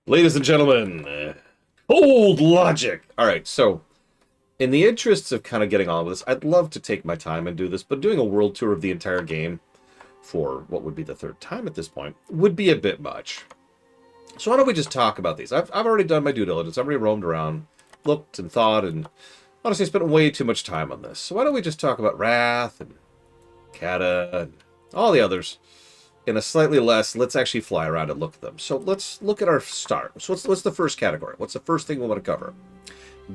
Ladies and gentlemen, cold logic. All right, so in the interests of kind of getting on with this, I'd love to take my time and do this, but doing a world tour of the entire game for what would be the third time at this point would be a bit much. So why don't we just talk about these? I've already done my due diligence. I've already roamed around, looked and thought, and honestly spent way too much time on this. So why don't we just talk about Wrath and Kata and all the others in a slightly less, let's actually fly around and look at them. So let's look at our start. So what's the first category? What's the first thing we want to cover?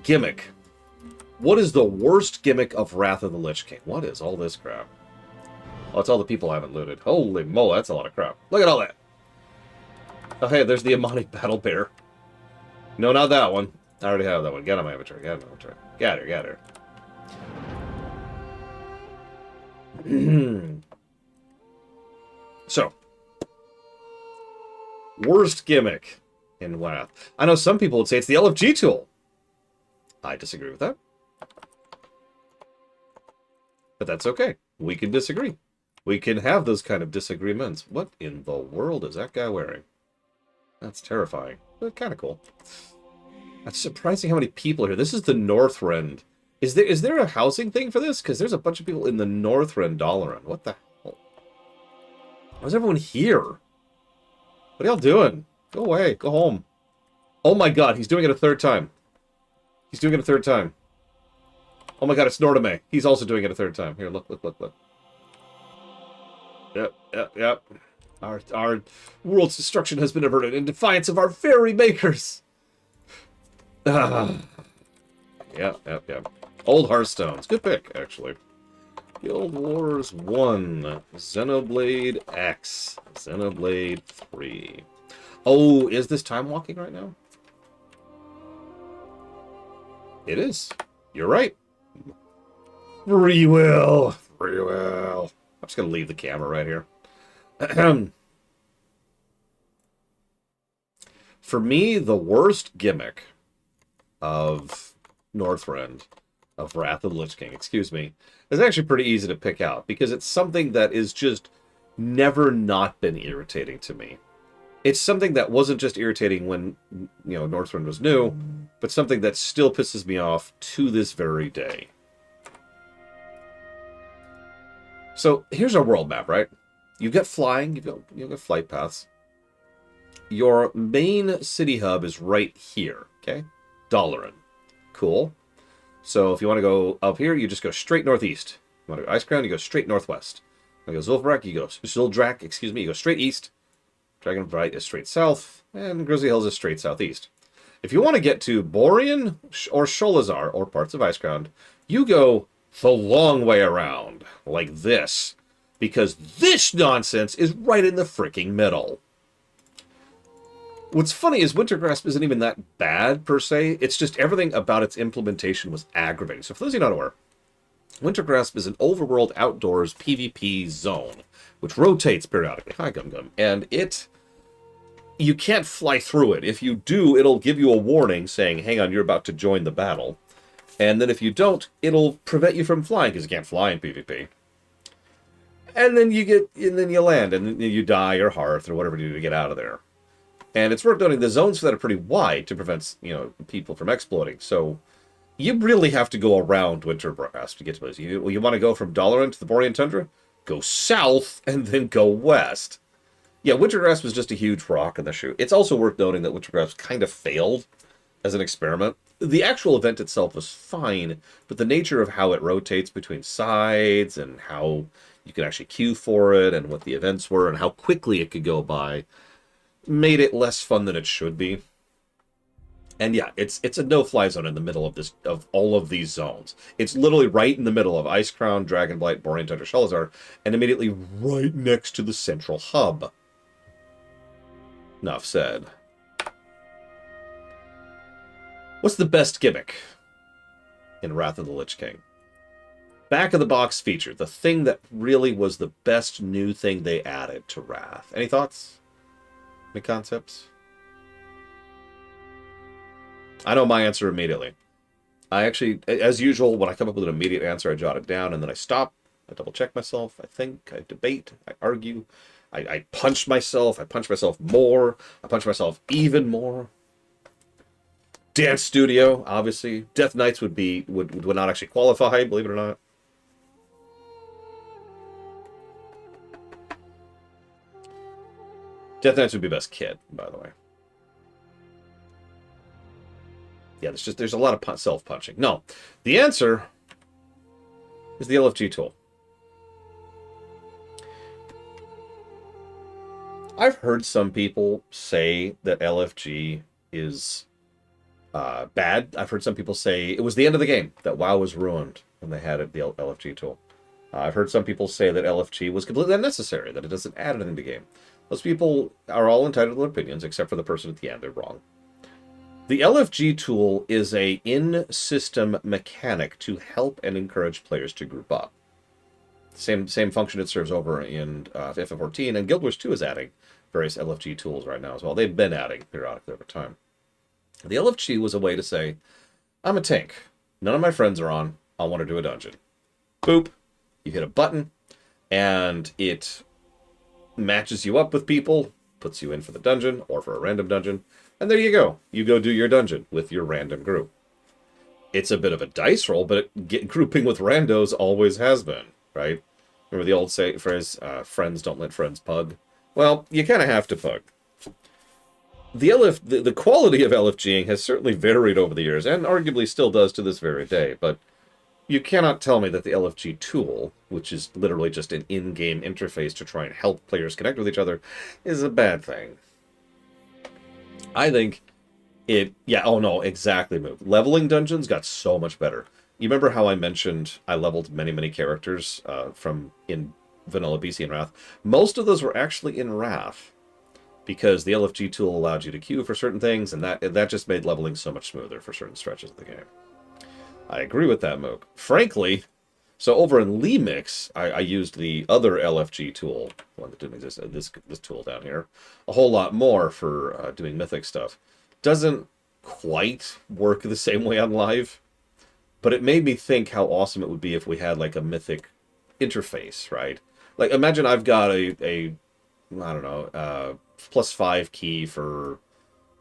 Gimmick. What is the worst gimmick of Wrath of the Lich King? What is all this crap? Oh, it's all the people I haven't looted. Holy moly, that's a lot of crap. Look at all that. Oh, hey, there's the Amonic Battle Bear. No, not that one. I already have that one. Get on my inventory. Get on my inventory. Get her, get her. So, worst gimmick in Wrath. I know some people would say it's the LFG tool. I disagree with that. But that's okay. We can disagree. We can have those kind of disagreements. What in the world is that guy wearing? That's terrifying, but kind of cool. That's surprising how many people are here. This is the Northrend. Is there a housing thing for this? Because there's a bunch of people in the Northrend Dalaran. What the hell? Why's everyone here? What are y'all doing? Go away. Go home. Oh my god, he's doing it a third time. He's doing it a third time. Oh my god, it's Nordame. He's also doing it a third time. Here, look, look, look, look. Yep. Our world's destruction has been averted in defiance of our very makers. Yep. Old Hearthstones. Good pick, actually. Guild Wars 1. Xenoblade X. Xenoblade 3. Oh, is this time walking right now? It is. You're right. Free will. Free will. I'm just going to leave the camera right here. For me, the worst gimmick of Northrend, of Wrath of the Lich King, excuse me, is actually pretty easy to pick out because it's something that is just never not been irritating to me. It's something that wasn't just irritating when, Northrend was new, but something that still pisses me off to this very day. So here's our world map, right? You've got flying, you've got flight paths. Your main city hub is right here, okay? Dalaran. Cool. So if you want to go up here, you just go straight northeast. You want to go Icecrown, you go straight northwest. You go Zul'Farrak, you go you go straight east. Dragonblight is straight south, and Grizzly Hills is straight southeast. If you want to get to Borean or Sholazar, or parts of Icecrown, you go the long way around, like this. Because this nonsense is right in the freaking middle. What's funny is Wintergrasp isn't even that bad, per se. It's just everything about its implementation was aggravating. So for those of you not aware, Wintergrasp is an overworld outdoors PvP zone, which rotates periodically. Hi, Gum Gum. And you can't fly through it. If you do, it'll give you a warning saying, hang on, you're about to join the battle. And then if you don't, it'll prevent you from flying, because you can't fly in PvP. And then you land, and then you die or hearth or whatever you do to get out of there. And it's worth noting the zones for that are pretty wide to prevent, people from exploiting. So you really have to go around Wintergrasp to get to places. You want to go from Dalaran to the Borean Tundra? Go south and then go west. Yeah, Wintergrasp was just a huge rock in the shoe. It's also worth noting that Wintergrasp kind of failed as an experiment. The actual event itself was fine, but the nature of how it rotates between sides and how you can actually queue for it and what the events were and how quickly it could go by made it less fun than it should be. And yeah, it's a no-fly zone in the middle of all of these zones. It's literally right in the middle of Icecrown, Dragonblight, Borean Tundra, Sholazar, and immediately right next to the central hub. Enough said. What's the best gimmick in Wrath of the Lich King? Back of the box feature, the thing that really was the best new thing they added to Wrath. Any thoughts? Any concepts? I know my answer immediately. I actually, as usual, when I come up with an immediate answer, I jot it down, and then I stop, I double check myself, I think, I debate, I argue, I punched myself. I punched myself more. I punched myself even more. Dance studio, obviously. Death Knights would not actually qualify, believe it or not. Death Knights would be best kid, by the way. Yeah, there's a lot of self-punching. No, the answer is the LFG tool. I've heard some people say that LFG is bad. I've heard some people say it was the end of the game, that WoW was ruined when they had the LFG tool. I've heard some people say that LFG was completely unnecessary, that it doesn't add anything to the game. Those people are all entitled to their opinions, except for the person at the end. They're wrong. The LFG tool is a in-system mechanic to help and encourage players to group up. Same function it serves over in FF14, and Guild Wars 2 is adding various LFG tools right now as well. They've been adding periodically over time. The LFG was a way to say, I'm a tank. None of my friends are on. I want to do a dungeon. Boop. You hit a button, and it matches you up with people, puts you in for the dungeon or for a random dungeon, and there you go. You go do your dungeon with your random group. It's a bit of a dice roll, but grouping with randos always has been, right? Remember the old phrase, friends don't let friends pug? Well, you kind of have to pug. The quality of LFGing has certainly varied over the years, and arguably still does to this very day, but you cannot tell me that the LFG tool, which is literally just an in-game interface to try and help players connect with each other, is a bad thing. I think oh no, exactly, Move. Leveling dungeons got so much better. You remember how I mentioned I leveled many characters from in Vanilla BC and Wrath? Most of those were actually in Wrath, because the LFG tool allowed you to queue for certain things, and that just made leveling so much smoother for certain stretches of the game. I agree with that, Mook. Frankly, so over in Lemix, I used the other LFG tool, one that didn't exist, this tool down here, a whole lot more for doing Mythic stuff. Doesn't quite work the same way on live, but it made me think how awesome it would be if we had like a Mythic interface, right? Like, imagine I've got I don't know, +5 key for,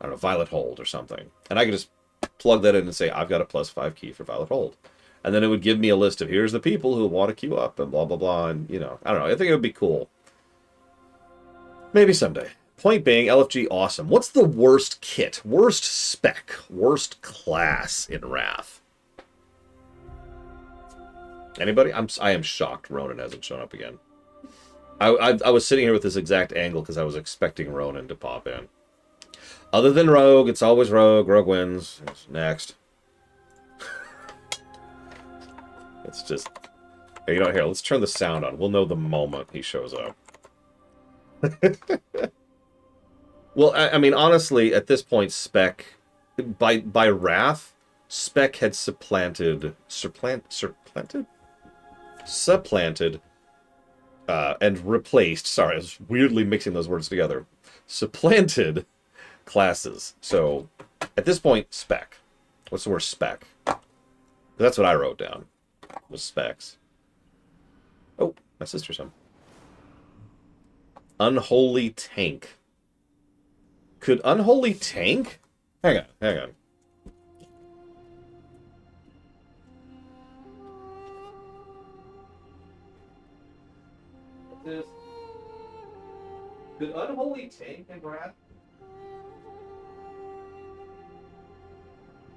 I don't know, Violet Hold or something, and I could just plug that in and say, I've got a +5 key for Violet Hold. And then it would give me a list of, here's the people who want to queue up, and blah, blah, blah, and, you know, I don't know, I think it would be cool. Maybe someday. Point being, LFG, awesome. What's the worst kit, worst spec, worst class in Wrath? Anybody? I am shocked Ronan hasn't shown up again. I was sitting here with this exact angle because I was expecting Ronan to pop in. Other than Rogue, it's always Rogue. Rogue wins. Next. It's just... Hey, you know, here, let's turn the sound on. We'll know the moment he shows up. Well, I mean, honestly, at this point, Spec... By Wrath, Spec had supplanted... and replaced... Sorry, I was weirdly mixing those words together. Supplanted classes. So, at this point, Spec. What's the word spec? That's what I wrote down. Was specs. Oh, my sister's home. Unholy Tank. Could Unholy Tank? Hang on. What's this? Could Unholy Tank and Wrath?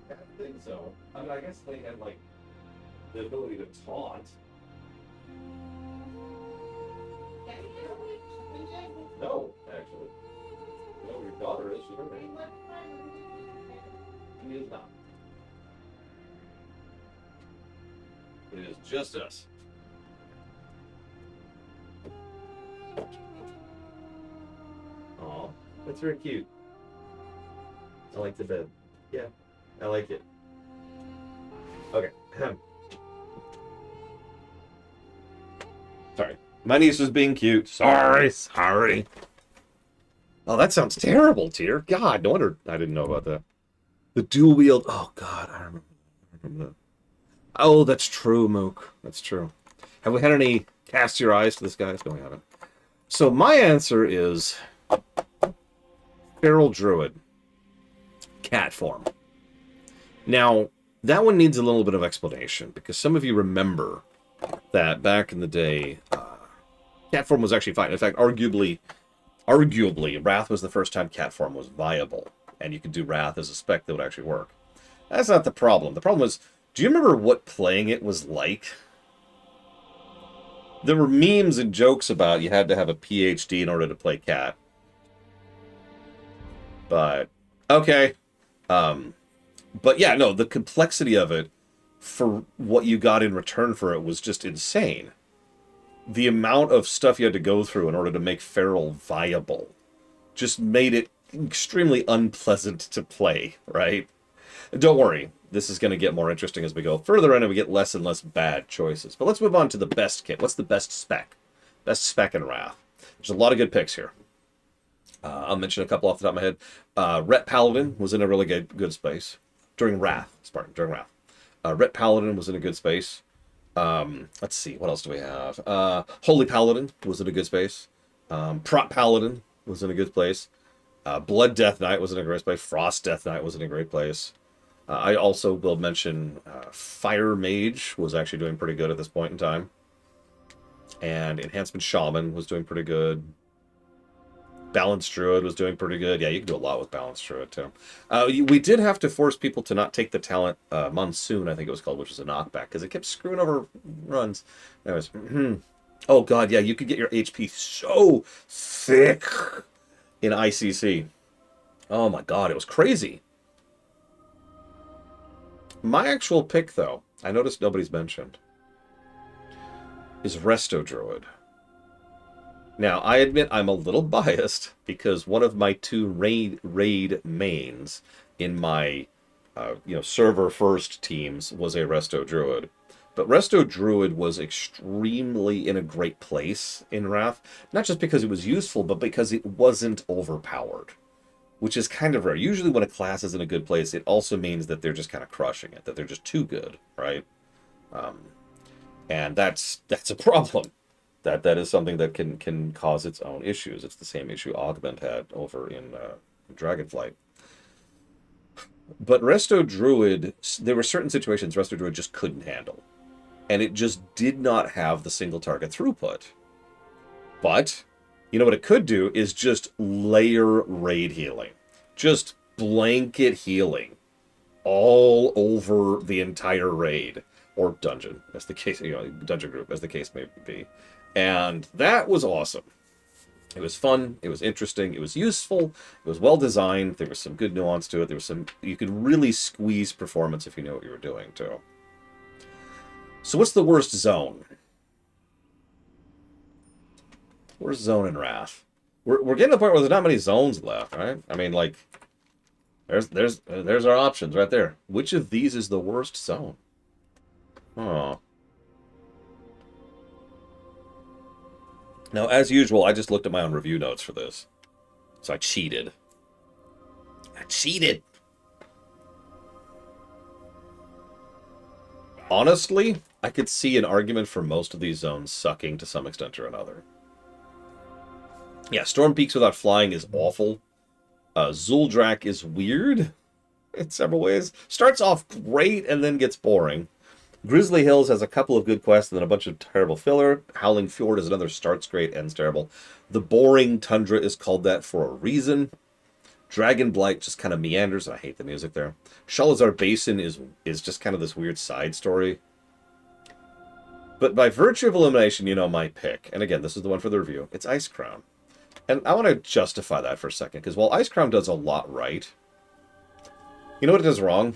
I don't think so. I mean, I guess they had, like, the ability to taunt. No, actually. You know where your daughter is, she's her name. She is not. It is just us. Aw, that's very cute. I like the bed. Yeah, I like it. Okay. Sorry. My niece was being cute. Sorry. Oh, that sounds terrible, Tyr. God, no wonder I didn't know about that. The dual wield. Oh, God, I remember that. Oh, that's true, Mook. That's true. Have we had any cast your eyes to this guy? What's going on? So my answer is Feral Druid, cat form. Now, that one needs a little bit of explanation, because some of you remember that back in the day, cat form was actually fine. In fact, arguably, Wrath was the first time cat form was viable, and you could do Wrath as a spec that would actually work. That's not the problem. The problem was, do you remember what playing it was like? There were memes and jokes about you had to have a PhD in order to play cat. But, okay. But yeah, no, the complexity of it for what you got in return for it was just insane. The amount of stuff you had to go through in order to make Feral viable just made it extremely unpleasant to play, right? Don't worry, this is going to get more interesting as we go further in and we get less and less bad choices. But let's move on to the best kit. What's the best spec? Best spec in Wrath. There's a lot of good picks here. I'll mention a couple off the top of my head. Ret Paladin was in a really good space. During Wrath. During Wrath. Ret Paladin was in a good space. Let's see, what else do we have? Holy Paladin was in a good space. Prot Paladin was in a good place. Blood Death Knight was in a great place. Frost Death Knight was in a great place. I also will mention Fire Mage was actually doing pretty good at this point in time. And Enhancement Shaman was doing pretty good. Balanced Druid was doing pretty good. Yeah, you can do a lot with Balanced Druid, too. We did have to force people to not take the talent Monsoon, I think it was called, which was a knockback, because it kept screwing over runs. Anyways, oh god, yeah, you could get your HP so thick in ICC. Oh my god, it was crazy. My actual pick, though, I noticed nobody's mentioned, is Resto Druid. Now, I admit I'm a little biased because one of my two raid mains in my server first teams was a Resto Druid. But Resto Druid was extremely in a great place in Wrath, not just because it was useful, but because it wasn't overpowered, which is kind of rare. Usually when a class is in a good place, it also means that they're just kind of crushing it, that they're just too good, right? And that's a problem. That is something that can cause its own issues. It's the same issue Augment had over in Dragonflight. But Resto Druid, there were certain situations Resto Druid just couldn't handle. And it just did not have the single target throughput. But, you know what it could do is just layer raid healing. Just blanket healing all over the entire raid. Or dungeon, as the case, dungeon group, as the case may be. And that was awesome. It was fun, it was interesting, it was useful, it was well designed, there was some good nuance to it, you could really squeeze performance if you knew what you were doing, too. So what's the worst zone? Worst zone in Wrath? We're getting to the point where there's not many zones left, right? I mean, like, there's our options right there. Which of these is the worst zone? Oh. Now, as usual, I just looked at my own review notes for this. So I cheated. Honestly, I could see an argument for most of these zones sucking to some extent or another. Yeah, Storm Peaks without flying is awful. Zuldrak is weird in several ways. Starts off great and then gets boring. Grizzly Hills has a couple of good quests and then a bunch of terrible filler. Howling Fjord is another starts great, ends terrible. The Boring Tundra is called that for a reason. Dragon Blight just kind of meanders, and I hate the music there. Shalazar Basin is just kind of this weird side story. But by virtue of elimination, you know my pick. And again, this is the one for the review. It's Icecrown. And I want to justify that for a second, because while Icecrown does a lot right, you know what it does wrong?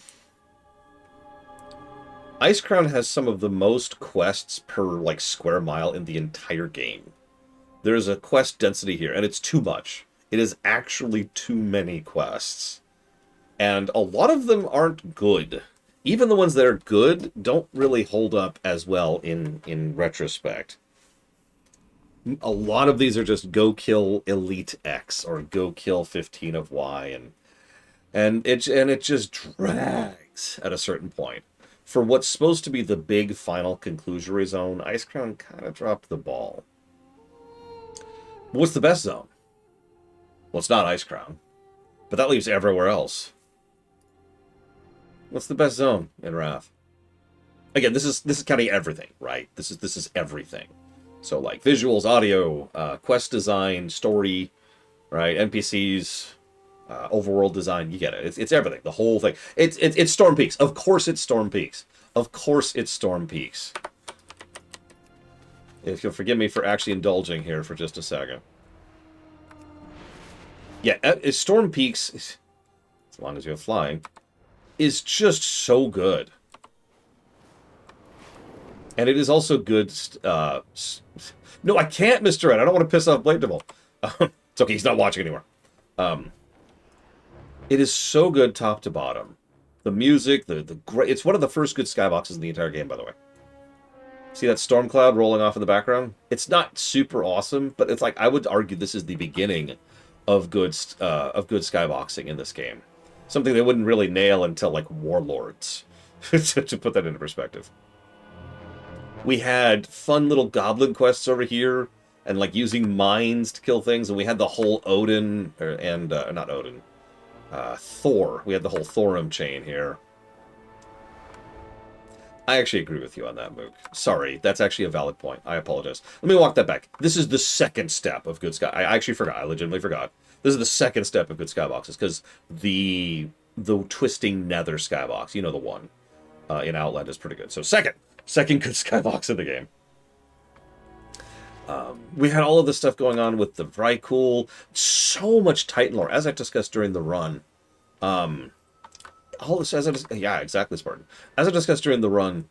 Icecrown has some of the most quests per, square mile in the entire game. There's a quest density here, and it's too much. It is actually too many quests. And a lot of them aren't good. Even the ones that are good don't really hold up as well in retrospect. A lot of these are just go kill Elite X or go kill 15 of Y, and it just drags at a certain point. For what's supposed to be the big final conclusory zone, Icecrown kind of dropped the ball. What's the best zone? Well, it's not Ice Crown, but that leaves everywhere else. What's the best zone in Wrath? Again, this is counting everything, right? This is everything. So like visuals, audio, quest design, story, right? NPCs, overworld design. You get it. It's everything. The whole thing. It's Storm Peaks. Of course, it's Storm Peaks. Of course, it's Storm Peaks. If you'll forgive me for actually indulging here for just a second. Yeah, Storm Peaks, as long as you have flying, is just so good. And it is also good... no, I can't, Mr. Ed. I don't want to piss off Blade Devil. It's okay, he's not watching anymore. It is so good top to bottom. The music, the great... It's one of the first good skyboxes in the entire game, by the way. See that storm cloud rolling off in the background? It's not super awesome, but it's like, I would argue this is the beginning of good skyboxing in this game. Something they wouldn't really nail until, like, Warlords, to put that into perspective. We had fun little goblin quests over here, and, like, using mines to kill things, and we had the whole Odin, not Odin, Thor. We had the whole Thorum chain here. I actually agree with you on that, Mook. Sorry, that's actually a valid point. I apologize. Let me walk that back. This is the second step of good sky. I actually forgot. I legitimately forgot. This is the second step of good skyboxes, because the twisting nether skybox, you know, the one in Outland is pretty good. So second good skybox in the game. We had all of this stuff going on with the Vrykul. So much Titan lore, as I discussed during the run. All this, yeah, exactly, Spartan. As I discussed during the run,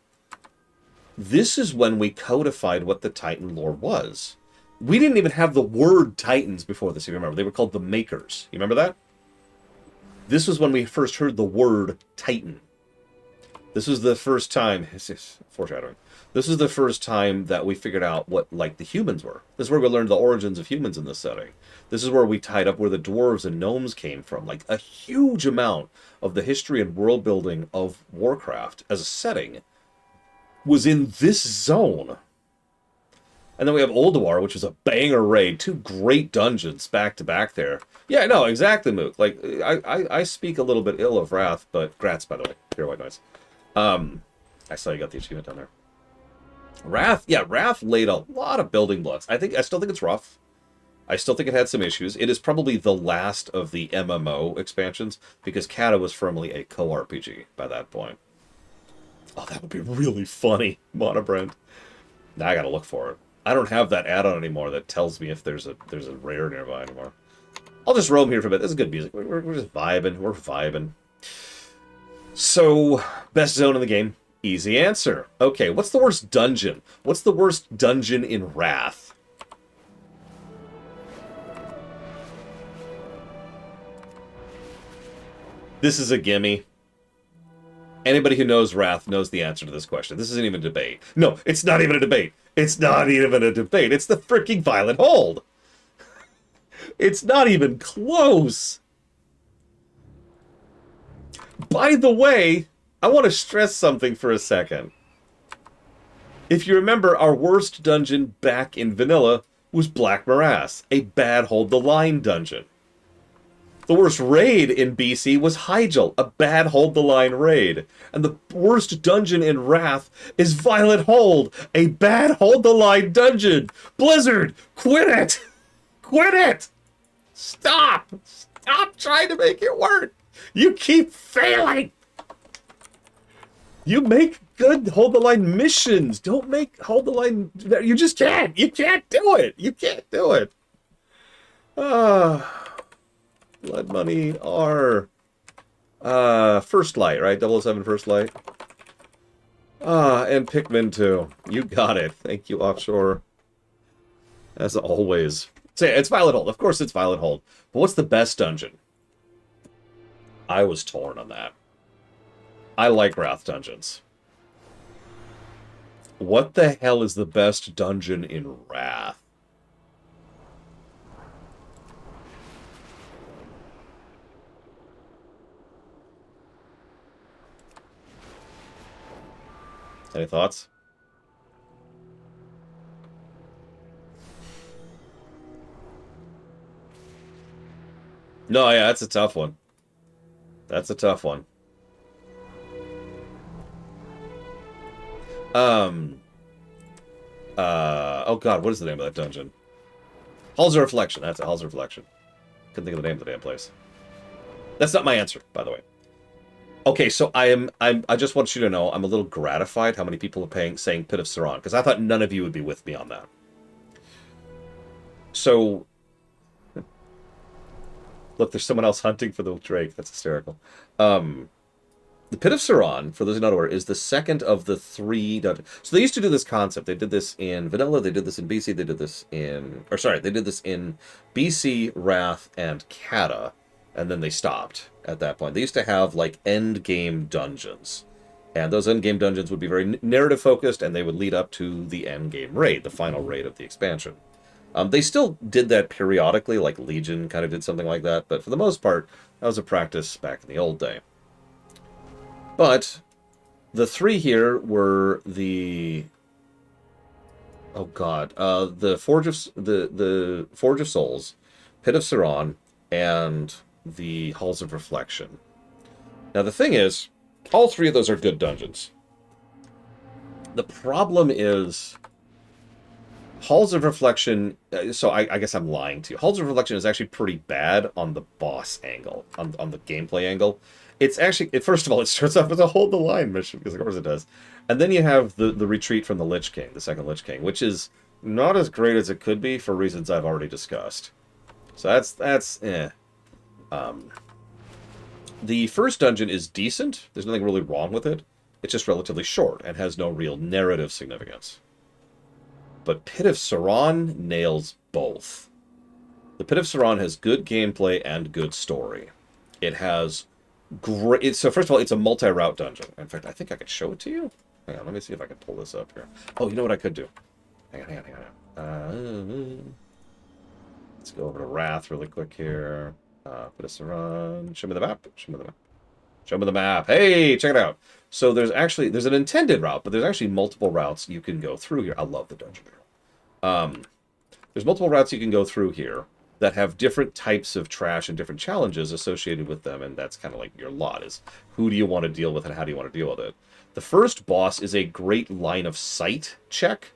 this is when we codified what the Titan lore was. We didn't even have the word Titans before this, if you remember. They were called the Makers. You remember that? This was when we first heard the word Titan. This was the first time... Foreshadowing. This is the first time that we figured out what, like, the humans were. This is where we learned the origins of humans in this setting. This is where we tied up where the dwarves and gnomes came from. Like, a huge amount of the history and world building of Warcraft as a setting was in this zone. And then we have Ulduar, which was a banger raid. 2 great dungeons back to back there. Yeah, no, exactly, Mook. Like, I speak a little bit ill of Wrath, but Grats, by the way. Pure white noise. I saw you got the achievement down there. Wrath laid a lot of building blocks. I still think it's rough. I still think it had some issues. It is probably the last of the MMO expansions, because Kata was firmly a co-RPG by that point. Oh, that would be really funny, Monobrand. Now I gotta look for it. I don't have that add-on anymore that tells me if there's a rare nearby anymore. I'll just roam here for a bit. This is good music. We're just vibing. We're vibing. So, best zone in the game. Easy answer. Okay, what's the worst dungeon? What's the worst dungeon in Wrath? This is a gimme. Anybody who knows Wrath knows the answer to this question. This isn't even a debate. No, it's not even a debate. It's not even a debate. It's the freaking Violent Hold. It's not even close. By the way, I want to stress something for a second. If you remember, our worst dungeon back in Vanilla was Black Morass, a bad Hold the Line dungeon. The worst raid in BC was Hyjal, a bad Hold the Line raid. And the worst dungeon in Wrath is Violent Hold, a bad Hold the Line dungeon. Blizzard, quit it! Quit it! Stop! Stop trying to make it work! You keep failing! You make good Hold the Line missions. Don't make Hold the Line... You just can't. You can't do it. You can't do it. Blood Money R. First Light, right? 007 First Light. And Pikmin 2. You got it. Thank you, Offshore. As always. So yeah, it's Violet Hold. Of course it's Violet Hold. But what's the best dungeon? I was torn on that. I like Wrath dungeons. What the hell is the best dungeon in Wrath? Any thoughts? No, yeah, that's a tough one. That's a tough one. Um, oh god, what is the name of that dungeon? Halls of Reflection. That's it, Halls of Reflection. Couldn't think of the name of the damn place. That's not my answer, by the way. Okay, so I just want you to know I'm a little gratified how many people are saying Pit of Saran, because I thought none of you would be with me on that. So, look, there's someone else hunting for the Drake. That's hysterical. The Pit of Saran, for those who are not aware, is the second of the 3 dungeons. So they used to do this concept. They did this in Vanilla, they did this in BC, they did this in... Or sorry, they did this in BC, Wrath, and Kata, and then they stopped at that point. They used to have, like, end-game dungeons. And those end-game dungeons would be very narrative-focused, and they would lead up to the end-game raid, the final raid of the expansion. They still did that periodically, like Legion kind of did something like that, but for the most part, that was a practice back in the old day. But the 3 here were the... Oh god, the Forge of the Forge of Souls, Pit of Saran, and the Halls of Reflection. Now the thing is, all 3 of those are good dungeons. The problem is Halls of Reflection, so I guess I'm lying to you. Halls of Reflection is actually pretty bad on the boss angle, on the gameplay angle. It's actually, first of all, it starts off with a hold the line mission, because of course it does. And then you have the retreat from the Lich King, the second Lich King, which is not as great as it could be for reasons I've already discussed. So that's eh. The first dungeon is decent. There's nothing really wrong with it. It's just relatively short and has no real narrative significance. But Pit of Saran nails both. The Pit of Saran has good gameplay and good story. It has great... So first of all, it's a multi-route dungeon. In fact, I think I could show it to you. Hang on, let me see if I can pull this up here. Oh, you know what I could do? Hang on. Let's go over to Wrath really quick here. Pit of Saran. Show me the map. Show me the map. Show me the map. Hey, check it out. So there's an intended route, but there's actually multiple routes you can go through here. I love the dungeon. There's multiple routes you can go through here that have different types of trash and different challenges associated with them, and that's kind of like your lot, is who do you want to deal with and how do you want to deal with it. The first boss is a great line of sight check,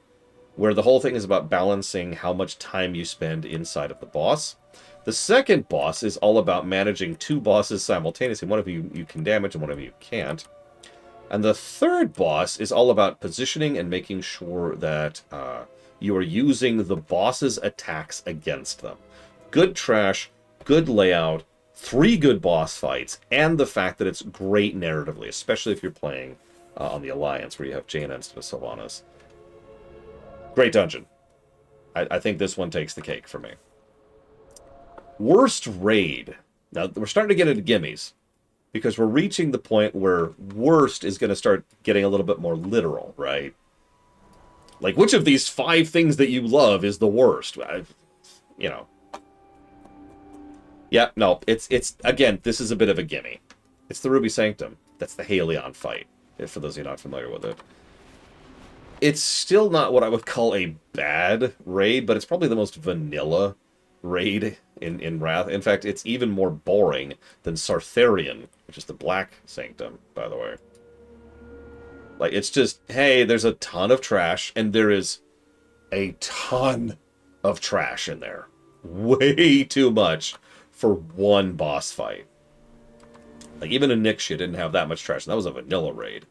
where the whole thing is about balancing how much time you spend inside of the boss. The second boss is all about managing 2 bosses simultaneously. One of you can damage and one of you can't. And the third boss is all about positioning and making sure that you are using the boss's attacks against them. Good trash, good layout, 3 good boss fights, and the fact that it's great narratively, especially if you're playing on the Alliance, where you have Jaina instead of Sylvanas. Great dungeon. I think this one takes the cake for me. Worst raid. Now, we're starting to get into gimmies, because we're reaching the point where worst is going to start getting a little bit more literal, right? Like, which of these 5 things that you love is the worst? You know. Yeah, no, it's again, this is a bit of a gimme. It's the Ruby Sanctum. That's the Haleon fight, for those of you not familiar with it. It's still not what I would call a bad raid, but it's probably the most vanilla raid in Wrath. In fact, it's even more boring than Sartharion, which is the Black Sanctum, by the way. Like, it's just, hey, there's a ton of trash, and there is a ton of trash in there. Way too much for one boss fight. Like, even in Nixia didn't have that much trash, and that was a vanilla raid.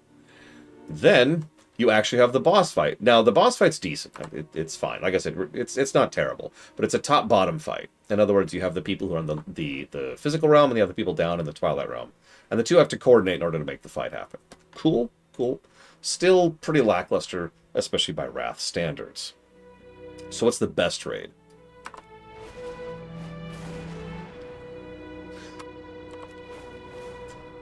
Then you actually have the boss fight. Now, the boss fight's decent. It's fine. Like I said, it's not terrible, but it's a top-bottom fight. In other words, you have the people who are in the physical realm, and you have the people down in the Twilight realm. And the two have to coordinate in order to make the fight happen. Cool, cool. Still pretty lackluster, especially by Wrath standards. So what's the best raid?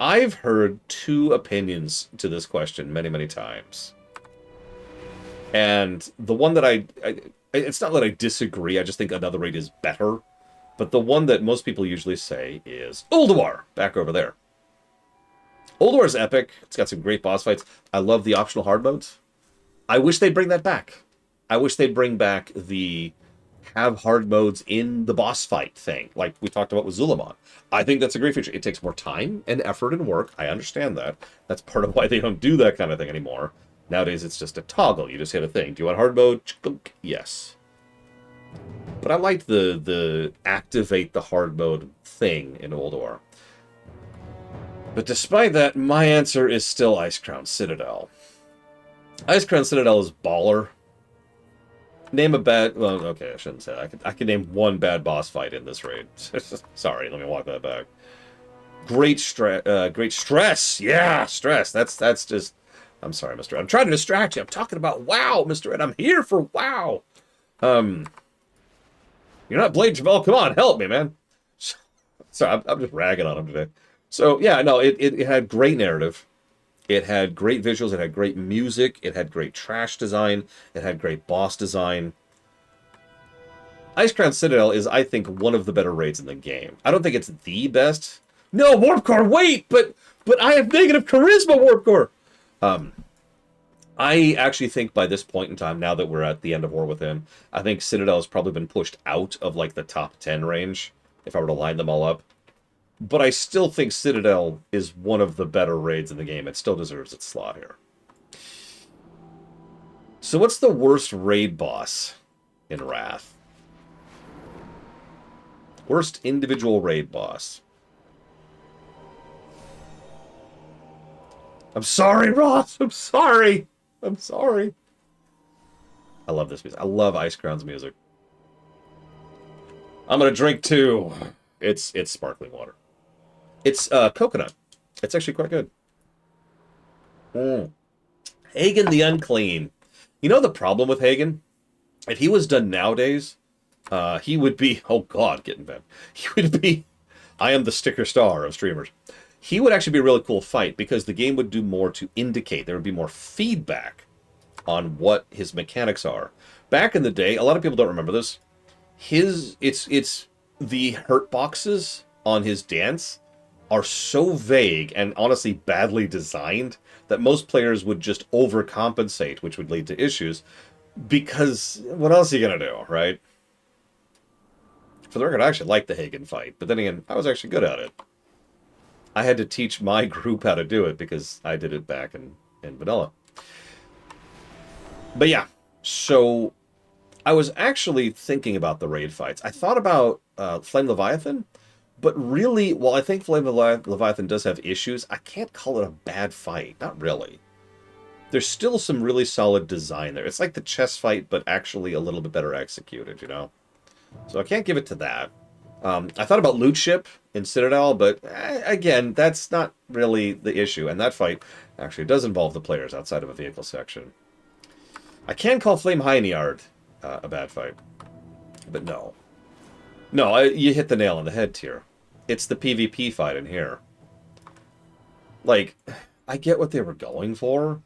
I've heard 2 opinions to this question many, many times. And the one that it's not that I disagree, I just think another raid is better. But the one that most people usually say is Ulduar, back over there. Ulduar's epic. It's got some great boss fights. I love the optional hard modes. I wish they'd bring that back. I wish they'd bring back the have hard modes in the boss fight thing, like we talked about with Zulamon. I think that's a great feature. It takes more time and effort and work. I understand that. That's part of why they don't do that kind of thing anymore. Nowadays, it's just a toggle. You just hit a thing. Do you want hard mode? Yes. But I liked the activate the hard mode thing in Old War. But despite that, my answer is still Icecrown Citadel. Icecrown Citadel is baller. Name a bad... Well, okay, I shouldn't say that. I could name one bad boss fight in this raid. Sorry, let me walk that back. Great stress. Yeah, stress. That's just... I'm sorry, Mr. Ed. I'm trying to distract you. I'm talking about WoW, Mr. Ed. I'm here for WoW. You're not Blade Javel. Come on, help me, man. Sorry, I'm just ragging on him today. So, yeah, no, it had great narrative. It had great visuals. It had great music. It had great trash design. It had great boss design. Icecrown Citadel is, I think, one of the better raids in the game. I don't think it's the best. No, Warp Core, wait! But I have negative charisma, Warp Core! I actually think by this point in time, now that we're at the end of War Within, I think Citadel has probably been pushed out of, like, the top 10 range, if I were to line them all up. But I still think Citadel is one of the better raids in the game. It still deserves its slot here. So what's the worst raid boss in Wrath? Worst individual raid boss. I'm sorry, Ross! I'm sorry! I'm sorry. I love this music. I love Icecrown's music. I'm gonna drink too. It's sparkling water. It's coconut. It's actually quite good. Hagen the Unclean. You know the problem with Hagen? If he was done nowadays, he would be... Oh, God, getting bad. He would be... I am the sticker star of streamers. He would actually be a really cool fight because the game would do more to indicate. There would be more feedback on what his mechanics are. Back in the day, a lot of people don't remember this. It's the hurt boxes on his dance are so vague and honestly badly designed that most players would just overcompensate, which would lead to issues, because what else are you going to do, right? For the record, I actually liked the Hagen fight, but then again, I was actually good at it. I had to teach my group how to do it because I did it back in vanilla. But yeah, so I was actually thinking about the raid fights. I thought about Flame Leviathan, but really, while I think Flame Leviathan does have issues, I can't call it a bad fight. Not really. There's still some really solid design there. It's like the chess fight, but actually a little bit better executed, you know? So I can't give it to that. I thought about Loot Ship in Citadel, but again, that's not really the issue. And that fight actually does involve the players outside of a vehicle section. I can call Flame Heineyard a bad fight, but no. No, you hit the nail on the head, Tier. It's the PvP fight in here. Like, I get what they were going for,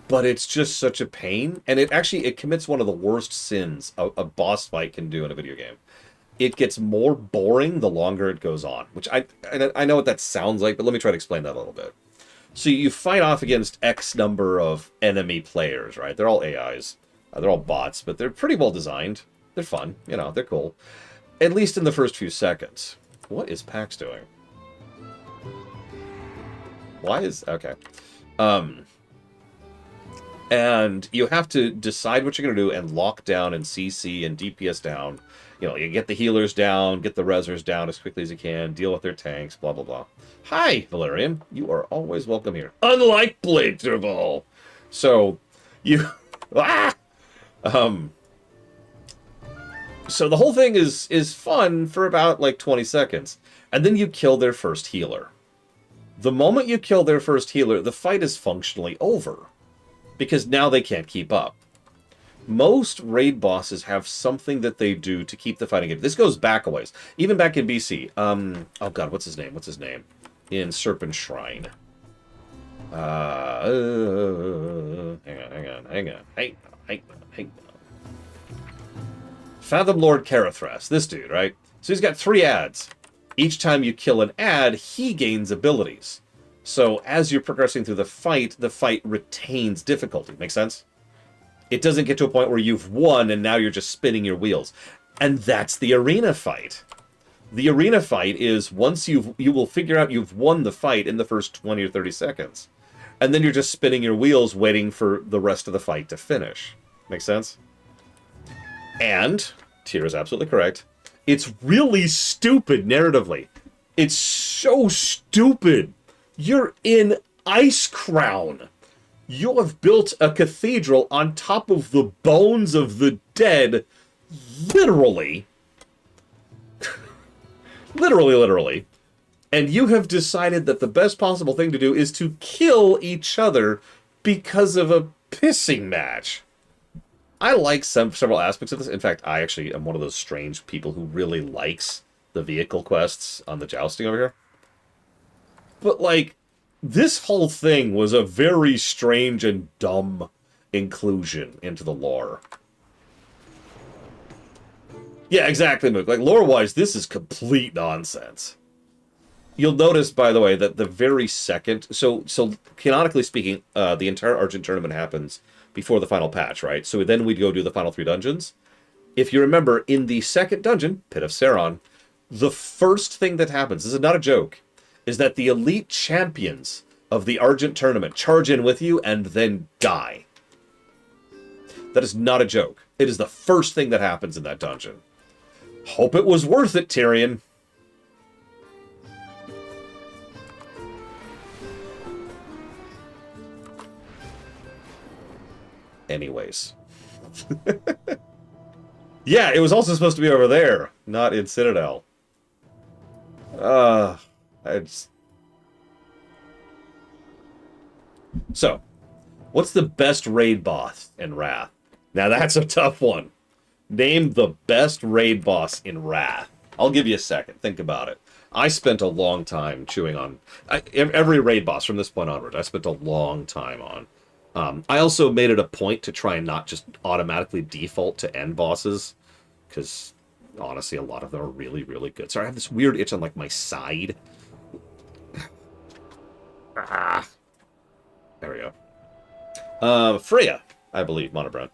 but it's just such a pain. And it commits one of the worst sins a boss fight can do in a video game. It gets more boring the longer it goes on, which I know what that sounds like, but let me try to explain that a little bit. So you fight off against X number of enemy players, right? They're all AIs. They're all bots, but they're pretty well designed. They're fun, you know, they're cool. At least in the first few seconds. What is Pax doing? Why is... Okay. And you have to decide what you're going to do and lock down and CC and DPS down. You know, you get the healers down, get the rezzers down as quickly as you can, deal with their tanks, blah, blah, blah. Hi, Valerian. You are always welcome here. Unlike Blade Interval. So, you... So the whole thing is fun for about, like, 20 seconds. And then you kill their first healer. The moment you kill their first healer, the fight is functionally over. Because now they can't keep up. Most raid bosses have something that they do to keep the fighting game. This goes back a ways. Even back in BC. Oh god, what's his name? What's his name? In Serpent Shrine. Hang on. Fathom Lord Karathras. This dude, right? So he's got 3 ads. Each time you kill an ad, he gains abilities. So as you're progressing through the fight retains difficulty. Make sense? It doesn't get to a point where you've won and now you're just spinning your wheels. And that's the arena fight. The arena fight is once you will figure out you've won the fight in the first 20 or 30 seconds. And then you're just spinning your wheels waiting for the rest of the fight to finish. Make sense? And, Tyr is absolutely correct, it's really stupid narratively. It's so stupid. You're in Icecrown. You have built a cathedral on top of the bones of the dead, literally. literally. And you have decided that the best possible thing to do is to kill each other because of a pissing match. I like several aspects of this. In fact, I actually am one of those strange people who really likes the vehicle quests on the jousting over here. But, like, this whole thing was a very strange and dumb inclusion into the lore. Yeah, exactly, Mook. Like, lore-wise, this is complete nonsense. You'll notice, by the way, that the very second... So canonically speaking, the entire Argent tournament happens before the final patch, right? So then we'd go do the final 3 dungeons. If you remember, in the second dungeon, Pit of Saron, the first thing that happens, this is not a joke, is that the elite champions of the Argent tournament charge in with you and then die. That is not a joke. It is the first thing that happens in that dungeon. Hope it was worth it, Tyrion. Anyways. Yeah, it was also supposed to be over there, not in Citadel. So, what's the best raid boss in Wrath? Now that's a tough one. Name the best raid boss in Wrath. I'll give you a second. Think about it. I spent a long time chewing on... every raid boss from this point onward, I spent a long time on. I also made it a point to try and not just automatically default to end bosses, because honestly, a lot of them are really, really good. Sorry, I have this weird itch on, like, my side. There we go. Freya, I believe, Monobrand.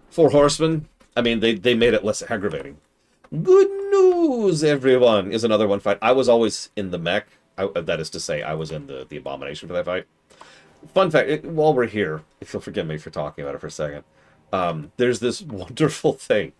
Four Horsemen, I mean, they made it less aggravating. Good news, everyone, is another one fight. I was always in the mech. That is to say, I was in the Abomination for that fight. Fun fact, while we're here, if you'll forgive me for talking about it for a second, there's this wonderful thing.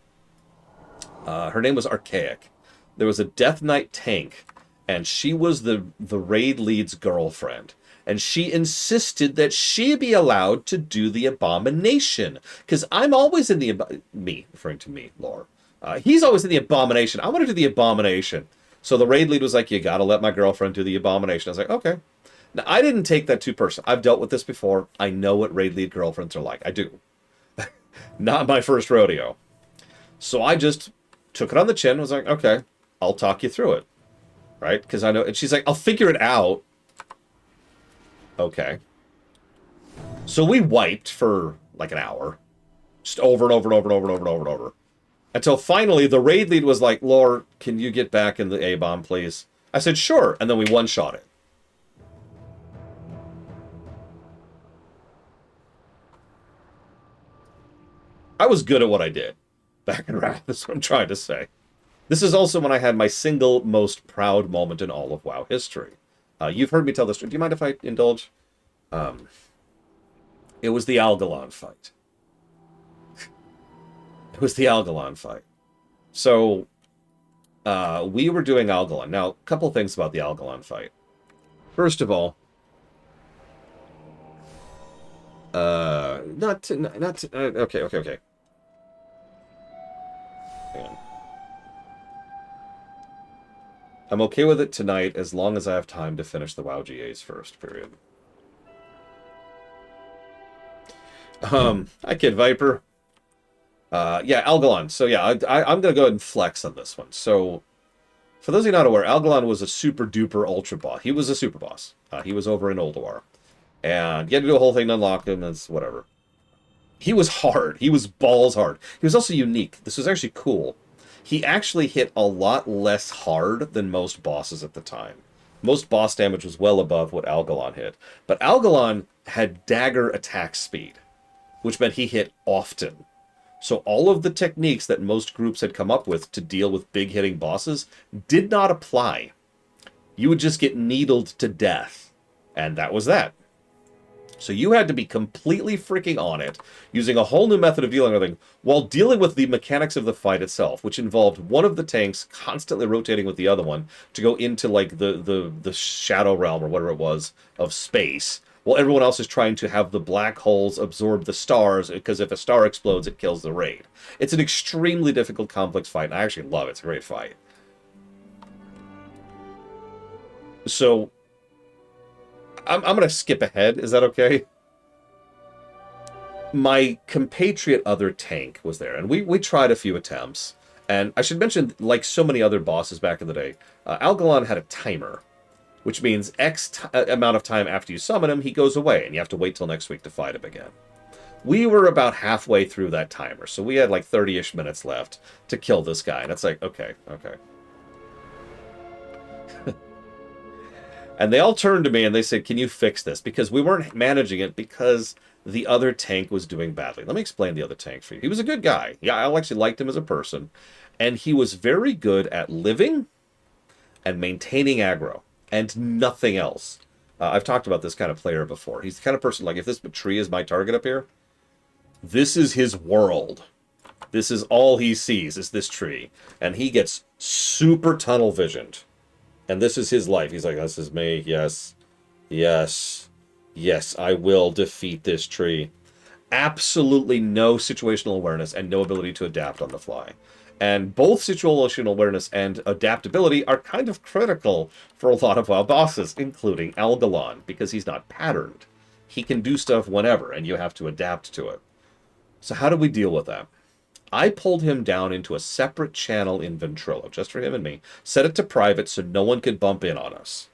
Her name was Archaic. There was a Death Knight tank, and she was the raid lead's girlfriend. And she insisted that she be allowed to do the Abomination. Because I'm always in the... Me, referring to me, Lore. He's always in the Abomination. I want to do the Abomination. So the raid lead was like, you gotta let my girlfriend do the Abomination. I was like, okay. Now, I didn't take that too personally. I've dealt with this before. I know what raid lead girlfriends are like. I do. Not my first rodeo. So I just took it on the chin and was like, okay, I'll talk you through it. Right? Because I know... And she's like, I'll figure it out. Okay. So we wiped for like an hour. Just over and over and over and over and over and over and over. Until finally the raid lead was like, Lore, can you get back in the A-bomb, please? I said, sure. And then we one-shot it. I was good at what I did back in Wrath. That's what I'm trying to say. This is also when I had my single most proud moment in all of WoW history. You've heard me tell this story. Do you mind if I indulge? It was the Algalon fight. It was the Algalon fight. So, we were doing Algalon. Now, a couple things about the Algalon fight. First of all, okay. Hang on. I'm okay with it tonight as long as I have time to finish the WoW GAs first, period. Hi, Kid Viper. Yeah, Algalon. So yeah, I'm going to go ahead and flex on this one. So, for those of you not aware, Algalon was a super duper ultra boss. He was a super boss. He was over in Ulduar. And you had to do a whole thing to unlock him, and whatever. He was hard. He was balls hard. He was also unique. This was actually cool. He actually hit a lot less hard than most bosses at the time. Most boss damage was well above what Algalon hit. But Algalon had dagger attack speed, which meant he hit often. So all of the techniques that most groups had come up with to deal with big hitting bosses did not apply. You would just get needled to death. And that was that. So you had to be completely freaking on it, using a whole new method of dealing with everything, while dealing with the mechanics of the fight itself, which involved one of the tanks constantly rotating with the other one to go into like the shadow realm or whatever it was of space, while everyone else is trying to have the black holes absorb the stars, because if a star explodes, it kills the raid. It's an extremely difficult, complex fight, and I actually love it. It's a great fight. So I'm going to skip ahead. Is that okay? My compatriot other tank was there, and we tried a few attempts. And I should mention, like so many other bosses back in the day, Algalon had a timer, which means amount of time after you summon him, he goes away, and you have to wait till next week to fight him again. We were about halfway through that timer, so we had like 30-ish minutes left to kill this guy. And it's like, okay. And they all turned to me and they said, can you fix this? Because we weren't managing it because the other tank was doing badly. Let me explain the other tank for you. He was a good guy. Yeah, I actually liked him as a person. And he was very good at living and maintaining aggro and nothing else. I've talked about this kind of player before. He's the kind of person, like, if this tree is my target up here, this is his world. This is all he sees, is this tree. And he gets super tunnel visioned. And this is his life. He's like, this is me. Yes. Yes. Yes, I will defeat this tree. Absolutely no situational awareness and no ability to adapt on the fly. And both situational awareness and adaptability are kind of critical for a lot of WoW bosses, including Algalon, because he's not patterned. He can do stuff whenever, and you have to adapt to it. So how do we deal with that? I pulled him down into a separate channel in Ventrilo, just for him and me. Set it to private so no one could bump in on us.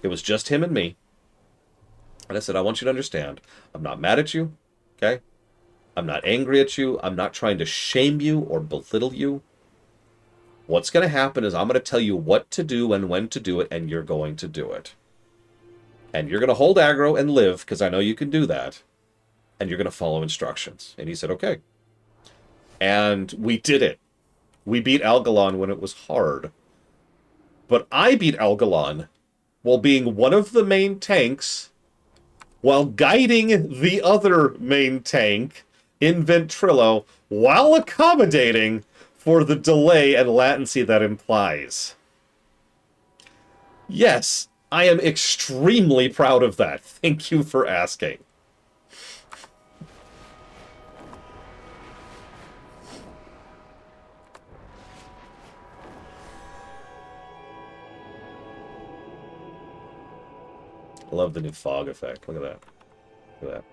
It was just him and me. And I said, I want you to understand, I'm not mad at you, okay? I'm not angry at you. I'm not trying to shame you or belittle you. What's going to happen is I'm going to tell you what to do and when to do it, and you're going to do it. And you're going to hold aggro and live, because I know you can do that. And you're going to follow instructions. And he said, okay. And we did it. We beat Algalon when it was hard. But I beat Algalon while being one of the main tanks, while guiding the other main tank in Ventrilo, while accommodating for the delay and latency that implies. Yes, I am extremely proud of that. Thank you for asking. I love the new fog effect. Look at that. Look at that.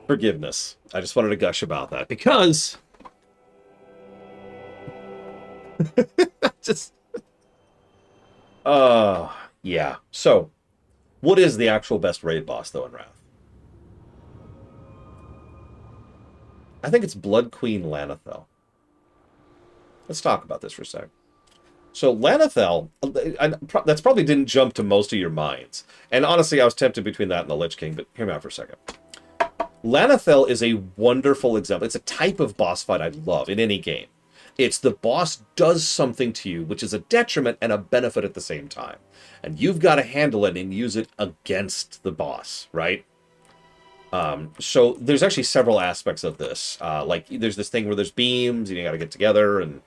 Forgiveness. I just wanted to gush about that because just yeah. So, what is the actual best raid boss though in Wrath? I think it's Blood Queen Lanathel. Let's talk about this for a sec. So Lanathel, that's probably didn't jump to most of your minds. And honestly, I was tempted between that and the Lich King, but hear me out for a second. Lanathel is a wonderful example. It's a type of boss fight I love in any game. It's the boss does something to you, which is a detriment and a benefit at the same time. And you've got to handle it and use it against the boss, right? So there's actually several aspects of this. Like there's this thing where there's beams and you got to get together, and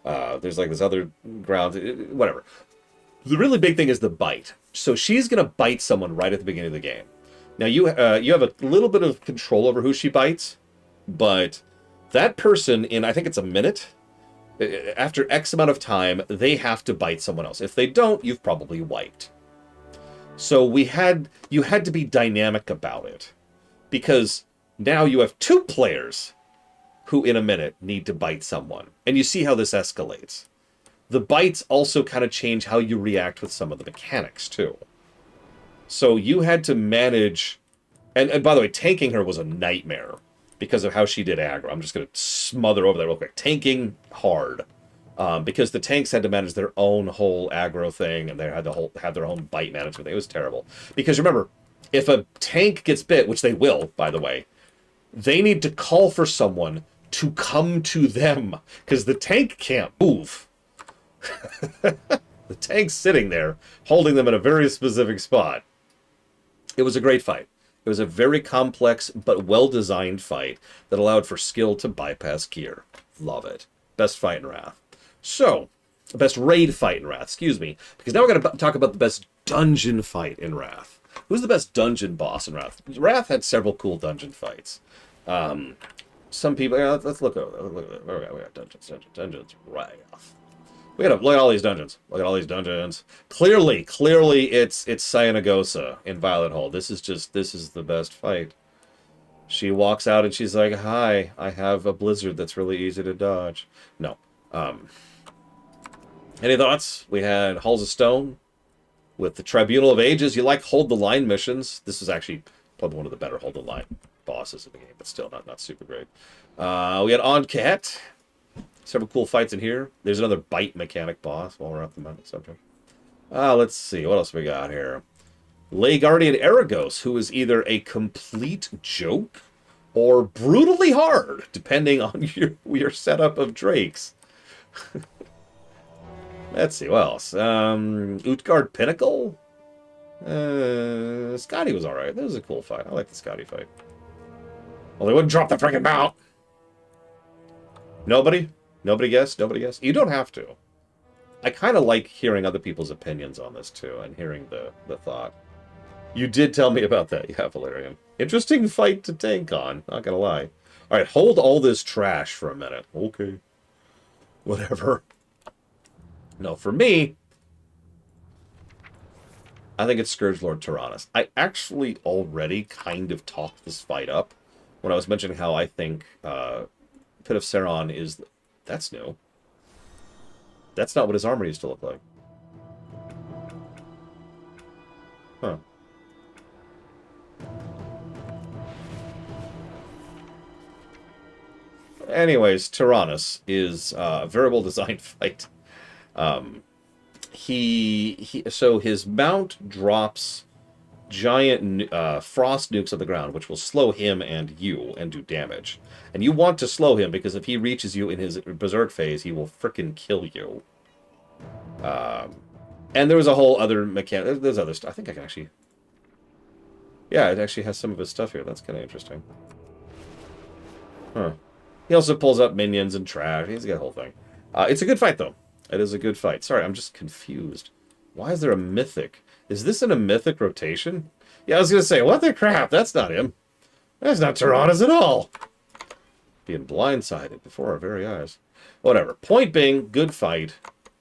there's like this other ground, whatever. The really big thing is the bite. So she's going to bite someone right at the beginning of the game. Now, you have a little bit of control over who she bites, but that person, in I think it's a minute, after X amount of time, they have to bite someone else. If they don't, you've probably wiped. So you had to be dynamic about it, because now you have two players who, in a minute, need to bite someone. And you see how this escalates. The bites also kind of change how you react with some of the mechanics, too. So you had to manage, and by the way, tanking her was a nightmare because of how she did aggro. I'm just going to smother over that real quick. Tanking hard. because the tanks had to manage their own whole aggro thing, and they had to have their own bite management. It was terrible. Because remember, if a tank gets bit, which they will, by the way, they need to call for someone to come to them, because the tank can't move. The tank's sitting there, holding them in a very specific spot. It was a great fight. It was a very complex but well-designed fight that allowed for skill to bypass gear. Love it. Best fight in Wrath. So, best raid fight in Wrath, excuse me. Because now we're going to talk about the best dungeon fight in Wrath. Who's the best dungeon boss in Wrath? Wrath had several cool dungeon fights. Some people... Yeah, let's look over. We got dungeons. Wrath. We gotta look at all these dungeons. Look at all these dungeons. Clearly, it's Cyanogosa in Violet Hole. This is the best fight. She walks out and she's like, "Hi, I have a blizzard that's really easy to dodge." No. Any thoughts? We had Halls of Stone with the Tribunal of Ages. You like Hold the Line missions. This is actually probably one of the better Hold the Line bosses in the game, but still not super great. We had Enquête. Several cool fights in here. There's another bite mechanic boss while we're at the subject. Let's see. What else we got here? Lay Guardian Aragos, who is either a complete joke or brutally hard, depending on your setup of drakes. Let's see. What else? Utgard Pinnacle? Scotty was alright. That was a cool fight. I like the Scotty fight. Well, they wouldn't drop the freaking mount. Nobody? Nobody guessed? Nobody guessed? You don't have to. I kind of like hearing other people's opinions on this, too, and hearing the thought. You did tell me about that, yeah, Valerian. Interesting fight to tank on, not gonna lie. Alright, hold all this trash for a minute. Okay. Whatever. No, for me, I think it's Scourgelord Tyrannus. I actually already kind of talked this fight up when I was mentioning how I think Pit of Saron is... That's new. That's not what his armor used to look like. Huh. Anyways, Tyrannus is a very well designed fight. So his mount drops giant frost nukes on the ground, which will slow him and you and do damage. And you want to slow him because if he reaches you in his berserk phase, he will frickin' kill you. And there was a whole other mechanic. There's other stuff. I think I can actually... Yeah, it actually has some of his stuff here. That's kind of interesting. Huh. He also pulls up minions and trash. He's got a whole thing. It's a good fight, though. It is a good fight. Sorry, I'm just confused. Why is there a mythic? Is this in a mythic rotation? Yeah, I was going to say, what the crap? That's not him. That's not Tyrannus at all. Being blindsided before our very eyes. Whatever. Point being, good fight.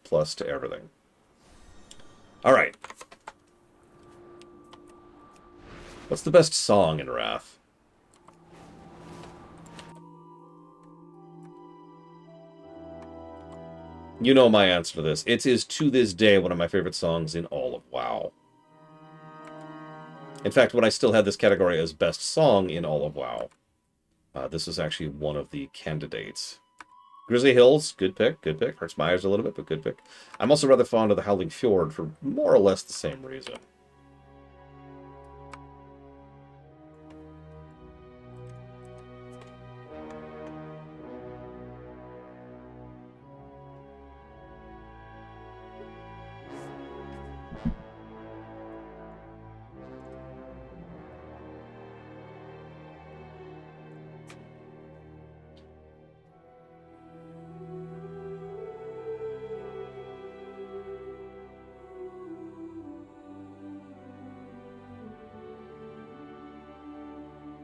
Plus to everything. Alright. What's the best song in Wrath? You know my answer to this. It is, to this day, one of my favorite songs in all of WoW. In fact, when I still had this category as best song in all of WoW, this is actually one of the candidates. Grizzly Hills, good pick, good pick. Hurts my eyes a little bit, but good pick. I'm also rather fond of the Howling Fjord for more or less the same reason.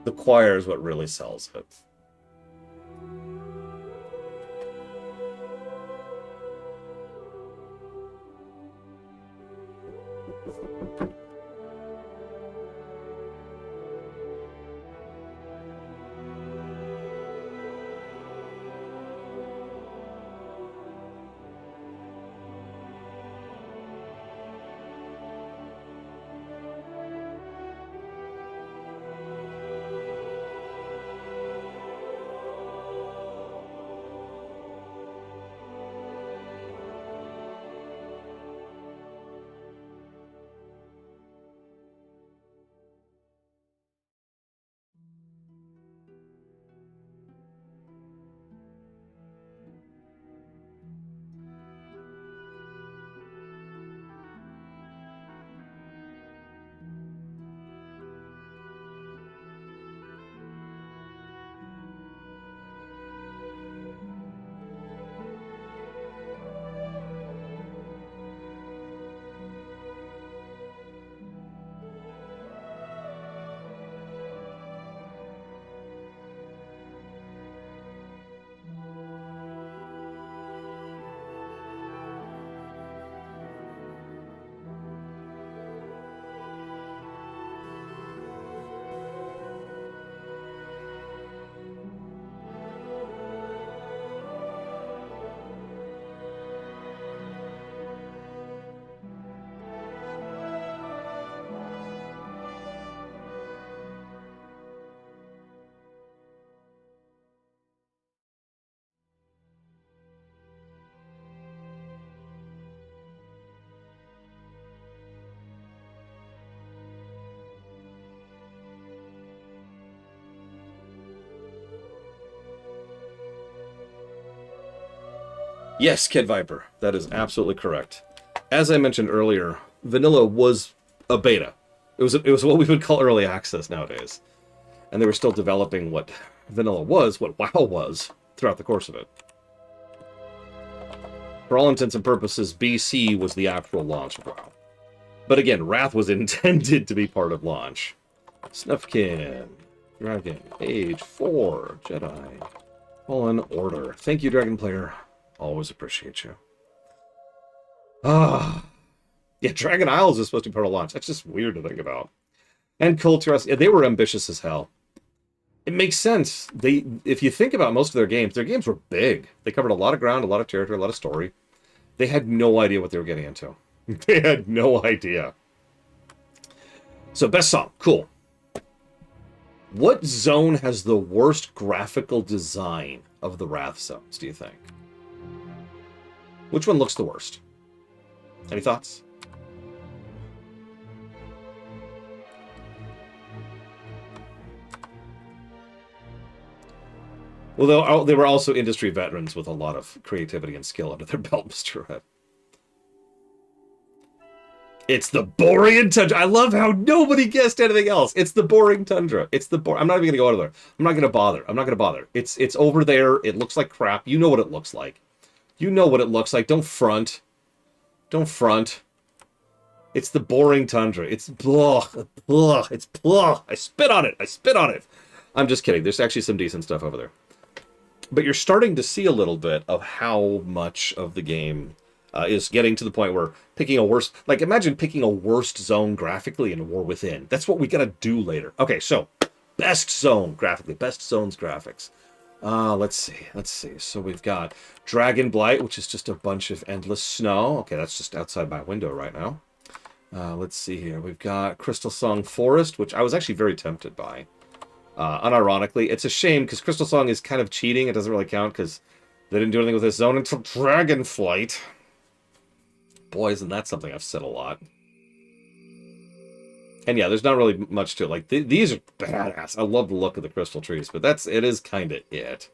The choir is what really sells it. Yes, Kid Viper. That is absolutely correct. As I mentioned earlier, vanilla was a beta. It was what we would call early access nowadays. And they were still developing what vanilla was, what WoW was, throughout the course of it. For all intents and purposes, BC was the actual launch of WoW. But again, Wrath was intended to be part of launch. Snufkin, Dragon, Age 4, Jedi, Fallen Order. Thank you, Dragon Player. Always appreciate you. Ah, yeah, Dragon Isles is supposed to be part of launch. That's just weird to think about. And Cultures, yeah, they were ambitious as hell. It makes sense. If you think about most of their games were big. They covered a lot of ground, a lot of territory, a lot of story. They had no idea what they were getting into. They had no idea. So, best song. Cool. What zone has the worst graphical design of the Wrath zones, do you think? Which one looks the worst? Any thoughts? Well, they were also industry veterans with a lot of creativity and skill under their belt, Mr. Red. It's the boring tundra. I love how nobody guessed anything else. It's the boring tundra. It's the I'm not even gonna go out of there. I'm not gonna bother. I'm not gonna bother. It's over there. It looks like crap. You know what it looks like. You know what it looks like. Don't front. Don't front. It's the boring tundra. It's blah, blah. It's blah. I spit on it. I spit on it. I'm just kidding. There's actually some decent stuff over there. But you're starting to see a little bit of how much of the game is getting to the point where picking a worst... Like, imagine picking a worst zone graphically in War Within. That's what we gotta do later. Okay, so, best zone graphically. Best zones graphics. Let's see. So we've got Dragon Blight, which is just a bunch of endless snow. Okay, that's just outside my window right now. Let's see here. We've got Crystal Song Forest, which I was actually very tempted by. Unironically, it's a shame because Crystal Song is kind of cheating. It doesn't really count because they didn't do anything with this zone until Dragonflight. Boy, isn't that something I've said a lot. And yeah, there's not really much to it. Like, these are badass. I love the look of the crystal trees, but it is kind of it.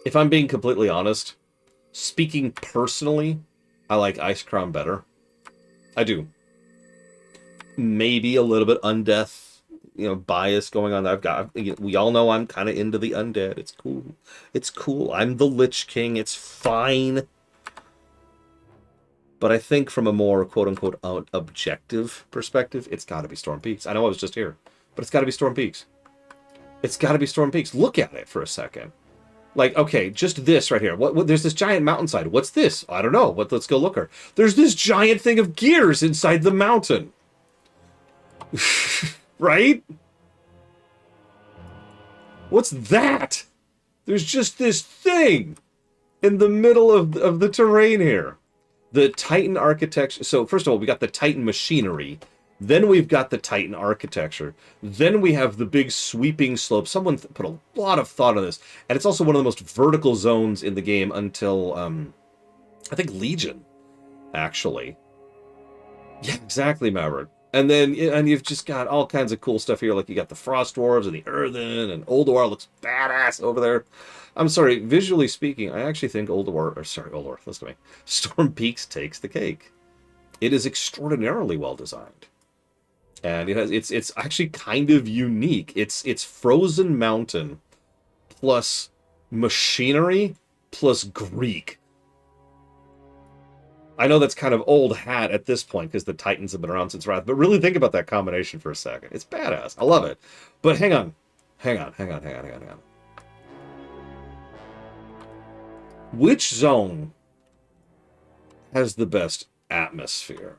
If I'm being completely honest, speaking personally, I like Ice Crown better. I do. Maybe a little bit undeath, bias going on. We all know I'm kind of into the undead. It's cool. It's cool. I'm the Lich King. It's fine. But I think from a more quote-unquote objective perspective, it's got to be Storm Peaks. I know I was just here, but it's got to be Storm Peaks. It's got to be Storm Peaks. Look at it for a second. Like, okay, just this right here. What? There's this giant mountainside. What's this? I don't know. Let's go look her. There's this giant thing of gears inside the mountain. Right? What's that? There's just this thing in the middle of the terrain here. The Titan architecture. So first of all, we got the Titan machinery. Then we've got the Titan architecture. Then we have the big sweeping slope. Someone put a lot of thought on this. And it's also one of the most vertical zones in the game until, I think, Legion, actually. Yeah, exactly, Maverick. And then, and you've just got all kinds of cool stuff here. Like you got the Frost Dwarves and the Earthen, and Ulduar looks badass over there. I'm sorry, visually speaking, I actually think Ulduar, listen to me. Storm Peaks takes the cake. It is extraordinarily well designed. And it's actually kind of unique. It's Frozen Mountain plus machinery plus Greek. I know that's kind of old hat at this point because the Titans have been around since Wrath, but really think about that combination for a second. It's badass. I love it. But hang on. Which zone has the best atmosphere?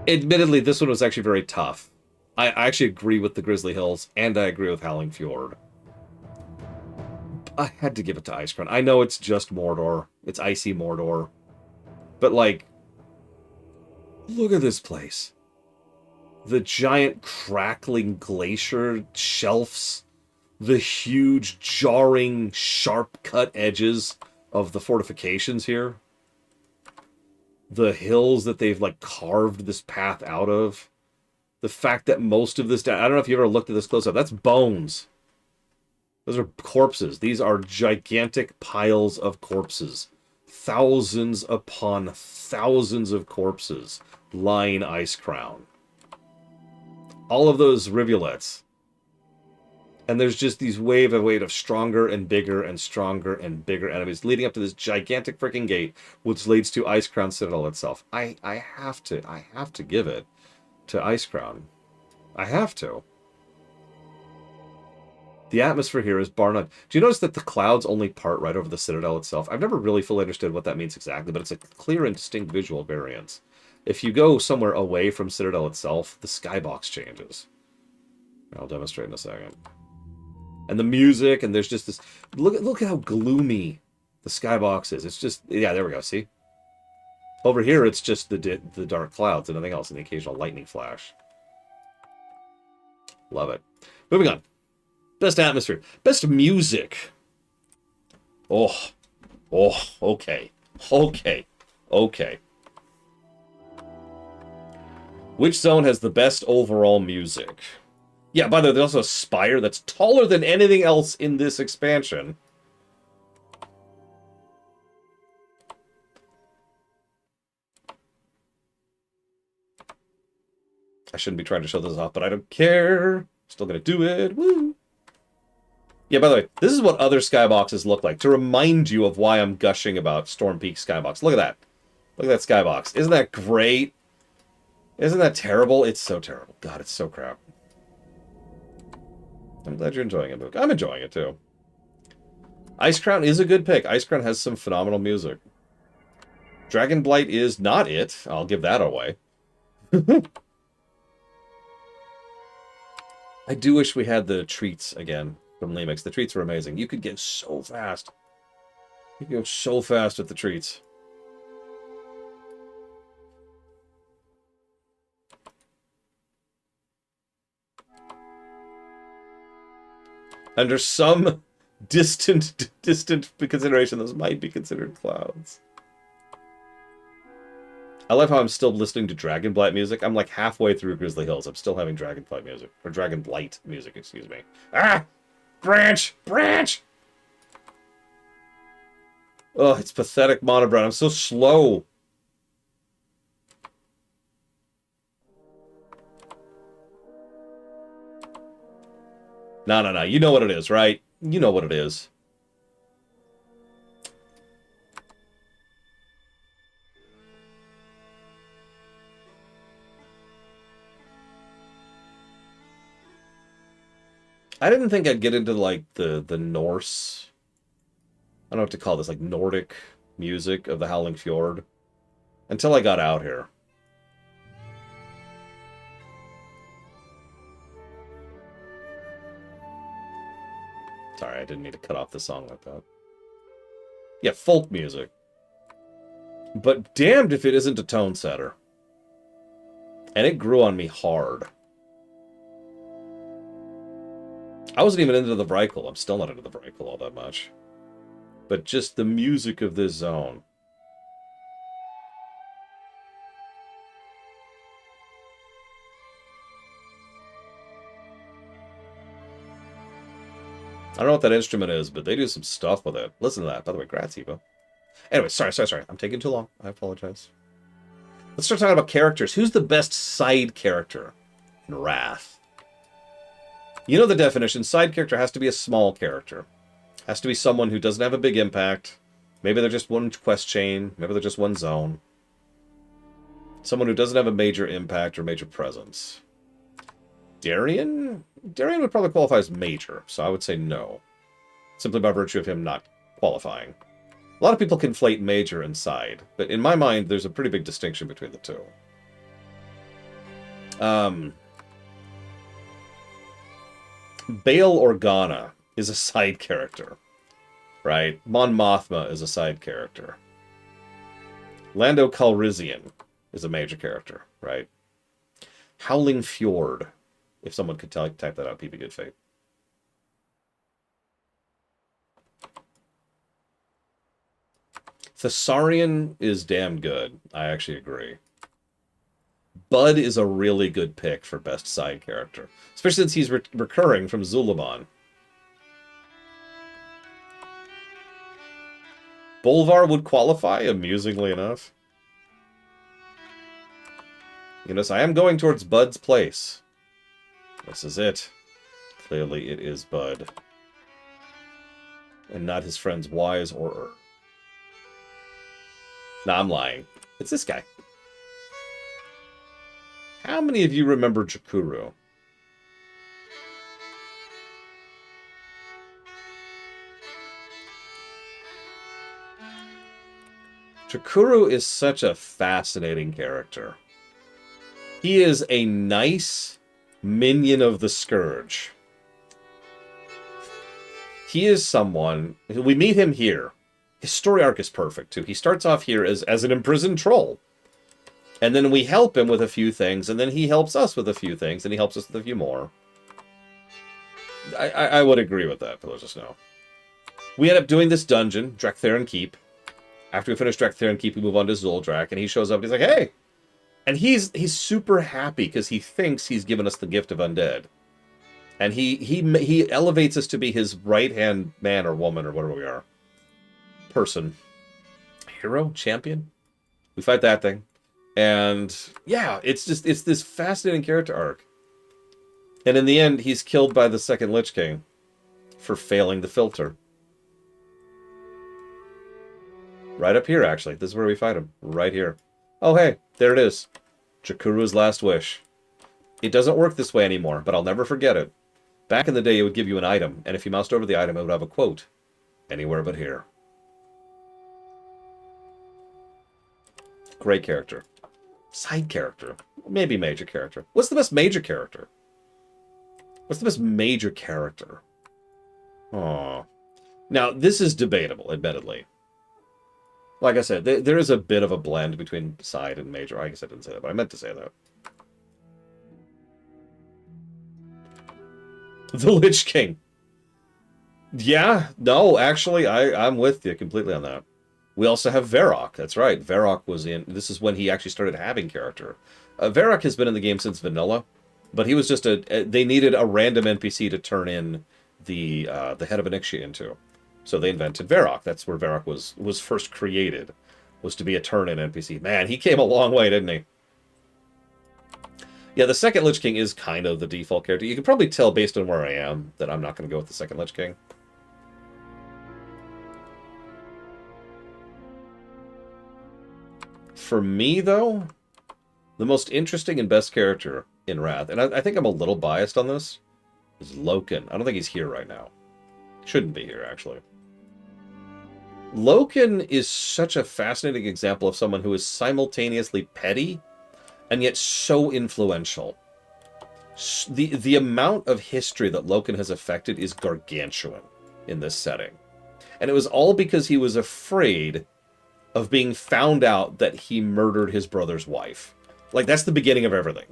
Admittedly, this one was actually very tough. I actually agree with the Grizzly Hills, and I agree with Howling Fjord. I had to give it to Icecrown. I know it's just Mordor. It's icy Mordor. But, like, look at this place. The giant crackling glacier shelves. The huge, jarring, sharp-cut edges of the fortifications here. The hills that they've, like, carved this path out of. The fact that most of this... I don't know if you ever looked at this close-up. That's bones. Those are corpses. These are gigantic piles of corpses. Thousands upon thousands of corpses line Icecrown. All of those rivulets. And there's just these wave of stronger and bigger enemies leading up to this gigantic freaking gate, which leads to Icecrown Citadel itself. I have to give it to Icecrown. I have to. The atmosphere here is bar none. Do you notice that the clouds only part right over the Citadel itself? I've never really fully understood what that means exactly, but it's a clear and distinct visual variance. If you go somewhere away from Citadel itself, the skybox changes. I'll demonstrate in a second. And the music, and there's just this... Look at how gloomy the skybox is. It's just... Yeah, there we go, see? Over here, it's just the dark clouds and nothing else, and the occasional lightning flash. Love it. Moving on. Best atmosphere. Best music. Oh, okay. Which zone has the best overall music? Yeah, by the way, there's also a spire that's taller than anything else in this expansion. I shouldn't be trying to show this off, but I don't care. Still gonna do it. Woo! Yeah, by the way, this is what other skyboxes look like, to remind you of why I'm gushing about Storm Peak Skybox. Look at that. Look at that skybox. Isn't that great? Isn't that terrible? It's so terrible. God, it's so crap. I'm glad you're enjoying it, Mook. I'm enjoying it, too. Icecrown is a good pick. Icecrown has some phenomenal music. Dragonblight is not it. I'll give that away. I do wish we had the treats again from Lemix. The treats were amazing. You could get so fast. You could go so fast with the treats. Under some distant consideration, those might be considered clouds. I love how I'm still listening to Dragonblight music. I'm like halfway through Grizzly Hills. I'm still having Dragonblight music. Or Dragonblight music, excuse me. Ah! Branch! Branch! Oh, it's pathetic monobrown. I'm so slow. No. You know what it is, right? You know what it is. I didn't think I'd get into, like, the Norse... I don't know what to call this, like, Nordic music of the Howling Fjord. Until I got out here. Sorry, I didn't need to cut off the song like that. Yeah, folk music. But damned if it isn't a tone setter. And it grew on me hard. I wasn't even into the Vrykul. I'm still not into the Vrykul all that much. But just the music of this zone. I don't know what that instrument is, but they do some stuff with it. Listen to that. By the way, grats, Eva. Anyway, sorry. I'm taking too long. I apologize. Let's start talking about characters. Who's the best side character in Wrath? You know the definition. Side character has to be a small character. Has to be someone who doesn't have a big impact. Maybe they're just one quest chain. Maybe they're just one zone. Someone who doesn't have a major impact or major presence. Darien? Darien would probably qualify as major, so I would say no. Simply by virtue of him not qualifying. A lot of people conflate major and side, but in my mind, there's a pretty big distinction between the two. Bail Organa is a side character. right? Mon Mothma is a side character. Lando Calrissian is a major character, right? Howling Fjord, if someone could type that out, PB Good Fate. Thessarian is damn good. I actually agree. Bud is a really good pick for best side character, especially since he's recurring from Zulaban. Bolvar would qualify, amusingly enough. You know, so I am going towards Bud's place. This is it. Clearly it is Bud. And not his friends Wise or Ur. Nah, I'm lying. It's this guy. How many of you remember Jakuru? Jakuru is such a fascinating character. He is a nice minion of the Scourge. He is someone... We meet him here. His story arc is perfect, too. He starts off here as an imprisoned troll. And then we help him with a few things, and then he helps us with a few things, and he helps us with a few more. I would agree with that, for those just know. We end up doing this dungeon, Draktheron Keep. After we finish Draktheron Keep, we move on to Zuldrak, and he shows up, and he's like, hey! And he's super happy, because he thinks he's given us the gift of undead. And he elevates us to be his right-hand man or woman, or whatever we are. Person. Hero? Champion? We fight that thing. And, yeah, it's this fascinating character arc. And in the end, he's killed by the second Lich King for failing the filter. Right up here, actually. This is where we fight him. Right here. Oh, hey, there it is. Jakuru's last wish. It doesn't work this way anymore, but I'll never forget it. Back in the day, it would give you an item, and if you moused over the item, it would have a quote. Anywhere but here. Great character. Side character. Maybe major character. What's the best major character? What's the best major character? Oh. Now, this is debatable, admittedly. Like I said, there is a bit of a blend between side and major. I guess I didn't say that, but I meant to say that. The Lich King. Yeah, no, actually, I'm with you completely on that. We also have Varrock. That's right. Varrock was in... This is when he actually started having character. Varrock has been in the game since vanilla, but he was just they needed a random NPC to turn in the head of Onyxia into. So they invented Varrock. That's where Varrock was first created, was to be a turn-in NPC. Man, he came a long way, didn't he? Yeah, the second Lich King is kind of the default character. You can probably tell based on where I am that I'm not going to go with the second Lich King. For me, though, the most interesting and best character in Wrath, and I think I'm a little biased on this, is Loken. I don't think he's here right now. Shouldn't be here, actually. Loken is such a fascinating example of someone who is simultaneously petty and yet so influential. The amount of history that Loken has affected is gargantuan in this setting. And it was all because he was afraid of being found out that he murdered his brother's wife. Like, that's the beginning of everything.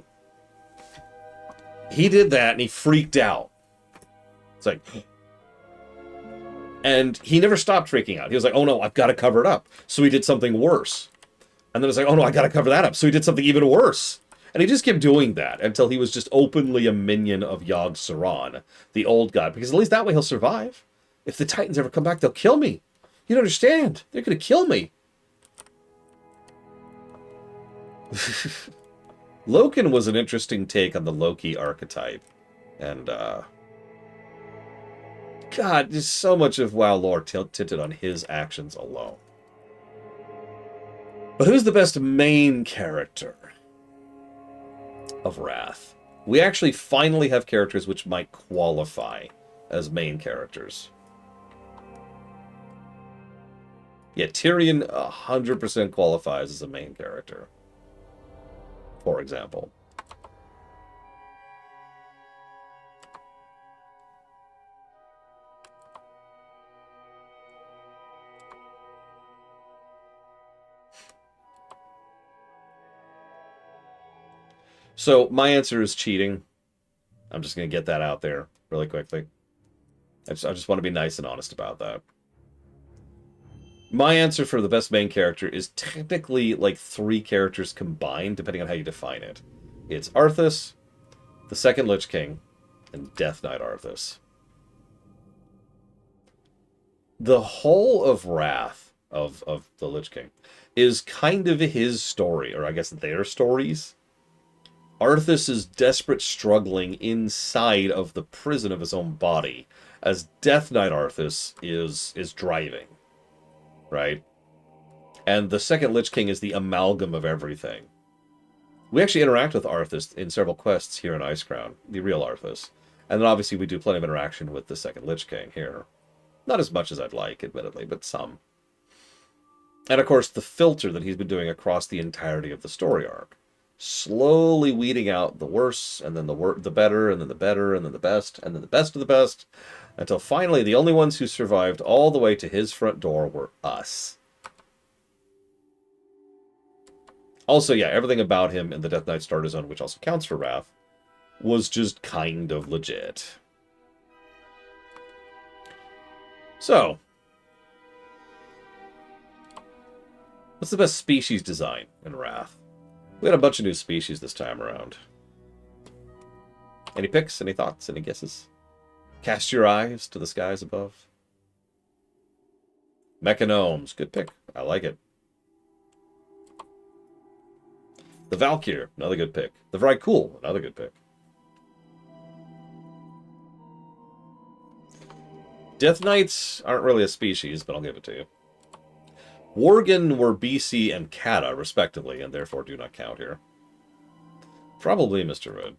He did that, and he freaked out. It's like... And he never stopped freaking out. He was like, oh no, I've got to cover it up. So he did something worse. And then it's like, oh no, I got to cover that up. So he did something even worse. And he just kept doing that until he was just openly a minion of Yogg-Saron, the old god. Because at least that way he'll survive. If the Titans ever come back, they'll kill me. You don't understand. They're going to kill me. Loken was an interesting take on the Loki archetype. And, God, just so much of WoW lore tilted on his actions alone. But who's the best main character of Wrath? We actually finally have characters which might qualify as main characters. Yeah, Tyrion 100% qualifies as a main character. For example. So my answer is cheating. I'm just going to get that out there really quickly. I just want to be nice and honest about that. My answer for the best main character is technically like 3 characters combined, depending on how you define it. It's Arthas, the Second Lich King, and Death Knight Arthas. The whole of Wrath of the Lich King is kind of his story, or I guess their stories. Arthas is desperate struggling inside of the prison of his own body, as Death Knight Arthas is driving, right? And the Second Lich King is the amalgam of everything. We actually interact with Arthas in several quests here in Icecrown, the real Arthas. And then obviously we do plenty of interaction with the Second Lich King here. Not as much as I'd like, admittedly, but some. And of course, the filter that he's been doing across the entirety of the story arc. Slowly weeding out the worse, and then the better, and then the better, and then the best, and then the best of the best, until finally the only ones who survived all the way to his front door were us. Also, yeah, everything about him in the Death Knight Starter Zone, which also counts for Wrath, was just kind of legit. So, what's the best species design in Wrath? We had a bunch of new species this time around. Any picks? Any thoughts? Any guesses? Cast your eyes to the skies above. Mechanomes. Good pick. I like it. The Valkyr. Another good pick. The Vrykul. Another good pick. Death Knights aren't really a species, but I'll give it to you. Worgen were BC and Kata, respectively, and therefore do not count here. Probably Mr. Red.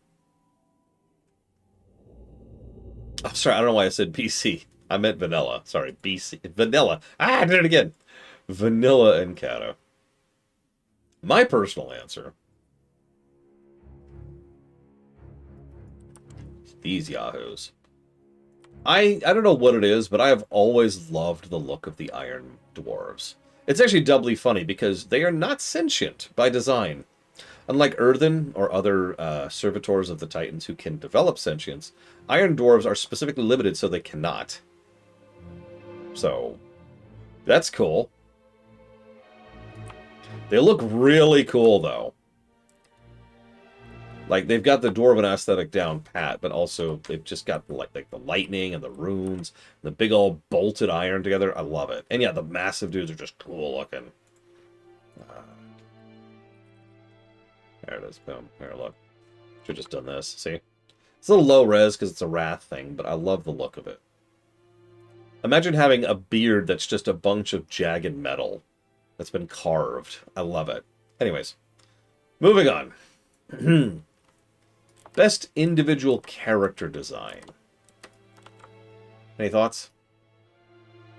I'm sorry, I don't know why I said BC. I meant vanilla. Sorry, BC. Vanilla. I did it again. Vanilla and Kata. My personal answer. These yahoos. I don't know what it is, but I have always loved the look of the Iron Dwarves. It's actually doubly funny because they are not sentient by design. Unlike Earthen or other servitors of the Titans who can develop sentience, Iron Dwarves are specifically limited so they cannot. So, that's cool. They look really cool, though. Like, they've got the Dwarven aesthetic down pat, but also they've just got like the lightning and the runes, the big old bolted iron together. I love it. And yeah, the massive dudes are just cool looking. There it is. Boom. Here, look. Should have just done this. See? It's a little low res because it's a Wrath thing, but I love the look of it. Imagine having a beard that's just a bunch of jagged metal that's been carved. I love it. Anyways, moving on. Best individual character design. Any thoughts?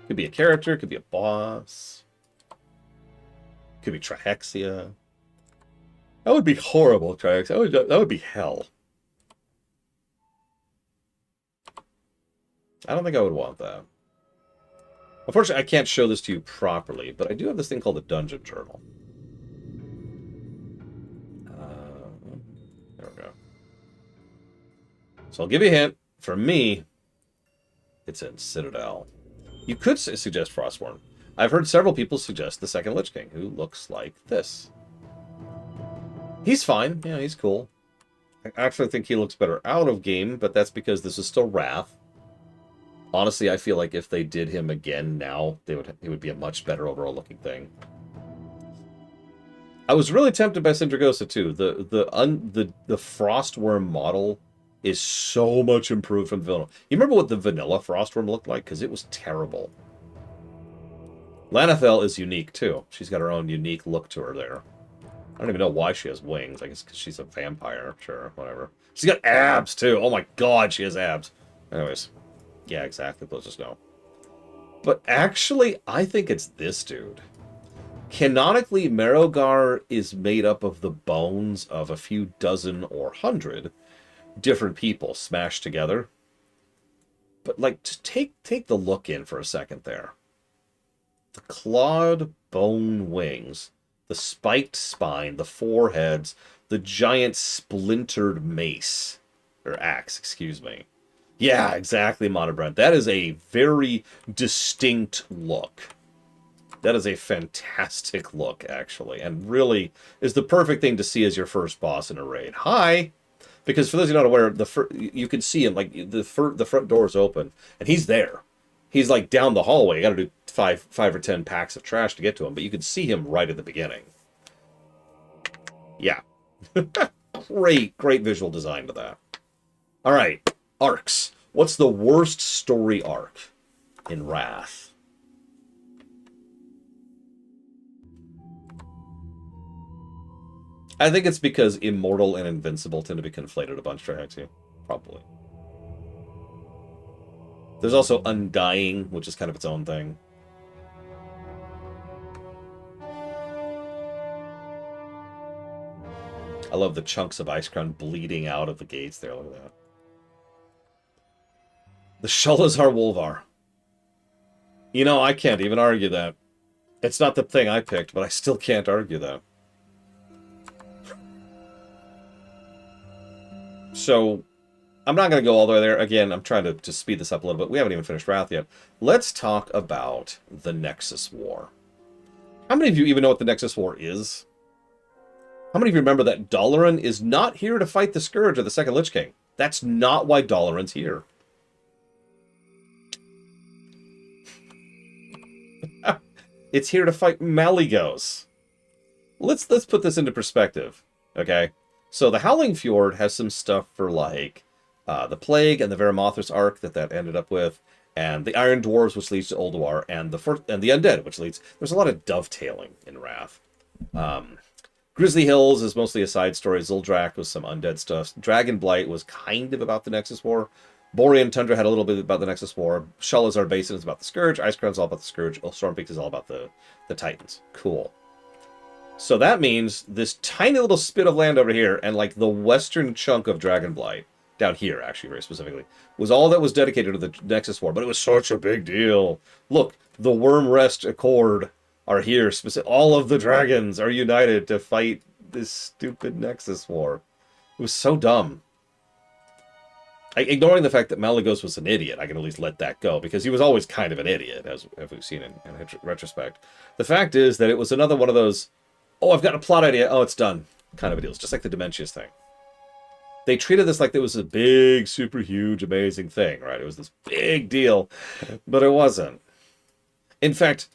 Could be a character, could be a boss. Could be Trihexia. That would be horrible, Trihexia. That would be hell. I don't think I would want that. Unfortunately, I can't show this to you properly, but I do have this thing called a dungeon journal. There we go. So I'll give you a hint. For me, it's in Citadel. You could suggest Frostborn. I've heard several people suggest the Second Lich King, who looks like this. He's fine. Yeah, he's cool. I actually think he looks better out of game, but that's because this is still Wrath. Honestly, I feel like if they did him again now, it would be a much better overall looking thing. I was really tempted by Syndragosa too. The Frostworm model is so much improved from the vanilla. You remember what the vanilla Frostworm looked like? Because it was terrible. Lanathel is unique too. She's got her own unique look to her there. I don't even know why she has wings. I guess because she's a vampire. Sure, whatever. She's got abs too. Oh my god, she has abs. Anyways. Yeah, exactly. Let's just go. But actually, I think it's this dude. Canonically, Merogar is made up of the bones of a few dozen or 100 different people smashed together. But, like, just take the look in for a second there. The clawed bone wings, the spiked spine, the foreheads, the giant splintered mace. Or axe, excuse me. Yeah, exactly, Monobrand. That is a very distinct look. That is a fantastic look, actually, and really is the perfect thing to see as your first boss in a raid. Hi! Because for those who are not aware, you can see him, like, the front door is open, and he's there. He's, like, down the hallway. You gotta do five or 10 packs of trash to get to him, but you can see him right at the beginning. Yeah. Great visual design to that. All right, arcs. What's the worst story arc in Wrath? I think it's because Immortal and Invincible tend to be conflated a bunch during IT. Probably. There's also Undying, which is kind of its own thing. I love the chunks of Ice Crown bleeding out of the gates there. Look at that. The Sholazar Wolvar. You know, I can't even argue that. It's not the thing I picked, but I still can't argue that. So, I'm not going to go all the way there. Again, I'm trying to speed this up a little bit. We haven't even finished Wrath yet. Let's talk about the Nexus War. How many of you even know what the Nexus War is? How many of you remember that Dalaran is not here to fight the Scourge or the Second Lich King? That's not why Dalaran's here. It's here to fight Malygos. Let's put this into perspective, okay? So the Howling Fjord has some stuff for, like, the Plague and the Veramothras arc that ended up with, and the Iron Dwarves, which leads to Ulduar, and the Undead, which leads... There's a lot of dovetailing in Wrath. Grizzly Hills is mostly a side story. Zuldrak was some undead stuff. Dragonblight was kind of about the Nexus War. Borean Tundra had a little bit about the Nexus War. Sholazar Basin is about the Scourge. Icecrown's all about the Scourge. Stormpeak is all about the Titans. Cool. So that means this tiny little spit of land over here, and like the western chunk of Dragonblight, down here actually very specifically, was all that was dedicated to the Nexus War, but it was such a big deal. Look, the Wormrest Accord are here. All of the dragons are united to fight this stupid Nexus War. It was so dumb. Ignoring the fact that Malygos was an idiot, I can at least let that go, because he was always kind of an idiot, as we've seen in retrospect. The fact is that it was another one of those, oh, I've got a plot idea, oh, it's done, kind of a deal. It's just like the Dementius thing. They treated this like it was a big, super huge, amazing thing, right? It was this big deal, but it wasn't. In fact,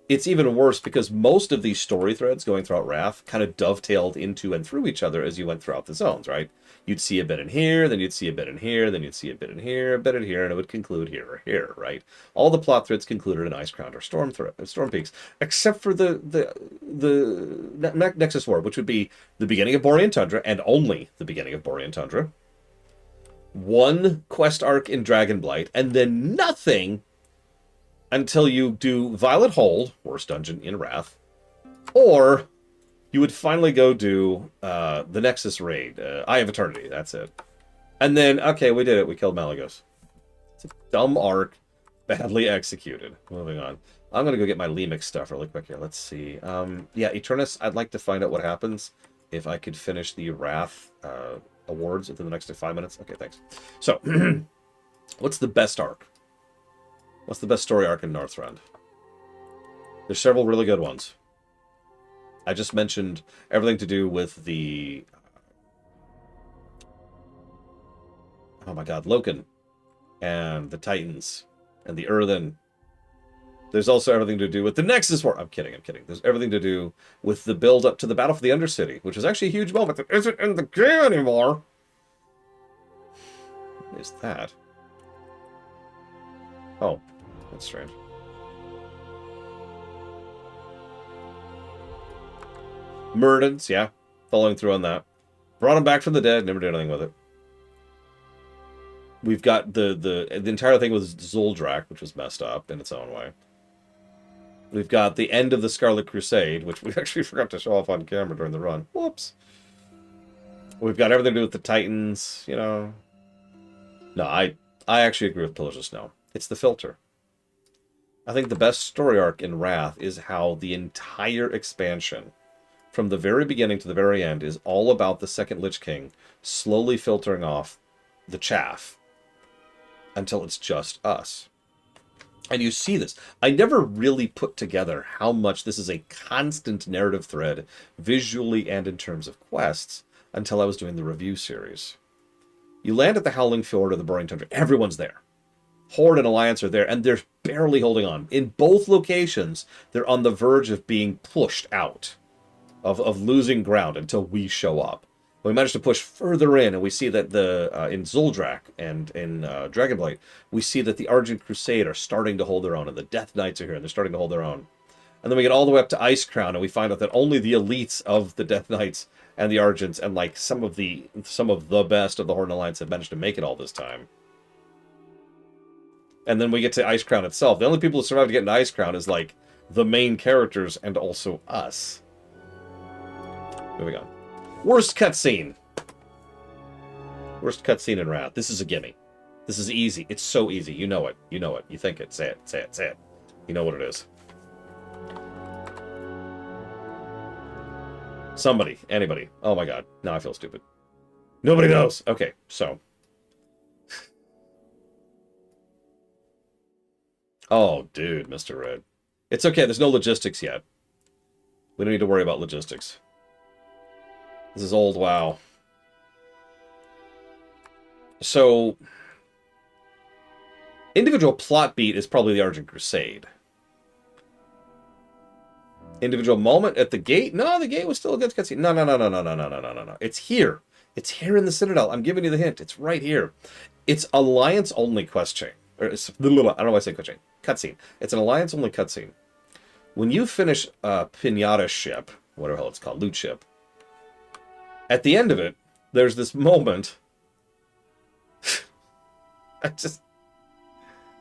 it's even worse because most of these story threads going throughout Wrath kind of dovetailed into and through each other as you went throughout the zones, right? You'd see a bit in here, then you'd see a bit in here, then you'd see a bit in here, a bit in here, and it would conclude here or here, right? All the plot threads concluded in Icecrown or Storm Peaks, except for the Nexus War, which would be the beginning of Borean Tundra, and only the beginning of Borean Tundra. One quest arc in Dragonblight, and then nothing until you do Violet Hold, worst dungeon in Wrath, or you would finally go do the Nexus raid, Eye of Eternity, that's it. And then, okay, we did it, we killed Malygos. It's a dumb arc, badly executed. Moving on. I'm going to go get my Lemix stuff really quick here, let's see. Yeah, Eternus, I'd like to find out what happens if I could finish the Wrath awards within the next 5 minutes. Okay, thanks. So, what's the best arc? What's the best story arc in Northrend? There's several really good ones. I just mentioned everything to do with the... Oh my god, Loken. And the Titans. And the Earthen. There's also everything to do with the Nexus War. I'm kidding. There's everything to do with the build-up to the Battle for the Undercity, which is actually a huge moment that isn't in the game anymore. What is that? Oh, that's strange. Murdens, yeah. Following through on that. Brought him back from the dead, never did anything with it. We've got the entire thing with Zuldrak, which was messed up in its own way. We've got the end of the Scarlet Crusade, which we actually forgot to show off on camera during the run. Whoops. We've got everything to do with the Titans, you know. No, I actually agree with Pillars of Snow. It's the filter. I think the best story arc in Wrath is how the entire expansion, from the very beginning to the very end, is all about the second Lich King slowly filtering off the chaff until it's just us. And you see this. I never really put together how much this is a constant narrative thread, visually and in terms of quests, until I was doing the review series. You land at the Howling Fjord or the Burning Tundra. Everyone's there. Horde and Alliance are there, and they're barely holding on. In both locations, they're on the verge of being pushed out, of losing ground until we show up. We managed to push further in, and we see that in Zuldrak and in Dragonblight, we see that the Argent Crusade are starting to hold their own, and the Death Knights are here, and they're starting to hold their own. And then we get all the way up to Icecrown, and we find out that only the elites of the Death Knights and the Argents, and like some of the best of the Horde and Alliance have managed to make it all this time. And then we get to Icecrown itself. The only people who survived to get into Icecrown is like the main characters and also us. Moving on. Worst cutscene. Worst cutscene in Wrath. This is a gimme. This is easy. It's so easy. You know it. You know it. You think it. Say it. Say it. Say it. You know what it is. Somebody. Anybody. Oh my god. Now I feel stupid. Nobody knows. Okay, so. Oh, dude, Mr. Red. It's okay. There's no logistics yet. We don't need to worry about logistics. This is old WoW. So, individual plot beat is probably the Argent Crusade. Individual moment at the gate? No, the gate was still a good cutscene. No. It's here. It's here in the Citadel. I'm giving you the hint. It's right here. It's Alliance-only quest chain. Or it's, I don't know why I say quest chain. Cutscene. It's an Alliance-only cutscene. When you finish a Pinata ship, whatever the hell it's called, loot ship, at the end of it, there's this moment.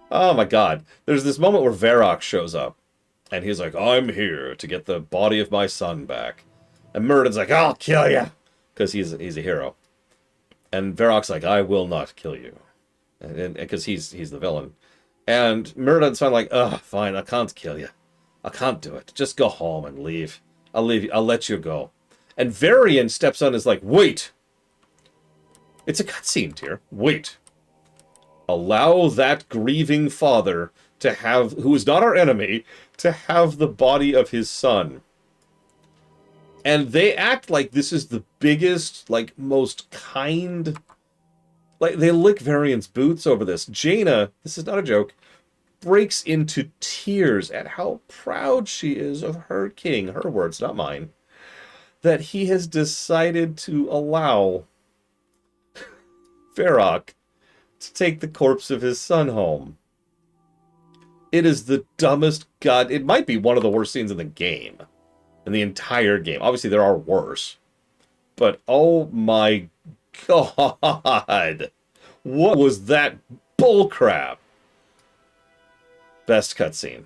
Oh my god. There's this moment where Varrock shows up. And he's like, I'm here to get the body of my son back. And Murden's like, I'll kill you. Because he's a hero. And Varrock's like, I will not kill you. And because he's the villain. And Murden's finally like, ugh, fine, I can't kill you. I can't do it. Just go home and leave. I'll leave you. I'll let you go. And Varian steps on and is like, wait. It's a cutscene here. Wait. Allow that grieving father to have, who is not our enemy, to have the body of his son. And they act like this is the biggest, like, most kind... Like, they lick Varian's boots over this. Jaina, this is not a joke, breaks into tears at how proud she is of her king, her words, not mine, that he has decided to allow Varrock to take the corpse of his son home. It is the dumbest god... It might be one of the worst scenes in the game. In the entire game. Obviously, there are worse. But, oh my god. What was that bullcrap? Best cutscene.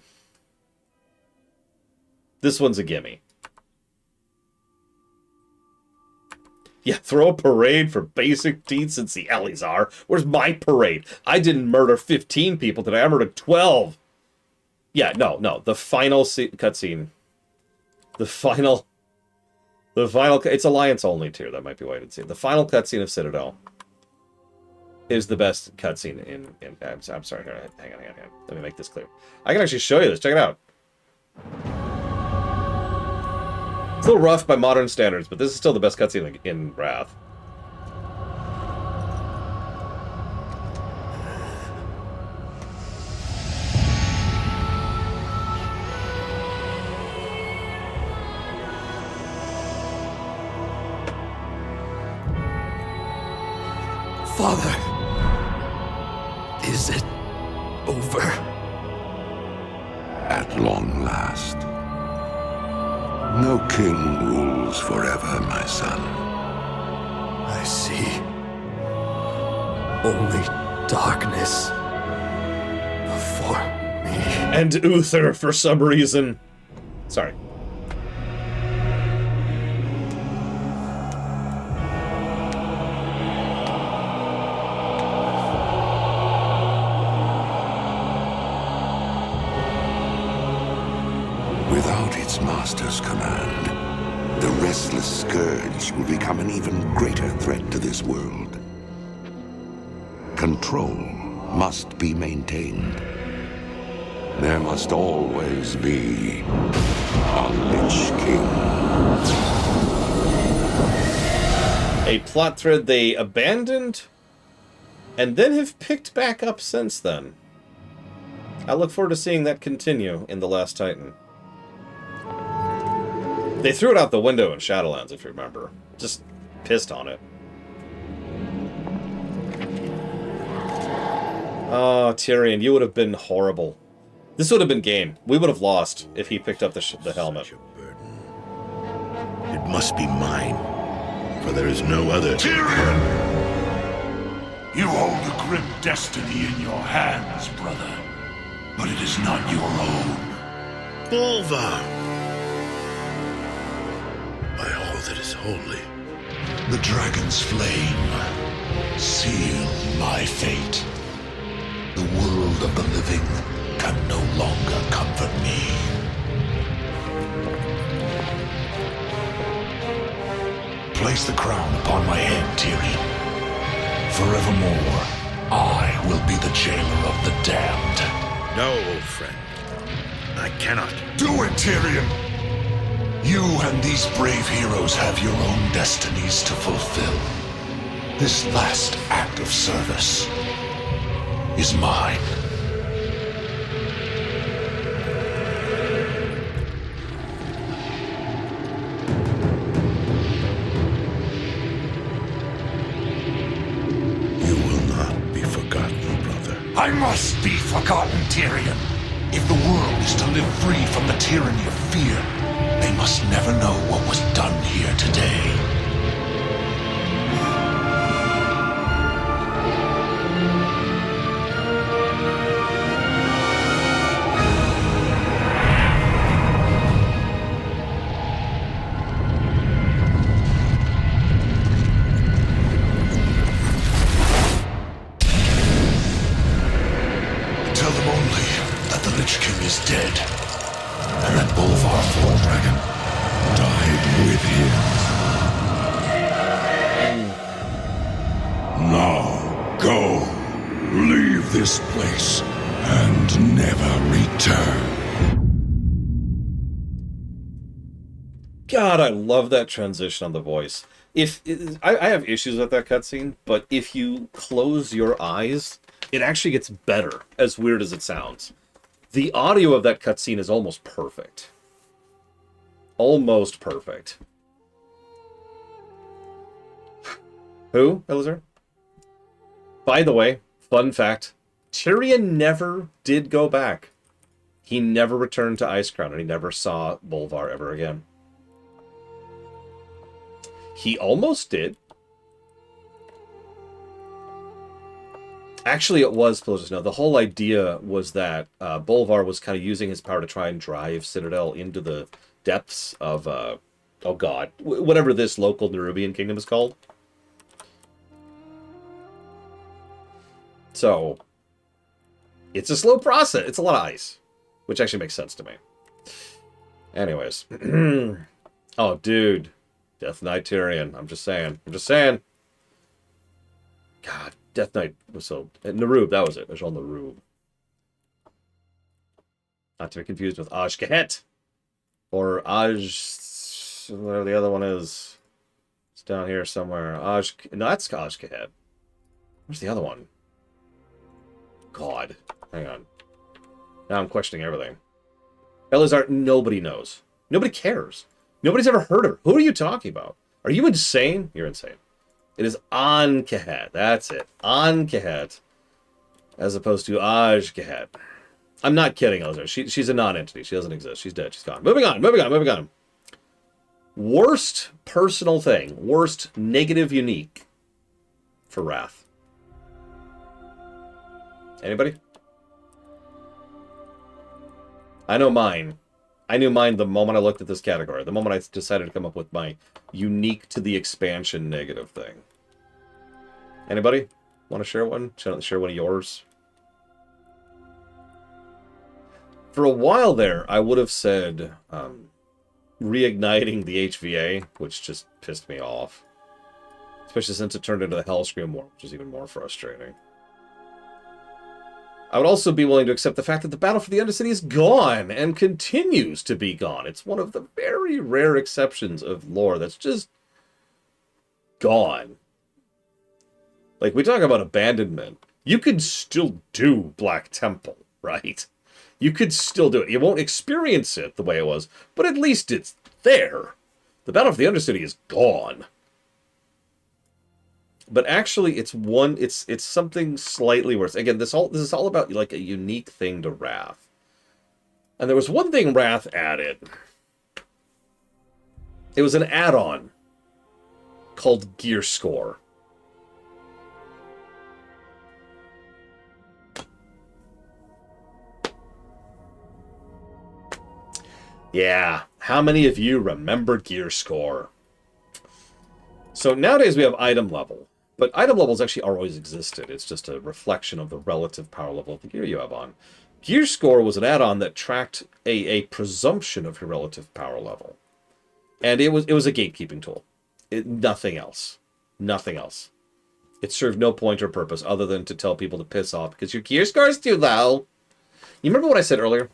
This one's a gimme. Yeah, throw a parade for basic decency, Elizar. Where's my parade? I didn't murder 15 people today. I murdered 12. Yeah, no. The final cutscene. The final... It's Alliance only, too. That might be why I didn't see it. The final cutscene of Citadel is the best cutscene in I'm sorry, here, hang on. Let me make this clear. I can actually show you this. Check it out. It's a little rough by modern standards, but this is still the best cutscene in Wrath. Father, is it over? At long last. No king rules forever, my son. I see. Only darkness before me. And Uther, for some reason. Sorry. Without its master's command, the restless scourge will become an even greater threat to this world. Control must be maintained. There must always be a Lich King. A plot thread they abandoned and then have picked back up since then. I look forward to seeing that continue in The Last Titan. They threw it out the window in Shadowlands, if you remember. Just pissed on it. Oh, Tyrion, you would have been horrible. This would have been game. We would have lost if he picked up the helmet. Such a burden. It must be mine, for there is no other. Tyrion! You hold a grim destiny in your hands, brother. But it is not your own. Bolvar! By all that is holy. The dragon's flame sealed my fate. The world of the living can no longer comfort me. Place the crown upon my head, Tyrion. Forevermore, I will be the jailer of the damned. No, old friend. I cannot. Do it, Tyrion! You and these brave heroes have your own destinies to fulfill. This last act of service is mine. You will not be forgotten, brother. I must be forgotten, Tyrion. If the world is to live free from the tyranny of fear, they must never know what was done here today. Tell them only that the Lich King is dead, and that Bolvar Dragon died with him. Now, go. Leave this place and never return. God, I love that transition on the voice. I have issues with that cutscene, but if you close your eyes, it actually gets better, as weird as it sounds. The audio of that cutscene is almost perfect. Almost perfect. Who, Elazar? By the way, fun fact, Tyrion never did go back. He never returned to Icecrown, and he never saw Bolvar ever again. He almost did. Actually, it was closest. No, the whole idea was that Bolvar was kind of using his power to try and drive Citadel into the depths of, oh god, whatever this local Nerubian kingdom is called. So, it's a slow process. It's a lot of ice, which actually makes sense to me. Anyways. Oh, dude. Death Knight Tyrion. I'm just saying. God, Death Knight was so... Nerub, that was it. It was on Nerub. Not to be confused with Aj-Kahet. Or Aj... whatever the other one is. It's down here somewhere. No, that's Aj-Kahet. Where's the other one? God. Hang on. Now I'm questioning everything. Elazar, nobody knows. Nobody cares. Nobody's ever heard of her. Who are you talking about? Are you insane? You're insane. It is An-Kahet. That's it. An-Kahet. As opposed to Aj-Kahet. I'm not kidding, Elazar. She's a non-entity. She doesn't exist. She's dead. She's gone. Moving on. Worst personal thing. Worst negative unique for Wrath. Anybody? I know mine. I knew mine the moment I looked at this category. The moment I decided to come up with my unique to the expansion negative thing. Anybody want to share one? Share one of yours? For a while there, I would have said reigniting the HVA, which just pissed me off. Especially since it turned into the Hellscream War, which is even more frustrating. I would also be willing to accept the fact that the battle for the Undercity is gone, and continues to be gone. It's one of the very rare exceptions of lore that's just gone. Like, we talk about abandonment. You could still do Black Temple, right? You could still do it. You won't experience it the way it was, but at least it's there. The battle for the Undercity is gone. But actually, it's something slightly worse. Again, this is all about like a unique thing to Wrath. And there was one thing Wrath added. It was an add-on called Gear Score. Yeah, how many of you remember Gear Score? So nowadays we have item level. But item levels actually always existed. It's just a reflection of the relative power level of the gear you have on. Gear Score was an add-on that tracked a presumption of your relative power level. And it was a gatekeeping tool. Nothing else. Nothing else. It served no point or purpose other than to tell people to piss off because your gear score is too low. You remember what I said earlier?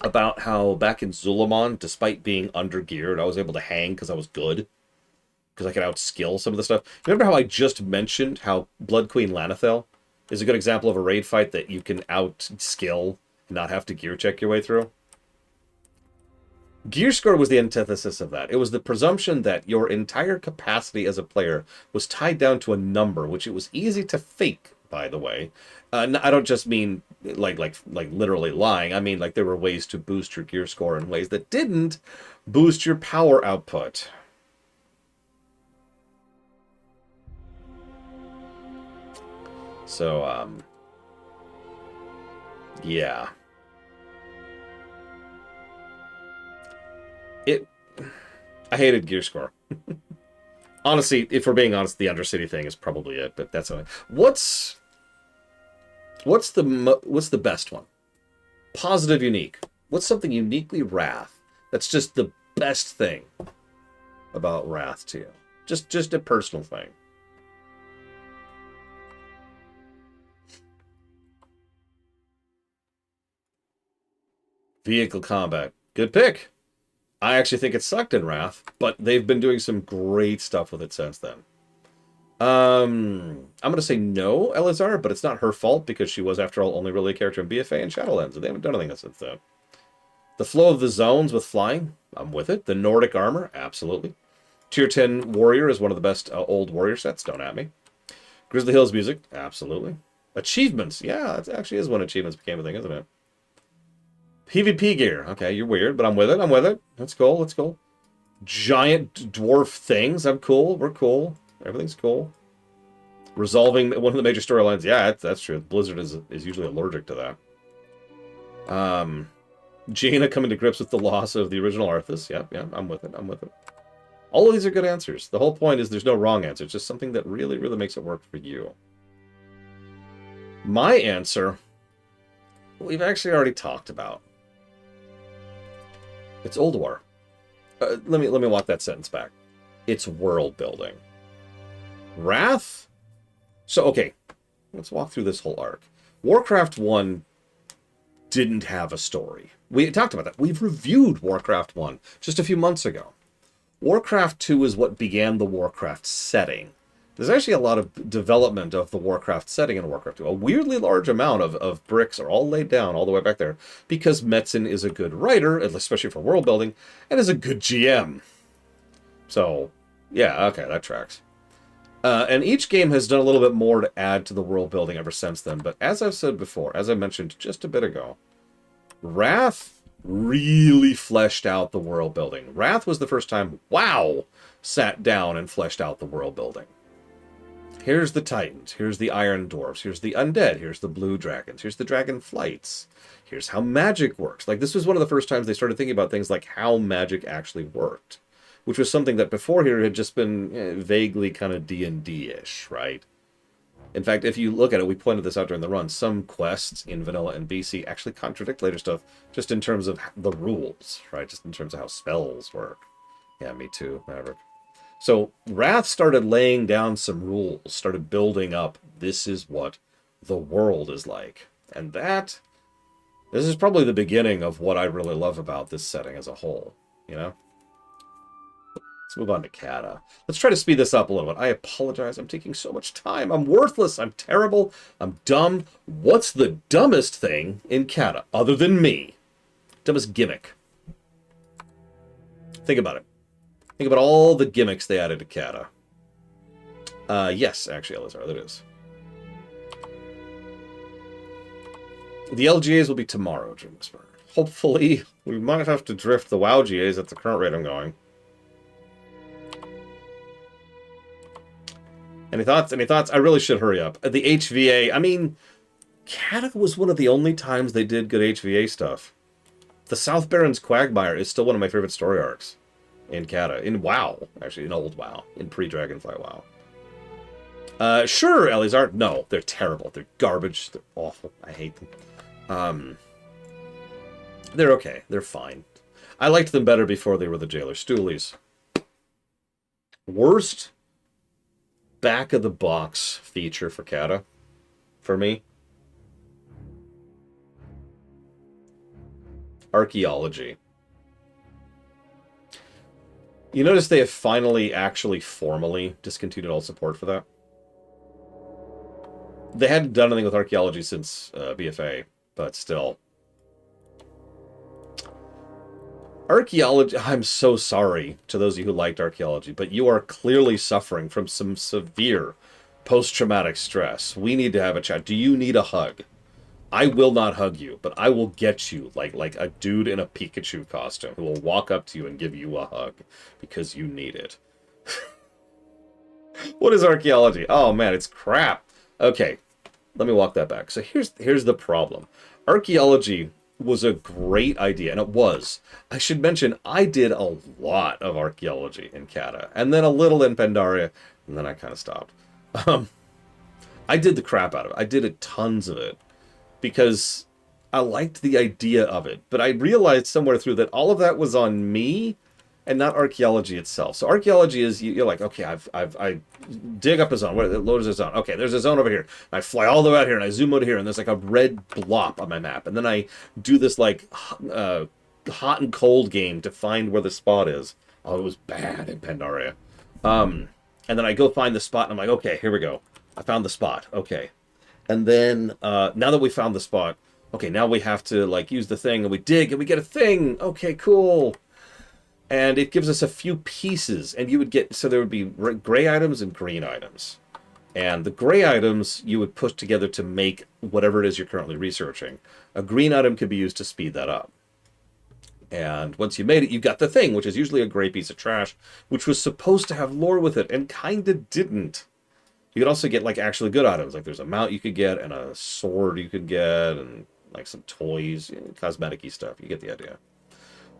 About how back in Zulamon, despite being undergeared, I was able to hang because I was good? Because I could outskill some of the stuff. Remember how I just mentioned how Blood Queen Lanathel is a good example of a raid fight that you can outskill and not have to gear check your way through? Gear Score was the antithesis of that. It was the presumption that your entire capacity as a player was tied down to a number, which it was easy to fake, by the way. I don't just mean like literally lying. I mean like there were ways to boost your gear score in ways that didn't boost your power output. So, yeah. I hated Gear Score. Honestly, if we're being honest, the Undercity thing is probably it, but that's okay. What's the best one? Positive unique. What's something uniquely Wrath that's just the best thing about Wrath to you? Just a personal thing. Vehicle combat. Good pick. I actually think it sucked in Wrath, but they've been doing some great stuff with it since then. I'm going to say no, Elazar, but it's not her fault because she was, after all, only really a character in BFA and Shadowlands, and they haven't done anything since then. The flow of the zones with flying, I'm with it. The Nordic armor, absolutely. Tier 10 Warrior is one of the best old Warrior sets, don't at me. Grizzly Hills music, absolutely. Achievements, yeah, that actually is when achievements became a thing, isn't it? PvP gear. Okay, you're weird, but I'm with it. I'm with it. Let's go. Let's go. Giant dwarf things. I'm cool. We're cool. Everything's cool. Resolving one of the major storylines. Yeah, that's true. Blizzard is usually allergic to that. Jaina coming to grips with the loss of the original Arthas. Yeah, I'm with it. I'm with it. All of these are good answers. The whole point is there's no wrong answer. It's just something that really, really makes it work for you. My answer, we've actually already talked about. It's Old War. Let me walk that sentence back. It's world building. Wrath? So, okay. Let's walk through this whole arc. Warcraft 1 didn't have a story. We talked about that. We've reviewed Warcraft 1 just a few months ago. Warcraft 2 is what began the Warcraft setting. There's actually a lot of development of the Warcraft setting in Warcraft 2. A weirdly large amount of bricks are all laid down all the way back there because Metzen is a good writer, especially for world building, and is a good GM. So, yeah, okay, that tracks. And each game has done a little bit more to add to the world building ever since then. But as I've said before, as I mentioned just a bit ago, Wrath really fleshed out the world building. Wrath was the first time WoW sat down and fleshed out the world building. Here's the Titans, here's the Iron Dwarves, here's the Undead, here's the Blue Dragons, here's the Dragon Flights, here's how magic works. Like, this was one of the first times they started thinking about things like how magic actually worked, which was something that before here had just been vaguely kind of D&D-ish, right? In fact, if you look at it, we pointed this out during the run, some quests in Vanilla and BC actually contradict later stuff just in terms of the rules, right? Just in terms of how spells work. Yeah, me too, Maverick. So Wrath started laying down some rules, started building up, this is what the world is like. And this is probably the beginning of what I really love about this setting as a whole, you know? Let's move on to Kata. Let's try to speed this up a little bit. I apologize. I'm taking so much time. I'm worthless. I'm terrible. I'm dumb. What's the dumbest thing in Kata, other than me? Dumbest gimmick. Think about it. Think about all the gimmicks they added to Kata. Yes, actually, Elazar, that is. The LGAs will be tomorrow, Jim Whisper. Hopefully, we might have to drift the WoW GAs at the current rate I'm going. Any thoughts? Any thoughts? I really should hurry up. The HVA, I mean, Kata was one of the only times they did good HVA stuff. The South Baron's Quagmire is still one of my favorite story arcs in Kata. In WoW, actually, in old WoW. In pre-Dragonfly WoW. Sure, Elizar. No, they're terrible. They're garbage. They're awful. I hate them. They're okay. They're fine. I liked them better before they were the Jailer Stoolies. Worst back-of-the-box feature for Kata, for me. Archaeology. You notice they have finally actually formally discontinued all support for that? They hadn't done anything with archaeology since BFA, but still. Archaeology, I'm so sorry to those of you who liked archaeology, but you are clearly suffering from some severe post-traumatic stress. We need to have a chat. Do you need a hug? I will not hug you, but I will get you like a dude in a Pikachu costume who will walk up to you and give you a hug because you need it. What is archaeology? Oh man, it's crap. Okay, let me walk that back. So here's the problem. Archaeology was a great idea, and it was. I should mention, I did a lot of archaeology in Kata, and then a little in Pandaria, and then I kind of stopped. I did the crap out of it. I did tons of it, because I liked the idea of it, but I realized somewhere through that all of that was on me, and not archaeology itself. So archaeology is, you're like, okay, I dig up a zone. What is a zone? Okay, there's a zone over here. And I fly all the way out here, and I zoom out here, and there's like a red blop on my map. And then I do this like hot and cold game to find where the spot is. Oh, it was bad in Pandaria. And then I go find the spot, and I'm like, okay, here we go. I found the spot. Okay. And then now that we found the spot, okay, now we have to like use the thing, and we dig, and we get a thing. Okay, cool. And it gives us a few pieces, and you would get, so there would be gray items and green items. And the gray items you would put together to make whatever it is you're currently researching. A green item could be used to speed that up. And once you made it, you got the thing, which is usually a gray piece of trash, which was supposed to have lore with it, and kinda didn't. You could also get, like, actually good items. Like, there's a mount you could get, and a sword you could get, and, like, some toys, cosmetic-y stuff. You get the idea.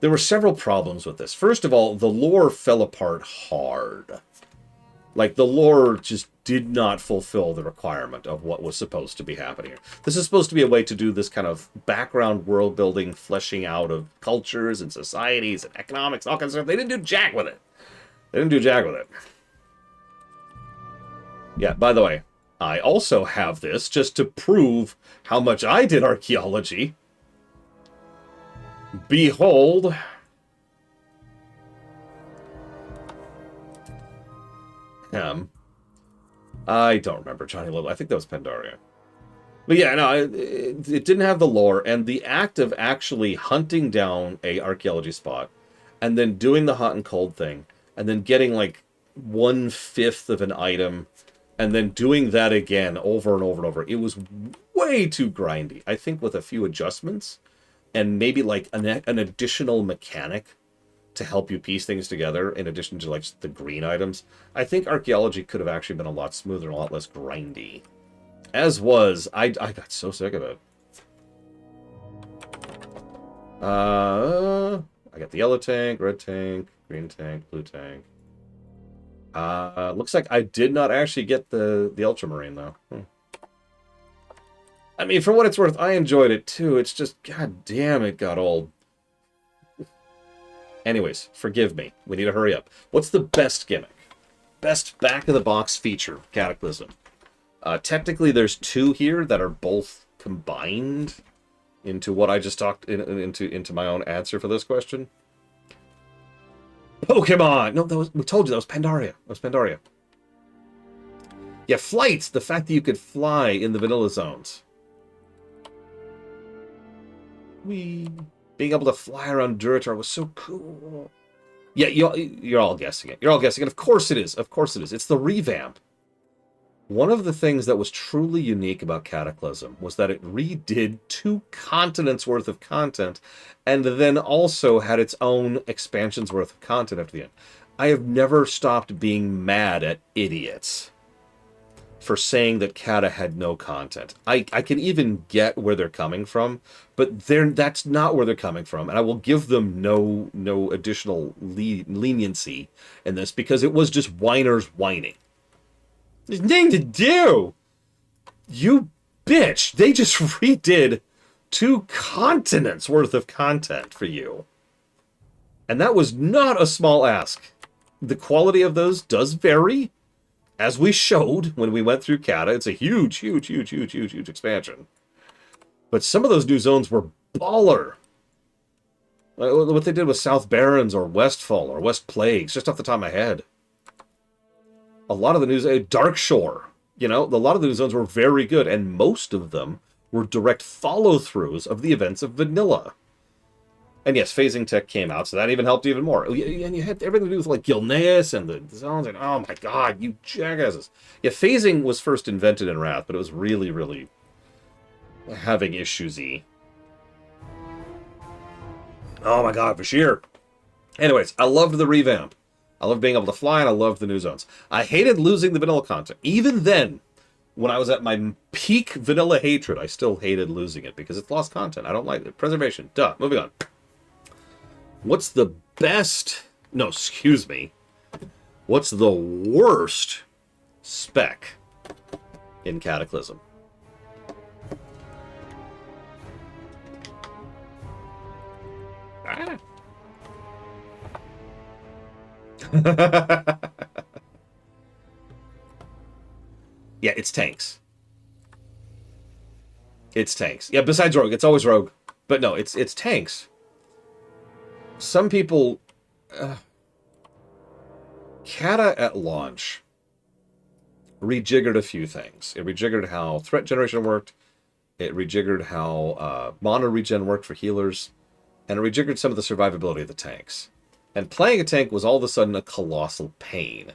There were several problems with this. First of all, the lore fell apart hard. Like, the lore just did not fulfill the requirement of what was supposed to be happening here. This is supposed to be a way to do this kind of background world building, fleshing out of cultures and societies and economics, all kinds of stuff. They didn't do jack with it. They didn't do jack with it. Yeah, by the way, I also have this just to prove how much I did archaeology. Behold. I don't remember Johnny Little. I think that was Pandaria. But yeah, no, it didn't have the lore, and the act of actually hunting down a archaeology spot, and then doing the hot and cold thing, and then getting like 1/5 of an item, and then doing that again over and over and over. It was way too grindy. I think with a few adjustments, and maybe like an additional mechanic to help you piece things together, in addition to like the green items, I think archaeology could have actually been a lot smoother and a lot less grindy. As was, I got so sick of it. I got the yellow tank, red tank, green tank, blue tank. Looks like I did not actually get the Ultramarine, though. I mean, for what it's worth, I enjoyed it, too. It's just, god damn, it got old. Anyways, forgive me. We need to hurry up. What's the best gimmick? Best back-of-the-box feature, Cataclysm. Technically, there's two here that are both combined into what I just talked into my own answer for this question. Pokemon! No, we told you that was Pandaria. That was Pandaria. Yeah, flights. The fact that you could fly in the vanilla zones. Whee. Being able to fly around Duratar was so cool. Yeah, you're all guessing it. You're all guessing it. Of course it is. Of course it is. It's the revamp. One of the things that was truly unique about Cataclysm was that it redid 2 continents worth of content and then also had its own expansions worth of content after the end. I have never stopped being mad at idiots for saying that Cata had no content. I can even get where they're coming from, but that's not where they're coming from, and I will give them no additional leniency in this because it was just whiners whining. There's nothing to do. You bitch. They just redid 2 continents worth of content for you. And that was not a small ask. The quality of those does vary. As we showed when we went through Cata, it's a huge expansion. But some of those new zones were baller. Like what they did with South Barrens or Westfall or West Plagues, just off the top of my head. A lot of the news, Dark Shore, a lot of the new zones were very good, and most of them were direct follow-throughs of the events of Vanilla. And yes, phasing tech came out, so that even helped even more. And you had everything to do with like Gilneas and the zones, and oh my god, you jackasses. Yeah, phasing was first invented in Wrath, but it was really having issues-y. Oh my god, Bashir. Anyways, I loved the revamp. I loved being able to fly, and I loved the new zones. I hated losing the vanilla content. Even then, when I was at my peak vanilla hatred, I still hated losing it because it's lost content. I don't like it. Preservation. Duh. Moving on. What's the best... No, excuse me. What's the worst spec in Cataclysm? Ah. Yeah, it's tanks. It's tanks. Yeah, besides Rogue. It's always Rogue. But no, it's tanks. Some people... Cata at launch rejiggered a few things. It rejiggered how threat generation worked. It rejiggered how mana regen worked for healers. And it rejiggered some of the survivability of the tanks. And playing a tank was all of a sudden a colossal pain.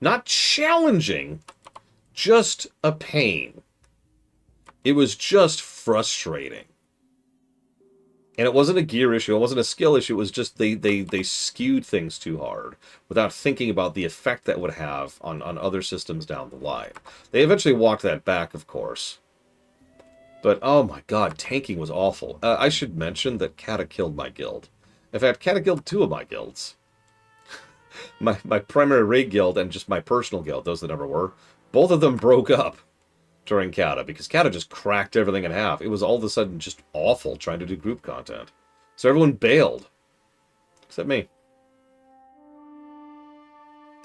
Not challenging, just a pain. It was just frustrating. And it wasn't a gear issue, it wasn't a skill issue, it was just they skewed things too hard without thinking about the effect that would have on other systems down the line. They eventually walked that back, of course. But, oh my god, tanking was awful. I should mention that Cata killed my guild. In fact, Cata killed 2 of my guilds. my primary raid guild and just my personal guild, those that never were, both of them broke up during Cata, because Cata just cracked everything in half. It was all of a sudden just awful trying to do group content. So everyone bailed. Except me.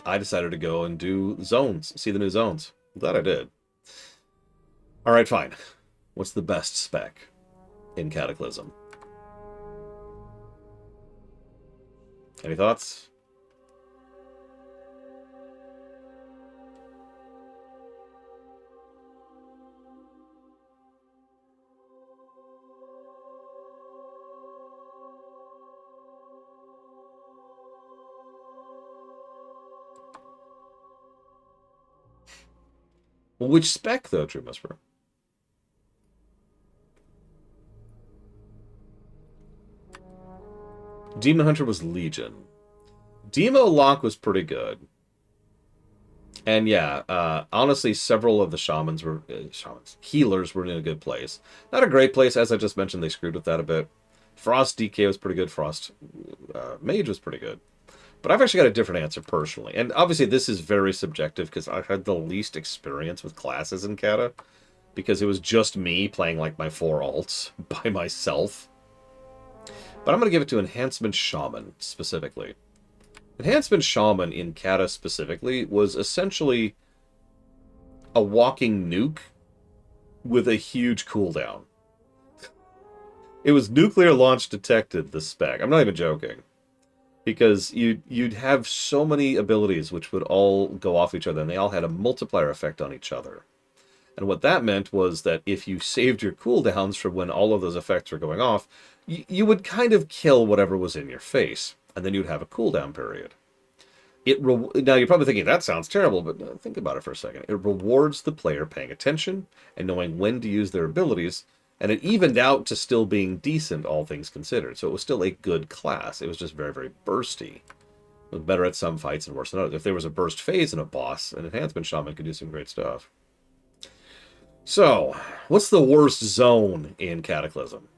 I decided to go and do zones, see the new zones. I'm glad I did. Alright, fine. What's the best spec in Cataclysm? Any thoughts? Which spec, though, True Whisperer? Demon Hunter was Legion. Demo Lock was pretty good. And yeah, honestly, several of the shamans were... healers were in a good place. Not a great place, as I just mentioned, they screwed with that a bit. Frost DK was pretty good. Frost Mage was pretty good. But I've actually got a different answer personally. And obviously this is very subjective because I've had the least experience with classes in Kata. Because it was just me playing like my 4 alts by myself. But I'm going to give it to Enhancement Shaman specifically. Enhancement Shaman in Kata specifically was essentially a walking nuke with a huge cooldown. It was nuclear launch detected, the spec. I'm not even joking. Because you'd have so many abilities which would all go off each other, and they all had a multiplier effect on each other. And what that meant was that if you saved your cooldowns for when all of those effects were going off, you would kind of kill whatever was in your face, and then you'd have a cooldown period. Now, you're probably thinking, that sounds terrible, but think about it for a second. It rewards the player paying attention and knowing when to use their abilities, and it evened out to still being decent, all things considered. So it was still a good class. It was just very, very bursty. It was better at some fights and worse than others. If there was a burst phase in a boss, an Enhancement Shaman could do some great stuff. So, what's the worst zone in Cataclysm?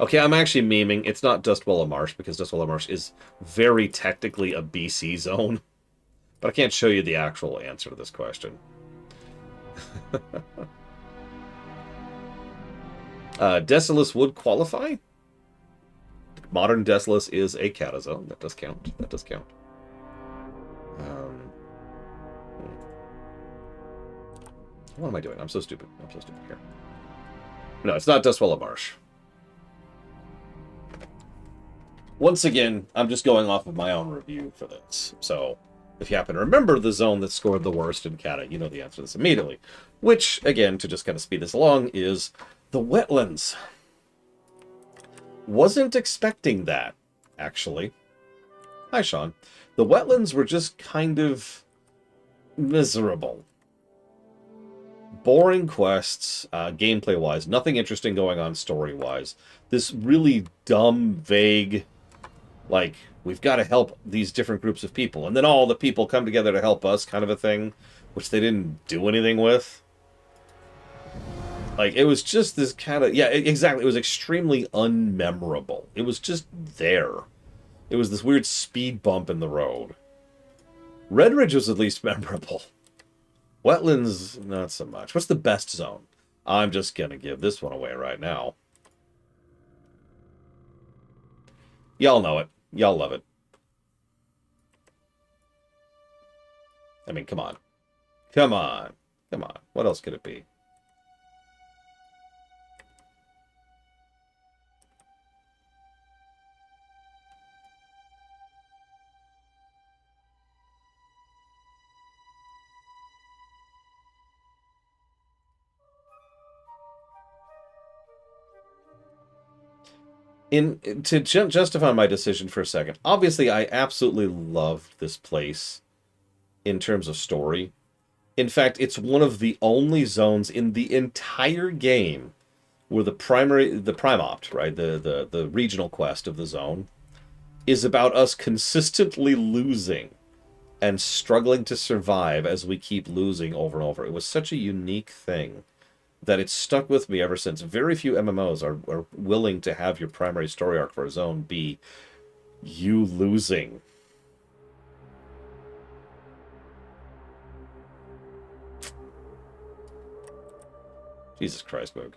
Okay, I'm actually memeing. It's not Dustwallow Marsh, because Dustwallow Marsh is very technically a BC zone. But I can't show you the actual answer to this question. Desolace would qualify. Modern Desolace is a Kata zone. That does count. That does count. What am I doing? I'm so stupid. I'm so stupid here. No, it's not Dustwallow Marsh. Once again, I'm just going off of my own review for this. So, if you happen to remember the zone that scored the worst in Kata, you know the answer to this immediately. Which, again, to just kind of speed this along, is the wetlands. Wasn't expecting that, actually. Hi, Sean. The wetlands were just kind of miserable. Boring quests, gameplay-wise. Nothing interesting going on story-wise. This really dumb, vague, like, we've got to help these different groups of people, and then all the people come together to help us kind of a thing, which they didn't do anything with. Like, it was just this kind of... Yeah, exactly. It was extremely unmemorable. It was just there. It was this weird speed bump in the road. Red Ridge was at least memorable. Wetlands, not so much. What's the best zone? I'm just going to give this one away right now. Y'all know it. Y'all love it. I mean, come on. Come on. Come on. What else could it be? To justify my decision for a second, obviously I absolutely loved this place in terms of story. In fact, it's one of the only zones in the entire game where the prime opt, right, the regional quest of the zone, is about us consistently losing and struggling to survive as we keep losing over and over. It was such a unique thing that it's stuck with me ever since. Very few MMOs are willing to have your primary story arc for a zone be you losing. Jesus Christ, Moog.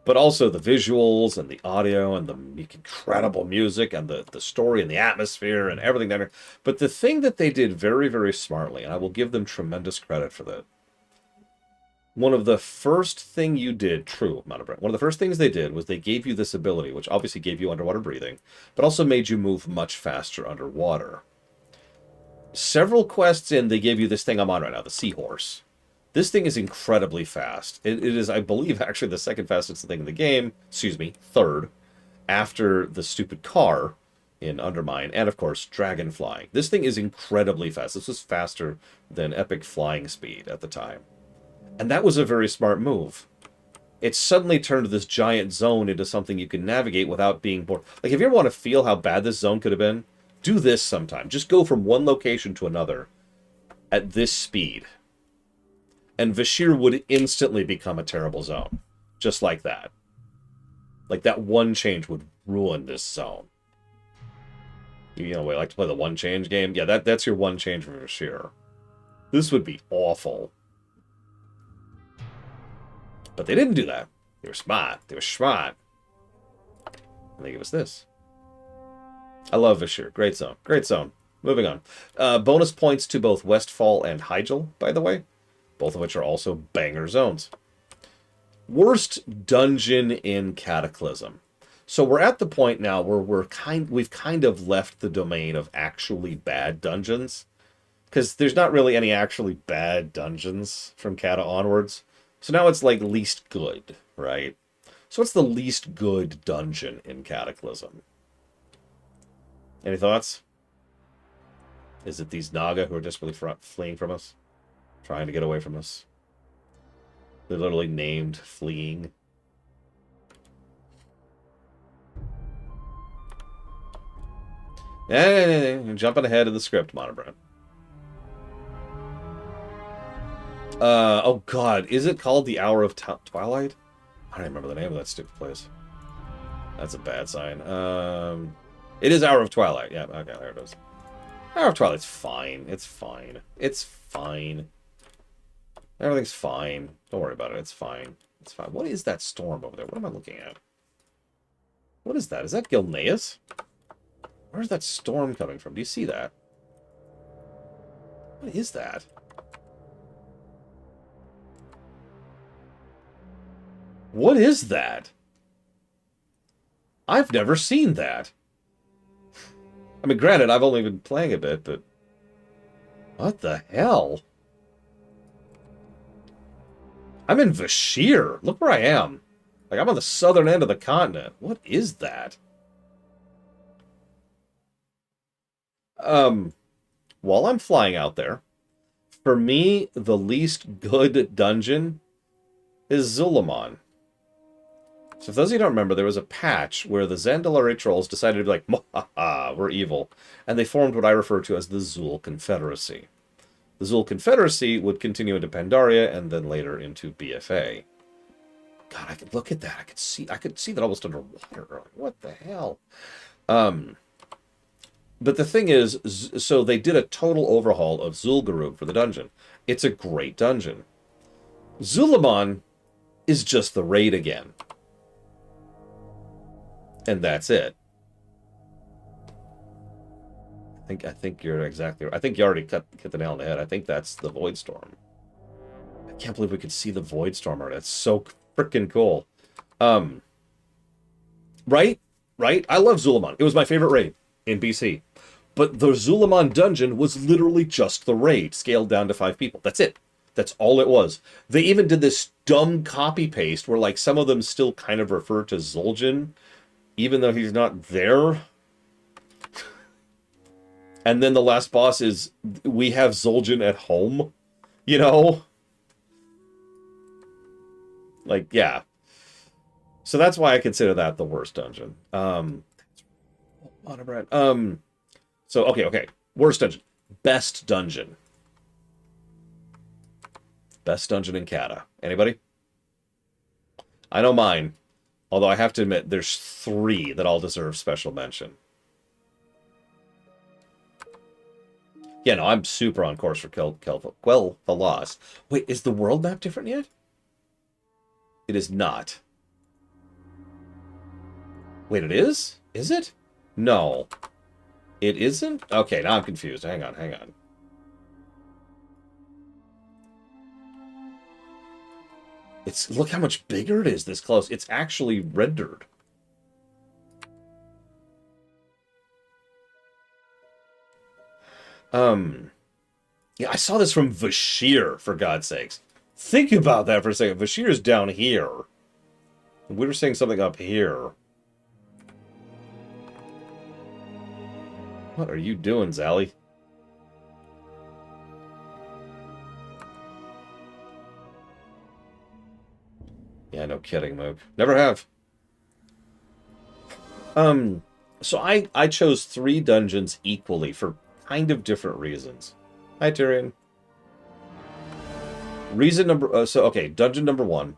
But also the visuals and the audio and the incredible music and the story and the atmosphere and everything down there. But the thing that they did very, very smartly, and I will give them tremendous credit for that, one of the first thing you did, true, Monobrent, one of the first things they did was they gave you this ability, which obviously gave you underwater breathing, but also made you move much faster underwater. Several quests in, they gave you this thing I'm on right now, the Seahorse. This thing is incredibly fast. It is, I believe, actually the second fastest thing in the game, excuse me, third, after the stupid car in Undermine, and of course, dragon flying. This thing is incredibly fast. This was faster than epic flying speed at the time. And that was a very smart move. It suddenly turned this giant zone into something you can navigate without being bored. Like, if you ever want to feel how bad this zone could have been, do this sometime. Just go from one location to another at this speed. And Vashir would instantly become a terrible zone. Just like that. Like, that one change would ruin this zone. You know, we like to play the one change game. Yeah, that's your one change for Vashir. This would be awful. But they didn't do that. They were smart. They were smart. And they give us this. I love Vashir. Great zone. Great zone. Moving on. Bonus points to both Westfall and Hyjal, by the way. Both of which are also banger zones. Worst dungeon in Cataclysm. So we're at the point now where we've kind of left the domain of actually bad dungeons. Because there's not really any actually bad dungeons from Cata onwards. So now it's like least good, right? So what's the least good dungeon in Cataclysm? Any thoughts? Is it these Naga who are desperately fleeing from us? Trying to get away from us? They're literally named fleeing. You're jumping ahead of the script, Monobrown. Oh god, is it called the Hour of Twilight? I don't remember the name of that stupid place. That's a bad sign. It is Hour of Twilight. Yeah, okay, there it is. Hour of Twilight's fine. It's fine. It's fine. Everything's fine. Don't worry about it. It's fine. It's fine. What is that storm over there? What am I looking at? What is that? Is that Gilneas? Where's that storm coming from? Do you see that? What is that? What is that? I've never seen that. I mean, granted, I've only been playing a bit, but... What the hell? I'm in Vashir. Look where I am. Like, I'm on the southern end of the continent. What is that? While I'm flying out there, for me, the least good dungeon is Zul'Aman. So for those of you who don't remember, there was a patch where the Zandalari trolls decided to be like, "Mwahaha, we're evil." And they formed what I refer to as the Zul Confederacy. The Zul Confederacy would continue into Pandaria and then later into BFA. God, I could look at that. I could see that almost underwater. Like, what the hell? But the thing is, so they did a total overhaul of Zul'Gurub for the dungeon. It's a great dungeon. Zul'Aman is just the raid again. And that's it. I think you're exactly right. I think you already hit the nail on the head. I think that's the Void Storm. I can't believe we could see the Void Storm already. That's so freaking cool. Right? I love Zul'Aman. It was my favorite raid in BC. But the Zul'Aman dungeon was literally just the raid, scaled down to 5 people. That's it. That's all it was. They even did this dumb copy-paste where, like, some of them still kind of refer to Zul'Jin, even though he's not there. And then the last boss is, we have Zul'Jin at home. You know? Like, yeah. So that's why I consider that the worst dungeon. So, okay. Worst dungeon. Best dungeon. Best dungeon in Cata. Anybody? I know mine. Although I have to admit, there's 3 that all deserve special mention. Yeah, no, I'm super on course for Quell the Lost. Wait, is the world map different yet? It is not. Wait, it is? Is it? No. It isn't? Okay, now I'm confused. Hang on. Look how much bigger it is this close. It's actually rendered. Yeah, I saw this from Vashir, for God's sakes. Think about that for a second. Vashir's down here. We were seeing something up here. What are you doing, Zally? Yeah, no kidding, Moog. Never have. So I chose 3 dungeons equally for kind of different reasons. Hi, Tyrion. Reason number... dungeon number 1.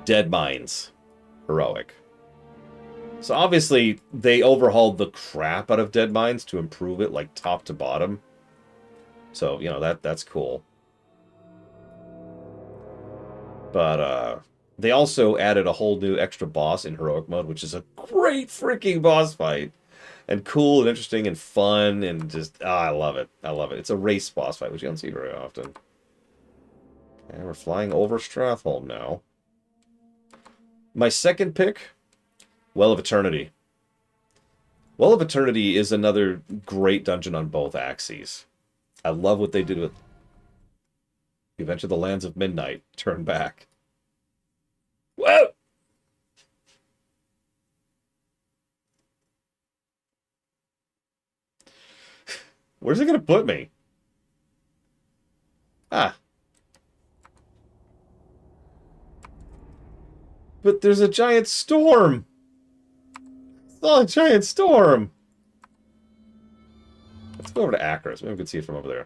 Dead Mines. heroic. So obviously, they overhauled the crap out of Dead Mines to improve it, like, top to bottom. So, you know, that's cool. But, they also added a whole new extra boss in heroic mode, which is a great freaking boss fight. And cool and interesting and fun and just, I love it. I love it. It's a race boss fight, which you don't see very often. And we're flying over Stratholme now. My second pick, Well of Eternity. Well of Eternity is another great dungeon on both axes. I love what they did with... You've entered the lands of midnight. Turn back. Whoa! Where's it going to put me? Ah. But there's a giant storm. I saw a giant storm. Let's go over to Akros. Maybe we can see it from over there.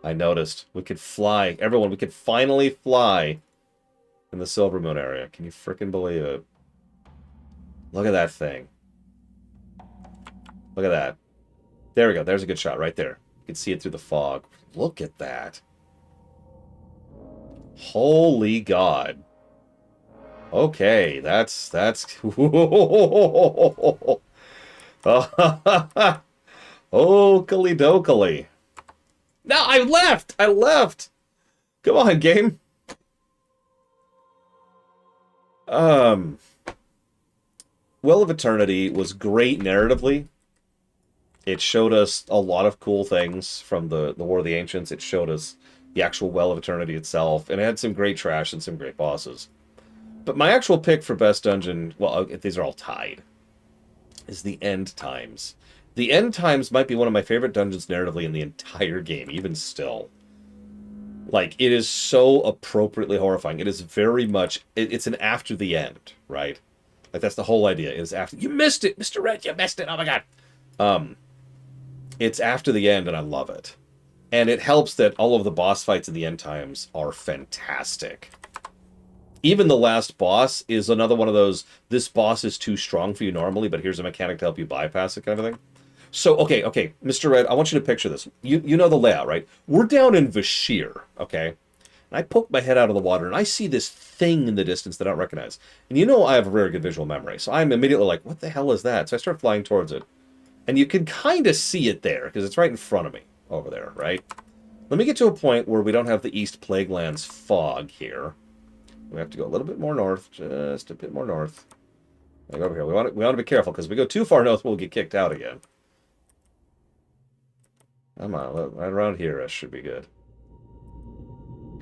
I noticed. We could fly. Everyone, we could finally fly in the Silver Moon area. Can you frickin' believe it? Look at that thing. Look at that. There we go. There's a good shot right there. You can see it through the fog. Look at that. Holy God. Okay, that's... Oh, Kali-dokali. No, I left! I left! Come on, game. Well of Eternity was great narratively. It showed us a lot of cool things from the War of the Ancients. It showed us the actual Well of Eternity itself. And it had some great trash and some great bosses. But my actual pick for best dungeon, well, these are all tied, is the End Times. The End Times might be one of my favorite dungeons narratively in the entire game, even still. Like, it is so appropriately horrifying. It is very much... It's an after the end, right? Like, that's the whole idea. Is after... You missed it! Mr. Red, you missed it! Oh, my God! It's after the end, and I love it. And it helps that all of the boss fights in the End Times are fantastic. Even the last boss is another one of those, this boss is too strong for you normally, but here's a mechanic to help you bypass it kind of thing. So, okay, Mr. Red, I want you to picture this. You know the layout, right? We're down in Vashir, okay? And I poke my head out of the water, and I see this thing in the distance that I don't recognize. And you know I have a very good visual memory, so I'm immediately like, what the hell is that? So I start flying towards it. And you can kind of see it there, because it's right in front of me, over there, right? Let me get to a point where we don't have the East Plaguelands fog here. We have to go a little bit more north, just a bit more north. Like over here. We want to be careful, because if we go too far north, we'll get kicked out again. Come on, right around here, that should be good.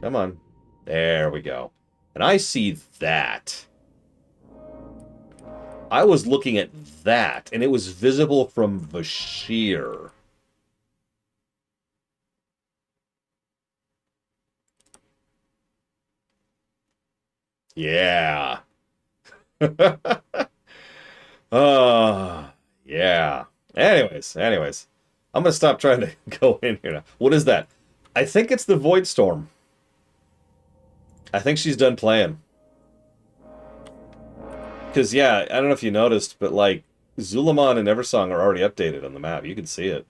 Come on. There we go. And I see that. I was looking at that, and it was visible from Vashir. Yeah. Yeah. Anyways. I'm going to stop trying to go in here now. What is that? I think it's the Void Storm. I think she's done playing. Because, yeah, I don't know if you noticed, but, like, Zulamon and Eversong are already updated on the map. You can see it.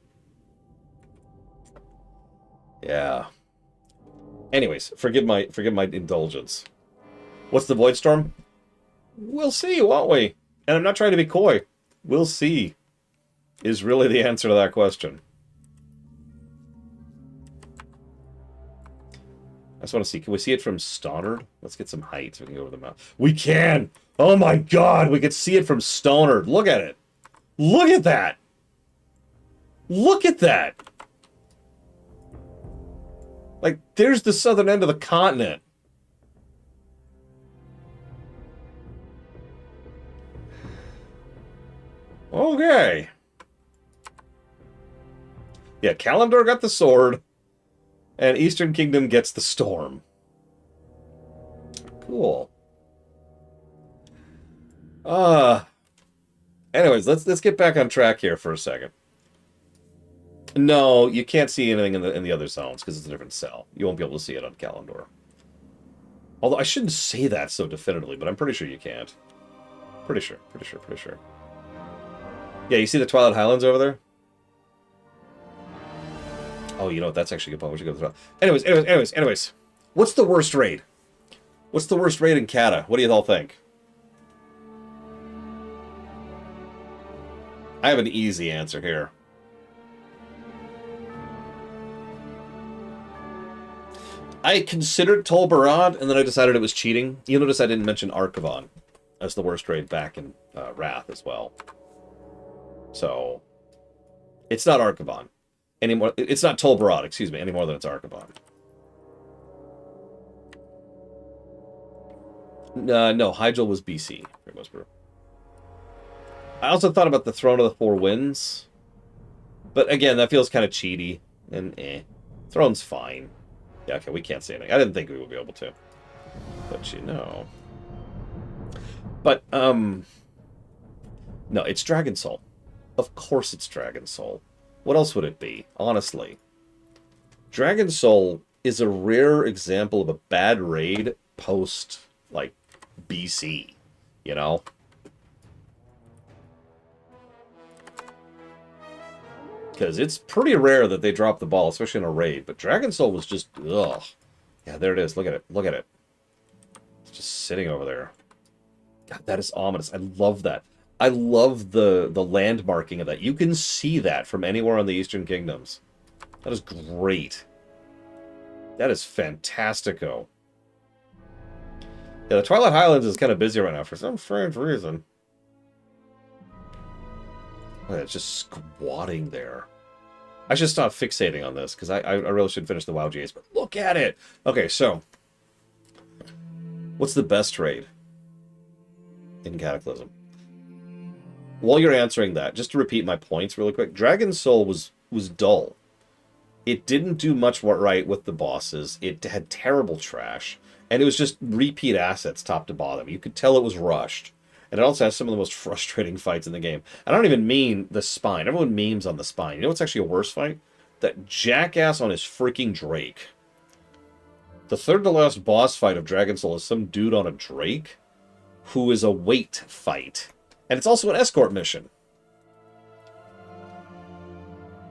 Yeah. Anyways, forgive my indulgence. What's the Void Storm? We'll see, won't we? And I'm not trying to be coy. We'll see is really the answer to that question. I just want to see. Can we see it from Stonard? Let's get some height so we can go over the map. We can! Oh my God! We could see it from Stonard. Look at it! Look at that! Look at that! Like, there's the southern end of the continent. Okay. Yeah, Kalimdor got the sword, and Eastern Kingdom gets the storm. Cool. Anyways, let's get back on track here for a second. No, you can't see anything in the other zones because it's a different cell. You won't be able to see it on Kalimdor. Although I shouldn't say that so definitively, but I'm pretty sure you can't. Pretty sure. Yeah, you see the Twilight Highlands over there? Oh, you know what? That's actually a good point. We should go to the anyways. What's the worst raid? What's the worst raid in Kata? What do you all think? I have an easy answer here. I considered Tol Barad, and then I decided it was cheating. You notice I didn't mention Archivon as the worst raid back in Wrath as well. So, it's not Archivon anymore. It's not Tol Barad, excuse me, any more than it's Archivon. No, Hyjal was BC, for the most part. I also thought about the Throne of the Four Winds. But again, that feels kind of cheaty. And Throne's fine. Yeah, okay, we can't say anything. I didn't think we would be able to. But you know. But, no, it's Dragon Soul. Of course it's Dragon Soul. What else would it be? Honestly. Dragon Soul is a rare example of a bad raid post, like, BC. You know? Because it's pretty rare that they drop the ball, especially in a raid. But Dragon Soul was just, ugh. Yeah, there it is. Look at it. Look at it. It's just sitting over there. God, that is ominous. I love that. I love the land marking of that. You can see that from anywhere on the Eastern Kingdoms. That is great. That is fantastico. Yeah, the Twilight Highlands is kind of busy right now for some strange reason. Oh, it's just squatting there. I should stop fixating on this, because I really should finish the WoW GAs, but look at it! Okay, so... what's the best raid in Cataclysm? While you're answering that, just to repeat my points really quick, Dragon Soul was dull. It didn't do much right with the bosses. It had terrible trash. And it was just repeat assets top to bottom. You could tell it was rushed. And it also has some of the most frustrating fights in the game. I don't even mean the spine. Everyone memes on the spine. You know what's actually a worse fight? That jackass on his freaking Drake. The third to last boss fight of Dragon Soul is some dude on a Drake who is a weight fight. And it's also an escort mission.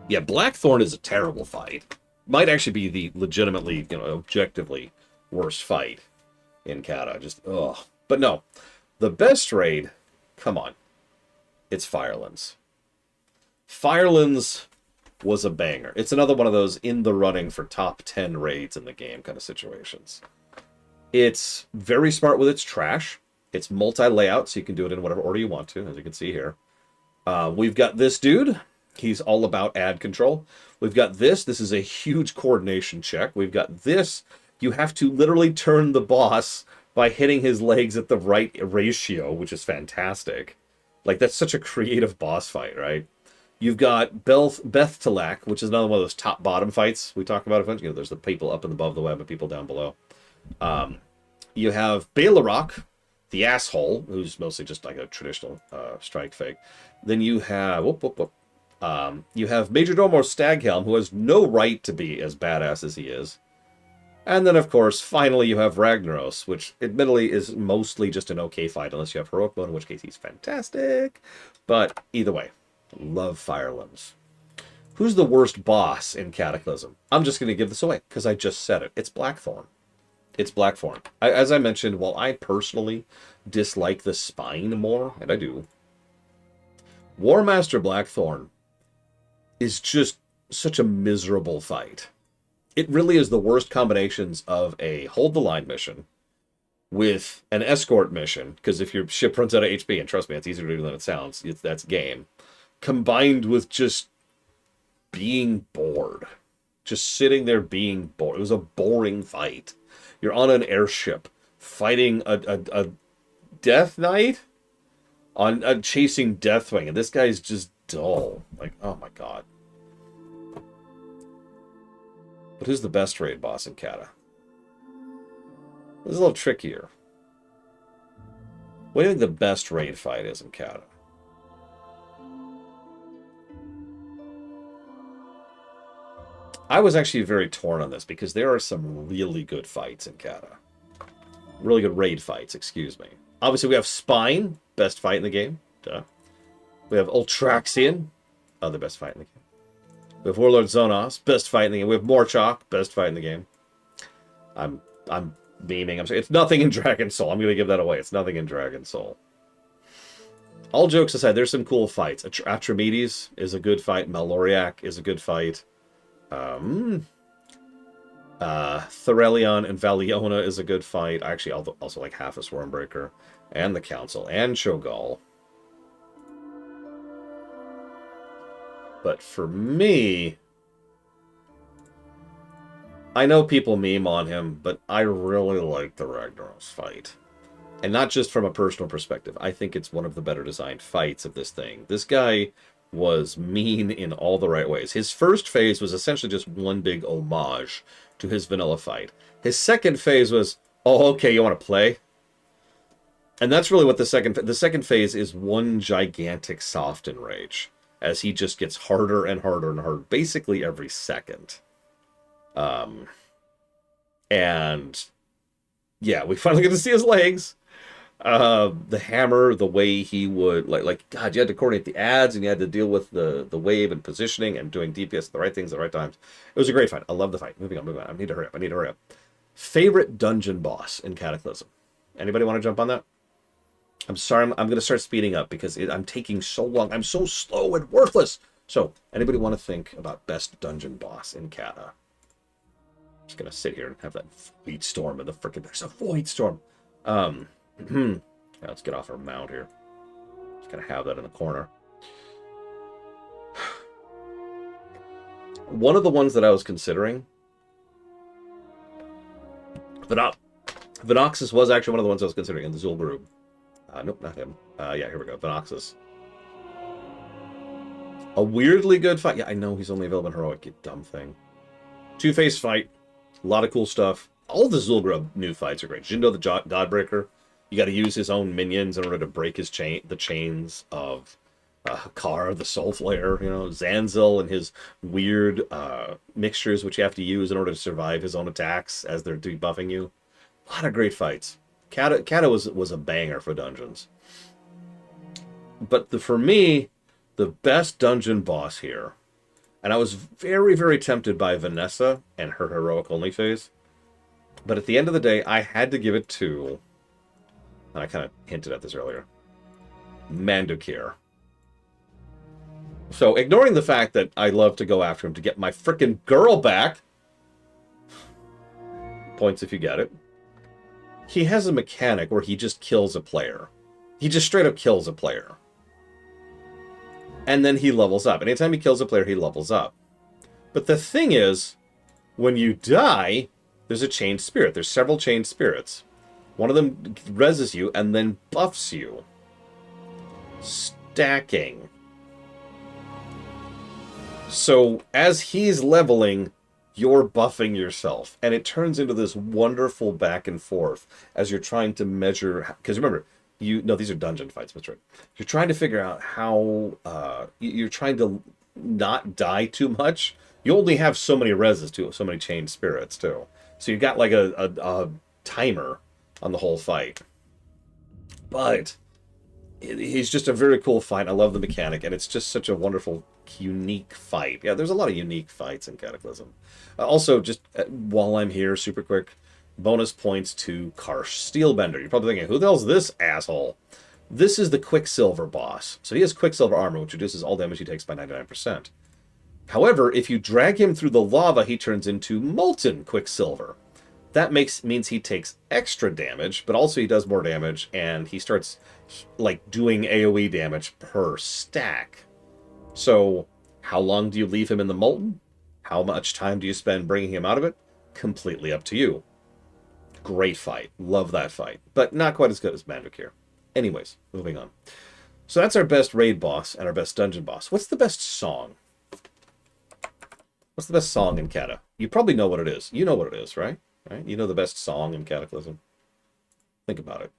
Yeah, Blackthorn is a terrible fight. Might actually be the legitimately, objectively worst fight in Kata. Just, ugh. But no. The best raid, come on, it's Firelands. Firelands was a banger. It's another one of those in the running for top 10 raids in the game kind of situations. It's very smart with its trash. It's multi-layout, so you can do it in whatever order you want to, as you can see here. We've got this dude. He's all about ad control. We've got this. This is a huge coordination check. We've got this. You have to literally turn the boss by hitting his legs at the right ratio, which is fantastic. Like, that's such a creative boss fight, right? You've got Beth Talak, which is another one of those top-bottom fights we talk about eventually. There's the people up and above the web and people down below. You have Balarok, the asshole, who's mostly just like a traditional strike fake. Then you have... you have Majordomo Staghelm, who has no right to be as badass as he is. And then, of course, finally you have Ragnaros, which admittedly is mostly just an okay fight, unless you have Heroic Mode, in which case he's fantastic. But either way, love Firelands. Who's the worst boss in Cataclysm? I'm just going to give this away, because I just said it. It's Blackthorn. It's Blackthorn. As I mentioned, while I personally dislike the spine more, and I do, War Master Blackthorn is just such a miserable fight. It really is the worst combinations of a hold the line mission with an escort mission, because if your ship runs out of HP, and trust me, it's easier to do than it sounds, that's game, combined with just being bored. Just sitting there being bored. It was a boring fight. You're on an airship fighting a Death Knight on chasing Deathwing, and this guy's just dull. Like, oh my god. But who's the best raid boss in Kata? This is a little trickier. What do you think the best raid fight is in Kata? I was actually very torn on this because there are some really good fights in Kata. Really good raid fights, excuse me. Obviously, we have Spine, best fight in the game. Duh. We have Ultraxian, other best fight in the game. We have Warlord Zonos, best fight in the game. We have Morchok, best fight in the game. I'm beaming. I'm sorry. It's nothing in Dragon Soul. I'm going to give that away. It's nothing in Dragon Soul. All jokes aside, there's some cool fights. Atramedes is a good fight. Maloriak is a good fight. Thorelion and Valiona is a good fight. I actually also like half a Swarmbreaker. And the Council. And Cho'Gall. But for me, I know people meme on him, but I really like the Ragnaros fight. And not just from a personal perspective. I think it's one of the better designed fights of this thing. This guy was mean in all the right ways. His first phase was essentially just one big homage to his vanilla fight. His second phase was, oh, okay, you want to play? And that's really what the second phase is, one gigantic soft enrage. As he just gets harder and harder and harder, basically every second. And yeah, we finally get to see his legs. The hammer, the way he would like God, you had to coordinate the ads and you had to deal with the wave and positioning and doing DPS the right things at the right times. It was a great fight. I love the fight. Moving on. I need to hurry up. Favorite dungeon boss in Cataclysm. Anybody want to jump on that? I'm sorry, I'm going to start speeding up because I'm taking so long. I'm so slow and worthless. So, anybody want to think about best dungeon boss in Cata? I'm just going to sit here and have that Void Storm in the frickin' there's a Void Storm. Let's get off our mount here. Just going to have that in the corner. One of the ones that I was considering, Venoxus was actually one of the ones I was considering in the Zul'Gurub. Nope, not him. Yeah, here we go. Venoxus. A weirdly good fight. Yeah, I know he's only available in Heroic, you dumb thing. Two-face fight. A lot of cool stuff. All the Zul'Gurub new fights are great. Jindo the Godbreaker. You got to use his own minions in order to break his the chains of Hakar, the Soul Flare. You know, Zanzil and his weird mixtures, which you have to use in order to survive his own attacks as they're debuffing you. A lot of great fights. Cata was a banger for dungeons. But for me, the best dungeon boss here, and I was very, very tempted by Vanessa and her heroic only phase, but at the end of the day, I had to give it to, and I kind of hinted at this earlier, Mandukir. So, ignoring the fact that I love to go after him to get my frickin' girl back, points if you get it, he has a mechanic where he just kills a player. He just straight up kills a player. And then he levels up. Anytime he kills a player, he levels up. But the thing is, when you die, there's a chained spirit. There's several chained spirits. One of them reses you and then buffs you. Stacking. So, as he's leveling, you're buffing yourself. And it turns into this wonderful back and forth as you're trying to measure... Because remember, these are dungeon fights, that's right. You're trying to figure out how... you're trying to not die too much. You only have so many reses, too. So many chained spirits, too. So you've got like a timer on the whole fight. But he's just a very cool fight. I love the mechanic. And it's just such a wonderful, unique fight. Yeah, there's a lot of unique fights in Cataclysm. Also, just while I'm here, super quick, bonus points to Karsh Steelbender. You're probably thinking, who the hell's this asshole? This is the Quicksilver boss. So he has Quicksilver armor, which reduces all damage he takes by 99%. However, if you drag him through the lava, he turns into Molten Quicksilver. That means he takes extra damage, but also he does more damage, and he starts like doing AoE damage per stack. So, how long do you leave him in the Molten? How much time do you spend bringing him out of it? Completely up to you. Great fight. Love that fight. But not quite as good as Mandukir. Anyways, moving on. So that's our best raid boss and our best dungeon boss. What's the best song? What's the best song in Cata? You probably know what it is. You know what it is, right? Right? You know the best song in Cataclysm. Think about it.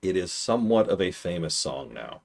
It is somewhat of a famous song now.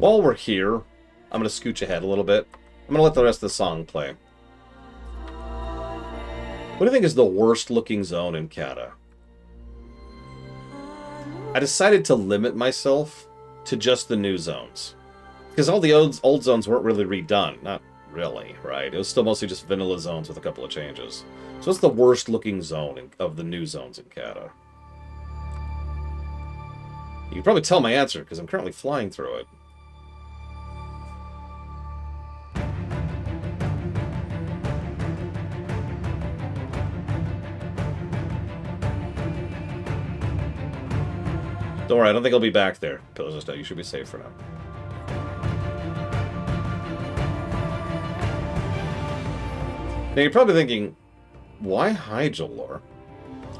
While we're here, I'm going to scooch ahead a little bit. I'm going to let the rest of the song play. What do you think is the worst looking zone in Kata? I decided to limit myself to just the new zones. Because all the old zones weren't really redone. Not really, right? It was still mostly just vanilla zones with a couple of changes. So what's the worst looking zone of the new zones in Kata? You can probably tell my answer, because I'm currently flying through it. Don't worry, I don't think I'll be back there. Pillars of you should be safe for now. Now you're probably thinking, why Hyjal lore?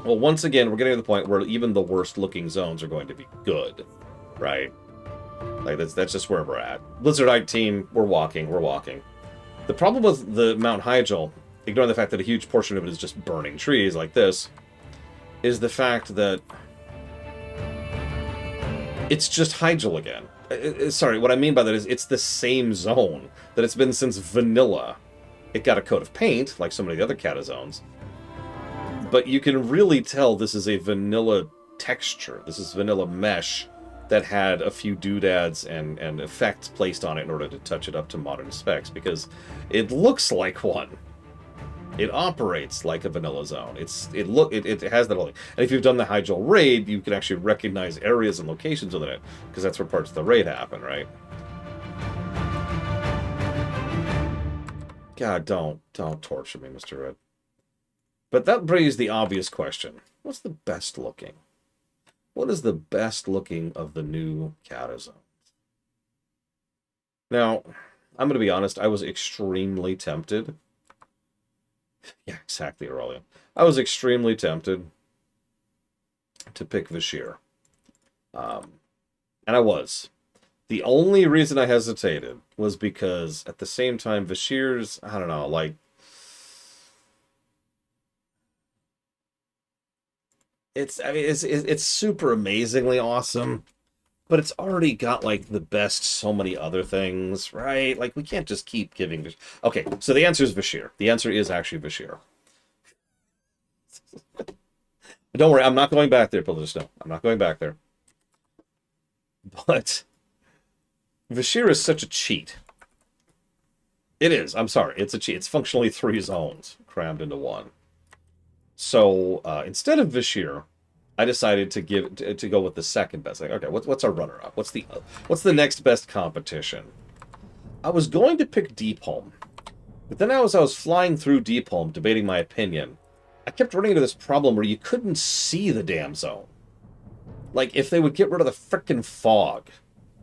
Well, once again, we're getting to the point where even the worst looking zones are going to be good, right? Like that's just where we're at. Blizzardite team, we're walking. The problem with the Mount Hyjal, ignoring the fact that a huge portion of it is just burning trees like this, is the fact that it's just Hyjal again. Sorry, what I mean by that is it's the same zone that it's been since vanilla. It got a coat of paint, like so many of the other Kata zones. But you can really tell this is a vanilla texture. This is vanilla mesh that had a few doodads and effects placed on it in order to touch it up to modern specs, because it looks like one. It operates like a vanilla zone. It has that whole thing. And if you've done the Hyjal raid, you can actually recognize areas and locations within it, because that's where parts of the raid happen, right? God, don't torture me, Mr. Red. But that brings the obvious question. What's the best looking? What is the best looking of the new Kata zones? Now, I'm going to be honest, I was extremely tempted. Yeah, exactly, Aurelian. I was extremely tempted to pick Vashir. And I was. The only reason I hesitated was because at the same time, Vashir's, I don't know, like, it's super amazingly awesome, but it's already got like the best so many other things, right? Like we can't just keep giving. Okay, so the answer is Vashir. The answer is actually Vashir. Don't worry, I'm not going back there, Pillars. No, I'm not going back there. But Vashir is such a cheat. It is. I'm sorry. It's a cheat. It's functionally 3 zones crammed into one. So instead of Vashir, I decided to go with the second best. Like, okay, what's our runner-up? What's the next best competition? I was going to pick Deepholm, but then as I was flying through Deepholm, debating my opinion, I kept running into this problem where you couldn't see the damn zone. Like if they would get rid of the frickin' fog,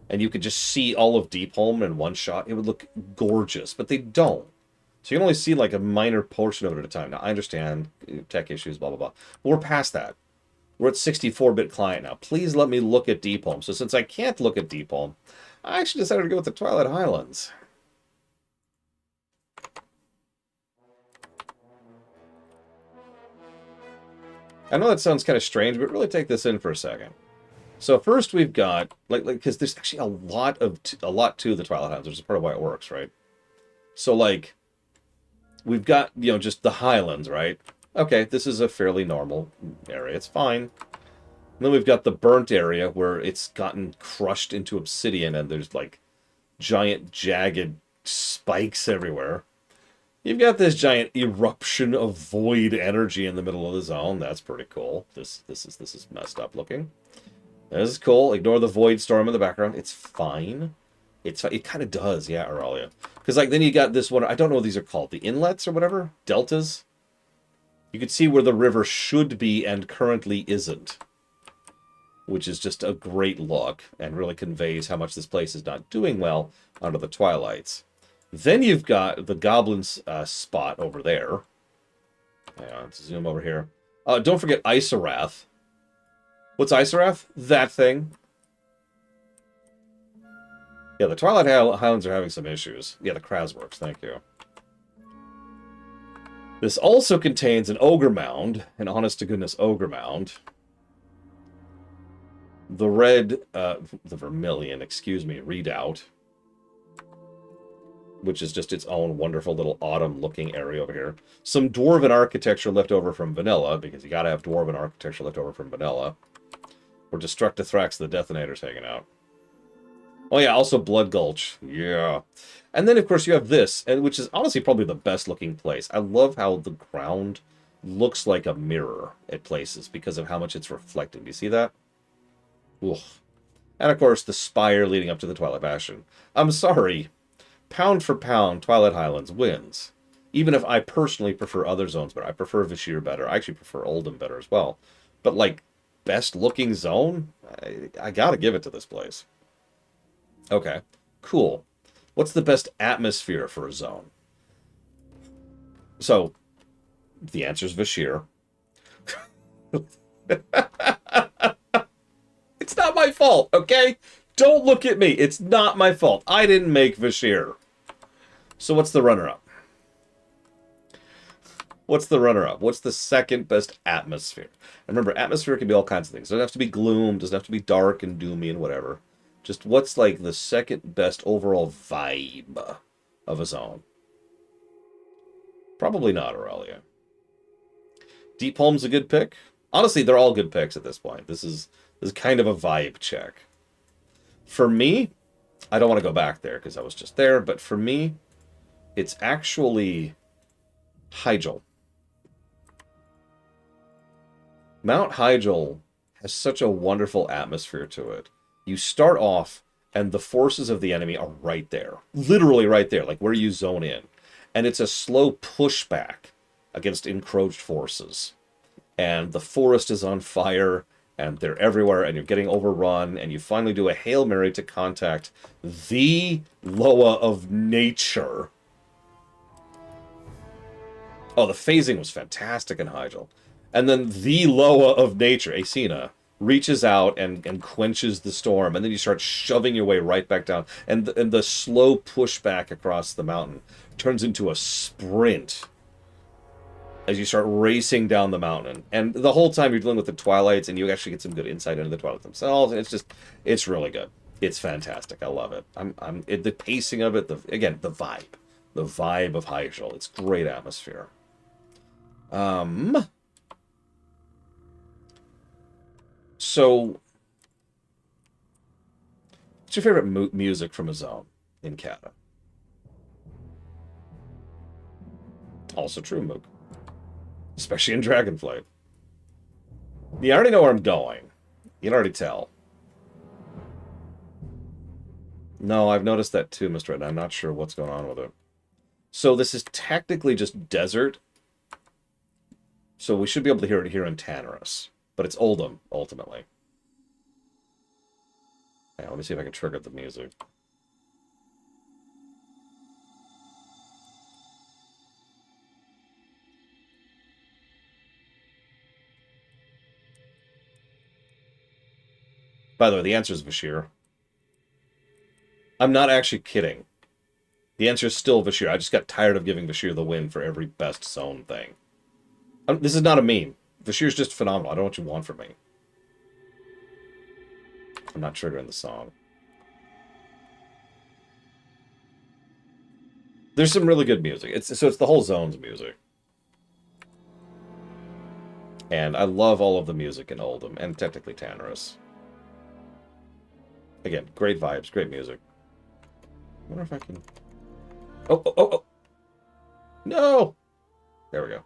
and you could just see all of Deepholm in one shot, it would look gorgeous. But they don't. So you can only see like a minor portion of it at a time. Now, I understand tech issues, blah, blah, blah. But we're past that. We're at 64-bit client now. Please let me look at Deepholm. So since I can't look at Deepholm, I actually decided to go with the Twilight Highlands. I know that sounds kind of strange, but really take this in for a second. So first we've got, like because there's actually a lot to the Twilight Highlands, which is part of why it works, right? So like, we've got, just the Highlands, right? Okay, this is a fairly normal area. It's fine. And then we've got the burnt area where it's gotten crushed into obsidian and there's like giant jagged spikes everywhere. You've got this giant eruption of void energy in the middle of the zone. That's pretty cool. This is messed up looking. This is cool. Ignore the void storm in the background. It's fine. It kind of does, yeah, Aurelia. Because like then you got this one. I don't know what these are called. The inlets or whatever, deltas. You can see where the river should be and currently isn't, which is just a great look and really conveys how much this place is not doing well under the Twilights. Then you've got the Goblins spot over there. Let's zoom over here. Don't forget Isarath. What's Isarath? That thing. Yeah, the Twilight Highlands are having some issues. Yeah, the Krasworks, thank you. This also contains an Ogre Mound, an honest-to-goodness Ogre Mound. The red, the vermilion, excuse me, Redoubt, which is just its own wonderful little autumn-looking area over here. Some dwarven architecture left over from vanilla, because you gotta have dwarven architecture left over from vanilla. Where Destructothrax the Detonator's hanging out. Oh yeah, also Blood Gulch. Yeah. And then, of course, you have this, and which is honestly probably the best-looking place. I love how the ground looks like a mirror at places because of how much it's reflecting. Do you see that? Ugh. And, of course, the spire leading up to the Twilight Bastion. I'm sorry. Pound for pound, Twilight Highlands wins. Even if I personally prefer other zones better. I prefer Vashir better. I actually prefer Oldham better as well. But, like, best-looking zone? I gotta give it to this place. Okay, cool. What's the best atmosphere for a zone? So, the answer is Vashir. It's not my fault, okay? Don't look at me. It's not my fault. I didn't make Vashir. So what's the runner-up? What's the runner-up? What's the second best atmosphere? And remember, atmosphere can be all kinds of things. It doesn't have to be gloom. It doesn't have to be dark and doomy and whatever. Just what's like the second best overall vibe of a zone? Probably not Aurelia. Deepholm's a good pick. Honestly, they're all good picks at this point. This is kind of a vibe check. For me, I don't want to go back there because I was just there, but for me, it's actually Hyjal. Mount Hyjal has such a wonderful atmosphere to it. You start off, and the forces of the enemy are right there. Literally right there, like where you zone in. And it's a slow pushback against encroached forces. And the forest is on fire, and they're everywhere, and you're getting overrun, and you finally do a Hail Mary to contact the Loa of Nature. Oh, the phasing was fantastic in Hyjal. And then the Loa of Nature, Asina, reaches out and quenches the storm, and then you start shoving your way right back down. And the slow pushback across the mountain turns into a sprint as you start racing down the mountain. And the whole time you're dealing with the Twilights, and you actually get some good insight into the Twilights themselves, and it's really good. It's fantastic. I love it. The pacing of it, the vibe of Hyjal. It's great atmosphere. So, what's your favorite music from a zone in Kata? Also true, Mook. Especially in Dragonflight. You already know where I'm going. You can already tell. No, I've noticed that too, Mr. Red. I'm not sure what's going on with it. So this is technically just desert. So we should be able to hear it here in Tanarus. But it's Oldham, ultimately. Hang on, let me see if I can trigger the music. By the way, the answer is Vashir. I'm not actually kidding. The answer is still Vashir. I just got tired of giving Vashir the win for every best zone thing. This is not a meme. Vashir's just phenomenal. I don't know what you want from me. I'm not triggering the song. There's some really good music. It's the whole zone's music. And I love all of the music in Oldham, and technically Tanarus. Again, great vibes, great music. I wonder if I can... Oh! No! There we go.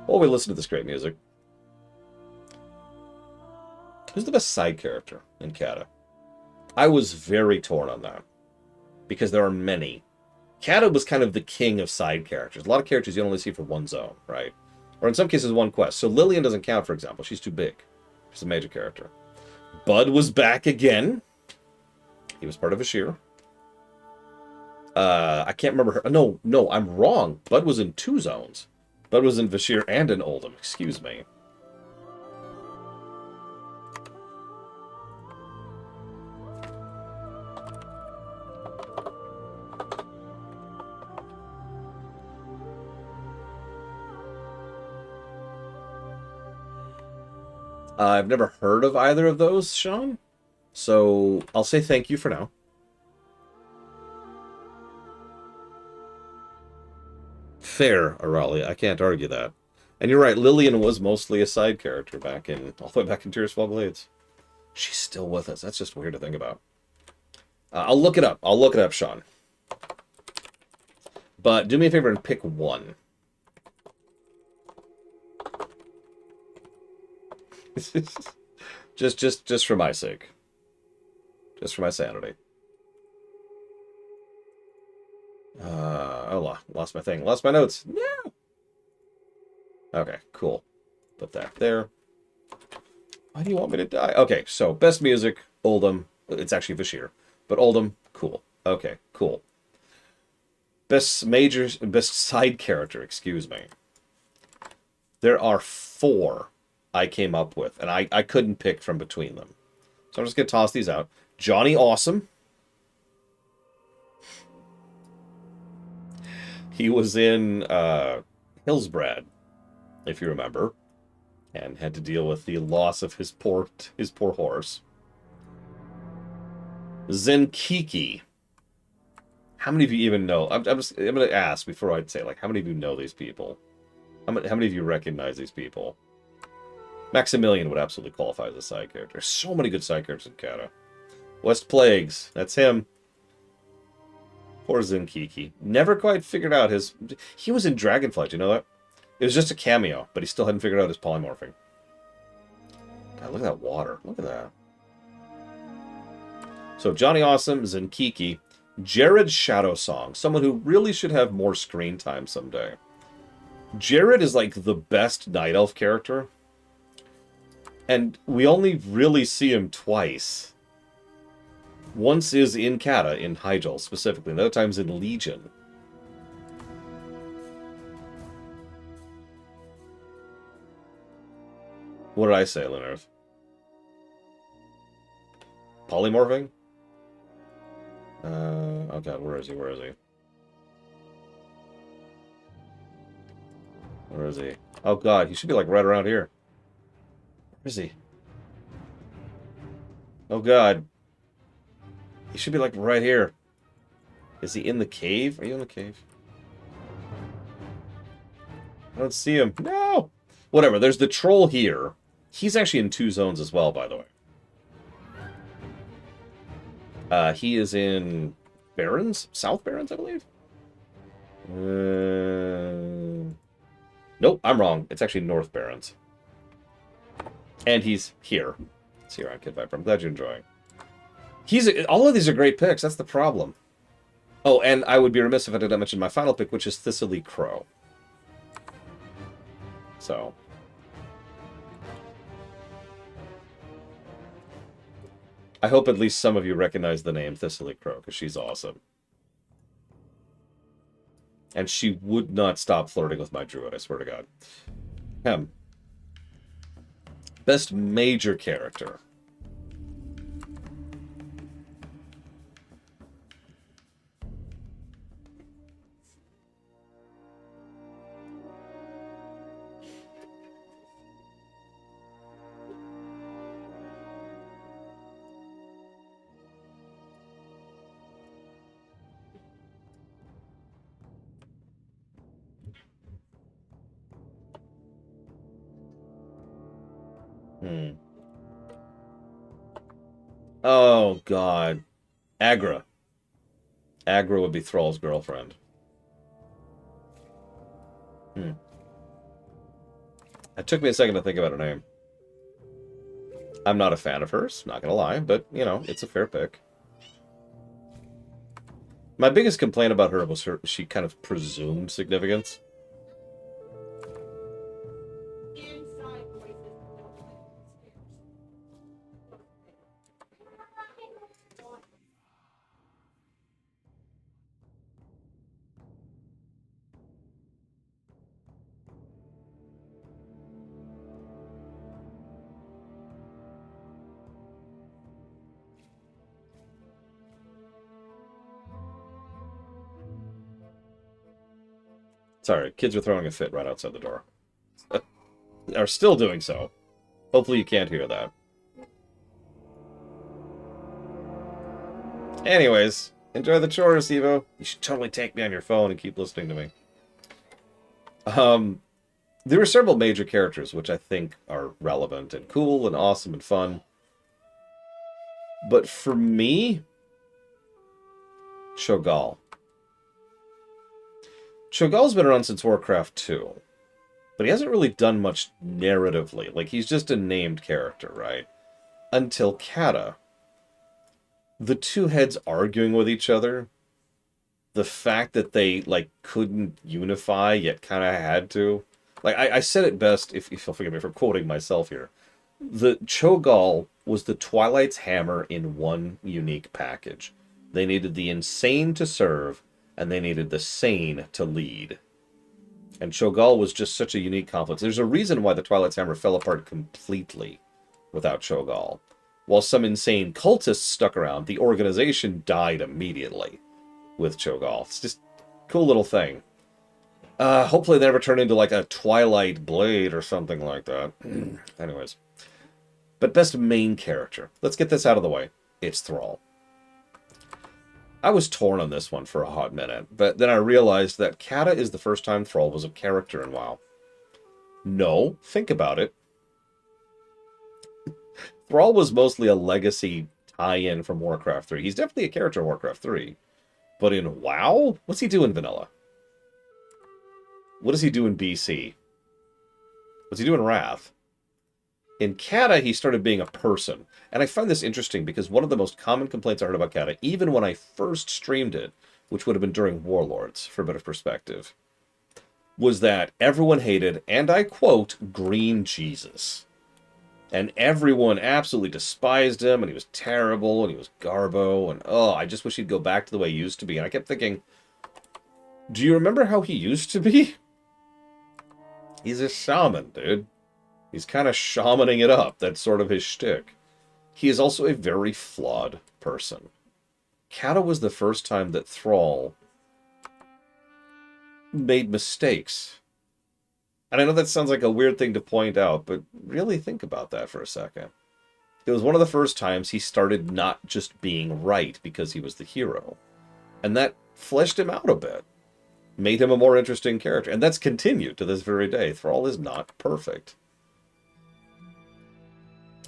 While we listen to this great music, who's the best side character in Kata? I was very torn on that, because there are many. Kata was kind of the king of side characters. A lot of characters you only see for one zone, right? Or in some cases, one quest. So Lillian doesn't count, for example. She's too big. She's a major character. Bud was back again. He was part of Vashir. I can't remember her. No, I'm wrong. Bud was in 2 zones. Bud was in Vashir and in Oldham. Excuse me. I've never heard of either of those, Sean. So I'll say thank you for now. Fair, Aralia. I can't argue that. And you're right, Lillian was mostly a side character all the way back in Tears Fall Glades. She's still with us. That's just weird to think about. I'll look it up. I'll look it up, Sean. But do me a favor and pick one. just for my sake. Just for my sanity. Oh, lost my thing. Lost my notes. No! Okay, cool. Put that there. Why do you want me to die? Okay, so best music, Oldham. It's actually Vashir. But Oldham, cool. Okay, cool. Best side character, excuse me. There are 4 I came up with, and I couldn't pick from between them. So I'm just going to toss these out. Johnny Awesome. He was in Hillsbrad, if you remember, and had to deal with the loss of his poor horse. Zenkiki. How many of you even know? I'm going to ask before I say, like, how many of you know these people? How many of you recognize these people? Maximilian would absolutely qualify as a side character. There's so many good side characters in Kata. West Plagues. That's him. Poor Zenkiki. Never quite figured out his... He was in Dragonflight, you know that? It was just a cameo, but he still hadn't figured out his polymorphing. God, look at that water. Look at that. So, Johnny Awesome, Zenkiki, Jared Shadowsong, someone who really should have more screen time someday. Jared is like the best Night Elf character, and we only really see him twice. Once is in Kata, in Hyjal specifically, and the other time's in Legion. What did I say, Lunarth? Polymorphing? Oh god, where is he? Where is he? Where is he? Oh god, he should be like right around here. Where is he? Oh god. He should be like right here. Is he in the cave? Are you in the cave? I don't see him. No! Whatever, there's the troll here. He's actually in 2 zones as well, by the way. He is in Barrens? South Barrens, I believe? Nope, I'm wrong. It's actually North Barrens. And he's here. It's here on Kid Viper. I'm glad you're enjoying. All of these are great picks. That's the problem. Oh, and I would be remiss if I didn't mention my final pick, which is Thistly Crow. So... I hope at least some of you recognize the name Thistly Crow, because she's awesome. And she would not stop flirting with my druid, I swear to God. Best major character. Oh, God. Agra. Agra would be Thrall's girlfriend. It took me a second to think about her name. I'm not a fan of hers, not gonna lie, but, you know, it's a fair pick. My biggest complaint about her was she kind of presumed significance. Sorry, kids are throwing a fit right outside the door. Are still doing so. Hopefully you can't hear that. Anyways, enjoy the chores, Evo. You should totally take me on your phone and keep listening to me. There are several major characters which I think are relevant and cool and awesome and fun. But for me, Cho'Gall. Cho'Gall's been around since Warcraft 2. But he hasn't really done much narratively. Like, he's just a named character, right? Until Kata. The two heads arguing with each other. The fact that they, like, couldn't unify, yet kind of had to. Like, I said it best, if you'll forgive me for quoting myself here. The Cho'Gall was the Twilight's hammer in one unique package. They needed the insane to serve, and they needed the sane to lead. And Cho'Gall was just such a unique conflict. There's a reason why the Twilight's hammer fell apart completely without Cho'Gall. While some insane cultists stuck around, the organization died immediately with Cho'Gall. It's just a cool little thing. Hopefully they never turn into like a Twilight Blade or something like that. Anyways. But best main character. Let's get this out of the way. It's Thrall. I was torn on this one for a hot minute, but then I realized that Kata is the first time Thrall was a character in WoW. No, think about it. Thrall was mostly a legacy tie-in from Warcraft 3. He's definitely a character in Warcraft 3. But in WoW? What's he do in Vanilla? What does he do in BC? What's he do in Wrath? In Kata, he started being a person. And I find this interesting because one of the most common complaints I heard about Kata, even when I first streamed it, which would have been during Warlords, for a bit of perspective, was that everyone hated, and I quote, Green Jesus. And everyone absolutely despised him, and he was terrible, and he was garbo, and oh, I just wish he'd go back to the way he used to be. And I kept thinking, do you remember how he used to be? He's a shaman, dude. He's kind of shamaning it up. That's sort of his shtick. He is also a very flawed person. Kata was the first time that Thrall made mistakes. And I know that sounds like a weird thing to point out, but really think about that for a second. It was one of the first times he started not just being right because he was the hero. And that fleshed him out a bit. Made him a more interesting character. And that's continued to this very day. Thrall is not perfect.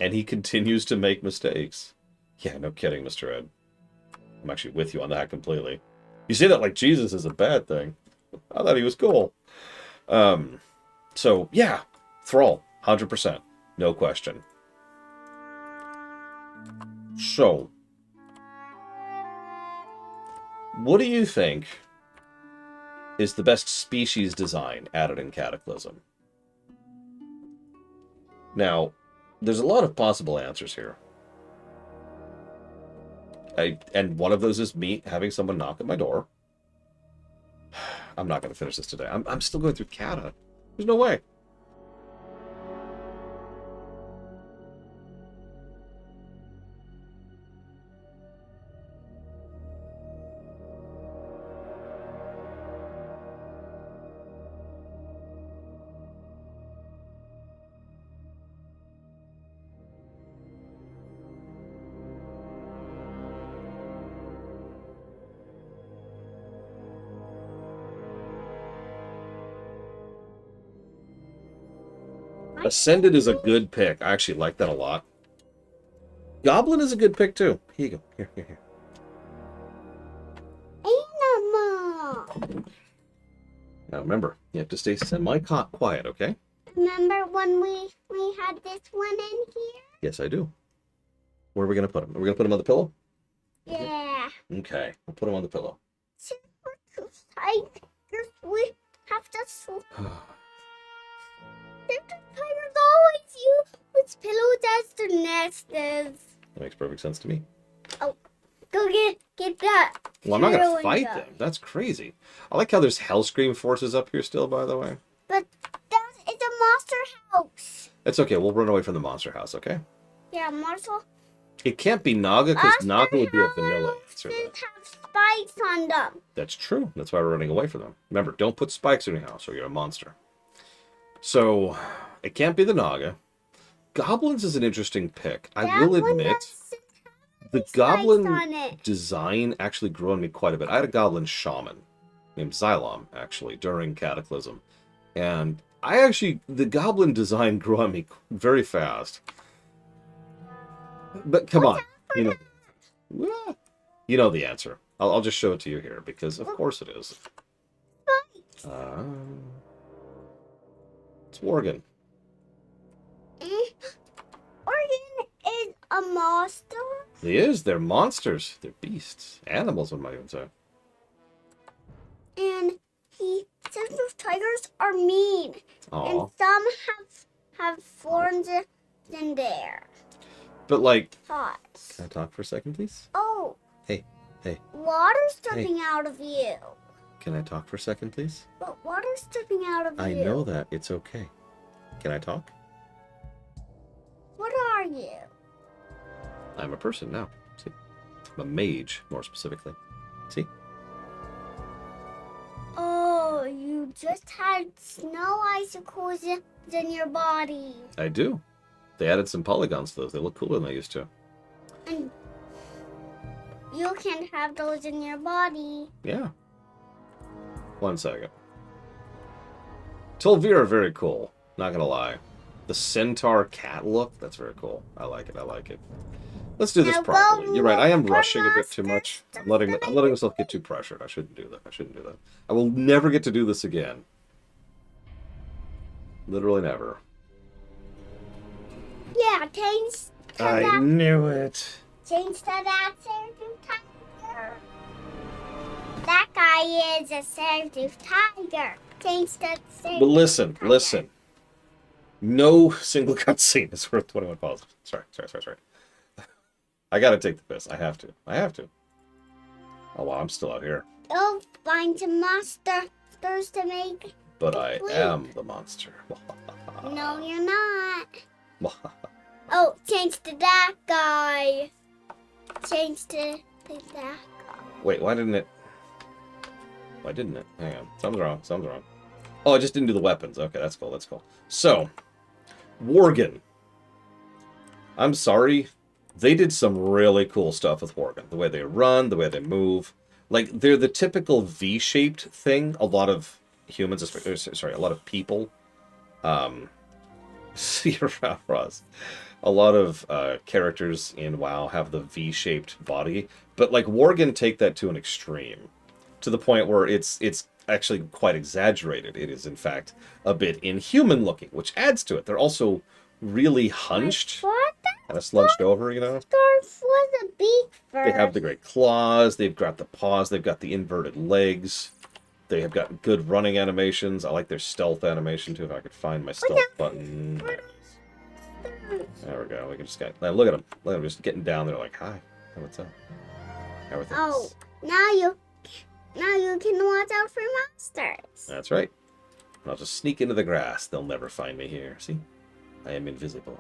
And he continues to make mistakes. Yeah, no kidding, Mr. Ed. I'm actually with you on that completely. You say that like Jesus is a bad thing. I thought he was cool. So, yeah. Thrall. 100%. No question. So, what do you think is the best species design added in Cataclysm? Now, there's a lot of possible answers here. And one of those is me having someone knock at my door. I'm not going to finish this today. I'm still going through Kata. There's no way. Ascended is a good pick. I actually like that a lot. Goblin is a good pick, too. Here you go. Here. Animal. Now, remember, you have to stay semi-quiet, okay? Remember when we had this one in here? Yes, I do. Where are we going to put him? Are we going to put him on the pillow? Yeah. Okay, we'll put him on the pillow. Since we're too tight, we have to sleep. There's always you with pillows as their nest is. That makes perfect sense to me. Oh, go get that. Well, I'm not going to pillow fight and them. That's crazy. I like how there's Hellscream forces up here still, by the way. But that is a monster house. It's okay. We'll run away from the monster house, okay? Yeah, monster. It can't be Naga, because Naga would be a vanilla answer. Houses have spikes on them. That's true. That's why we're running away from them. Remember, don't put spikes in your house or you're a monster. So, it can't be the Naga. Goblins is an interesting pick. I That will one admit, doesn't the have goblin stripes on it. design actually grew on me quite a bit. I had a goblin shaman named Xylom, actually, during Cataclysm. And the goblin design grew on me very fast. But come on, you know, ah, you know the answer. I'll just show it to you here, because of course it is. It's Worgen. Oregon is a monster. He is. They're monsters. They're beasts. Animals, one might even say. And he says those tigers are mean. Aw. And some have thorns in there. But, like, Thoughts. can I talk for a second, please? Oh, Hey, water's dripping out of you. can I talk for a second, please? But water's dripping out of I you. know that. It's okay. Can I talk? What are you? I'm a person now. See? I'm a mage, more specifically. See? Oh, you just had snow icicles in your body. I do. They added some polygons to those. They look cooler than they used to. And you can't have those in your body. Yeah. 1 second. Tolvir are very cool. Not gonna lie. The centaur cat look, that's very cool. I like it. I like it. Let's do this Now properly. go You're right. I am look rushing a for bit too much. monsters. I'm letting myself get too pressured. I shouldn't do that. I shouldn't do that. I will never get to do this again. Literally never. Yeah, change to that. knew it. Change to that saber-tooth tiger. That guy is a saber-tooth tiger. Change to saber-tooth But listen, tiger. listen. No single cutscene is worth 21 pauses. Sorry. I gotta take the piss. I have to. Oh wow, I'm still out here. Go find some monsters to make. But I am the monster. No, you're not. Oh, change to that guy. Change to that guy. Wait, why didn't it? Hang on. Something's wrong. Oh, I just didn't do the weapons. Okay, that's cool. So, Worgen. I'm sorry. They did some really cool stuff with Worgen. The way they run, the way they move. Like, they're the typical V-shaped thing. A lot of humans, a lot of people. See around Ross. A lot of characters in WoW have the V-shaped body. But, like, Worgen take that to an extreme. To the point where it's actually quite exaggerated. It is, in fact, a bit inhuman looking, which adds to it. They're also really hunched, What? kind of slunched over, you know? Start for the beak first. They have the great claws, they've got the paws, they've got the inverted legs. They have got good running animations. I like their stealth animation, too, if I could find my stealth button. There we go. We can just get... Look at them. Look at them just getting down there like, hi, what's up? Everything's... Oh, now you can watch out for monsters. That's right. I'll just sneak into the grass. They'll never find me here. See? I am invisible.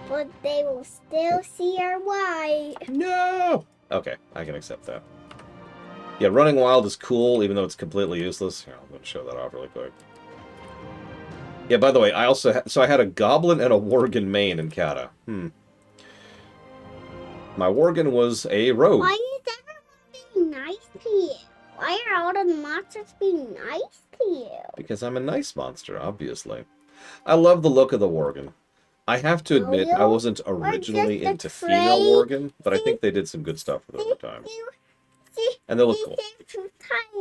But they will still see our white. No! Okay, I can accept that. Yeah, running wild is cool, even though it's completely useless. Here, I'm going to show that off really quick. Yeah, by the way, I also so I had a goblin and a worgen main in Kata. My worgen was a rogue. Why is everyone being nice to you? Why are all the monsters being nice to you? Because I'm a nice monster, obviously. I love the look of the worgen. I have to admit, I wasn't originally just into a female trade. worgen, but I think they did some good stuff with it over time. And they look cool.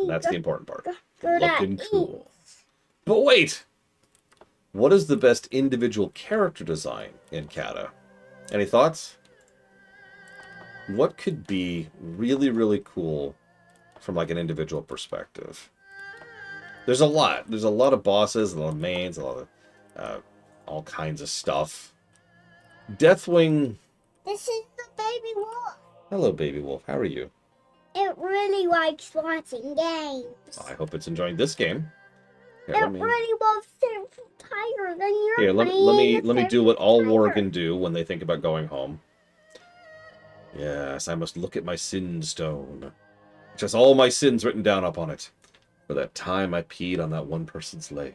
That's the important part. Looking cool. But wait! What is the best individual character design in Kata? Any thoughts? What could be really, really cool from like an individual perspective? There's a lot. There's a lot of bosses, a lot of mains, a lot of all kinds of stuff. Deathwing. This is the baby wolf. Hello, baby wolf. How are you? It really likes watching games. I hope it's enjoying this game. Here, It let me, really loves to tiger than your here, let me do what all Worgen do when they think about going home. Yes, I must look at my sin stone, which has all my sins written down upon it. For that time I peed on that one person's leg.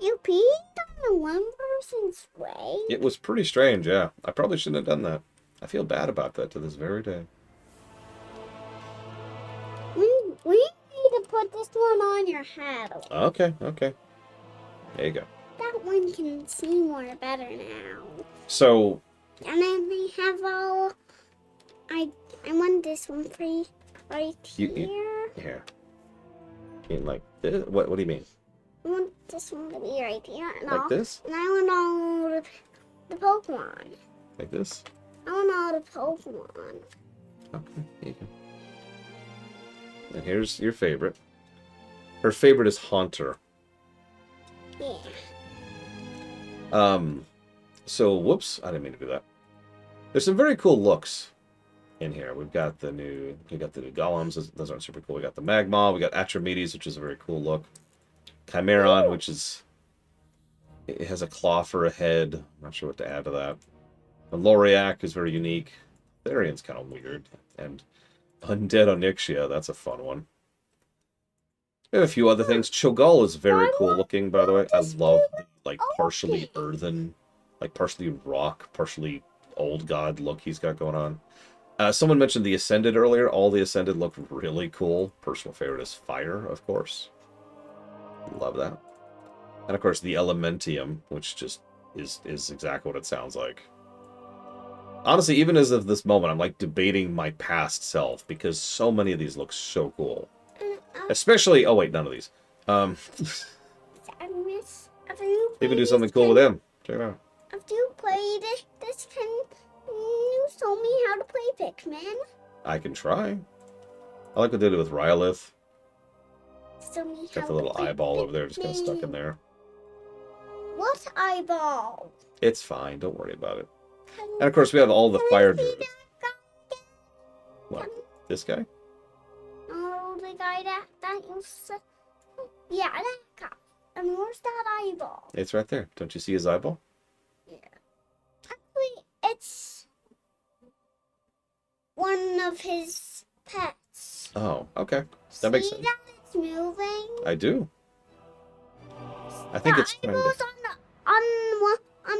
You peed on the one person's way? It was pretty strange, yeah. I probably shouldn't have done that. I feel bad about that to this very day. We need to put this one on your head. Okay. There you go. That one can see more better now. So, And then they have all. I want this one right here. Here. You mean like this? What do you mean? I want this one to be right here. And Like this? And I want all the Pokemon. Like this? I want all the Pokemon. Okay, here you go. And here's your favorite. Her favorite is Haunter. Yeah. So, whoops, I didn't mean to do that. There's some very cool looks in here. We got the new golems. Those aren't super cool. We got the Magma. We got Atromedes, which is a very cool look. Chimeron, which is... It has a claw for a head. I'm not sure what to add to that. And Loriak is very unique. Therian's kind of weird. And Undead Onyxia, that's a fun one. We have a few other things. Cho'Gall is very cool looking, by the way. I love the, like, partially earthen, like, partially rock, partially old god look he's got going on. Someone mentioned the Ascended earlier. All the Ascended look really cool. Personal favorite is Fire, of course. Love that. And, of course, the Elementium, which just is exactly what it sounds like. Honestly, even as of this moment, I'm, like, debating my past self, because so many of these look so cool. Especially... Oh, wait, none of these. Even do something cool with them. Check it out. After you play this, can you show me how to play Pikmin? I can try. I like what they did with Rylith. Show me how Got the little to play eyeball over there, just kind of stuck in Pikmin. there. What eyeball? It's fine. Don't worry about it. And of course, we have all the fire druids. What? This guy? Oh, the guy that you said. Yeah, that guy. And where's that eyeball? It's right there. Don't you see his eyeball? Yeah. Actually, it's one of his pets. Oh, okay. That makes sense. See that it's moving? I do. I think the it's trying eyeball's to... on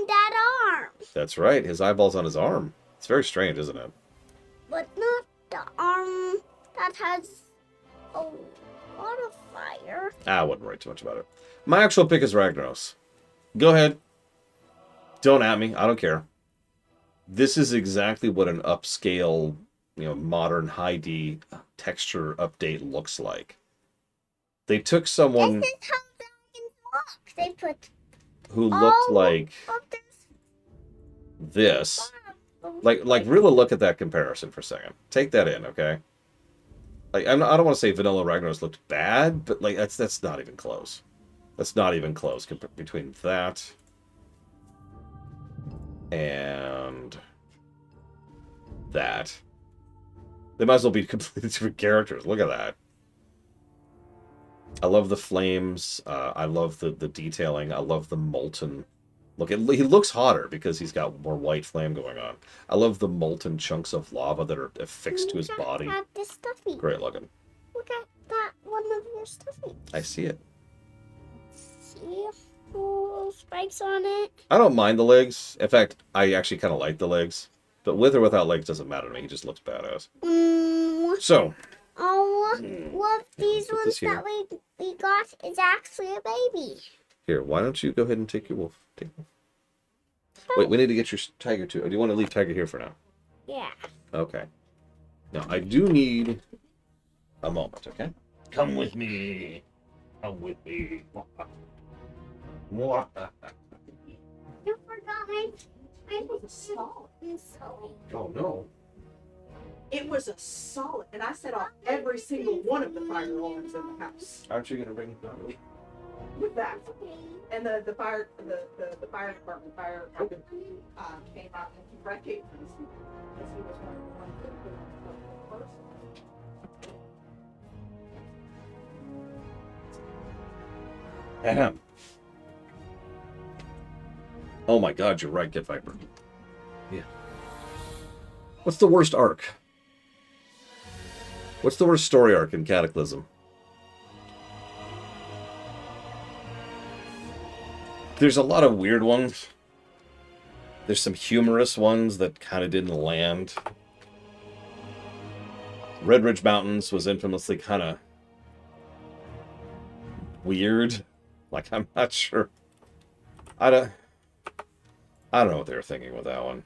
that arm. That's right. His eyeball's on his arm. It's very strange, isn't it? But not the arm that has a lot of fire. I wouldn't worry too much about it. My actual pick is Ragnaros. Go ahead. Don't at me. I don't care. This is exactly what an upscale, modern high-D texture update looks like. They took someone This is how dragons walk. They put who looked like this. Like really look at that comparison for a second. Take that in, okay? Like I don't want to say Vanilla Ragnaros looked bad, but like that's not even close. That's not even close between that and that. They might as well be completely different characters. Look at that. I love the flames. I love the detailing. I love the molten look. He looks hotter because he's got more white flame going on. I love the molten chunks of lava that are affixed to his body. At this stuffy. Great looking. Look at that one of your stuffies. I see it. See little spikes on it. I don't mind the legs. In fact, I actually kind of like the legs. But with or without legs doesn't matter to me. He just looks badass. So. One of these put ones this here. that we got is actually a baby. Here, why don't you go ahead and take your wolf? Take wolf. Wait, we need to get your tiger too. Or do you want to leave tiger here for now? Yeah. Okay. Now, I do need a moment, okay? Come with me. Come with me. You forgot I was salt and salt. Oh, no. It was a solid, and I set off every single one of the fire alarms in the house Aren't you going to bring it down? with that. And the fire department came out and recognized me because he was one of the ones that put on the first. Ahem. Oh my god, you're right, Get Viper. Yeah. What's the worst arc? What's the worst story arc in Cataclysm? There's a lot of weird ones. There's some humorous ones that kind of didn't land. Red Ridge Mountains was infamously kind of weird. Like, I'm not sure. I don't know what they were thinking with that one.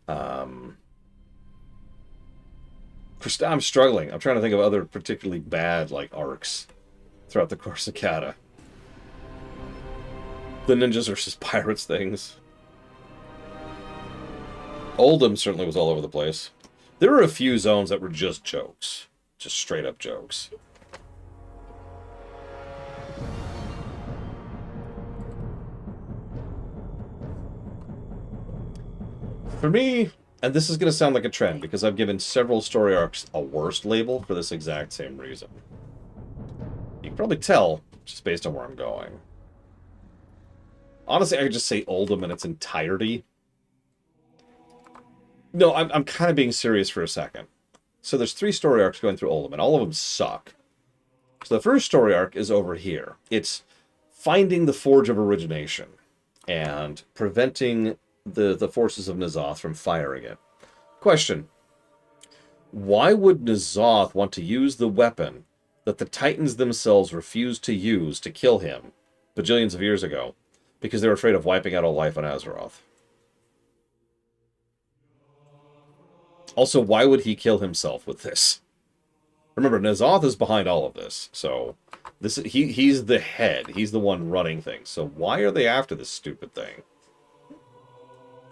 I'm struggling. I'm trying to think of other particularly bad, like, arcs throughout the course of Kata. The ninjas versus pirates things. Oldham certainly was all over the place. There were a few zones that were just jokes. Just straight up jokes. For me, and this is going to sound like a trend, because I've given several story arcs a worst label for this exact same reason. You can probably tell, just based on where I'm going. Honestly, I could just say Oldham in its entirety. No, I'm kind of being serious for a second. So there's 3 story arcs going through Oldham, and all of them suck. So the first story arc is over here. It's finding the Forge of Origination and preventing the forces of N'Zoth from firing it. Question. Why would N'Zoth want to use the weapon that the Titans themselves refused to use to kill him bajillions of years ago? Because they were afraid of wiping out all life on Azeroth. Also, why would he kill himself with this? Remember, N'Zoth is behind all of this, so he's the head. He's the one running things. So why are they after this stupid thing?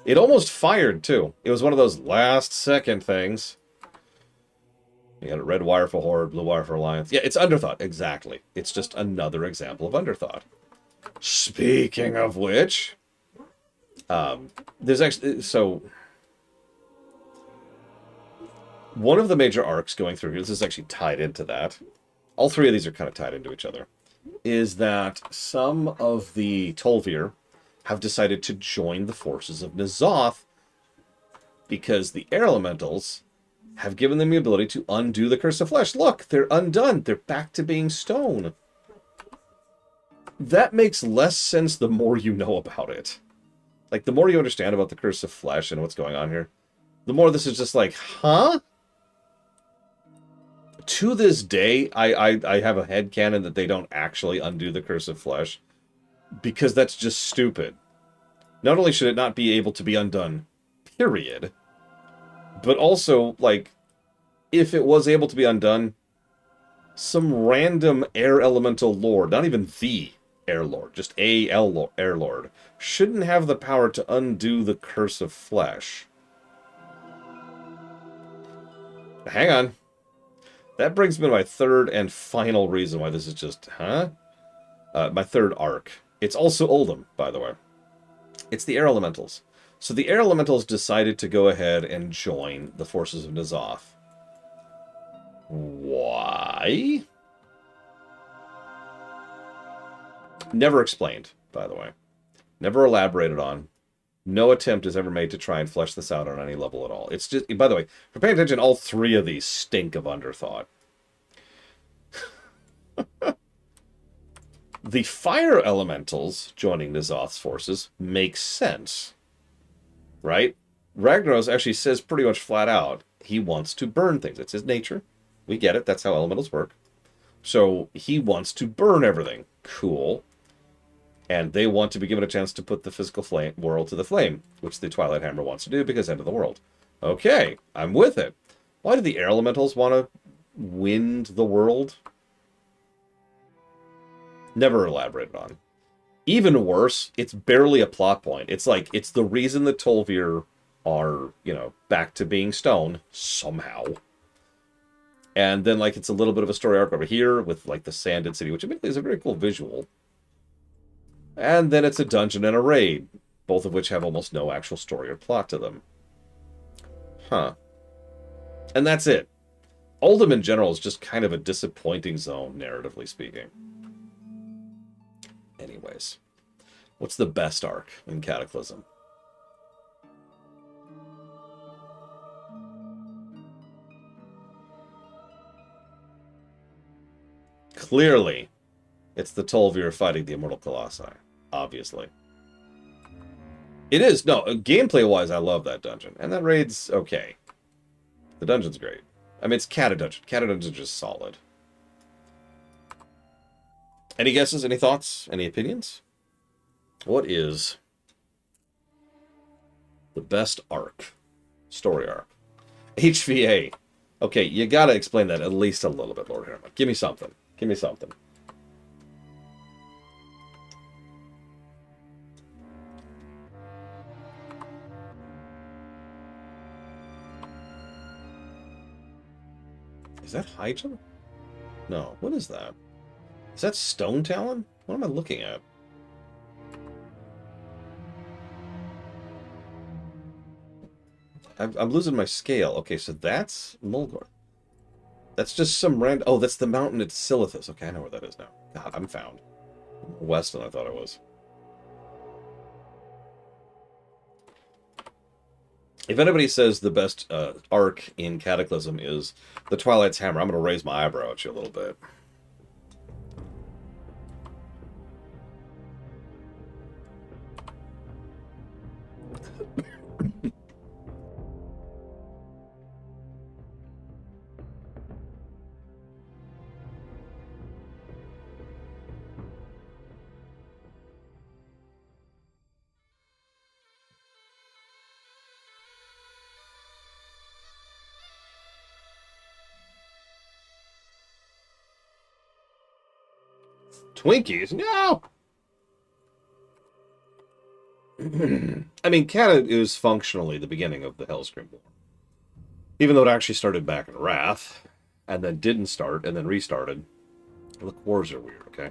It almost fired, too. It was one of those last-second things. You got a red wire for Horde, blue wire for Alliance. Yeah, it's Underthought, exactly. It's just another example of Underthought. Speaking of which, there's actually... So, one of the major arcs going through here, this is actually tied into that. All 3 of these are kind of tied into each other. Is that some of the Tol'vir have decided to join the forces of N'Zoth because the air elementals have given them the ability to undo the Curse of Flesh. Look, they're undone. They're back to being stone. That makes less sense the more you know about it. Like, the more you understand about the Curse of Flesh and what's going on here, the more this is just like, huh? To this day, I have a headcanon that they don't actually undo the Curse of Flesh, because that's just stupid. Not only should it not be able to be undone, period, but also, like, if it was able to be undone, some random air elemental lord, not even the air lord, just a air lord, shouldn't have the power to undo the Curse of Flesh. Hang on. That brings me to my third and final reason why this is just, huh? My third arc. It's also Oldham, by the way. It's the Air Elementals. So the Air Elementals decided to go ahead and join the forces of N'Zoth. Why? Never explained, by the way. Never elaborated on. No attempt is ever made to try and flesh this out on any level at all. It's just, by the way, for paying attention, all 3 of these stink of Underthought. The Fire Elementals joining N'Zoth's forces makes sense. Right? Ragnaros actually says pretty much flat out, he wants to burn things. It's his nature. We get it. That's how elementals work. So he wants to burn everything. Cool. And they want to be given a chance to put the physical world to the flame, which the Twilight Hammer wants to do because end of the world. Okay, I'm with it. Why do the air elementals want to wind the world? Never elaborated on. Even worse, it's barely a plot point. It's like, it's the reason the Tol'vir are, back to being stone, somehow. And then, like, it's a little bit of a story arc over here with, like, the Sanded City, which admittedly is a very cool visual. And then it's a dungeon and a raid, both of which have almost no actual story or plot to them. Huh. And that's it. Oldham in general is just kind of a disappointing zone, narratively speaking. Anyways, what's the best arc in Cataclysm? Clearly, It's the Tol'vir fighting the Immortal Colossi, obviously. It is. No, gameplay-wise, I love that dungeon. And that raid's okay. The dungeon's great. I mean, it's Cata Dungeon. Cata Dungeon's just solid. Any guesses? Any thoughts? Any opinions? What is the best arc? Story arc. HVA. Okay, you gotta explain that at least a little bit, Lord Harriman. Give me something. Give me something. Is that Hydra? No. What is that? Is that Stone Talon? What am I looking at? I'm losing my scale. Okay, so that's Mulgore. That's just some random... Oh, that's the mountain at Silithus. Okay, I know where that is now. God, I'm found. West than I thought it was. If anybody says the best arc in Cataclysm is the Twilight's Hammer, I'm going to raise my eyebrow at you a little bit. Twinkies? No! I mean, Cata is functionally the beginning of the Hellscream War. Even though it actually started back in Wrath, and then didn't start, and then restarted. Look, wars are weird, okay?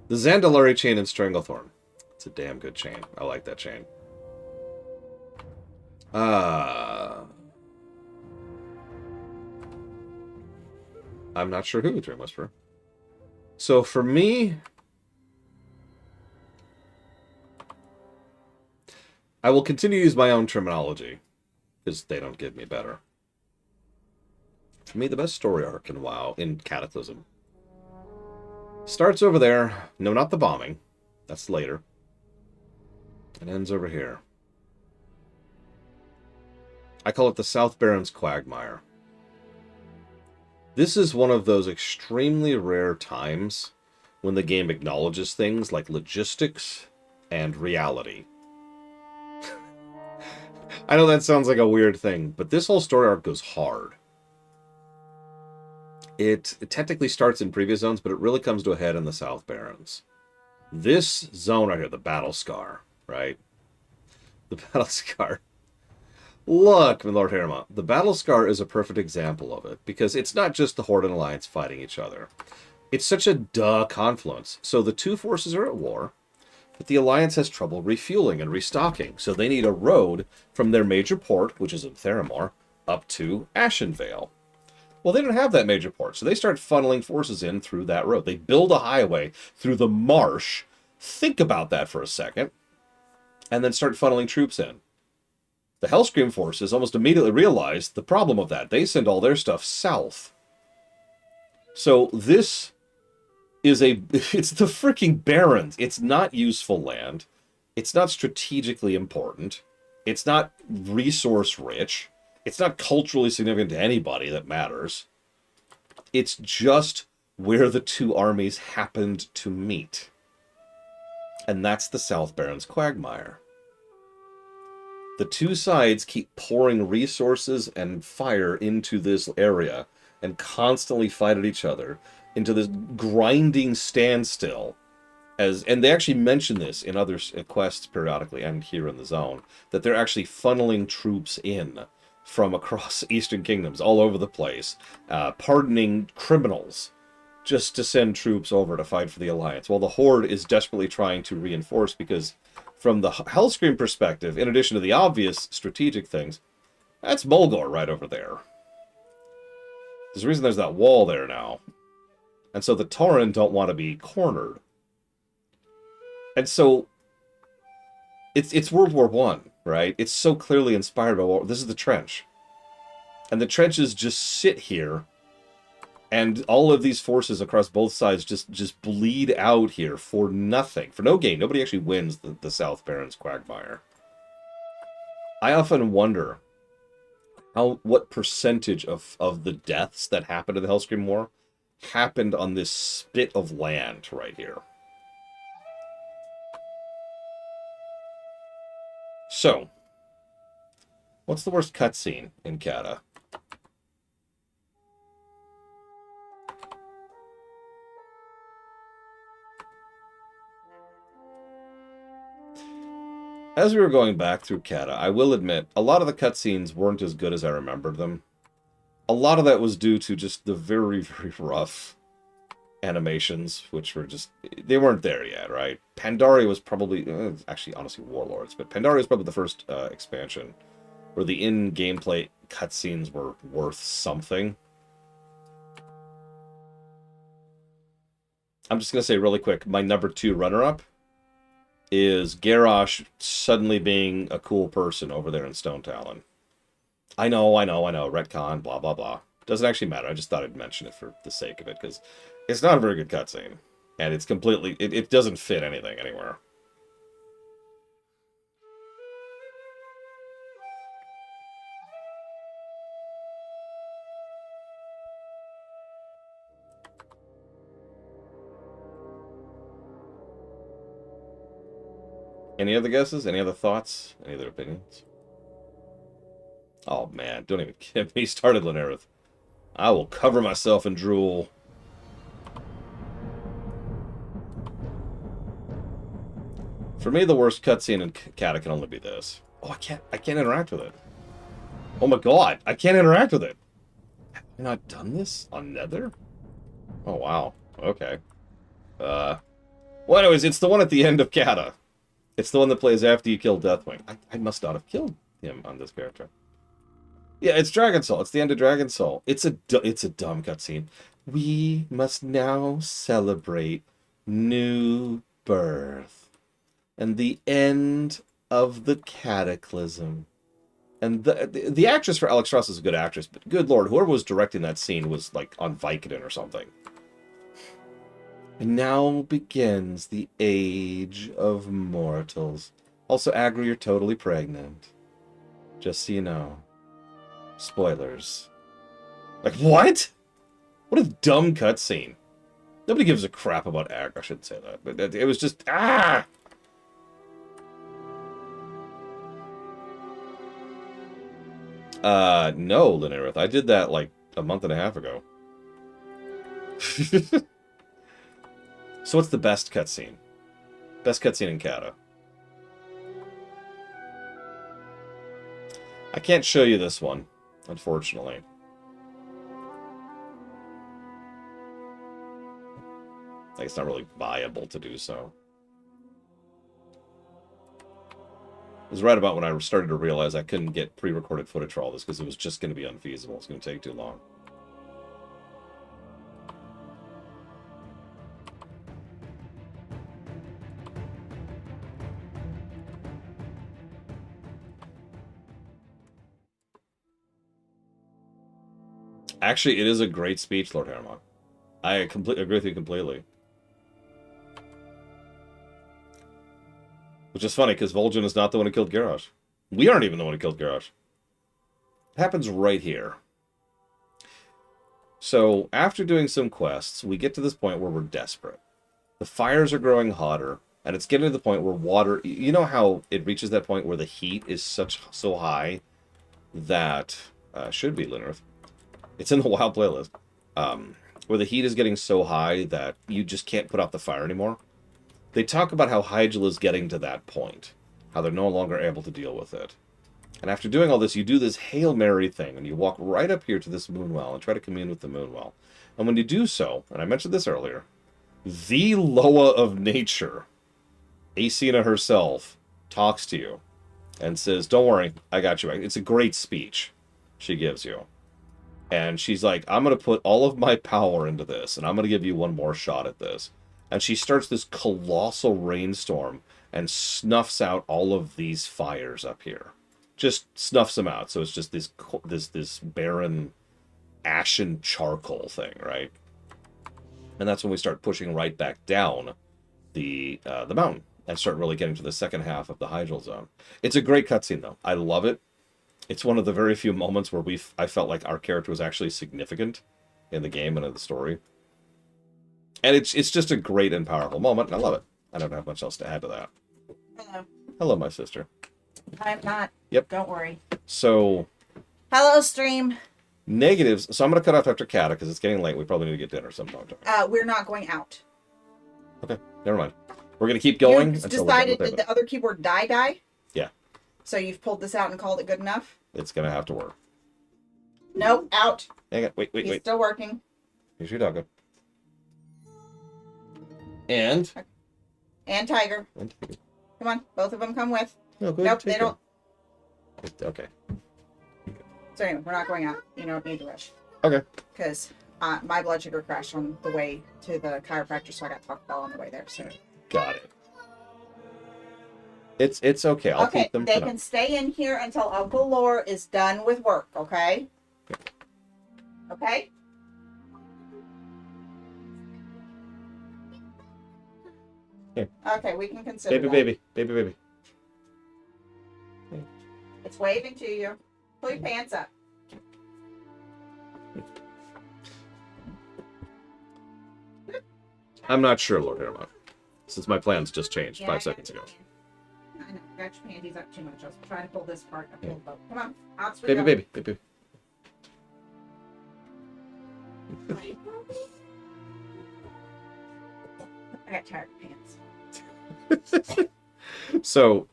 The Zandalari chain and Stranglethorn. It's a damn good chain. I like that chain. I'm not sure who, Dream Whisperer. So for me, I will continue to use my own terminology, because they don't give me better. For me, the best story arc in WoW, in Cataclysm, starts over there. No, not the bombing. That's later. It ends over here. I call it the South Barrens Quagmire. This is one of those extremely rare times when the game acknowledges things like logistics and reality. I know that sounds like a weird thing, but this whole story arc goes hard. It technically starts in previous zones, but it really comes to a head in the South Barrens. This zone right here, the Battle Scar, right? The Battle Scar. Look, Lord Harima, the Battle Scar is a perfect example of it, because it's not just the Horde and Alliance fighting each other. It's such a duh confluence. So the two forces are at war, but the Alliance has trouble refueling and restocking, so they need a road from their major port, which is in Theramore, up to Ashenvale. Well, they don't have that major port, so they start funneling forces in through that road. They build a highway through the marsh. Think about that for a second. And then start funneling troops in. The Hellscream forces almost immediately realized the problem of that. They send all their stuff south. So this is it's the freaking Barrens. It's not useful land. It's not strategically important. It's not resource rich. It's not culturally significant to anybody that matters. It's just where the two armies happened to meet. And that's the South Barrens Quagmire. The two sides keep pouring resources and fire into this area and constantly fight at each other into this grinding standstill. And they actually mention this in other quests periodically and here in the zone, that they're actually funneling troops in from across Eastern Kingdoms all over the place, pardoning criminals just to send troops over to fight for the Alliance, while the Horde is desperately trying to reinforce, because from the Hellscream perspective, in addition to the obvious strategic things, that's Mulgore right over there. There's a reason there's that wall there now. And so the Tauren don't want to be cornered. And so it's World War I, right? It's so clearly inspired by This is the trench. And the trenches just sit here And all of these forces across both sides just bleed out here for nothing, for no gain. Nobody actually wins the South Barrens quagmire. I often wonder what percentage of the deaths that happened in the Hellscream War happened on this spit of land right here. So, what's the worst cutscene in Kata? As we were going back through Kata, I will admit, a lot of the cutscenes weren't as good as I remembered them. A lot of that was due to just the very, very rough animations, which were just... They weren't there yet, right? Pandaria was probably... actually, honestly, Warlords, but Pandaria was probably the first expansion where the in-gameplay cutscenes were worth something. I'm just going to say really quick, my number 2 runner-up is Garrosh suddenly being a cool person over there in Stone Talon. I know, retcon, blah, blah, blah. Doesn't actually matter, I just thought I'd mention it for the sake of it, because it's not a very good cutscene. And it's completely... It doesn't fit anything anywhere. Any other guesses? Any other thoughts? Any other opinions? Oh man, don't even get me started, Lenareth. I will cover myself in drool. For me, the worst cutscene in Kata can only be this. Oh, I can't interact with it. Oh my god, I can't interact with it. Have I not done this on Nether? Oh wow, okay. Well anyways, it's the one at the end of Kata. It's the one that plays after you kill Deathwing. I must not have killed him on this character. Yeah, it's Dragon Soul. It's the end of Dragon Soul. It's a dumb cutscene. We must now celebrate new birth and the end of the cataclysm. And the actress for Alex Ross is a good actress, but good lord, whoever was directing that scene was like on Vicodin or something. And now begins the age of mortals. Also, Agri, you're totally pregnant. Just so you know. Spoilers. Like, what? What a dumb cutscene. Nobody gives a crap about Agri. I shouldn't say that, but it was just... Ah! No, Linareth. I did that, like, a month and a half ago. So what's the best cutscene? Best cutscene in Kata. I can't show you this one, unfortunately. Like, it's not really viable to do so. It was right about when I started to realize I couldn't get pre-recorded footage for all this because it was just going to be unfeasible. It's going to take too long. Actually, it is a great speech, Lord Harriman. I agree with you completely. Which is funny, because Vol'jin is not the one who killed Garrosh. We aren't even the one who killed Garrosh. It happens right here. So, after doing some quests, we get to this point where we're desperate. The fires are growing hotter, and it's getting to the point where water... You know how it reaches that point where the heat is so high that... should be, Linareth. It's in the WoW playlist. Where the heat is getting so high that you just can't put out the fire anymore. They talk about how Hyjal is getting to that point. How they're no longer able to deal with it. And after doing all this, you do this Hail Mary thing, and you walk right up here to this Moonwell and try to commune with the Moonwell. And when you do so, and I mentioned this earlier, the Loa of Nature, Asina herself, talks to you and says, don't worry, I got you back. It's a great speech she gives you. And she's like, I'm going to put all of my power into this, and I'm going to give you one more shot at this. And she starts this colossal rainstorm and snuffs out all of these fires up here. Just snuffs them out. So it's just this barren ashen charcoal thing, right? And that's when we start pushing right back down the mountain and start really getting to the second half of the Hydral Zone. It's a great cutscene, though. I love it. It's one of the very few moments where I felt like our character was actually significant in the game and in the story. And it's just a great and powerful moment, and I love it. I don't have much else to add to that. Hello. Hello, my sister. I'm not. Yep. Don't worry. So, Hello, stream. negatives. So I'm going to cut off after Kata because it's getting late. We probably need to get dinner sometime. We're not going out. Okay, never mind. We're going to keep going. You until we're done decided with that it. the other keyboard die? Yeah, So you've pulled this out and called it good enough? it's going to have to work. Nope, out. Hang on. Wait. He's still working. Here's your doggo. And And Tiger. Come on, both of them come with. No, go Nope, take they it. don't. Okay. So anyway, we're not going out. You don't need to rush. Okay. Because my blood sugar crashed on the way to the chiropractor, so I got Taco Bell on the way there. So Got it. It's okay. I'll okay, keep them. they for can now. stay in here until Uncle Lore is done with work. Okay. Okay. Here. Okay, we can consider that. Baby. It's waving to you. Pull your pants up. I'm not sure, Lord Harriman, since my plans just changed Yeah, 5 I seconds got ago. your- I know. Got your panties up too much. I was trying to pull this part. I pulled both. Come on. Out we Baby, go. baby. I got tired of pants. So,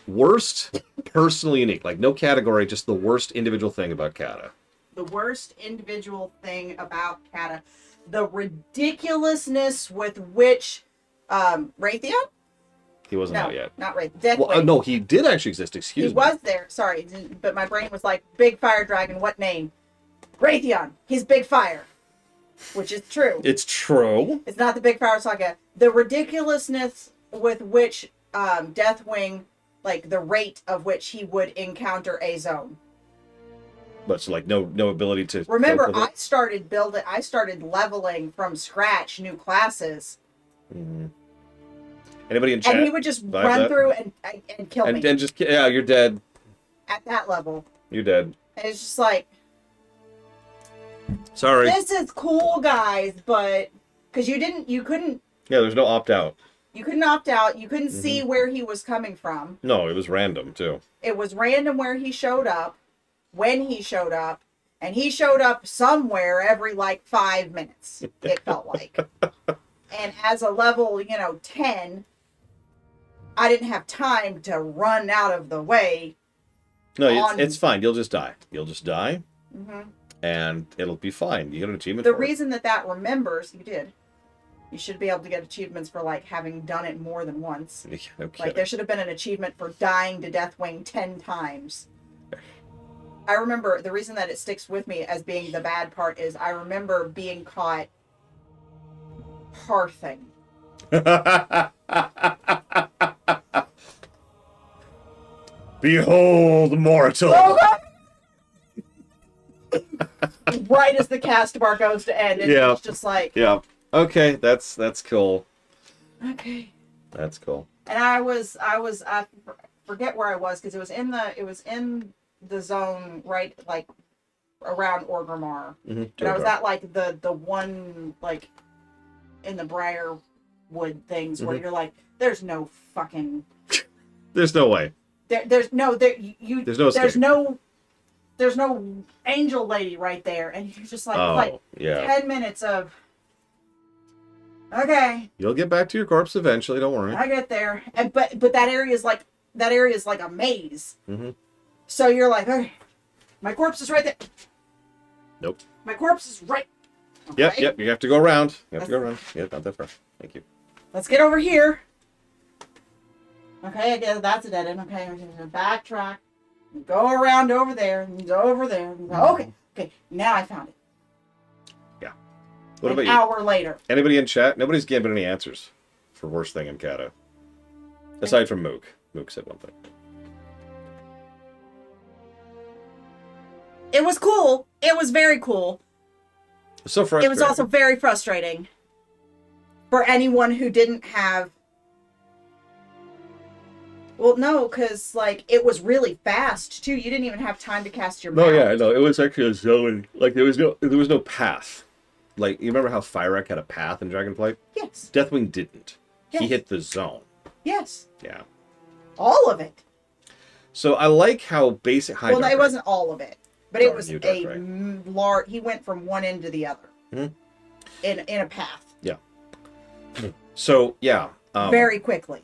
worst personally unique, like no category, just the worst individual thing about Kata. The worst individual thing about Kata, the ridiculousness with which Raytheon? He wasn't No, out yet. not Raytheon. Well, no, he did actually exist. he Excuse me. was there. Sorry, but my brain was like, big fire dragon. What name? Raytheon. He's big fire, which is true. It's true. It's not the big fire saga. The ridiculousness with which Deathwing, like the rate of which he would encounter a zone. But so, like, no ability to. Remember, cope with it? I started leveling from scratch new classes, Anybody in chat? and he would just vibe run that? through and kill me And just you're dead. at that level. You're dead. And it's just like, Sorry. this is cool, guys, but because you couldn't Yeah, there's no opt out. opt out, you couldn't Mm-hmm. see where he was coming from. No, it was random too. It was random where he showed up, when he showed up, and he showed up somewhere every like 5 minutes, it felt like. And as a level, 10, I didn't have time to run out of the way. No, On- it's fine. You'll just die. You'll just die, Mhm. and it'll be fine. You get an achievement. The for it. reason that remembers, you did. You should be able to get achievements for like having done it more than once. Yeah, no Like kidding. there should have been an achievement for dying to Deathwing 10 times. I remember the reason that it sticks with me as being the bad part is I remember being caught hearthing. Behold, mortal. Oh, God! Right as the cast bar goes to end, and Yeah. it's just like, Yeah. Okay, that's cool. okay. That's cool. And I forget where I was because it was in the zone right like around Orgrimmar. Mm-hmm. But I was at like the one like in the Briarwood things where you're like, there's no fucking There's no way. there's no angel lady right there, and you're just like Oh, like yeah. 10 minutes of okay, You'll get back to your corpse eventually. Don't worry. I get there, and but that area is like a maze. Mm-hmm. So you're like, okay, my corpse is right there. Nope. My corpse is right. Yep. Okay, Yep. You have to go around. Yeah, not that far. Thank you. Let's get over here. Okay, I guess that's a dead end. Okay, I'm gonna backtrack. Go around over there. And go over there. And go, okay. Now I found it. Yeah. What An about you? hour later. Anybody in chat? Nobody's given any answers for worst thing in Kata. Aside from Mook. Mook said one thing. It was cool. It was very cool. So frustrating. It was also very frustrating for anyone who didn't have. Well, no, because like it was really fast too. You didn't even have time to cast your. No, mount. yeah, I know. It was actually a zone. Like there was no path. Like you remember how Fyrek had a path in Dragonflight? Yes. Deathwing didn't. He Yes. hit the zone. Yes. Yeah. All of it. So I like how basic. High Well, it wasn't all of it, but it Dark was you, a Dark Ray. large. He went from one end to the other Mhm. in a path Yeah. So yeah. very quickly.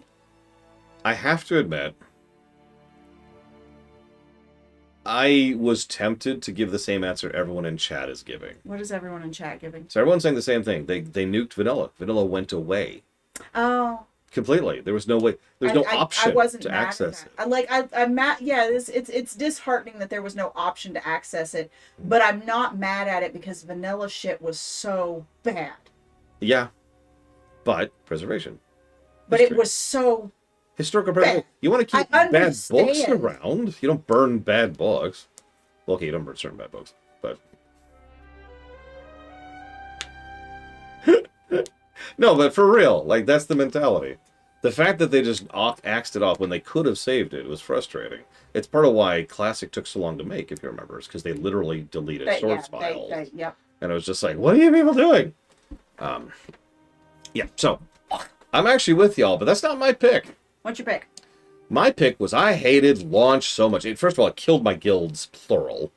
I have to admit, I was tempted to give the same answer everyone in chat is giving. What is everyone in chat giving? So everyone's saying the same thing. They nuked Vanilla. Vanilla went away Oh. completely. There was no way. There's no option I wasn't to mad at access that. it. I'm mad. Yeah, it's disheartening that there was no option to access it, but I'm not mad at it because vanilla shit was so bad. Yeah, but preservation. But History. it was so. Historical preservation. You want to keep I bad books understand. around. You don't burn bad books. Well, okay, you don't burn certain bad books, but no, but for real, like that's the mentality. The fact that they just axed it off when they could have saved it was frustrating. It's part of why Classic took so long to make, if you remember, is because they literally deleted source files. Yep. And it was just like, what are you people doing? Yeah, so I'm actually with y'all, but that's not my pick. What's your pick? My pick was I hated launch so much. First of all, it killed my guilds, plural.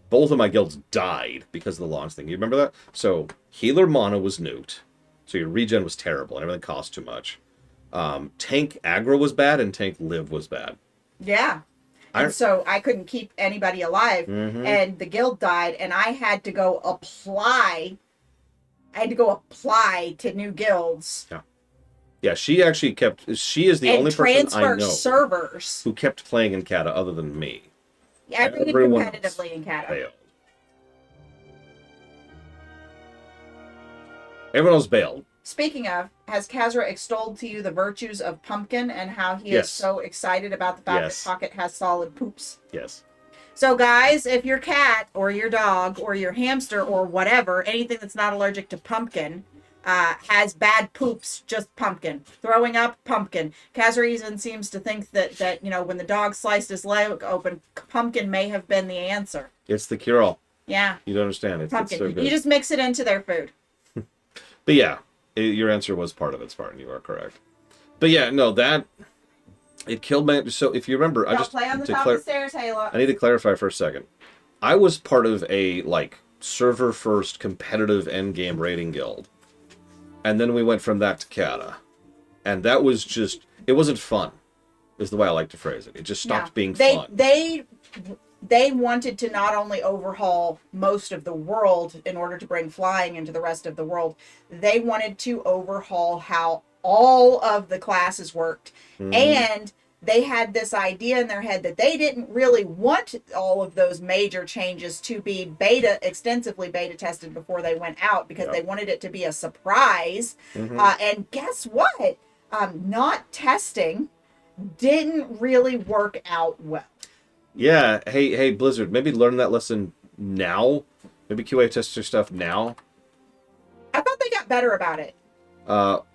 Both of my guilds died because of the launch thing. You remember that? So healer mana was nuked. So your regen was terrible and everything cost too much. Tank aggro was bad and tank live was bad. Yeah. And so I couldn't keep anybody alive, and the guild died, and I had to go apply. To new guilds. Yeah. Yeah, she actually kept. She is the and only person I transfer know servers. who kept playing in Kata other than me. Yeah, I played Everyone competitively in Kata. Failed. Everyone else bailed. Speaking of, has Kazra extolled to you the virtues of Pumpkin and how he Yes. is so excited about the fact Yes. that Pocket has solid poops? Yes. So guys, if your cat or your dog or your hamster or whatever, anything that's not allergic to pumpkin, has bad poops, just pumpkin. Throwing up, pumpkin. Kazra even seems to think that when the dog sliced his leg open, pumpkin may have been the answer. It's the cure-all. Yeah, You don't understand. It's pumpkin. so good. You just mix it into their food. But yeah, your answer was part of it, Spartan. You are correct. But yeah, no, it killed my. So if you remember, Don't play on the top of the stairs, Halo. I need to clarify for a second. I was part of a server first competitive endgame raiding guild, and then we went from that to Kata, and that was just it wasn't fun. Is the way I like to phrase it. It just stopped being fun. They wanted to not only overhaul most of the world in order to bring flying into the rest of the world, they wanted to overhaul how all of the classes worked. And they had this idea in their head that they didn't really want all of those major changes to be extensively beta tested before they went out, because they wanted it to be a surprise. And guess what? Not testing didn't really work out well. Yeah. Hey, Blizzard. Maybe learn that lesson now. Maybe QA test your stuff now. I thought they got better about it.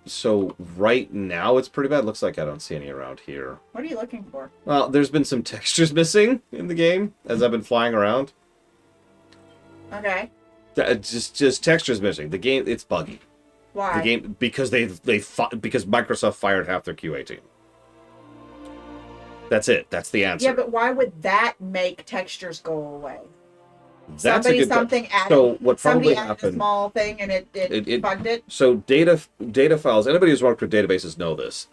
So right now it's pretty bad. Looks like I don't see any around here. What are you looking for? Well, there's been some textures missing in the game as I've been flying around. Okay. Just textures missing. The game, it's buggy. Why? The game because because Microsoft fired half their QA team. That's it. That's the answer. Yeah, but why would that make textures go away? That's a good something added. So what probably somebody added happened? a small thing and it bugged it. So data files. Anybody who's worked with databases know this.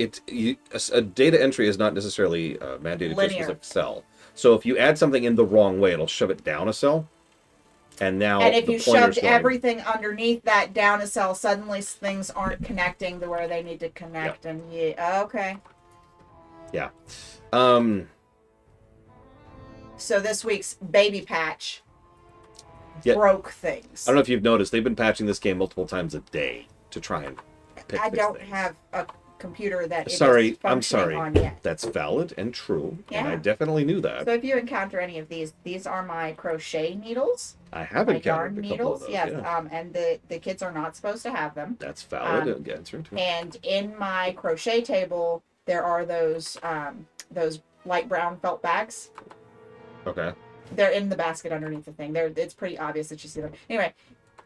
A data entry is not necessarily mandated to a Linear. specific cell. So if you add something in the wrong way, it'll shove it down a cell. And now And if the you pointer's shoved going- everything underneath that down a cell, suddenly things aren't connecting to where they need to connect. And okay. Yeah. So this week's baby patch Yeah. broke things. I don't know if you've noticed, they've been patching this game multiple times a day to try and fix I don't things. have a computer that it Sorry, is I'm functioning sorry. on yet. That's valid and true, and I Yeah. definitely knew that. So if you encounter any of these are my crochet needles, I have my encountered yarn a couple needles. of those. Yes, Yeah. and the kids are not supposed to have them. That's valid answer too. And in my crochet table, there are those light brown felt bags. Okay. They're in the basket underneath the thing. It's pretty obvious that you see them. Anyway,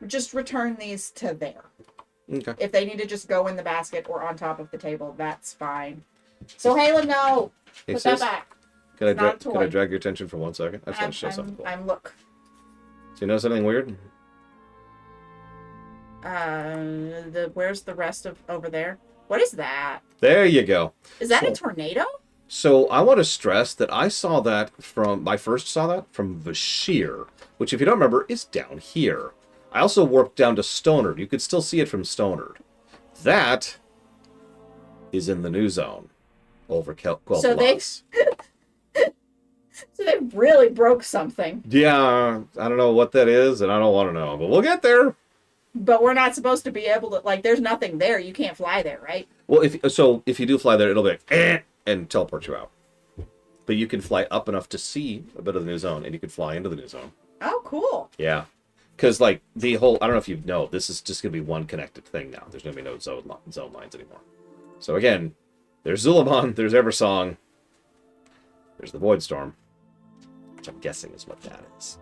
just return these to there. Okay. If they need to just go in the basket or on top of the table, that's fine. So Halen, no, Hey, put that sis, back. Can I, It's not a can I toy. drag your attention for 1 second? I just want to show something cool. Look. So you know something weird? Where's the rest of over there? What is that? There you go. Is that a So- tornado? So I want to stress that I first saw that from Vashir, which, if you don't remember, is down here. I also warped down to Stonard. You could still see it from Stonard. That is in the new zone over So they really broke something. Yeah, I don't know what that is, and I don't want to know, but we'll get there. But we're not supposed to be able to, like, there's nothing there. You can't fly there, right? Well, if you do fly there, it'll be like, and teleport you out. But you can fly up enough to see a bit of the new zone, and you can fly into the new zone. Oh, cool. Yeah. Because, like, the whole, I don't know if you know, this is just going to be one connected thing now. There's going to be no zone lines anymore. So, again, there's Zul'Aman, there's Eversong, there's the Void Storm, which I'm guessing is what that is.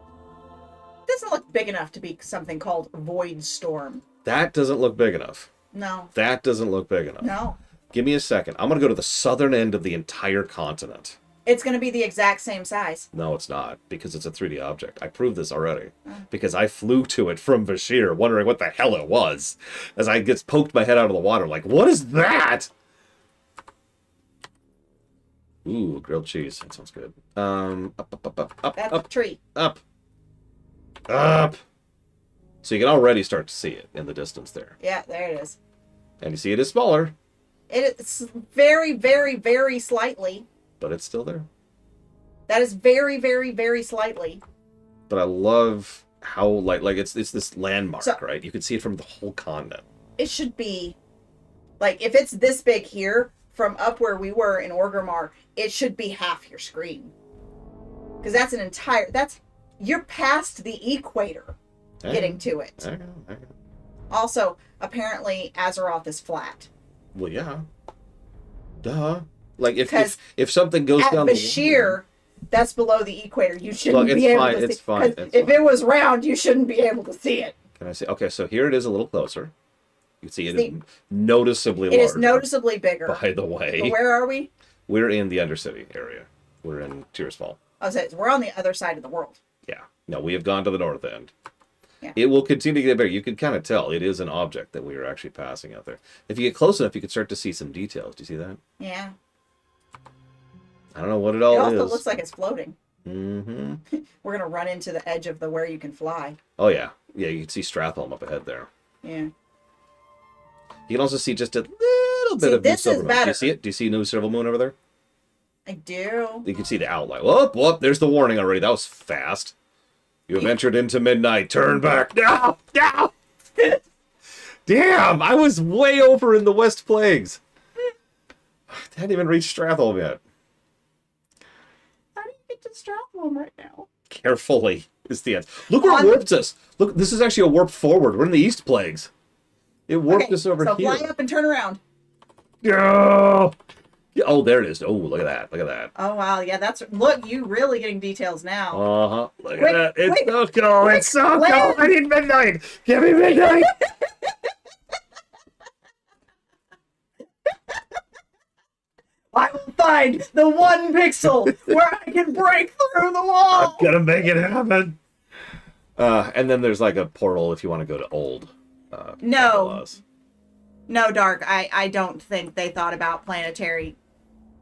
It doesn't look big enough to be something called Void Storm. That doesn't look big enough. No. That doesn't look big enough. No. Give me a second. I'm going to go to the southern end of the entire continent. It's going to be the exact same size. No, it's not, because it's a 3D object. I proved this already. Because I flew to it from Vashir, wondering what the hell it was, as I just poked my head out of the water, like, what is that? Ooh, grilled cheese. That sounds good. Up, That's up, a tree. up. So you can already start to see it in the distance there. Yeah, there it is. And you see it is smaller, It's very, very, very slightly. but it's still there. That is very, very, very slightly. But I love how, like it's this landmark, So- right? You can see it from the whole continent. It should be, like, if it's this big here, from up where we were in Orgrimmar, it should be half your screen. Because you're past the equator getting to it. I know. Also, apparently, Azeroth is flat. Well, yeah. Duh. Like, Because if something goes At down Bashir, that's below the equator. You shouldn't Look, be it's able fine, to it's see. fine, 'Cause it's if fine. it was round, you shouldn't be able to see it. Can I see? Okay, so here it is a little closer. You can see it See, is noticeably It larger. is noticeably bigger. By the way, But where are we? we're in the Undercity area. We're in Tearsfall. I was saying, we're on the other side of the world. Yeah. No, we have gone to the north end. Yeah. It will continue to get bigger. You can kind of tell it is an object that we are actually passing out there. If you get close enough, you can start to see some details. Do you see that? Yeah. I don't know what it It all also is. looks like it's floating. Mm-hmm. We're gonna run into the edge of the where you can fly. Oh, yeah. Yeah, you can see Stratholm up ahead there. Yeah. You can also see just a little bit See, of New this is Silver Moon. Do better. you see it? Do you see New Silver Moon over there? I do. You can see the outline. Whoop, whoop, there's the warning already. That was fast. You have entered into midnight. Turn back. No! No! Damn, I was way over in the West Plagues. I hadn't even reached Stratholm yet. How do you get to Stratholm right now? Carefully is the end. Look where it warped us. Look, this is actually a warp forward. We're in the East Plagues. It warped us over so here. fly up and turn around. Yeah. Yeah, oh, there it is. Oh, look at that. Look at that. Oh wow, yeah, that's look. You really getting details now. Uh-huh. Look Quick, at that. It's quick, so cool. It's so cool. land. I need midnight. Give me midnight. I will find the one pixel where I can break through the wall. I'm gonna make it happen. And then there's like a portal if you want to go to old. No. Valhalas. No, Dark. I don't think they thought about planetary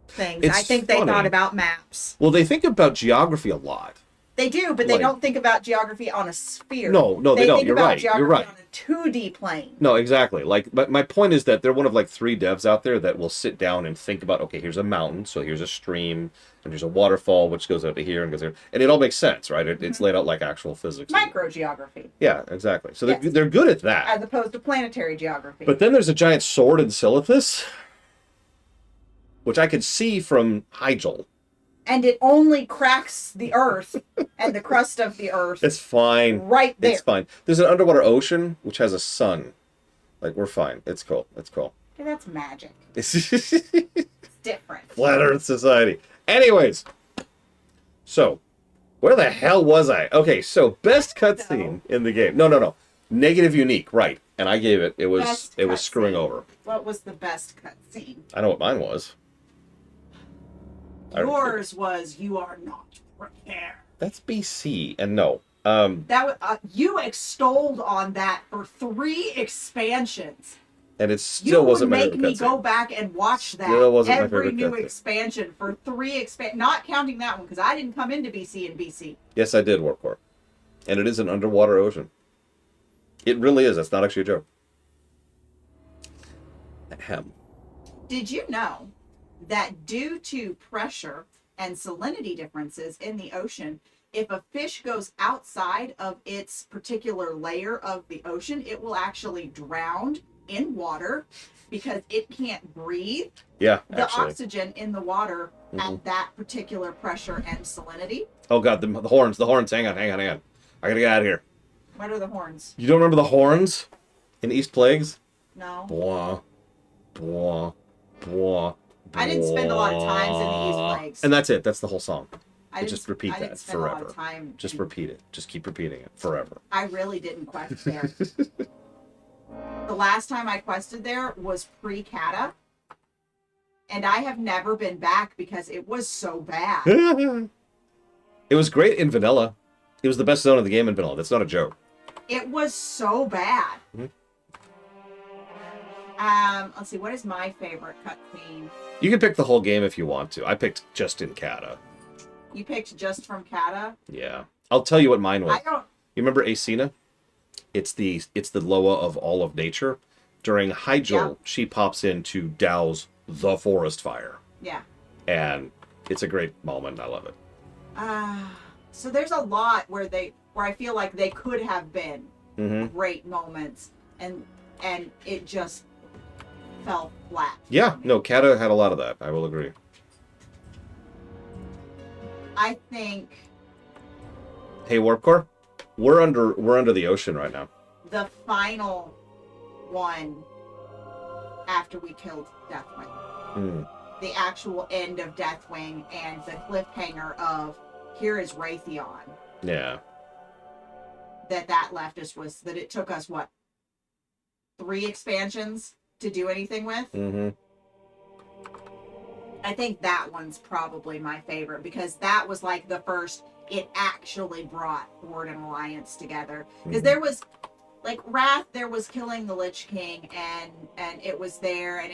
things. It's I think they funny. thought about maps. Well, they think about geography a lot. They do, but they Like- don't think about geography on a sphere. No, they don't. Think You're about right. You're geography right. on a 2D plane. No, exactly. Like, but my point is that they're one of like 3 devs out there that will sit down and think about, okay, here's a mountain, so here's a stream, and there's a waterfall which goes out to here and goes there, and it all makes sense, right? It's laid out like actual physics. Microgeography, Yeah, exactly. So Yes. they're good at that. as opposed to planetary geography. But then there's a giant sword in Silithus. which I could see from Hyjal. And it only cracks the earth and the crust of the earth. It's fine. Right there. It's fine. There's an underwater ocean which has a sun. Like, we're fine. It's cool. It's cool. Okay, that's magic. It's It's different. Flat Earth Society. Anyways, so where the hell was I? Okay, so best cutscene in the game. No. Negative unique, right? And I gave it. It was Best screwing cutscene. over. What was the best cutscene? I know what mine was. I- Yours was "You Are Not Prepared." That's BC, and no. That was, you extolled on that for 3 expansions. And it still wasn't my You would favorite make me cutscene. go back and watch that Still wasn't my every favorite new cutscene. expansion for 3 not counting that one because I didn't come into BC and BC. Yes, I did, Warcraft. And it is an underwater ocean. It really is. That's not actually a joke. Ahem. Did you know that due to pressure and salinity differences in the ocean, if a fish goes outside of its particular layer of the ocean, it will actually drown in water because it can't breathe Yeah, the actually. oxygen in the water at that particular pressure and salinity? Oh, God, the horns. The horns. Hang on. I gotta get out of here. What are the horns? You don't remember the horns in East Plagues? No. Blah, blah, blah. I didn't spend a lot of times in the East Plagues. And that's it. That's the whole song. I Just repeat I didn't that spend a lot forever. of time Just in- repeat it. Just keep repeating it forever. I really didn't quest there. The last time I quested there was pre-Kata. And I have never been back because it was so bad. It was great in vanilla. It was the best zone of the game in vanilla. That's not a joke. It was so bad. Mhm. Let's see, what is my favorite cutscene? You can pick the whole game if you want to. I picked just in Kata. You picked just from Kata? Yeah. I'll tell you what mine was. I don't You remember Acina? It's the Loa of all of nature. During Hyjal, Yeah. she pops in to douse the forest fire. yeah. And it's a great moment. I love it. So there's a lot where I feel like they could have been Mm-hmm. great moments and it just fell flat. Yeah, no, Kata had a lot of that. I will agree. I think Hey, Warp Core, we're under the ocean right now. the final one after we killed Deathwing, Hmm. the actual end of Deathwing and the cliffhanger of here is Raytheon Yeah. that left us was that it took us what 3 expansions to do anything with. Mm-hmm. I think that one's probably my favorite because that was like the first it actually brought Horde and Alliance together. Because there was like Wrath, there was killing the Lich King and it was there and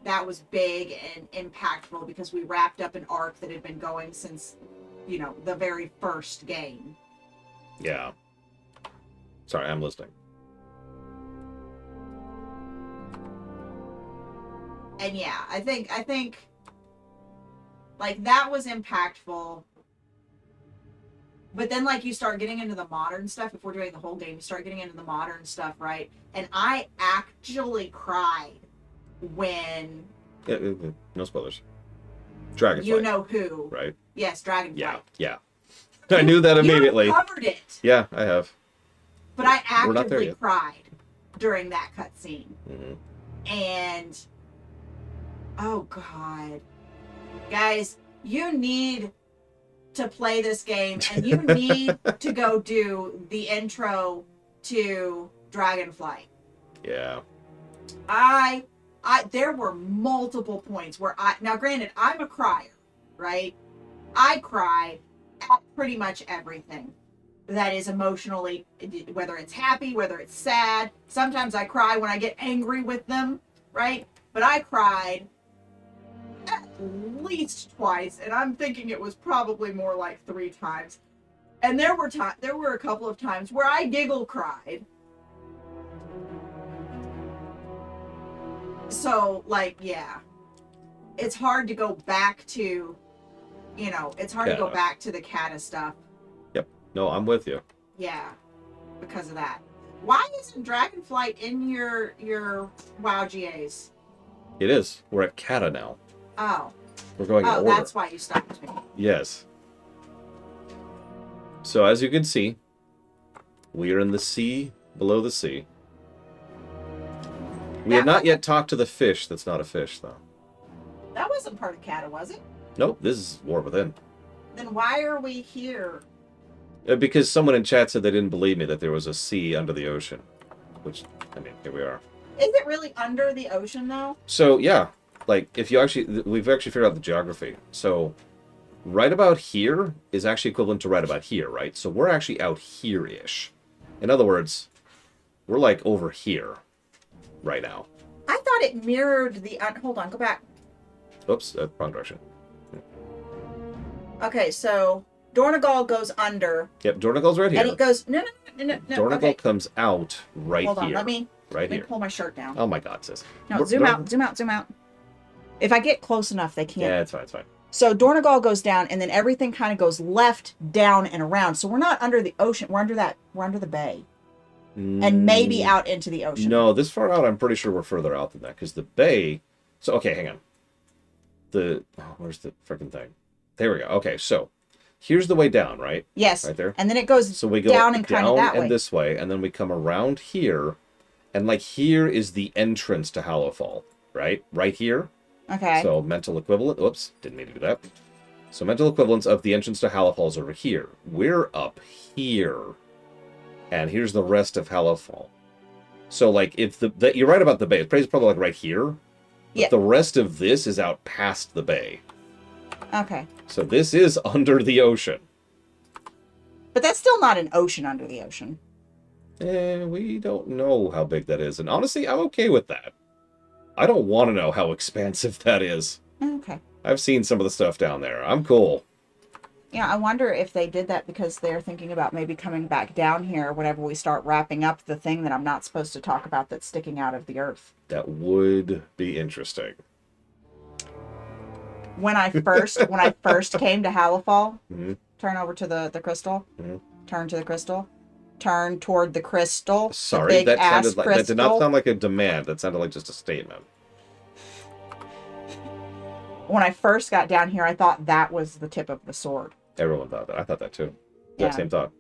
that was big and impactful because we wrapped up an arc that had been going since, the very first game. Yeah. Sorry, I'm listening. And yeah, I think like that was impactful. But then like you start getting into the modern stuff, if we're doing the whole game, you start getting into the modern stuff, right? And I actually cried when Yeah, no spoilers. Dragonflight. you know who. Right? Yes, Dragonflight. Yeah. I knew that immediately. You covered it. Yeah, I have. But I We're not there actively yet. cried during that cutscene. Mhm. And oh god. Guys, you need to play this game and you need to go do the intro to Dragonflight. Yeah. I there were multiple points where now granted I'm a crier, right? I cry at pretty much everything that is emotionally, whether it's happy, whether it's sad. Sometimes I cry when I get angry with them, right? But I cried at least twice, and I'm thinking it was probably more like 3 times. And there were a couple of times where I giggle cried. So, like, yeah. It's hard to go back to, it's hard to go Kata. back to the Kata stuff. Yep. No, I'm with you. Yeah, because of that. Why isn't Dragonflight in your WoW GAs? It is. We're at Kata now. Oh. We're going in Oh, order. that's why you stopped me. Yes. So as you can see, we are in the sea below the sea. We have not yet talked to the fish that's not a fish, though. That wasn't part of Kata, was it? Nope, this is War Within. Then why are we here? Because someone in chat said they didn't believe me that there was a sea under the ocean. Which, I mean, here we are. Is it really under the ocean, though? So, yeah. Like, if you actually... We've actually figured out the geography. So, right about here is actually equivalent to right about here, right? So, we're actually out here-ish. In other words, we're, like, over here right now. I thought it mirrored the... hold on, go back. Oops, wrong direction. Okay, so Dornagal goes under. Yep, Dornagal's right here. And it goes... No. Dornagal Okay. comes out right Hold on, here. let me here. pull my shirt down. Oh my god, sis. No, zoom out. If I get close enough, they can't. Yeah, it's fine. So Dornagal goes down, and then everything kind of goes left, down, and around. So we're not under the ocean. We're under the bay. And maybe out into the ocean. No, this far out, I'm pretty sure we're further out than that. Because the bay... So, okay, hang on. Where's the freaking thing? There we go. Okay, so here's the way down, right? Yes. Right there. And then it goes So we go down and kind of that way. this way, and then we come around here, and like here is the entrance to Hallowfall, right? Right here. Okay. So mental equivalent. Oops, didn't mean to do that. So mental equivalence of the entrance to Hallowfall is over here. We're up here, and here's the rest of Hallowfall. So like if you're right about the bay. It's probably like right here. But yeah. The rest of this is out past the bay. Okay. So this is under the ocean. But that's still not an ocean under the ocean. We don't know how big that is. And honestly, I'm okay with that. I don't want to know how expansive that is. Okay. I've seen some of the stuff down there. I'm cool. Yeah, I wonder if they did that because they're thinking about maybe coming back down here whenever we start wrapping up the thing that I'm not supposed to talk about that's sticking out of the earth. That would be interesting. When I first came to Hallowfall, Mm-hmm. turn over to the crystal. Mm-hmm. Turn to the crystal. Turn toward the crystal. Sorry, the big that ass sounded like crystal. that did not sound like a demand. That sounded like just a statement. When I first got down here, I thought that was the tip of the sword. Everyone thought that. I thought that too. Yeah. That same thought.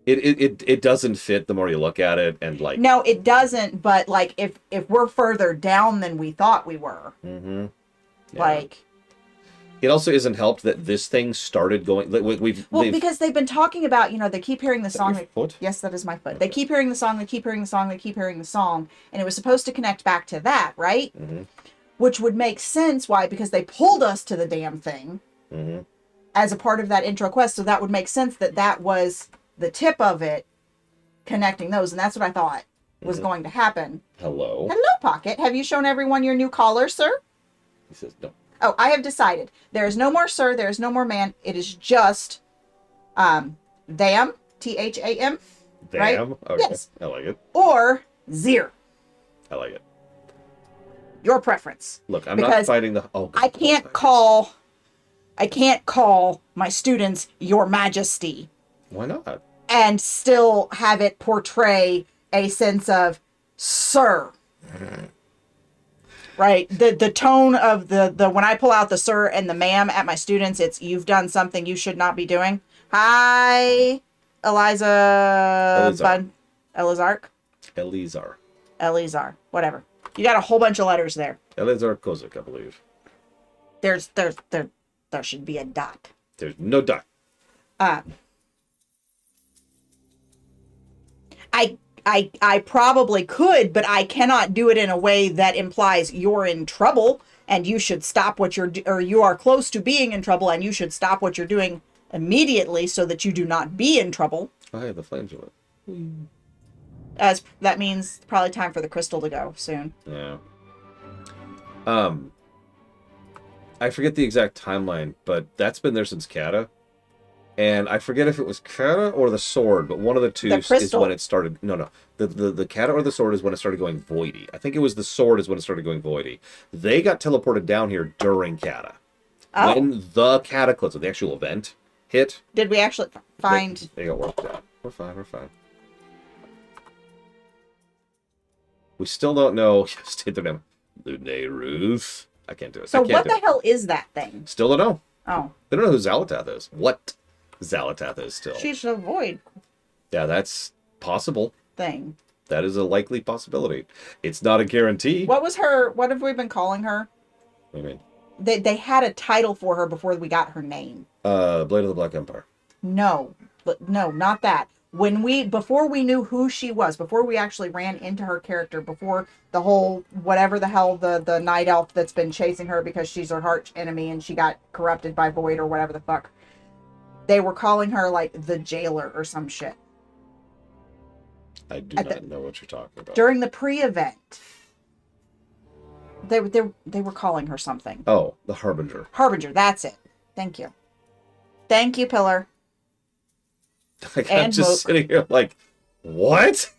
It doesn't fit the more you look at it, and like No, it doesn't. But like, if we're further down than we thought we were, yeah. like. It also isn't helped that this thing started going. Because they've been talking about, they keep hearing the song. Your foot? Yes, that is my foot. Okay. They keep hearing the song. They keep hearing the song. They keep hearing the song, and it was supposed to connect back to that, right? Mm-hmm. Which would make sense. Why? Because they pulled us to the damn thing Mm-hmm. as a part of that intro quest. So that would make sense that was the tip of it, connecting those, and that's what I thought was going to happen. Hello. Hello, Pocket. Have you shown everyone your new collar, sir? He says no. Oh, I have decided. There is no more sir. There is no more man. It is just, them, THAM, Damn. right? Okay. Yes. I like it. Or Zir. I like it. Your preference. Look, I'm not Because fighting the. Oh, God, I can't call my students Your Majesty Why not? and still have it portray a sense of sir. Right? The tone of the when I pull out the sir and the ma'am at my students, it's you've done something you should not be doing. Hi, Elizar. Elizar. Whatever. You got a whole bunch of letters there. Elizar Kozik, I believe. There should be a dot. There's no dot. I probably could, but I cannot do it in a way that implies you're in trouble and you should stop what or you are close to being in trouble and you should stop what you're doing immediately so that you do not be in trouble. Oh, hey, the flames of it. As that means probably time for the crystal to go soon. Yeah. I forget the exact timeline, but that's been there since Kata. And I forget if it was Kata or the sword, but one of the two is when it started. No. The Kata or the sword is when it started going voidy. I think it was the sword is when it started going voidy. They got teleported down here during Kata. Oh. When the cataclysm, the actual event, hit. Did we actually find... They got worked out. We're fine. We still don't know. State their name. Lune Ruth. I can't do it. So I can't what do the it. hell is that thing? Still don't know. Oh, They don't know who Xalatath is. What Xalatath is still. she's a void Yeah, that's possible. thing. That is a likely possibility. It's not a guarantee. What was her? What have we been calling her? What do you mean? They had a title for her before we got her name. Blade of the Black Empire. No, but no, not that. Before we knew who she was, before we actually ran into her character, before the whole whatever the hell the night elf that's been chasing her because she's her arch enemy and she got corrupted by Void or whatever the fuck, they were calling her like the jailer or some shit. I do not know what you're talking about. During the pre-event, they were calling her something. Oh, the Harbinger. Harbinger, that's it. Thank you. Thank you, Pillar. Like, I'm And just Mook. sitting here like, what?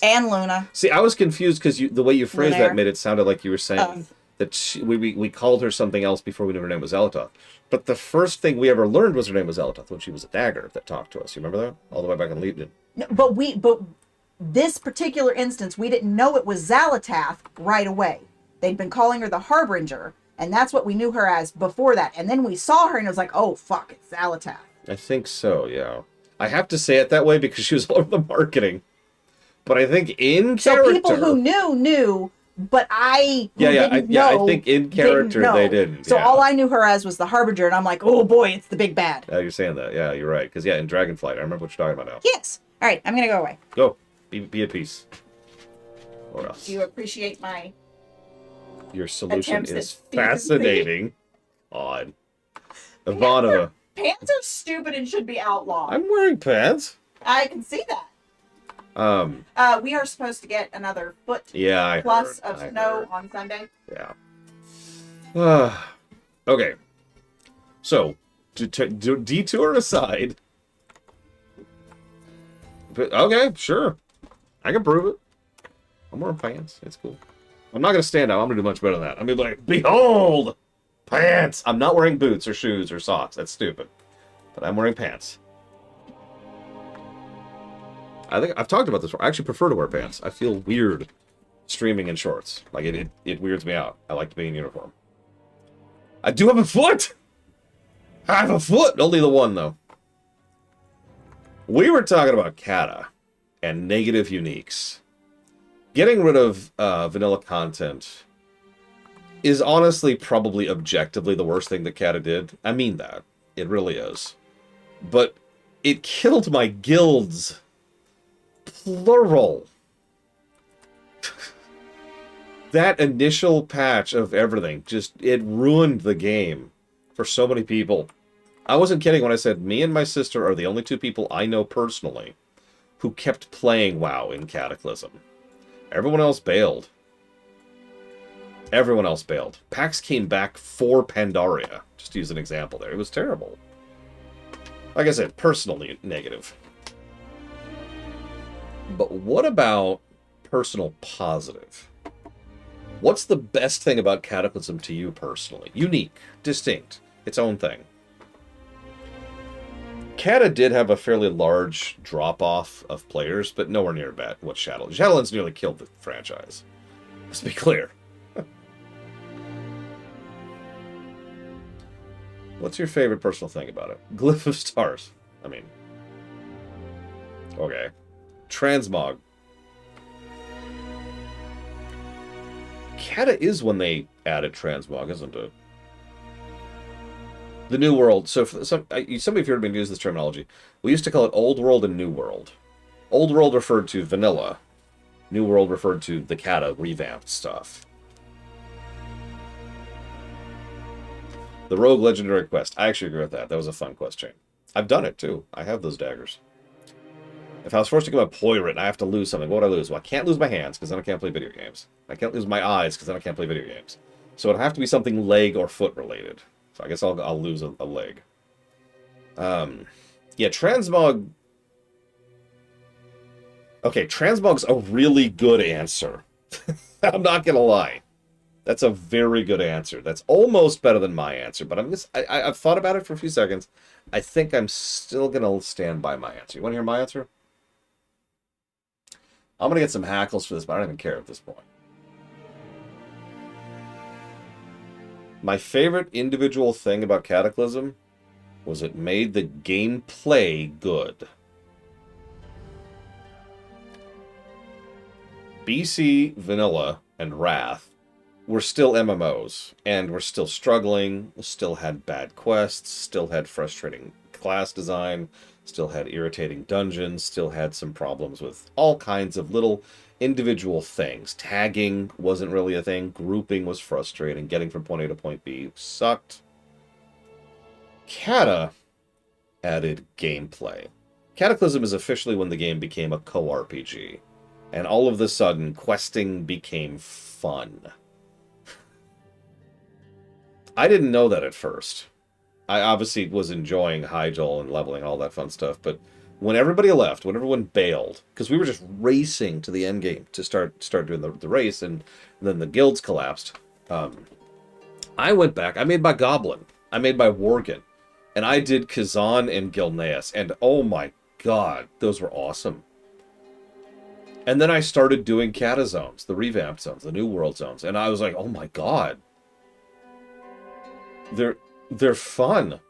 And Luna. See, I was confused because the way you phrased Lunaire. that made it sounded like you were saying that we called her something else before we knew her name was Xalatath. But the first thing we ever learned was her name was Xalatath when she was a dagger that talked to us. You remember that? All the way back in Legion. No, but this particular instance, we didn't know it was Xalatath right away. They'd been calling her the Harbinger, and that's what we knew her as before that. And then we saw her, and it was like, oh, fuck, it's Xalatath. I think so, yeah. I have to say it that way because she was all over the marketing. But I think in character... So people who knew, but I I think in character they didn't. So yeah. all I knew her as was the Harbinger, and I'm like, oh boy, it's the big bad. Yeah, you're saying that. Yeah, you're right. Because, in Dragonflight, I remember what you're talking about now. Yes. All right, I'm going to go away. Go. Be at peace. Or else. Do you appreciate my... Your solution attempts at is decency? fascinating. Odd. Ivanova. Pants are stupid and should be outlawed. I'm wearing pants. I can see that. We are supposed to get another foot Yeah, I plus heard. of I snow heard. on Sunday. Yeah. Okay. So, to detour aside. Okay, sure. I can prove it. I'm wearing pants. It's cool. I'm not going to stand out. I'm going to do much better than that. I'm going to be like, behold, pants. I'm not wearing boots or shoes or socks. That's stupid. But I'm wearing pants. I think I've talked about this before. I actually prefer to wear pants. I feel weird streaming in shorts. Like, it weirds me out. I like to be in uniform. I do have a foot! I have a foot! Only the one, though. We were talking about Kata and negative uniques. Getting rid of vanilla content is honestly probably objectively the worst thing that Kata did. I mean that. It really is. But it killed my guilds. Plural. That initial patch of everything, it ruined the game for so many people. I wasn't kidding when I said me and my sister are the only two people I know personally who kept playing WoW in Cataclysm. Everyone else bailed. Everyone else bailed. PAX came back for Pandaria, just to use an example there. It was terrible. Like I said, personally negative. But what about personal positive? What's the best thing about Cataclysm to you personally? Unique, distinct, its own thing. Kata did have a fairly large drop-off of players, but nowhere near what Shadowlands. Shadowlands nearly killed the franchise. Let's be clear. What's your favorite personal thing about it? Glyph of Stars. I mean... Okay. Transmog. Kata is when they added Transmog, isn't it? The New World. So, some of you heard me use this terminology. We used to call it Old World and New World. Old World referred to vanilla. New World referred to the Kata revamped stuff. The Rogue Legendary Quest. I actually agree with that. That was a fun quest chain. I've done it, too. I have those daggers. If I was forced to go a Poirot and I have to lose something, what would I lose? Well, I can't lose my hands, because then I can't play video games. I can't lose my eyes, because then I can't play video games. So it'd have to be something leg or foot related. So I guess I'll lose a leg. Yeah, Transmog... Okay, Transmog's a really good answer. I'm not gonna lie. That's a very good answer. That's almost better than my answer, but I've thought about it for a few seconds. I think I'm still gonna stand by my answer. You wanna hear my answer? I'm gonna get some hackles for this, but I don't even care at this point. My favorite individual thing about Cataclysm was it made the gameplay good. BC, Vanilla, and Wrath were still MMOs, and were still struggling, still had bad quests, still had frustrating class design, still had irritating dungeons, still had some problems with all kinds of little individual things. Tagging wasn't really a thing, grouping was frustrating, getting from point A to point B sucked. Cata added gameplay. Cataclysm is officially when the game became a co-RPG, and all of a sudden, questing became fun. I didn't know that at first. I obviously was enjoying Hyjal and leveling, all that fun stuff, but when everybody left, when everyone bailed, because we were just racing to the end game to start doing the race, and then the guilds collapsed, I went back, I made my Goblin, I made my Worgen, and I did Kazan and Gilneas, and oh my god, those were awesome. And then I started doing Cata zones, the revamped zones, the New World zones, and I was like, oh my god. They're fun.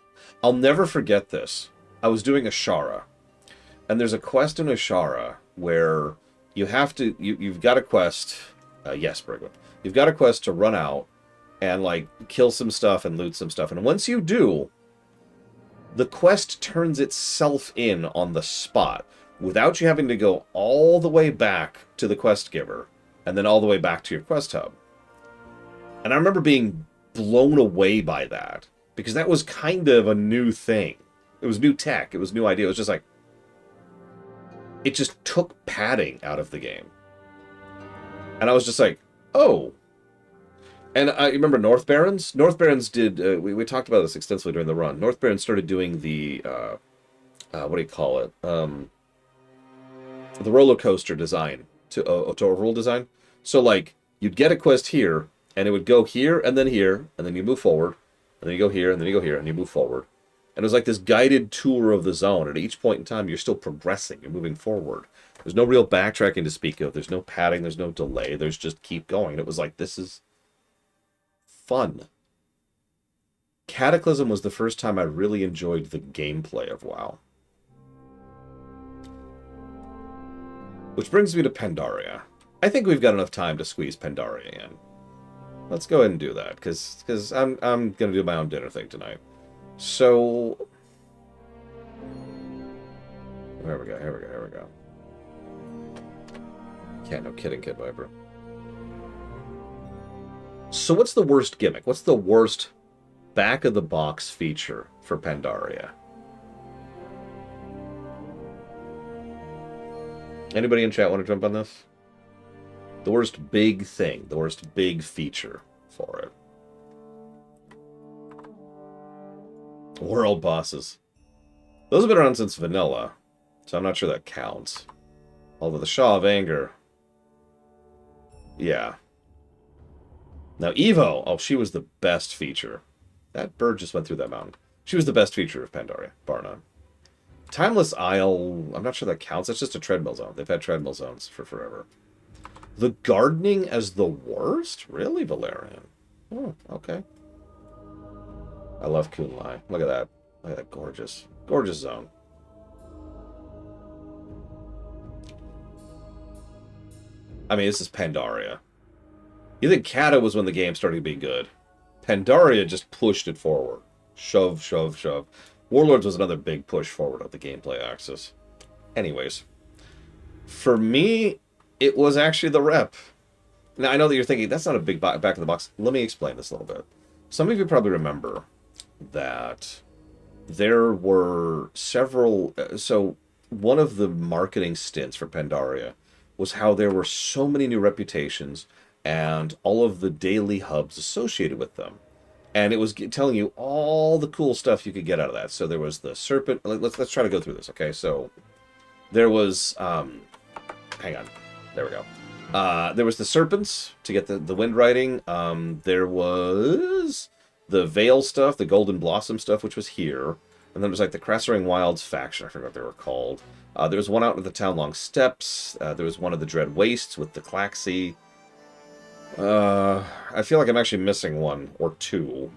I'll never forget this. I was doing Ashara, and there's a quest in Ashara where you have to, you've got a quest, yes, Brigwood, you've got a quest to run out and, like, kill some stuff and loot some stuff, and once you do, the quest turns itself in on the spot, without you having to go all the way back to the quest giver, and then all the way back to your quest hub. And I remember being blown away by that, because that was kind of a new thing. It was new tech, it was new idea, it was just like, it just took padding out of the game. And I was just like, oh. And I remember North Barons? North Barons did, we talked about this extensively during the run. North Barons started doing the, what do you call it? The roller coaster design, to rule design. So, like, you'd get a quest here, and it would go here, and then you move forward, and then you go here, and then you go here, and you move forward. And it was like this guided tour of the zone. At each point in time, you're still progressing. You're moving forward. There's no real backtracking to speak of. There's no padding. There's no delay. There's just keep going. And it was like, this is fun. Cataclysm was the first time I really enjoyed the gameplay of WoW. Which brings me to Pandaria. I think we've got enough time to squeeze Pandaria in. Let's go ahead and do that, because I'm going to do my own dinner thing tonight. So, here we go. Yeah, no kidding, Kid Viper. So what's the worst gimmick? What's the worst back-of-the-box feature for Pandaria? Anybody in chat want to jump on this? The worst big thing, the worst big feature for it. World bosses. Those have been around since vanilla, so I'm not sure that counts. Although the Shaw of Anger... yeah. Now Evo, oh, she was the best feature. That bird just went through that mountain. She was the best feature of Pandaria, bar none. Timeless Isle, I'm not sure that counts. That's just a treadmill zone. They've had treadmill zones for forever. The gardening as the worst? Really, Valerian? Oh, okay. I love Kunlai. Look at that. Look at that gorgeous, gorgeous zone. I mean, this is Pandaria. You think Cata was when the game started to be good. Pandaria just pushed it forward. Shove, shove, shove. Warlords was another big push forward of the gameplay axis. Anyways. For me, it was actually the rep. Now, I know that you're thinking, that's not a big back of the box. Let me explain this a little bit. Some of you probably remember that there were several... so, one of the marketing stints for Pandaria was how there were so many new reputations and all of the daily hubs associated with them. And it was telling you all the cool stuff you could get out of that. So there was the serpent... Let's try to go through this, okay? So there was... hang on. There we go. There was the serpents to get the wind riding. There was the Veil stuff, the Golden Blossom stuff, which was here. And then there was like the Crassaring Wilds faction. I forgot what they were called. There was one out with the Townlong Steppes. There was one of the Dread Wastes with the Claxi. I feel like I'm actually missing one or two.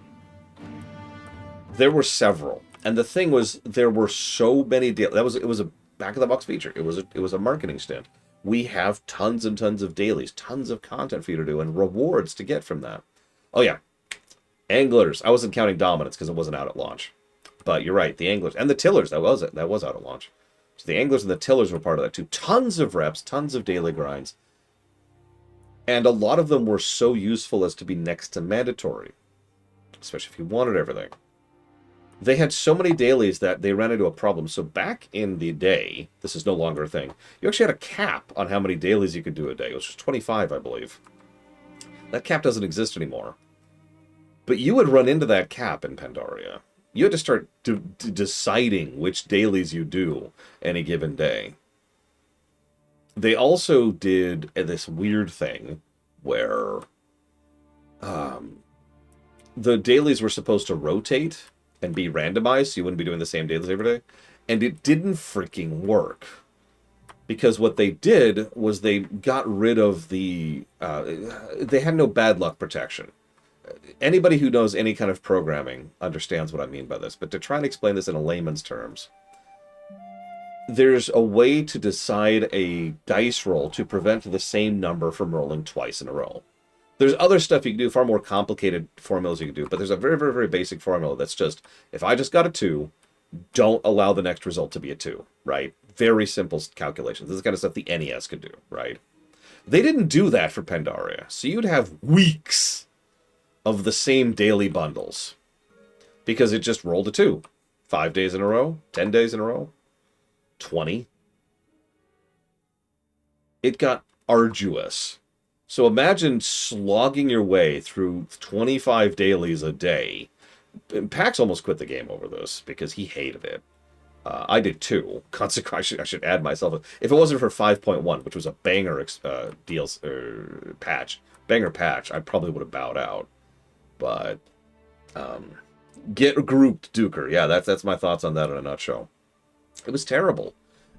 There were several. And the thing was, there were so many dailies. It was a back of the box feature. It was a marketing stint. We have tons and tons of dailies, tons of content for you to do, and rewards to get from that. Oh yeah, anglers. I wasn't counting dominance because it wasn't out at launch, but you're right. The anglers and the tillers, that was out at launch. So the anglers and the tillers were part of that too. Tons of reps, tons of daily grinds, and a lot of them were so useful as to be next to mandatory, especially if you wanted everything. They had so many dailies that they ran into a problem. So back in the day, this is no longer a thing, you actually had a cap on how many dailies you could do a day. It was just 25, I believe. That cap doesn't exist anymore. But you would run into that cap in Pandaria. You had to start deciding which dailies you do any given day. They also did this weird thing where the dailies were supposed to rotate and be randomized, so you wouldn't be doing the same dailies every day. And it didn't freaking work. Because what they did was they got rid of the... they had no bad luck protection. Anybody who knows any kind of programming understands what I mean by this. But to try and explain this in a layman's terms, there's a way to decide a dice roll to prevent the same number from rolling twice in a row. There's other stuff you can do, far more complicated formulas you can do, but there's a very, very, very basic formula that's just, if I just got a 2, don't allow the next result to be a 2, right? Very simple calculations. This is the kind of stuff the NES could do, right? They didn't do that for Pandaria, so you'd have weeks of the same daily bundles because it just rolled a 2. 5 days in a row, 10 days in a row, 20. It got arduous. So imagine slogging your way through 25 dailies a day. Pax almost quit the game over this because he hated it. I did too. Consequently, I should add myself. If it wasn't for 5.1, which was a banger banger patch, I probably would have bowed out. But get grouped, Duker. Yeah, that's my thoughts on that in a nutshell. It was terrible.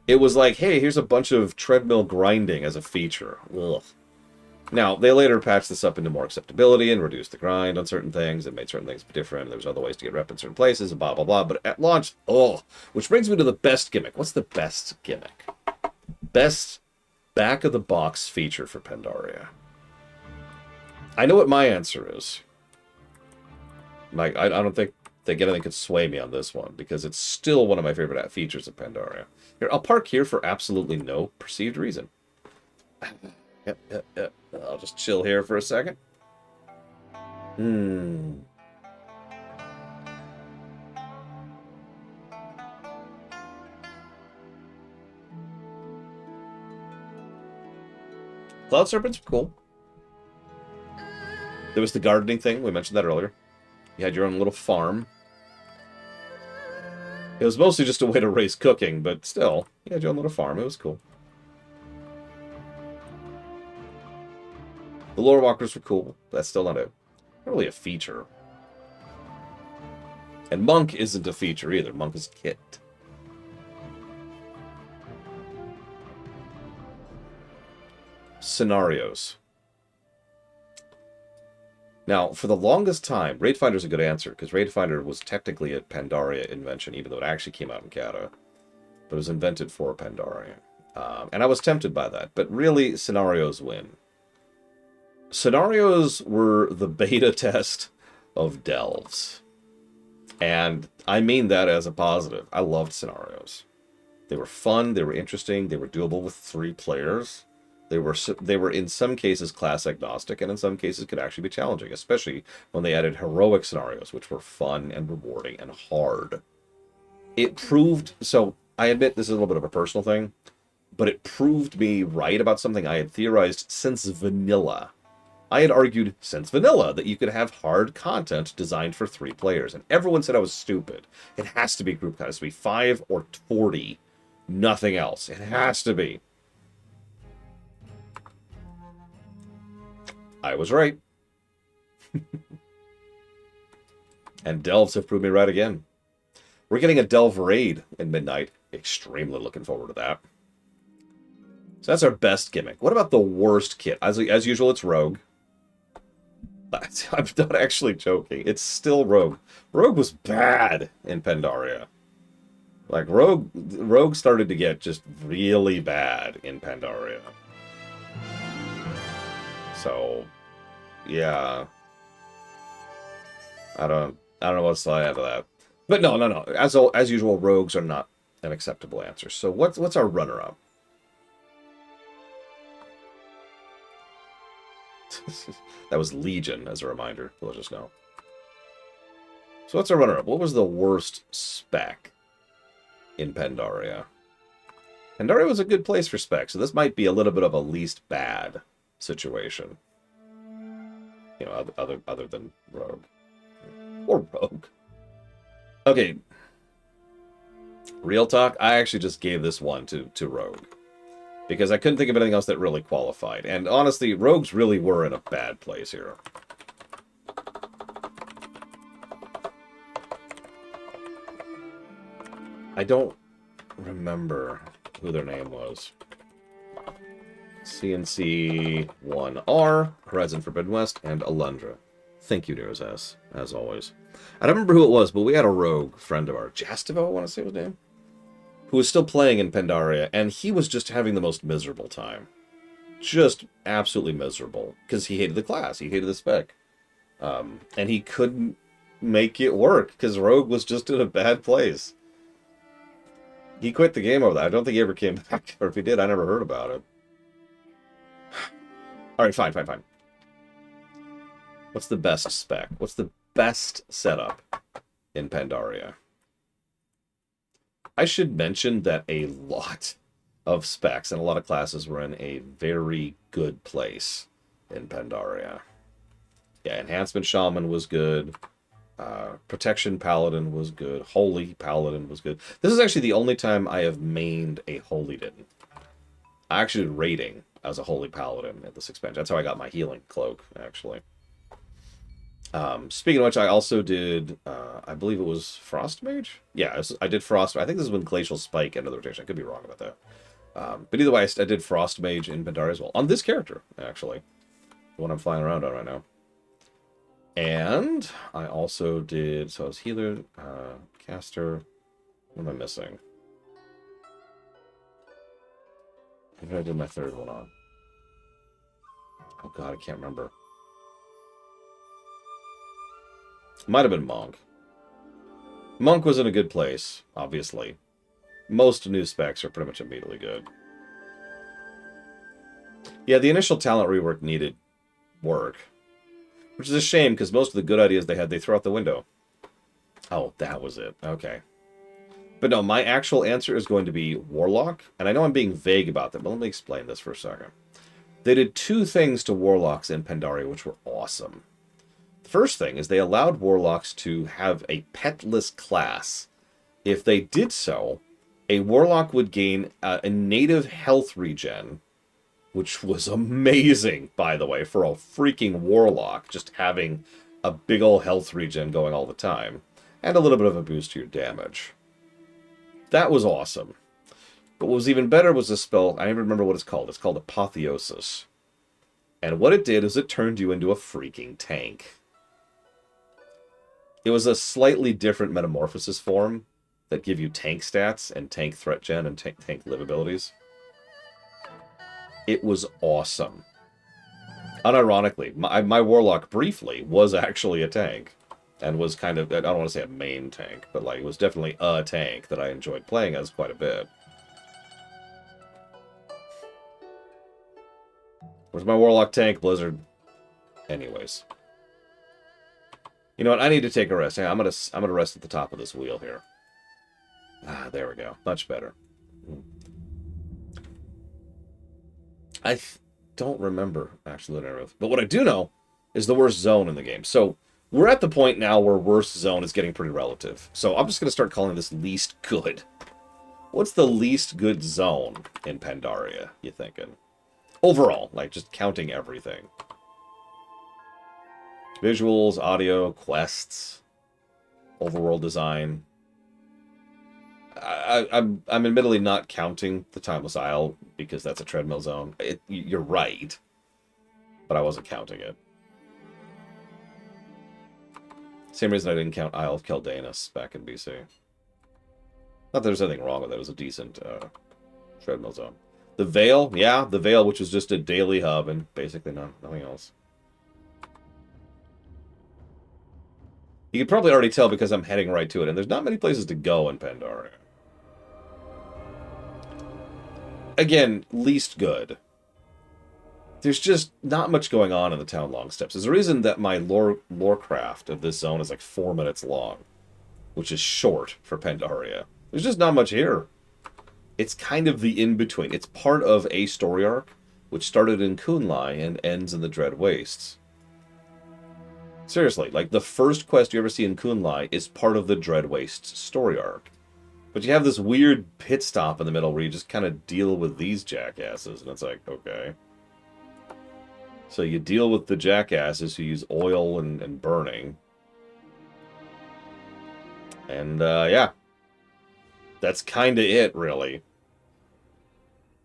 It was like, hey, here's a bunch of treadmill grinding as a feature. Ugh. Now, they later patched this up into more acceptability and reduced the grind on certain things and made certain things different. There was other ways to get rep in certain places and blah, blah, blah. But at launch, which brings me to the best gimmick. What's the best gimmick? Best back-of-the-box feature for Pandaria. I know what my answer is. Mike, I don't think anything could sway me on this one because it's still one of my favorite features of Pandaria. Here, I'll park here for absolutely no perceived reason. Yep. I'll just chill here for a second. Cloud Serpents were cool. There was the gardening thing. We mentioned that earlier. You had your own little farm. It was mostly just a way to raise cooking, but still, you had your own little farm. It was cool. The lore walkers were cool, but that's still not really a feature. And Monk isn't a feature either. Monk is kit. Scenarios. Now, for the longest time, Raid Finder's a good answer, because Raid Finder was technically a Pandaria invention, even though it actually came out in Kata. But it was invented for Pandaria. And I was tempted by that, but really, scenarios win. Scenarios were the beta test of delves. And I mean that as a positive. I loved scenarios. They were fun, they were interesting, they were doable with 3 players. They were in some cases class agnostic, and in some cases could actually be challenging, especially when they added heroic scenarios, which were fun and rewarding and hard. It proved, so I admit this is a little bit of a personal thing, but it proved me right about something I had theorized since vanilla. I had argued since vanilla that you could have hard content designed for 3 players, and everyone said I was stupid. It has to be group content. It has to be 5 or 40. Nothing else. It has to be. I was right. And delves have proved me right again. We're getting a delve raid in Midnight. Extremely looking forward to that. So that's our best gimmick. What about the worst kit? As usual, it's Rogue. I'm not actually joking. It's still Rogue. Rogue was bad in Pandaria. Like, Rogue started to get just really bad in Pandaria. So, yeah. I don't know what to say out of that. But no. As usual, rogues are not an acceptable answer. So what's our runner-up? That was Legion, as a reminder. We'll just know. So what's our runner-up? What was the worst spec in Pandaria? Pandaria was a good place for spec, so this might be a little bit of a least bad situation. You know, other than Rogue. Or Rogue. Okay. Real talk, I actually just gave this one to Rogue. Because I couldn't think of anything else that really qualified. And honestly, Rogues really were in a bad place here. I don't remember who their name was. CNC1R, Horizon Forbidden West, and Alundra. Thank you, Nears S, as always. I don't remember who it was, but we had a rogue friend of ours, Jastivo, I want to say his name, who was still playing in Pandaria, and he was just having the most miserable time. Just absolutely miserable. Because he hated the class, he hated the spec. And he couldn't make it work, because Rogue was just in a bad place. He quit the game over that. I don't think he ever came back, or if he did, I never heard about it. Alright, fine. What's the best spec? What's the best setup in Pandaria? I should mention that a lot of specs and a lot of classes were in a very good place in Pandaria. Yeah, Enhancement Shaman was good. Protection Paladin was good. Holy Paladin was good. This is actually the only time I have mained a Holy Din. I actually did raiding as a Holy Paladin at this expansion. That's how I got my healing cloak, actually. Speaking of which, I also did, I believe it was Frost Mage? Yeah, I did Frost. I think this is when Glacial Spike entered the rotation. I could be wrong about that. But either way, I did Frost Mage in Pandaria as well. On this character, actually. The one I'm flying around on right now. And I also did, so I was healer, caster. What am I missing? Maybe I did my third one on. Oh god, I can't remember. Might have been Monk. Monk was in a good place, obviously. Most new specs are pretty much immediately good. Yeah, the initial talent rework needed work. Which is a shame, because most of the good ideas they had, they threw out the window. Oh, that was it. Okay. But no, my actual answer is going to be Warlock. And I know I'm being vague about that, but let me explain this for a second. They did two things to Warlocks in Pandaria, which were awesome. The first thing is they allowed Warlocks to have a petless class. If they did so, a Warlock would gain a native health regen, which was amazing, by the way, for a freaking Warlock, just having a big ol' health regen going all the time, and a little bit of a boost to your damage. That was awesome. But what was even better was a spell, I don't even remember what it's called. It's called Apotheosis. And what it did is it turned you into a freaking tank. It was a slightly different metamorphosis form that give you tank stats and tank threat gen and tank live abilities. It was awesome. Unironically, my Warlock briefly was actually a tank. And was kind of, I don't want to say a main tank, but like it was definitely a tank that I enjoyed playing as quite a bit. Where's my Warlock tank, Blizzard? Anyways. You know what? I need to take a rest. I'm gonna rest at the top of this wheel here. Ah, there we go. Much better. I don't remember actually the narrative, but what I do know is the worst zone in the game. So we're at the point now where worst zone is getting pretty relative. So I'm just gonna start calling this least good. What's the least good zone in Pandaria? You thinking? Overall, like just counting everything. Visuals, audio, quests, overworld design. I'm admittedly not counting the Timeless Isle because that's a treadmill zone. You're right, but I wasn't counting it. Same reason I didn't count Isle of Keldanus back in BC. Not that there's anything wrong with it. It was a decent treadmill zone. The Vale, yeah, the Vale, which was just a daily hub and basically nothing else. You can probably already tell because I'm heading right to it, and there's not many places to go in Pandaria. Again, least good. There's just not much going on in the town long steps. There's a reason that my Warcraft of this zone is like 4 minutes long, which is short for Pandaria. There's just not much here. It's kind of the in-between. It's part of a story arc, which started in Kunlai and ends in the Dread Wastes. Seriously, like the first quest you ever see in Kunlai is part of the Dread Wastes story arc. But you have this weird pit stop in the middle where you just kind of deal with these jackasses, and it's like, okay. So you deal with the jackasses who use oil and burning. And, yeah. That's kind of it, really.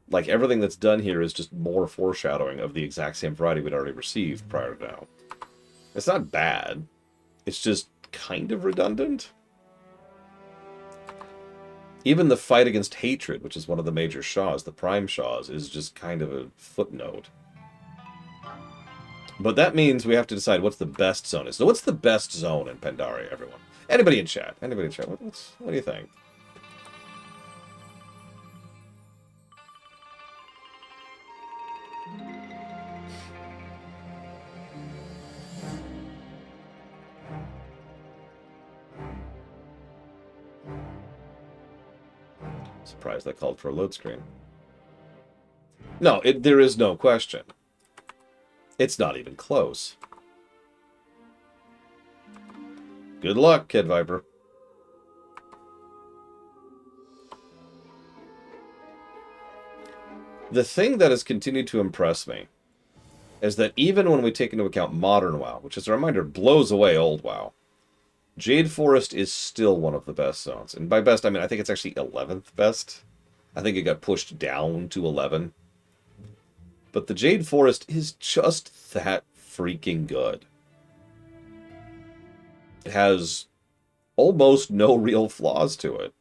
Like, everything that's done here is just more foreshadowing of the exact same variety we'd already received prior to now. It's not bad. It's just kind of redundant. Even the fight against hatred, which is one of the major Shaws, the Prime Shaws, is just kind of a footnote. But that means we have to decide what's the best zone is. So what's the best zone in Pandaria, everyone? Anybody in chat? Anybody in chat? What do you think? Surprised that called for a load screen. No, there is no question. It's not even close. Good luck, Kid Viper. The thing that has continued to impress me is that even when we take into account modern WoW, which as a reminder blows away old WoW, Jade Forest is still one of the best zones. And by best, I mean I think it's actually 11th best. I think it got pushed down to 11. But the Jade Forest is just that freaking good. It has almost no real flaws to it.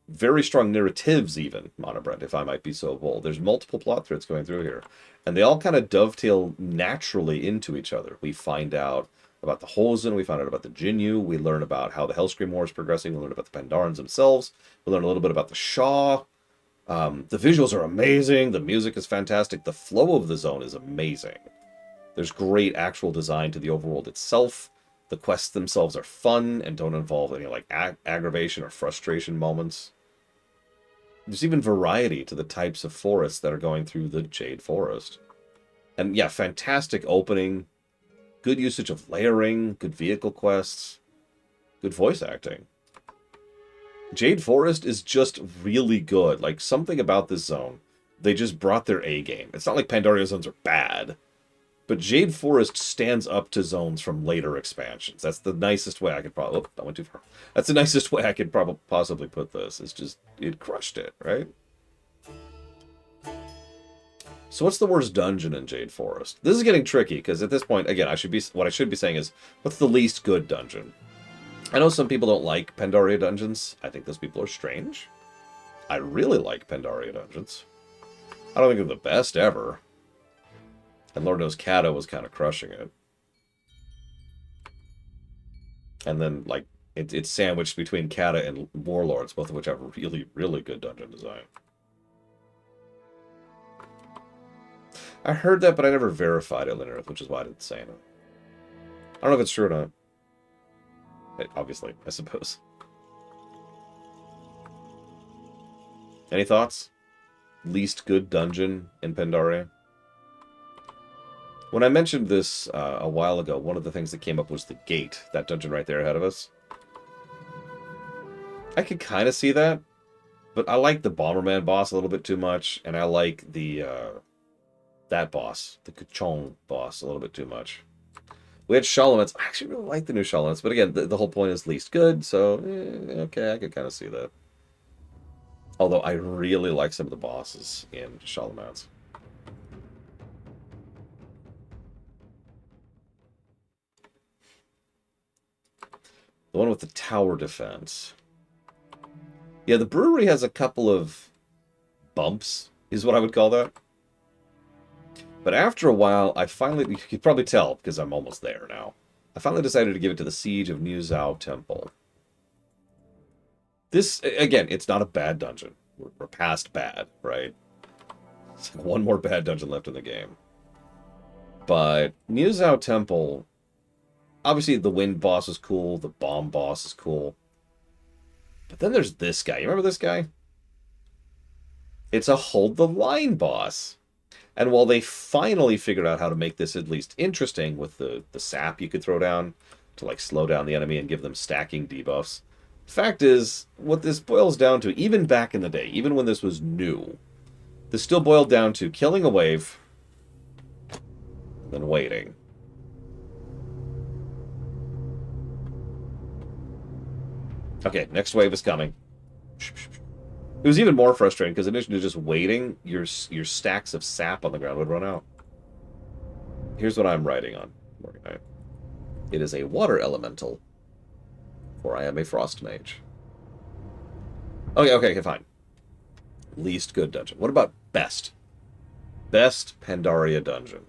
Very strong narratives even, Monobrand, if I might be so bold. There's multiple plot threads going through here. And they all kind of dovetail naturally into each other. We find out about the Hosen, we find out about the Jinyu, we learn about how the Hellscream War is progressing, we learn about the Pandarans themselves, we learn a little bit about the Shah. The visuals are amazing, the music is fantastic, the flow of the zone is amazing. There's great actual design to the overworld itself. The quests themselves are fun and don't involve any like aggravation or frustration moments. There's even variety to the types of forests that are going through the Jade Forest. And yeah, fantastic opening, good usage of layering, good vehicle quests, good voice acting. Jade Forest is just really good. Like, something about this zone, they just brought their A game. It's not like Pandaria zones are bad, but Jade Forest stands up to zones from later expansions. That's the nicest way I could probably... Oh, that went too far. That's the nicest way I could probably possibly put this. It's just, it crushed it, right? So what's the worst dungeon in Jade Forest? This is getting tricky, because at this point, again, what I should be saying is, what's the least good dungeon? I know some people don't like Pandaria dungeons. I think those people are strange. I really like Pandaria dungeons. I don't think they're the best ever. And Lord knows Kata was kind of crushing it. And then, like, it's sandwiched between Kata and Warlords, both of which have really, really good dungeon design. I heard that, but I never verified it, Linear, which is why I didn't say it. I don't know if it's true or not. Obviously, I suppose. Any thoughts? Least good dungeon in Pandaria? When I mentioned this a while ago, one of the things that came up was the gate, that dungeon right there ahead of us. I could kind of see that, but I like the Bomberman boss a little bit too much, and I like the that boss, the Kuchong boss, a little bit too much. We had Shalomets. I actually really like the new Shalomets, but again, the whole point is least good, so okay, I could kind of see that. Although I really like some of the bosses in Shalomets. The one with the tower defense. Yeah, the brewery has a couple of bumps, is what I would call that. But after a while, I finally, you can probably tell, because I'm almost there now, I finally decided to give it to the Siege of New Zhao Temple. This, again, it's not a bad dungeon. We're past bad, right? It's like one more bad dungeon left in the game. But New Zhao Temple, obviously the wind boss is cool, the bomb boss is cool. But then there's this guy. You remember this guy? It's a hold the line boss. And while they finally figured out how to make this at least interesting with the sap you could throw down to like slow down the enemy and give them stacking debuffs, fact is, what this boils down to, even back in the day, even when this was new, this still boiled down to killing a wave, then waiting. Okay, next wave is coming. It was even more frustrating because in addition to just waiting, your stacks of sap on the ground would run out. Here's what I'm writing on. It is a water elemental, for I am a frost mage. Okay, fine. Least good dungeon. What about best? Best Pandaria dungeon.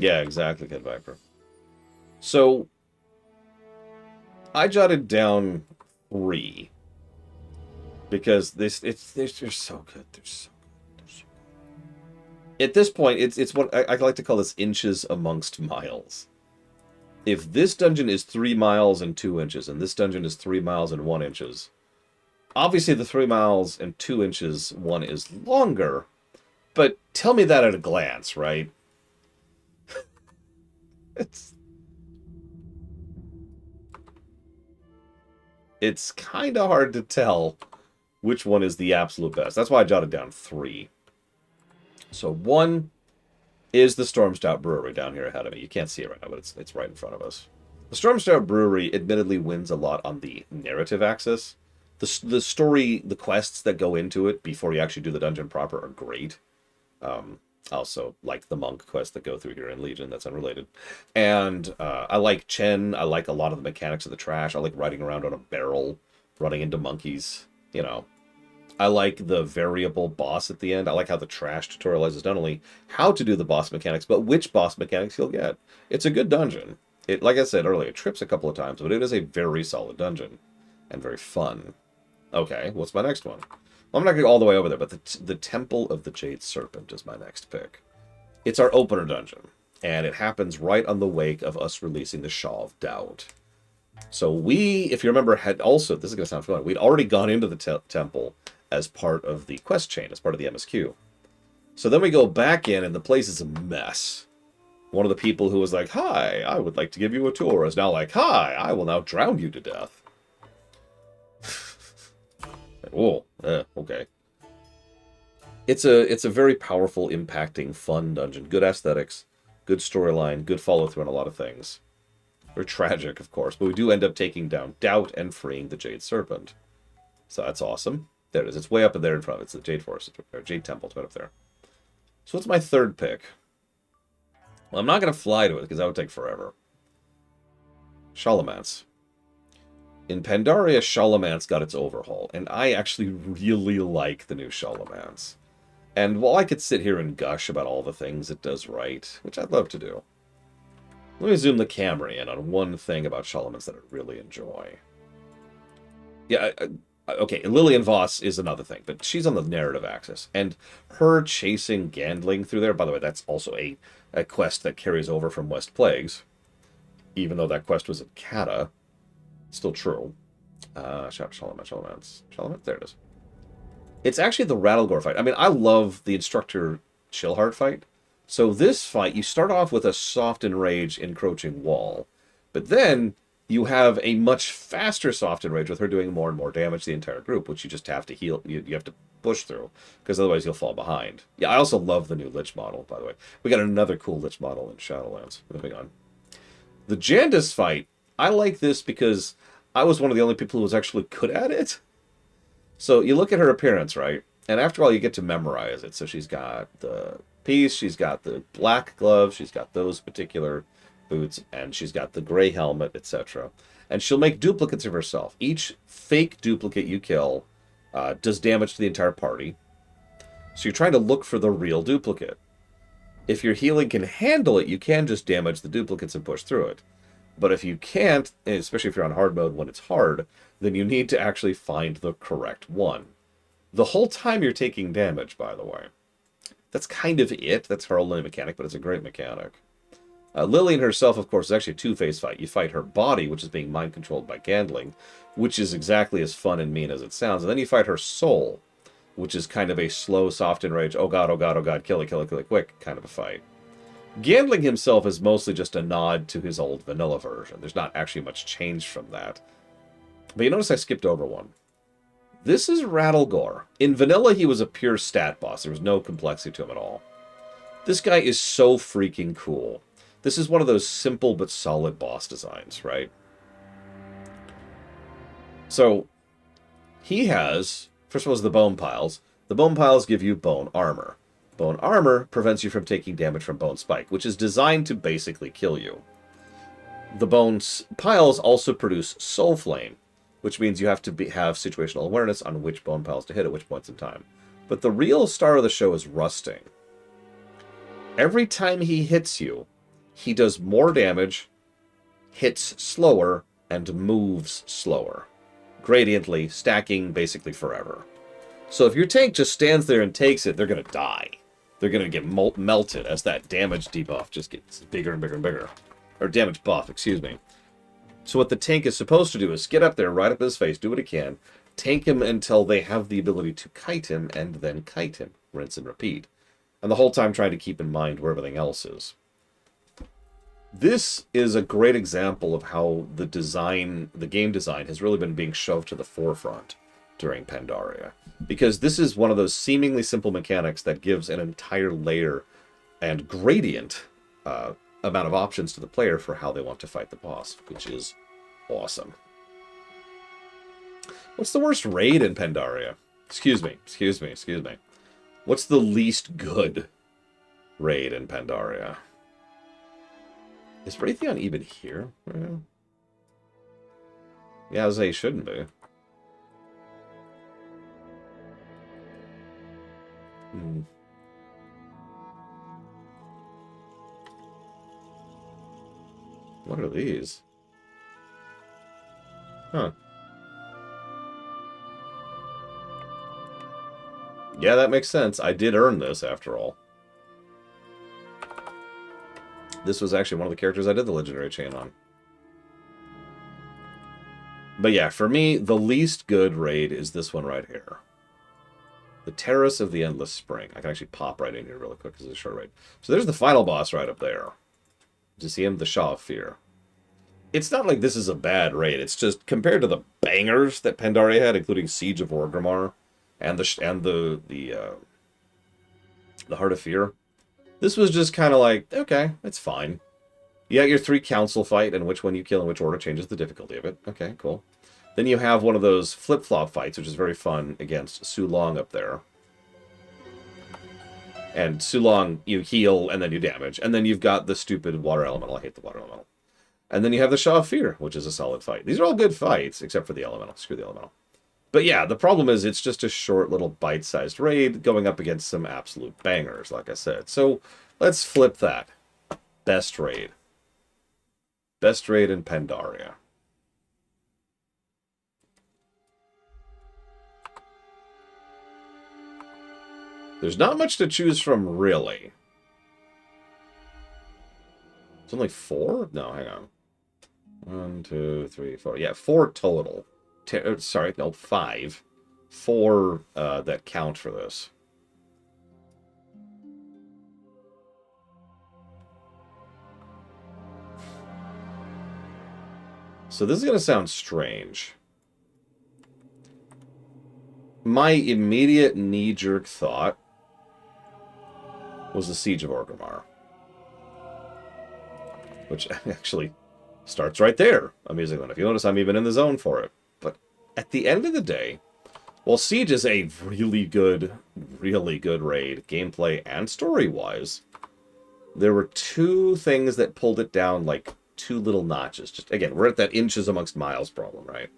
Yeah, exactly, Kid Viper. So, I jotted down 3. Because they're so good. They're so good. They're so good. At this point, it's what I like to call this inches amongst miles. If this dungeon is 3 miles and 2 inches, and this dungeon is 3 miles and 1 inches, obviously the 3 miles and 2 inches one is longer, but tell me that at a glance, right? It's kind of hard to tell which one is the absolute best. That's why I jotted down 3. So 1 is the Storm Stout Brewery down here ahead of me. You can't see it right now, but it's right in front of us. The Storm Stout Brewery admittedly wins a lot on the narrative axis. The story, the quests that go into it before you actually do the dungeon proper are great. Also, like the monk quest that go through here in Legion, that's unrelated. And I like Chen. I like a lot of the mechanics of the trash. I like riding around on a barrel, running into monkeys, you know. I like the variable boss at the end. I like how the trash tutorializes not only how to do the boss mechanics, but which boss mechanics you'll get. It's a good dungeon. It, like I said earlier, it trips a couple of times, but it is a very solid dungeon. And very fun. Okay, what's my next one? Well, I'm not going to go all the way over there, but the Temple of the Jade Serpent is my next pick. It's our opener dungeon, and it happens right on the wake of us releasing the Shaw of Doubt. So we, if you remember, had also, this is going to sound familiar, we'd already gone into the temple as part of the quest chain, as part of the MSQ. So then we go back in, and the place is a mess. One of the people who was like, "Hi, I would like to give you a tour," is now like, "Hi, I will now drown you to death." Oh, okay. It's a very powerful, impacting, fun dungeon. Good aesthetics, good storyline, good follow-through on a lot of things. Very tragic, of course, but we do end up taking down Doubt and freeing the Jade Serpent. So that's awesome. There it is. It's way up in there in front of it. It's the Jade Forest, or Jade Temple. It's right up there. So what's my third pick? Well, I'm not going to fly to it, because that would take forever. Shalomance. In Pandaria, Shalomance got its overhaul, and I actually really like the new Shalomance. And while I could sit here and gush about all the things it does right, which I'd love to do, let me zoom the camera in on one thing about Shalomance that I really enjoy. Yeah, okay, Lillian Voss is another thing, but she's on the narrative axis, and her chasing Gandling through there, by the way, that's also a quest that carries over from West Plagues, even though that quest was at Kata. Still true. Shalomance. There it is. It's actually the Rattlegore fight. I mean, I love the Instructor Chillheart fight. So this fight, you start off with a soft enrage encroaching wall. But then you have a much faster soft enrage with her doing more and more damage to the entire group, which you just have to heal. You have to push through, because otherwise you'll fall behind. Yeah, I also love the new Lich model, by the way. We got another cool Lich model in Shadowlands. Moving on. The Jandis fight I like this because I was one of the only people who was actually good at it. So you look at her appearance, right? And after all, you get to memorize it. So she's got the piece, she's got the black gloves, she's got those particular boots, and she's got the gray helmet, etc. And she'll make duplicates of herself. Each fake duplicate you kill does damage to the entire party. So you're trying to look for the real duplicate. If your healing can handle it, you can just damage the duplicates and push through it. But if you can't, especially if you're on hard mode when it's hard, then you need to actually find the correct one. The whole time you're taking damage, by the way. That's kind of it. That's her only mechanic, but it's a great mechanic. Lillian herself, of course, is actually a two-phase fight. You fight her body, which is being mind-controlled by Gandling, which is exactly as fun and mean as it sounds. And then you fight her soul, which is kind of a slow, soft enrage, oh god, oh god, oh god, kill it, kill it, kill it, quick, kind of a fight. Gandling himself is mostly just a nod to his old vanilla version. There's not actually much change from that. But you notice I skipped over one. This is Rattlegore. In vanilla, he was a pure stat boss. There was no complexity to him at all. This guy is so freaking cool. This is one of those simple but solid boss designs, right? So, he has, first of all, is the bone piles. The bone piles give you bone armor. Bone armor prevents you from taking damage from bone spike, which is designed to basically kill you. The bone piles also produce soul flame, which means you have to have situational awareness on which bone piles to hit at which points in time. But the real star of the show is rusting. Every time he hits you, he does more damage, hits slower, and moves slower. Gradiently, stacking basically forever. So if your tank just stands there and takes it, they're going to die. They're going to get melted as that damage debuff just gets bigger and bigger and bigger. Or damage buff, excuse me. So what the tank is supposed to do is get up there, right up his face, do what he can, tank him until they have the ability to kite him, and then kite him. Rinse and repeat. And the whole time trying to keep in mind where everything else is. This is a great example of how the game design has really been being shoved to the forefront during Pandaria. Because this is one of those seemingly simple mechanics that gives an entire layer and gradient amount of options to the player for how they want to fight the boss, which is awesome. What's the worst raid in Pandaria? Excuse me. What's the least good raid in Pandaria? Is Raytheon even here? Yeah, I was saying he shouldn't be. What are these? Huh. Yeah, that makes sense. I did earn this, after all. This was actually one of the characters I did the legendary chain on. But yeah, for me, the least good raid is this one right here. The Terrace of the Endless Spring. I can actually pop right in here really quick because it's a short raid. So there's the final boss right up there. Do you see him? The Shaw of Fear. It's not like this is a bad raid. It's just, compared to the bangers that Pandaria had, including Siege of Orgrimmar and the Heart of Fear, this was just kind of like, okay, it's fine. You got your 3 council fight, and which one you kill in which order changes the difficulty of it. Okay, cool. Then you have one of those flip-flop fights, which is very fun, against Sulong up there. And Sulong, you heal, and then you damage. And then you've got the stupid water elemental. I hate the water elemental. And then you have the Shaw of Fear, which is a solid fight. These are all good fights, except for the elemental. Screw the elemental. But yeah, the problem is it's just a short little bite-sized raid going up against some absolute bangers, like I said. So let's flip that. Best raid. Best raid in Pandaria. There's not much to choose from, really. It's only 4? No, hang on. 1, 2, 3, 4. Yeah, 4 total. Sorry, no, 5. 4 that count for this. So this is going to sound strange. My immediate knee-jerk thought was the Siege of Orgrimmar. Which actually Starts right there, amusingly. If you notice, I'm even in the zone for it. But at the end of the day, while Siege is a really good raid, gameplay and story-wise, there were two things that pulled it down like two little notches. Just again, we're at that inches amongst miles problem, right?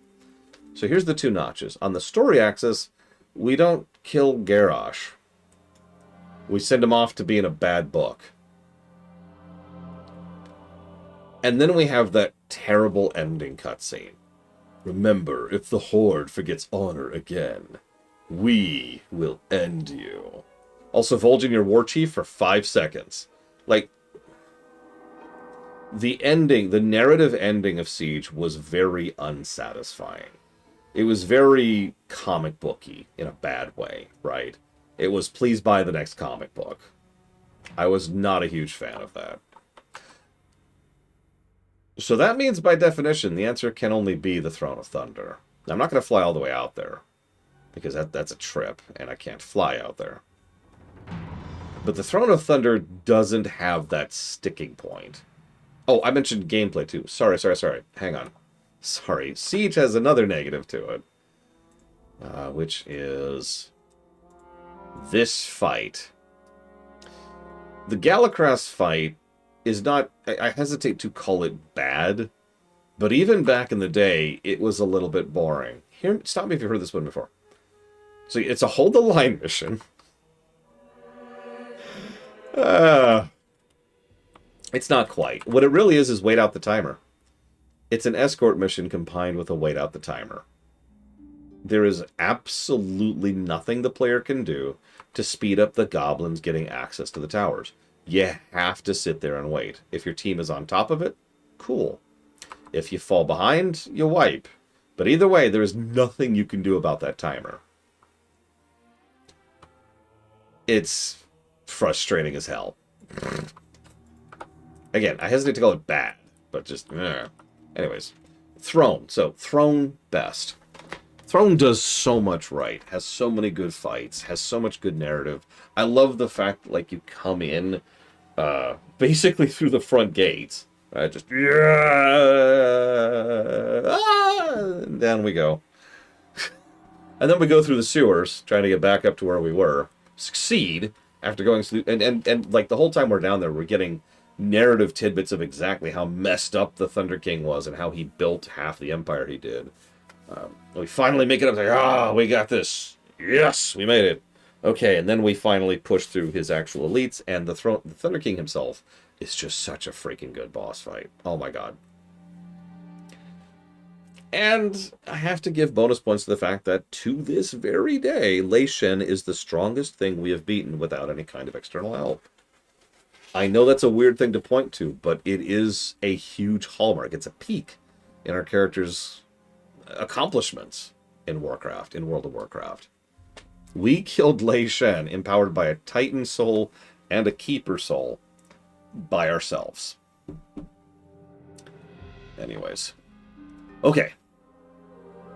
So here's the two notches. On the story axis, we don't kill Garrosh. We send him off to be in a bad book. And then we have that terrible ending cutscene. Remember, if the Horde forgets honor again, we will end you. Also, Vol'jin your war chief for 5 seconds. Like, the ending, the narrative ending of Siege was very unsatisfying. It was very comic booky in a bad way, right? It was please buy the next comic book. I was not a huge fan of that. So that means, by definition, the answer can only be the Throne of Thunder. Now, I'm not going to fly all the way out there, because that's a trip, and I can't fly out there. But the Throne of Thunder doesn't have that sticking point. Oh, I mentioned gameplay, too. Sorry. Hang on. Sorry. Siege has another negative to it, which is this fight. The Galacras fight is not, I hesitate to call it bad, but even back in the day, it was a little bit boring. Here, stop me if you've heard this one before. So it's a hold the line mission. It's not quite. What it really is wait out the timer. It's an escort mission combined with a wait out the timer. There is absolutely nothing the player can do to speed up the goblins getting access to the towers. You have to sit there and wait. If your team is on top of it, cool. If you fall behind, you wipe. But either way, there is nothing you can do about that timer. It's frustrating as hell. Again, I hesitate to call it bad, but just... Anyways. Throne. So, Throne best. Throne does so much right. Has so many good fights. Has so much good narrative. I love the fact that, like, you come in basically through the front gates. Right? Just... and down we go. And then we go through the sewers, trying to get back up to where we were. Succeed after going through... And like, the whole time we're down there, we're getting narrative tidbits of exactly how messed up the Thunder King was and how he built half the empire he did. We finally make it up, like, we got this. Yes, we made it. Okay, and then we finally push through his actual elites, and the Thunder King himself is just such a freaking good boss fight. Oh my god. And I have to give bonus points to the fact that, to this very day, Lei Shen is the strongest thing we have beaten without any kind of external help. I know that's a weird thing to point to, but it is a huge hallmark. It's a peak in our character's accomplishments in Warcraft, in World of Warcraft. We killed Lei Shen, empowered by a Titan soul and a Keeper soul, by ourselves. Anyways. Okay.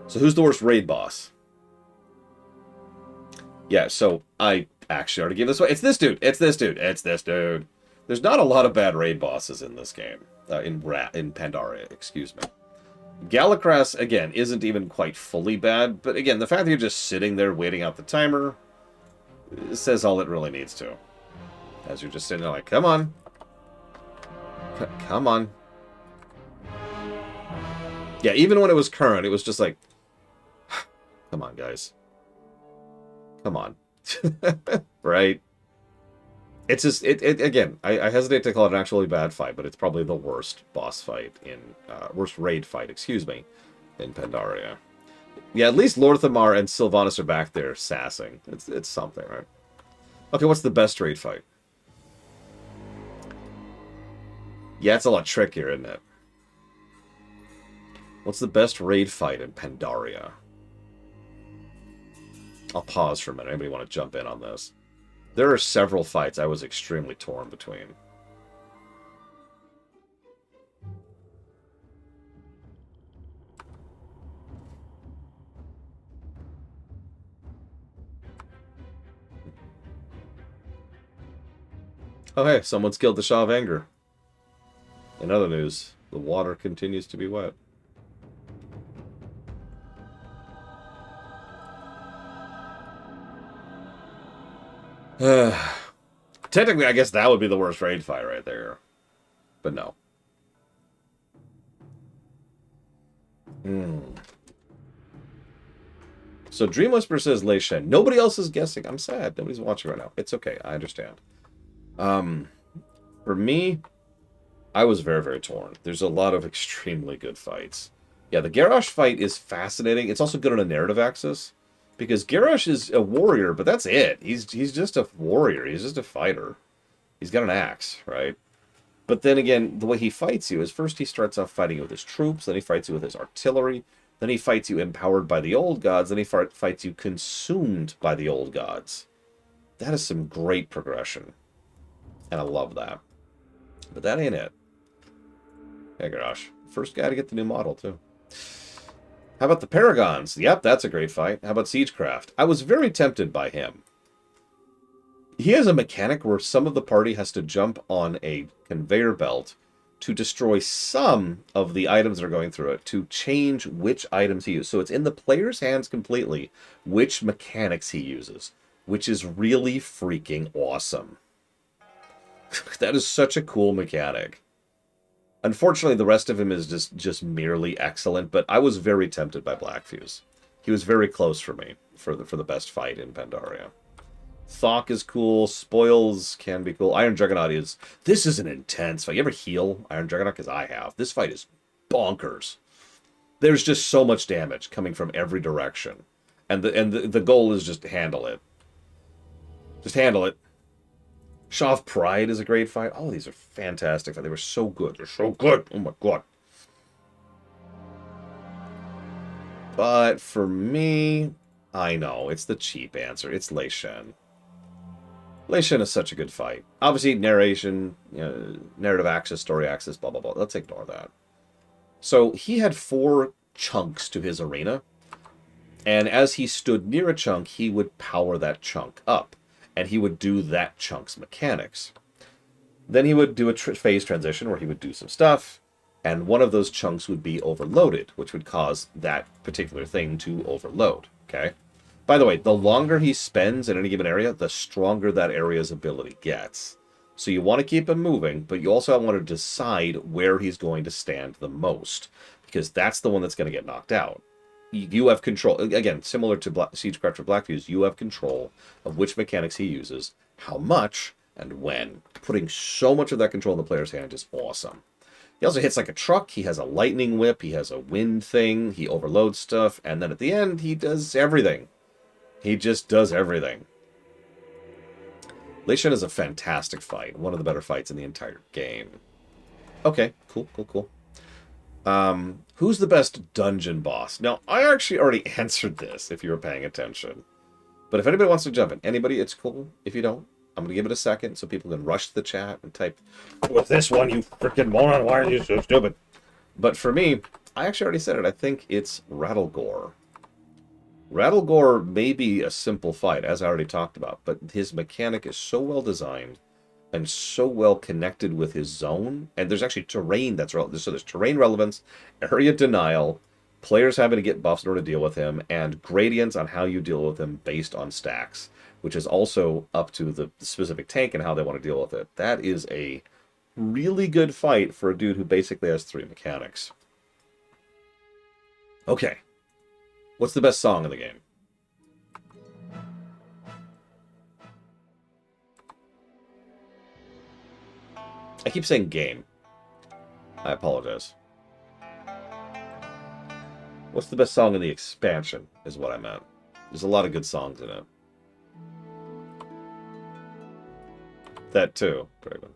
So who's the worst raid boss? Yeah, so I actually already gave this away. It's this dude. It's this dude. It's this dude. There's not a lot of bad raid bosses in this game. In Pandaria, excuse me. Galacras, again, isn't even quite fully bad, but again, the fact that you're just sitting there waiting out the timer says all it really needs to. As you're just sitting there like, come on. Come on. Yeah, even when it was current, it was just like, come on, guys. Come on. Right? It's just, again, I hesitate to call it an actually bad fight, but it's probably the worst boss fight in, worst raid fight, excuse me, in Pandaria. Yeah, at least Lorthamar and Sylvanas are back there sassing. It's something, right? Okay, what's the best raid fight? Yeah, it's a lot trickier, isn't it? What's the best raid fight in Pandaria? I'll pause for a minute. Anybody want to jump in on this? There are several fights I was extremely torn between. Oh hey, someone's killed the Shah of Anger. In other news, The water continues to be wet. Technically, I guess that would be the worst raid fight right there. But no. So Dream Whisperer says Lei Shen. Nobody else is guessing. I'm sad. Nobody's watching right now. It's okay. I understand. For me, I was very, very torn. There's a lot of extremely good fights. Yeah, the Garrosh fight is fascinating. It's also good on a narrative axis. Because Garrosh is a warrior, but that's it. He's just a warrior. He's just a fighter. He's got an axe, right? But then again, the way he fights you is first he starts off fighting you with his troops, then he fights you with his artillery, then he fights you empowered by the old gods, then he fights you consumed by the old gods. That is some great progression. And I love that. But that ain't it. Hey, Garrosh. First guy to get the new model, too. How about the Paragons? Yep, that's a great fight. How about Siegecraft? I was very tempted by him. He has a mechanic where some of the party has to jump on a conveyor belt to destroy some of the items that are going through it to change which items he uses. So it's in the player's hands completely which mechanics he uses, which is really freaking awesome. That is such a cool mechanic. Unfortunately, the rest of him is just merely excellent, but I was very tempted by Blackfuse. He was very close for me for the best fight in Pandaria. Thok is cool. Spoils can be cool. Iron Juggernaut is... This is an intense fight. You ever heal Iron Juggernaut? Because I have. This fight is bonkers. There's just so much damage coming from every direction. And the goal is just to handle it. Just handle it. Shaw of Pride is a great fight. Oh, these are fantastic. They were so good. They're so good. Oh my god. But for me, I know. It's the cheap answer. It's Lei Shen. Lei Shen is such a good fight. Obviously, narration, narrative axis, story axis, blah, blah, blah. Let's ignore that. So he had 4 chunks to his arena. And as he stood near a chunk, he would power that chunk up. And he would do that chunk's mechanics. Then he would do a phase transition where he would do some stuff, and one of those chunks would be overloaded, which would cause that particular thing to overload, okay? By the way, the longer he spends in any given area, the stronger that area's ability gets. So you want to keep him moving, but you also want to decide where he's going to stand the most, because that's the one that's going to get knocked out. You have control. Again, similar to Siegecraft or Blackfuse, you have control of which mechanics he uses, how much, and when. Putting so much of that control in the player's hand is awesome. He also hits like a truck. He has a lightning whip. He has a wind thing. He overloads stuff. And then at the end, he does everything. He just does everything. Lei Shen is a fantastic fight. One of the better fights in the entire game. Okay, cool, cool, cool. Who's the best dungeon boss? Now, I actually already answered this, if you were paying attention. But if anybody wants to jump in, anybody, it's cool. If you don't, I'm going to give it a second so people can rush to the chat and type, "What's this one, you freaking moron? Why are you so stupid?" But for me, I actually already said it. I think it's Rattlegore. Rattlegore may be a simple fight, as I already talked about, but his mechanic is so well designed and so well connected with his zone. And there's actually terrain that's relevant. So there's terrain relevance, area denial, players having to get buffs in order to deal with him, and gradients on how you deal with him based on stacks, which is also up to the specific tank and how they want to deal with it. That is a really good fight for a dude who basically has 3 mechanics. Okay. What's the best song in the game? I keep saying game. I apologize. What's the best song in the expansion, is what I meant. There's a lot of good songs in it. That too, Dragon.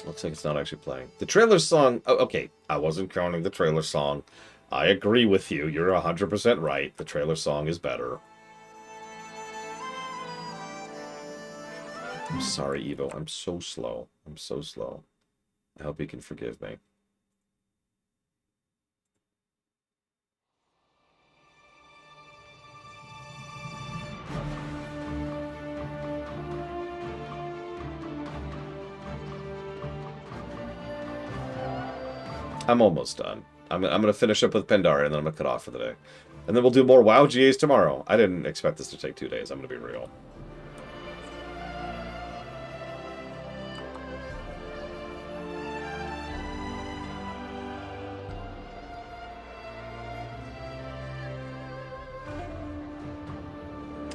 Looks like it's not actually playing. The trailer song... Oh, okay, I wasn't counting the trailer song. I agree with you. You're 100% right. The trailer song is better. I'm sorry, Evo. I'm so slow. I'm so slow. I hope you can forgive me. I'm almost done. I'm going to finish up with Pandaria, and then I'm going to cut off for the day. And then we'll do more WoW GAs tomorrow. I didn't expect this to take 2 days, I'm going to be real.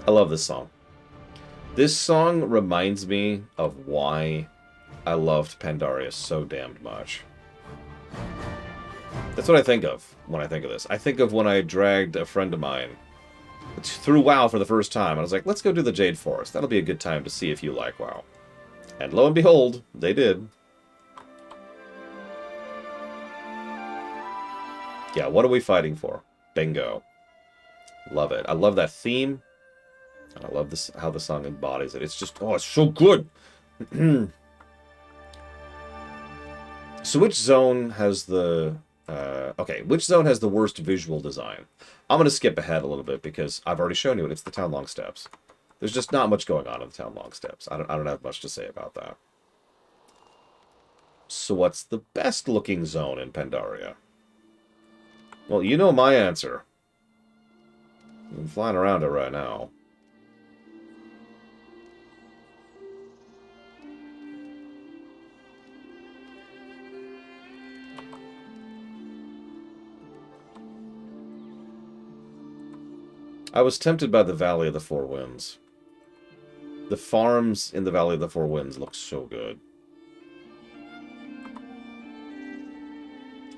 I love this song. This song reminds me of why I loved Pandaria so damned much. That's what I think of when I think of this. I think of when I dragged a friend of mine through WoW for the first time. And I was like, let's go do the Jade Forest. That'll be a good time to see if you like WoW. And lo and behold, they did. Yeah, what are we fighting for? Bingo. Love it. I love that theme. I love this, how the song embodies it. It's just, oh, it's so good. So which zone has the... okay, which zone has the worst visual design? I'm going to skip ahead a little bit because I've already shown you it. It's the Town Long Steps. There's just not much going on in the Town Long Steps. I don't have much to say about that. So what's the best looking zone in Pandaria? Well, you know my answer. I'm flying around it right now. I was tempted by the Valley of the Four Winds. The farms in the Valley of the Four Winds look so good.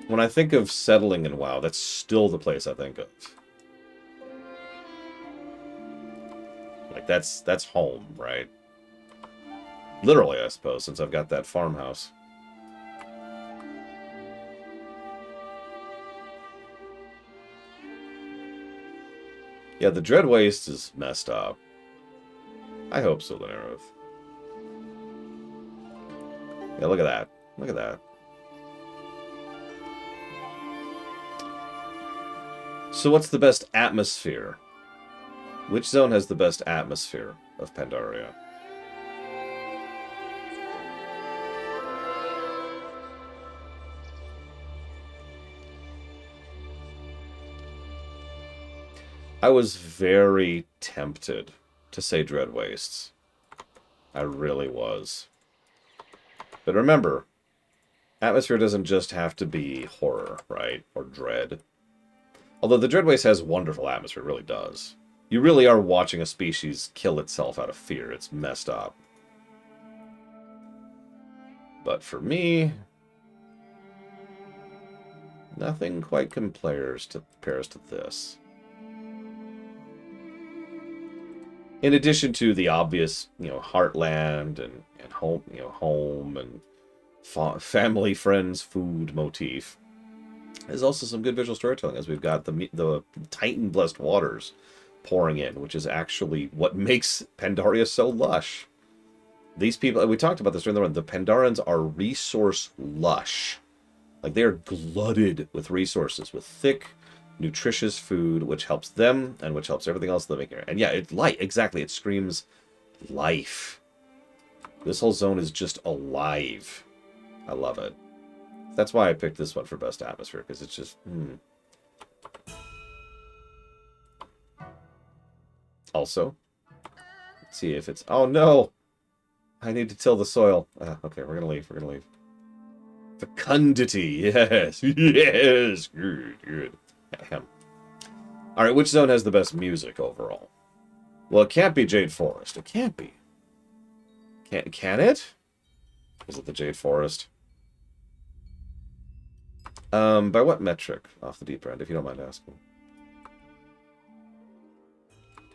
When I think of settling in WoW, that's still the place I think of. Like, that's home, right? Literally, I suppose, since I've got that farmhouse. Yeah, the Dread Waste is messed up. I hope so, Linerith. Yeah, look at that. Look at that. So what's the best atmosphere? Which zone has the best atmosphere of Pandaria? I was very tempted to say Dread Wastes. I really was. But remember, atmosphere doesn't just have to be horror, right? Or dread. Although the Dread Waste has wonderful atmosphere, it really does. You really are watching a species kill itself out of fear. It's messed up. But for me, nothing quite compares to this. In addition to the obvious, heartland and home, home and family, friends, food motif, there's also some good visual storytelling, as we've got the Titan-blessed waters pouring in, which is actually what makes Pandaria so lush. These people, we talked about this during the run, the Pandarians are resource lush. Like, they are glutted with resources, with thick, nutritious food, which helps them and which helps everything else living here. And yeah, it's light. Exactly. It screams life. This whole zone is just alive. I love it. That's why I picked this one for best atmosphere, because it's just... Also, let's see if it's... Oh, no! I need to till the soil. Okay, we're going to leave. We're going to leave. Fecundity. Yes. Yes. Good, good. Alright, which zone has the best music overall? Well, it can't be Jade Forest. It can't be. Can it? Is it the Jade Forest? By what metric off the deep end, if you don't mind asking?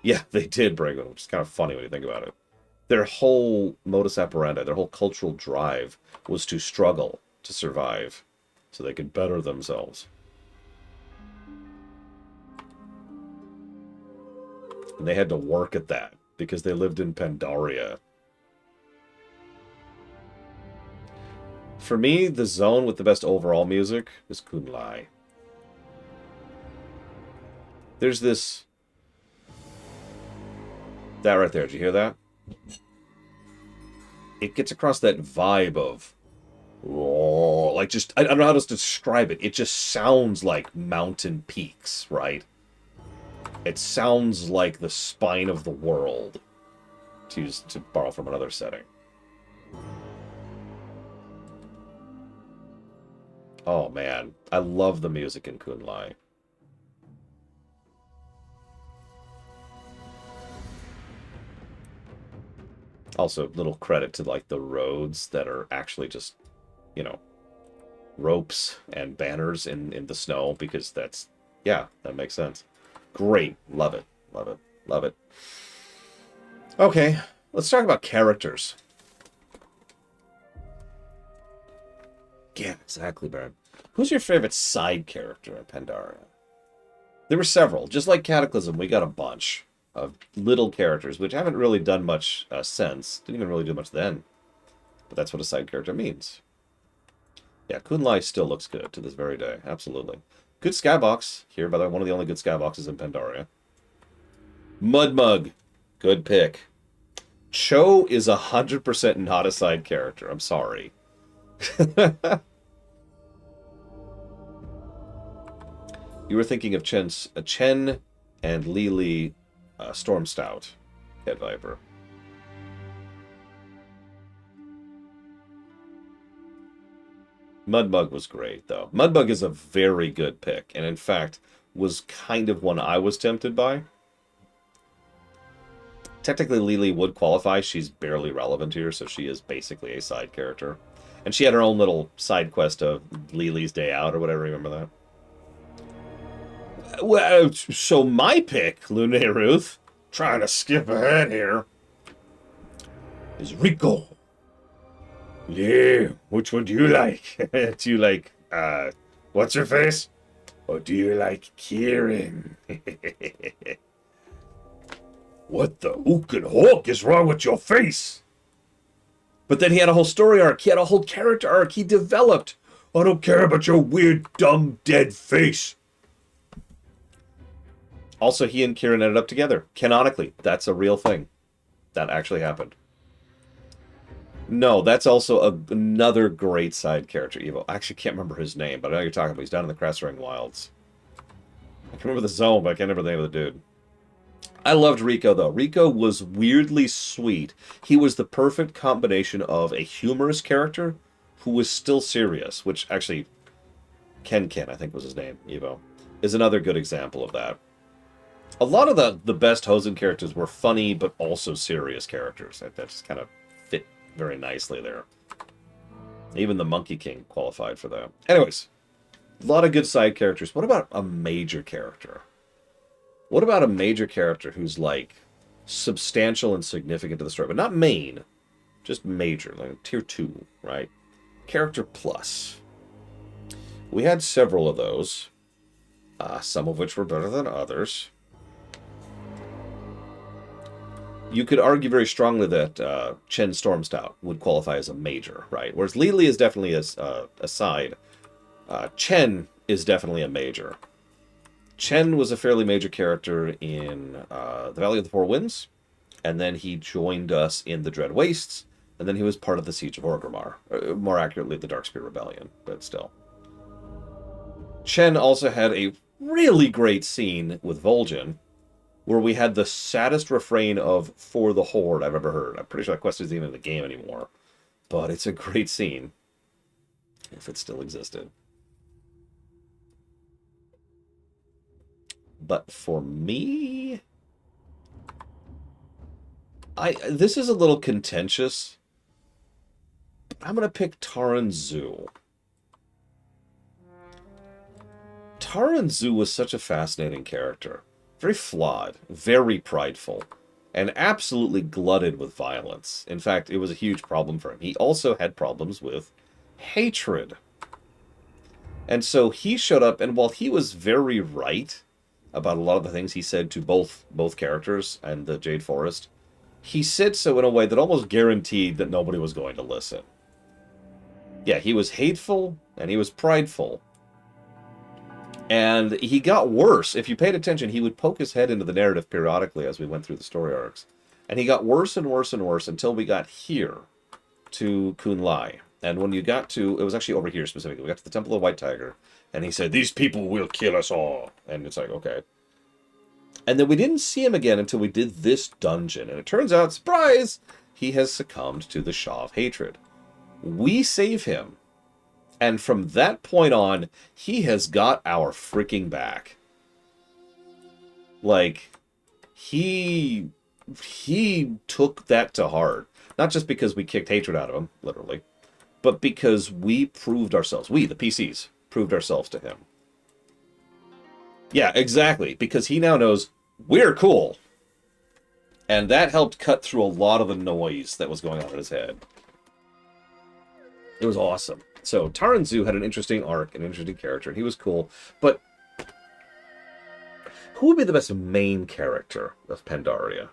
Yeah, they did break it, which is kind of funny when you think about it. Their whole modus operandi, their whole cultural drive was to struggle to survive so they could better themselves. And they had to work at that because they lived in Pandaria. For me, the zone with the best overall music is Kunlai. There's this... That right there, did you hear that? It gets across that vibe of Oh, like just, I don't know how to describe it. It just sounds like mountain peaks, right? It sounds like the spine of the world, to borrow from another setting. Oh man, I love the music in Kunlai. Also, little credit to like the roads that are actually just, you know, ropes and banners in the snow, because that's, yeah, that makes sense. Great. Love it. Love it. Love it. Okay, let's talk about characters. Yeah, exactly, Baron. Who's your favorite side character in Pandaria? There were several. Just like Cataclysm, we got a bunch of little characters, which haven't really done much since. Didn't even really do much then. But that's what a side character means. Yeah, Kunlai still looks good to this very day. Absolutely. Good skybox. Here, by the way, one of the only good skyboxes in Pandaria. Mudmug. Good pick. Cho is 100% not a side character. I'm sorry. You were thinking of Chen and Lily Storm Stout, Head Viper. Mudbug was great, though. Mudbug is a very good pick, and in fact, was kind of one I was tempted by. Technically, Lily would qualify. She's barely relevant here, so she is basically a side character. And she had her own little side quest of Lily's Day Out, or whatever, remember that? Well, so my pick, Lune Ruth, trying to skip ahead here, is Rico. Yeah, which one do you like? Do you like, what's her face? Or do you like Kieran? What the ook and hawk is wrong with your face? But then he had a whole story arc. He had a whole character arc. He developed. I don't care about your weird, dumb, dead face. Also, he and Kieran ended up together. Canonically. That's a real thing. That actually happened. No, that's also another great side character, Evo. I actually can't remember his name, but I know you're talking about. He's down in the Cressring Wilds. I can remember the zone, but I can't remember the name of the dude. I loved Rico, though. Rico was weirdly sweet. He was the perfect combination of a humorous character who was still serious, which actually, Ken, I think was his name, Evo, is another good example of that. A lot of the best Hosen characters were funny, but also serious characters. That just kind of fit very nicely there. Even the Monkey King qualified for that. Anyways, a lot of good side characters. What about a major character? What about a major character who's, like, substantial and significant to the story, but not main, just major, like tier 2, right? Character plus. We had several of those, some of which were better than others. You could argue very strongly that Chen Stormstout would qualify as a major, right? Whereas Lily is definitely a side. Chen is definitely a major. Chen was a fairly major character in the Valley of the Four Winds, and then he joined us in the Dread Wastes, and then he was part of the Siege of Orgrimmar. More accurately, the Darkspear Rebellion, but still. Chen also had a really great scene with Vol'jin, where we had the saddest refrain of "For the Horde" I've ever heard. I'm pretty sure that quest isn't even in the game anymore, but it's a great scene, if it still existed. But for me, this is a little contentious. I'm going to pick Taran Zu. Taran Zu was such a fascinating character. Very flawed, very prideful, and absolutely glutted with violence. In fact, it was a huge problem for him. He also had problems with hatred. And so he showed up, and while he was very right about a lot of the things he said to both characters and the Jade Forest, he said so in a way that almost guaranteed that nobody was going to listen. Yeah, he was hateful, and he was prideful. And he got worse. If you paid attention, he would poke his head into the narrative periodically as we went through the story arcs. And he got worse and worse and worse until we got here to Kunlai. And when you got to, it was actually over here specifically, we got to the Temple of White Tiger, and he said, "These people will kill us all." And it's like, okay. And then we didn't see him again until we did this dungeon. And it turns out, surprise, he has succumbed to the Shaw of Hatred. We save him. And from that point on, he has got our freaking back. Like, he took that to heart. Not just because we kicked hatred out of him, literally, but because we proved ourselves. We, the PCs, proved ourselves to him. Yeah, exactly. Because he now knows we're cool. And that helped cut through a lot of the noise that was going on in his head. It was awesome. So, Taranzu had an interesting arc, an interesting character, and he was cool. But who would be the best main character of Pandaria?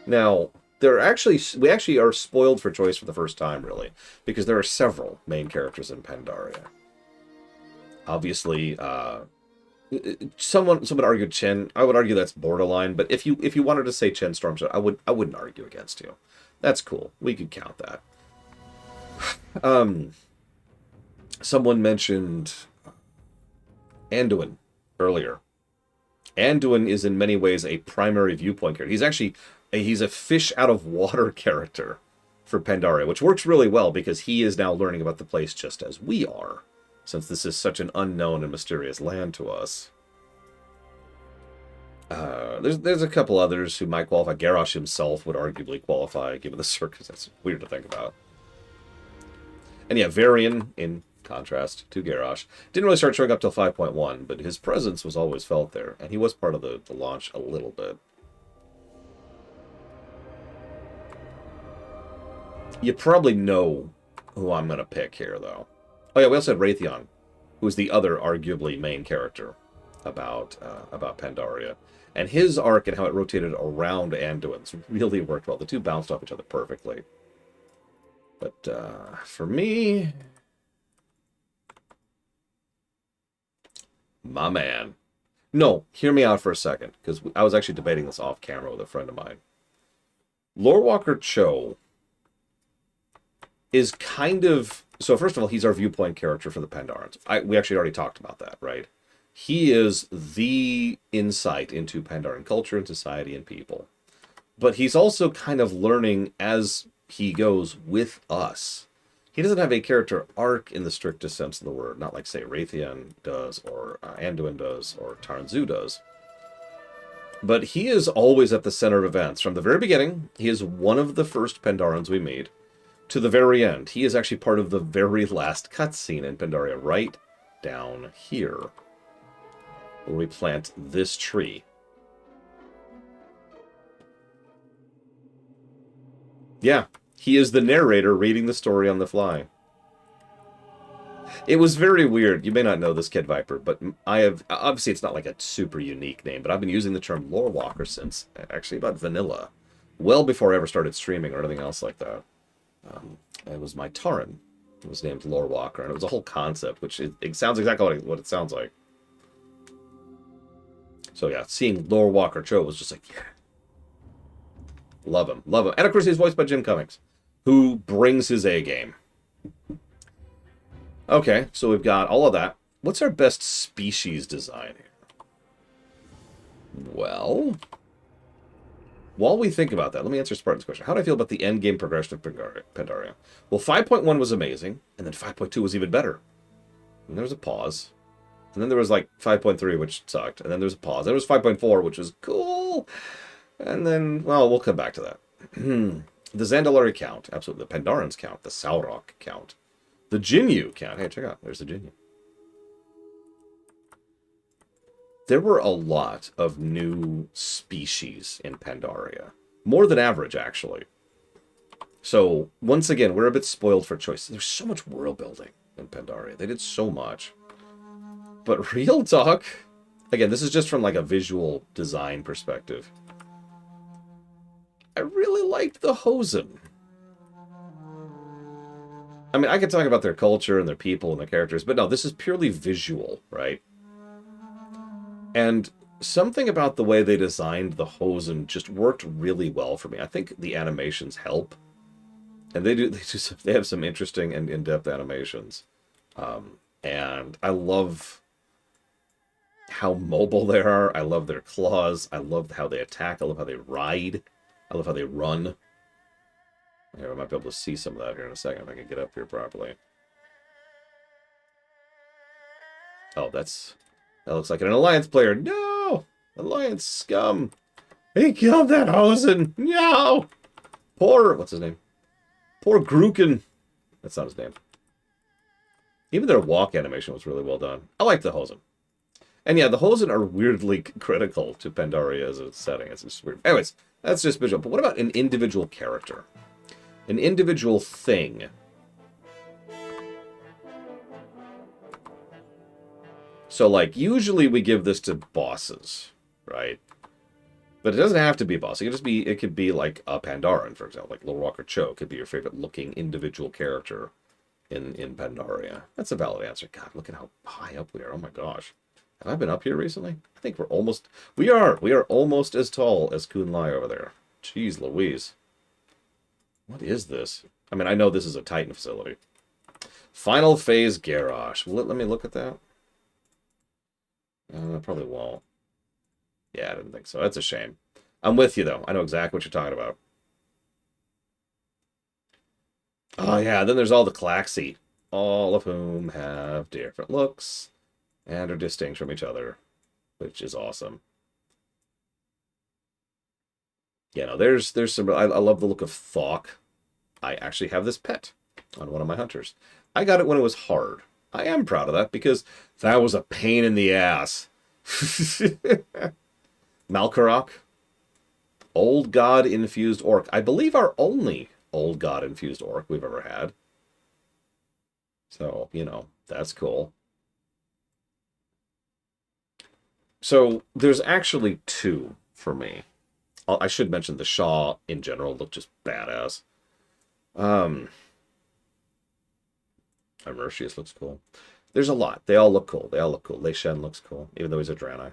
Now, we actually are spoiled for choice for the first time, really, because there are several main characters in Pandaria. Obviously, someone argued Chen. I would argue that's borderline, but if you wanted to say Chen Stormshadow, I wouldn't argue against you. That's cool. We could count that. Someone mentioned Anduin earlier. Anduin is in many ways a primary viewpoint character. He's a fish out of water character for Pandaria, which works really well because he is now learning about the place just as we are, since this is such an unknown and mysterious land to us. There's a couple others who might qualify. Garrosh himself would arguably qualify, given the circumstances. Weird to think about. And yeah, Varian, in contrast to Garrosh, didn't really start showing up till 5.1, but his presence was always felt there, and he was part of the launch a little bit. You probably know who I'm going to pick here, though. Oh yeah, we also had Raytheon, who is the other arguably main character about Pandaria. And his arc and how it rotated around Anduin's really worked well. The two bounced off each other perfectly. But for me, my man. No, hear me out for a second, because I was actually debating this off camera with a friend of mine. Lorewalker Cho is kind of... So first of all, he's our viewpoint character for the Pandarans. We actually already talked about that, right? He is the insight into Pandaren culture and society and people. But he's also kind of learning as he goes with us. He doesn't have a character arc in the strictest sense of the word, not like, say, Raytheon does, or Anduin does, or Taranzu does. But he is always at the center of events. From the very beginning, he is one of the first Pandarans we meet, to the very end. He is actually part of the very last cutscene in Pandaria, right down here, where we plant this tree. Yeah, he is the narrator reading the story on the fly. It was very weird. You may not know this, Kid Viper, but I have... Obviously, it's not like a super unique name, but I've been using the term Lorewalker since, actually, about vanilla. Well before I ever started streaming or anything else like that. It was my Tauren. It was named Lorewalker, and it was a whole concept, which it sounds exactly what it sounds like. So yeah, seeing Lorewalker Cho was just like, yeah. Love him. Love him. And of course, he's voiced by Jim Cummings, who brings his A game. Okay, so we've got all of that. What's our best species design here? Well, while we think about that, let me answer Spartan's question. How do I feel about the end game progression of Pandaria? Well, 5.1 was amazing, and then 5.2 was even better. And there was a pause. And then there was like 5.3, which sucked. And then there was a pause. Then there was 5.4, which was cool. And then, well, we'll come back to that. The Zandalari count. Absolutely. The Pandarans count. The Saurok count. The Jinyu count. Hey, check out. There's the Jinyu. There were a lot of new species in Pandaria. More than average, actually. So, once again, we're a bit spoiled for choice. There's so much world building in Pandaria. They did so much. But real talk, again, this is just from like a visual design perspective. I really liked the Hosen. I mean, I could talk about their culture and their people and their characters, but no, this is purely visual, right? And something about the way they designed the Hosen just worked really well for me. I think the animations help. And they have some interesting and in-depth animations. And I love how mobile they are. I love their claws. I love how they attack. I love how they ride. I love how they run. Here, I might be able to see some of that here in a second if I can get up here properly. Oh, that looks like an Alliance player. No! Alliance scum! He killed that Hosen! No! What's his name? Poor Gruken. That's not his name. Even their walk animation was really well done. I like the Hosen. And yeah, the Hosen are weirdly critical to Pandaria as a setting. It's just weird. Anyways, that's just visual. But what about an individual character? An individual thing? So, like, usually we give this to bosses, right? But it doesn't have to be a boss. It could be like a Pandaren, for example. Like Lil Rocker Cho could be your favorite looking individual character in Pandaria. That's a valid answer. God, look at how high up we are. Oh my gosh. Have I been up here recently? I think we are almost as tall as Kun Lai over there. Jeez Louise. What is this? I mean, I know this is a Titan facility. Final Phase Garrosh. Let me look at that. Probably won't. Yeah, I didn't think so. That's a shame. I'm with you, though. I know exactly what you're talking about. Oh, yeah. Then there's all the Klaxi, all of whom have different looks and are distinct from each other, which is awesome. Yeah, no, there's some... I love the look of Thok. I actually have this pet on one of my hunters. I got it when it was hard. I am proud of that because that was a pain in the ass. Malkarok. Old God-infused orc. I believe our only old God-infused orc we've ever had. So, you know, that's cool. So, there's actually two for me. I should mention the Shaw in general look just badass. Mercius looks cool. There's a lot. They all look cool. Lei Shen looks cool, even though he's a Draenei.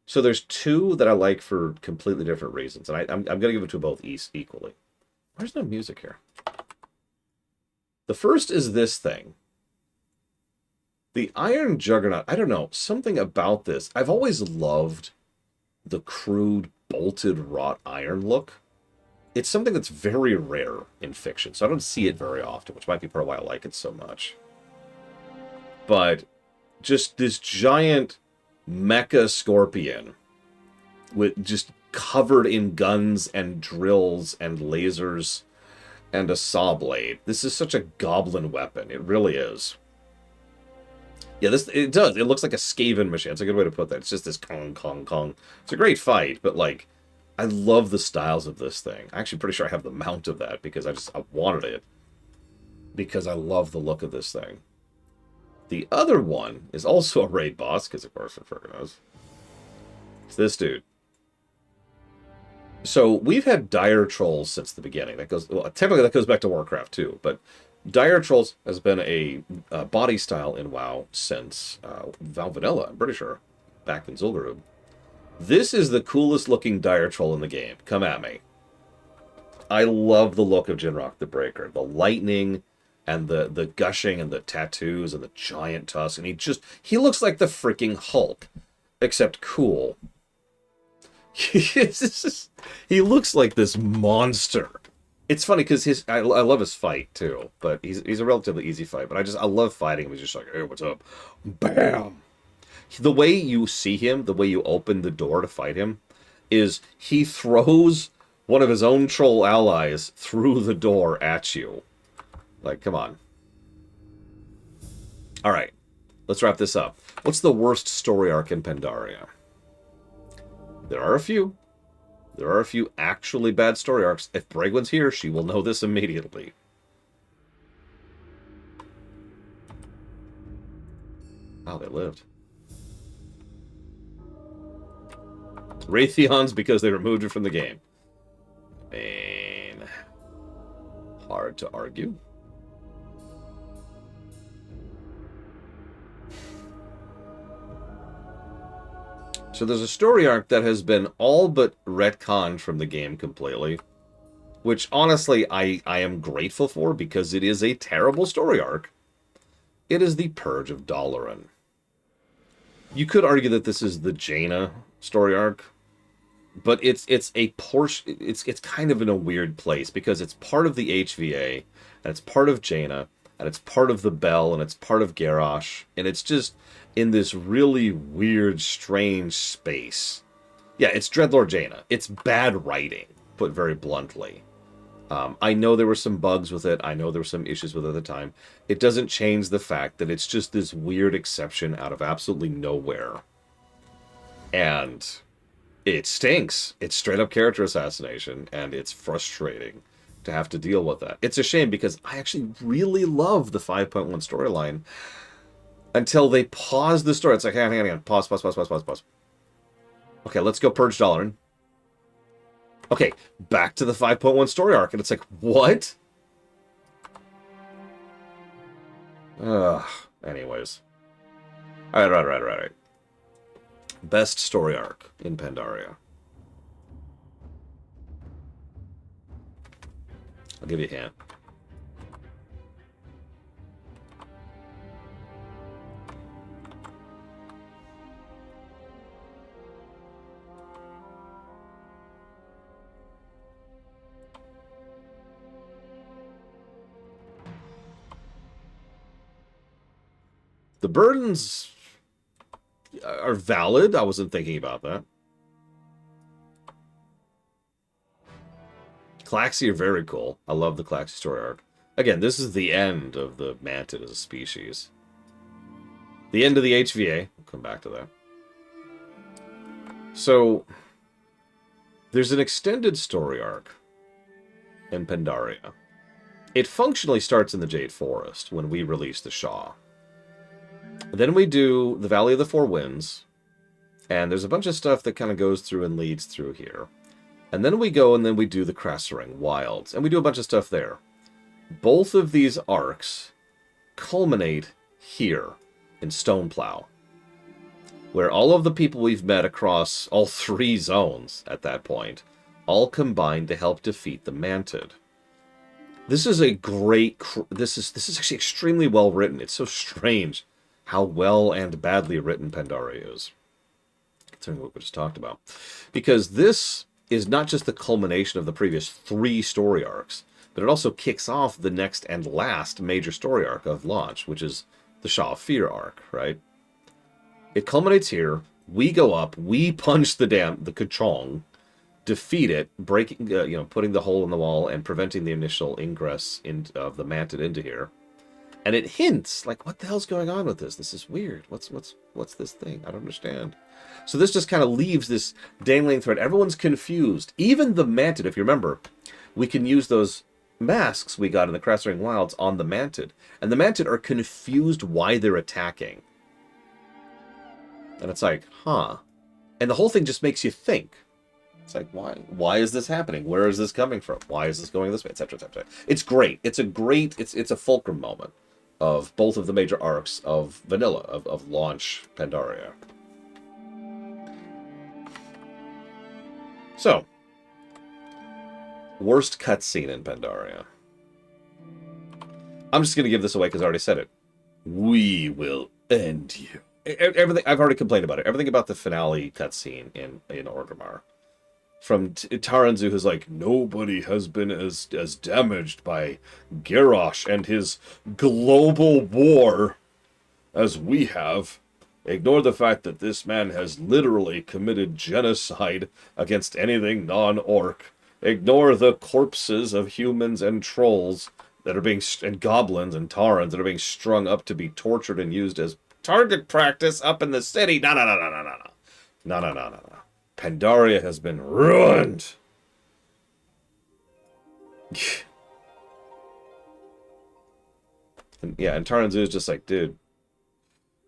So there's two that I like for completely different reasons, and I'm going to give it to both equally. Where's no music here? The first is this thing. The Iron Juggernaut. I don't know. Something about this. I've always loved the crude, bolted, wrought iron look. It's something that's very rare in fiction, so I don't see it very often, which might be part of why I like it so much. But just this giant mecha scorpion with just covered in guns and drills and lasers and a saw blade. This is such a goblin weapon. It really is. Yeah, it does. It looks like a Skaven machine. It's a good way to put that. It's just this kong, kong, kong. It's a great fight, but like, I love the styles of this thing. I'm actually pretty sure I have the mount of that because I wanted it. Because I love the look of this thing. The other one is also a raid boss, because of course it freaking knows. It's this dude. So we've had Dire Trolls since the beginning. Technically that goes back to Warcraft too, but Dire Trolls has been a body style in WoW since Val Vanilla, I'm pretty sure, back in Zul'Gurub. This is the coolest looking Dire Troll in the game. Come at me. I love the look of Jinrock the Breaker. The lightning and the gushing and the tattoos and the giant tusk. And he looks like the freaking Hulk, except cool. He looks like this monster. It's funny because I love his fight too, but he's a relatively easy fight. But I love fighting him. He's just like, hey, what's up? Bam! The way you see him, the way you open the door to fight him, is he throws one of his own troll allies through the door at you. Like, come on. Alright, let's wrap this up. What's the worst story arc in Pandaria? There are a few. There are a few actually bad story arcs. If Bregwin's here, she will know this immediately. Wow, they lived. Raytheons because they removed it from the game. Man. Hard to argue. So there's a story arc that has been all but retconned from the game completely. which honestly I am grateful for because it is a terrible story arc. It is the Purge of Dalaran. You could argue that this is the Jaina story arc, but it's a portion. It's kind of in a weird place because it's part of the HVA, and it's part of Jaina, and it's part of the Bell, and it's part of Garrosh, and it's just in this really weird, strange space. Yeah, it's Dreadlord Jaina. It's bad writing, put very bluntly. I know there were some bugs with it. I know there were some issues with it at the time. It doesn't change the fact that it's just this weird exception out of absolutely nowhere. And it stinks. It's straight up character assassination, and it's frustrating to have to deal with that. It's a shame because I actually really love the 5.1 storyline until they pause the story. It's like, hang on. Pause. Okay, let's go purge Dalaran. Okay, back to the 5.1 story arc, and it's like, what? Anyways. Alright. Best story arc in Pandaria. I'll give you a hint. The burdens are valid. I wasn't thinking about that. Klaxi are very cool. I love the Klaxi story arc. Again, this is the end of the Mantid as a species. The end of the HVA. We'll come back to that. So, there's an extended story arc in Pandaria. It functionally starts in the Jade Forest when we release the Shah. Then we do the Valley of the Four Winds, and there's a bunch of stuff that kind of goes through and leads through here. And then we go and then we do the Krassering Wilds, and we do a bunch of stuff there. Both of these arcs culminate here in Stoneplow, where all of the people we've met across all 3 zones at that point all combine to help defeat the Mantid. This is a great... This is actually extremely well written. It's so strange how well and badly written Pandaria is, considering what we just talked about. Because this is not just the culmination of the previous 3 story arcs, but it also kicks off the next and last major story arc of launch, which is the Shaw of Fear arc, right? It culminates here. We go up, we punch the Kachong, defeat it, breaking, putting the hole in the wall and preventing the initial ingress of the Mantid into here. And it hints, like, what the hell's going on with this? This is weird. What's this thing? I don't understand. So this just kind of leaves this dangling thread. Everyone's confused. Even the Mantid, if you remember, we can use those masks we got in the Krassering Wilds on the Mantid. And the Mantid are confused why they're attacking. And it's like, huh. And the whole thing just makes you think. It's like, why is this happening? Where is this coming from? Why is this going this way? Etc. etc. It's great. It's a fulcrum moment of both of the major arcs of Vanilla, of launch Pandaria. So, worst cutscene in Pandaria. I'm just going to give this away because I already said it. We will end you. Everything I've already complained about it. Everything about the finale cutscene in Orgrimmar. From Taranzu, who's like, nobody has been as damaged by Garrosh and his global war as we have. Ignore the fact that this man has literally committed genocide against anything non-orc. Ignore the corpses of humans and trolls that are being, and goblins and Tarans that are being strung up to be tortured and used as target practice up in the city. No. Pandaria has been ruined. And Taranzu is just like, dude.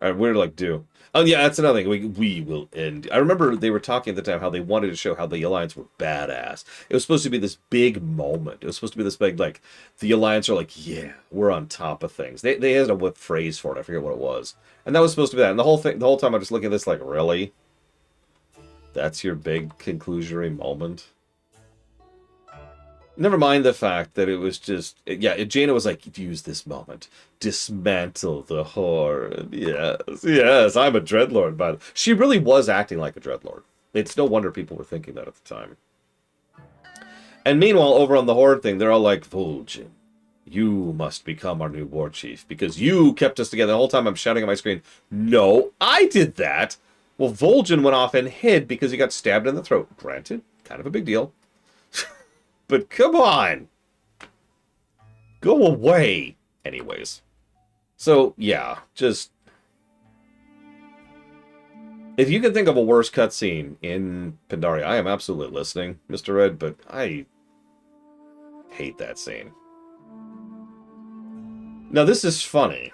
We're like, do. Oh, yeah, that's another thing. We will end. I remember they were talking at the time how they wanted to show how the Alliance were badass. It was supposed to be this big moment. It was supposed to be this big, like, the Alliance are like, yeah, we're on top of things. They had a whip phrase for it. I forget what it was. And that was supposed to be that. And the whole time I'm just looking at this like, really? That's your big conclusionary moment? Never mind the fact that it was just, yeah, Jaina was like, use this moment, dismantle the Horde. Yes, yes, I'm a Dreadlord, but she really was acting like a Dreadlord. It's no wonder people were thinking that at the time. And meanwhile, over on the Horde thing, they're all like, Vol'jin, you must become our new war chief, because you kept us together. The whole time I'm shouting at my screen, no, I did that. Well, Vol'jin went off and hid because he got stabbed in the throat. Granted, kind of a big deal. But come on! Go away! Anyways. So, yeah, just... If you can think of a worse cutscene in Pandaria, I am absolutely listening, Mr. Red, but I hate that scene. Now, this is funny.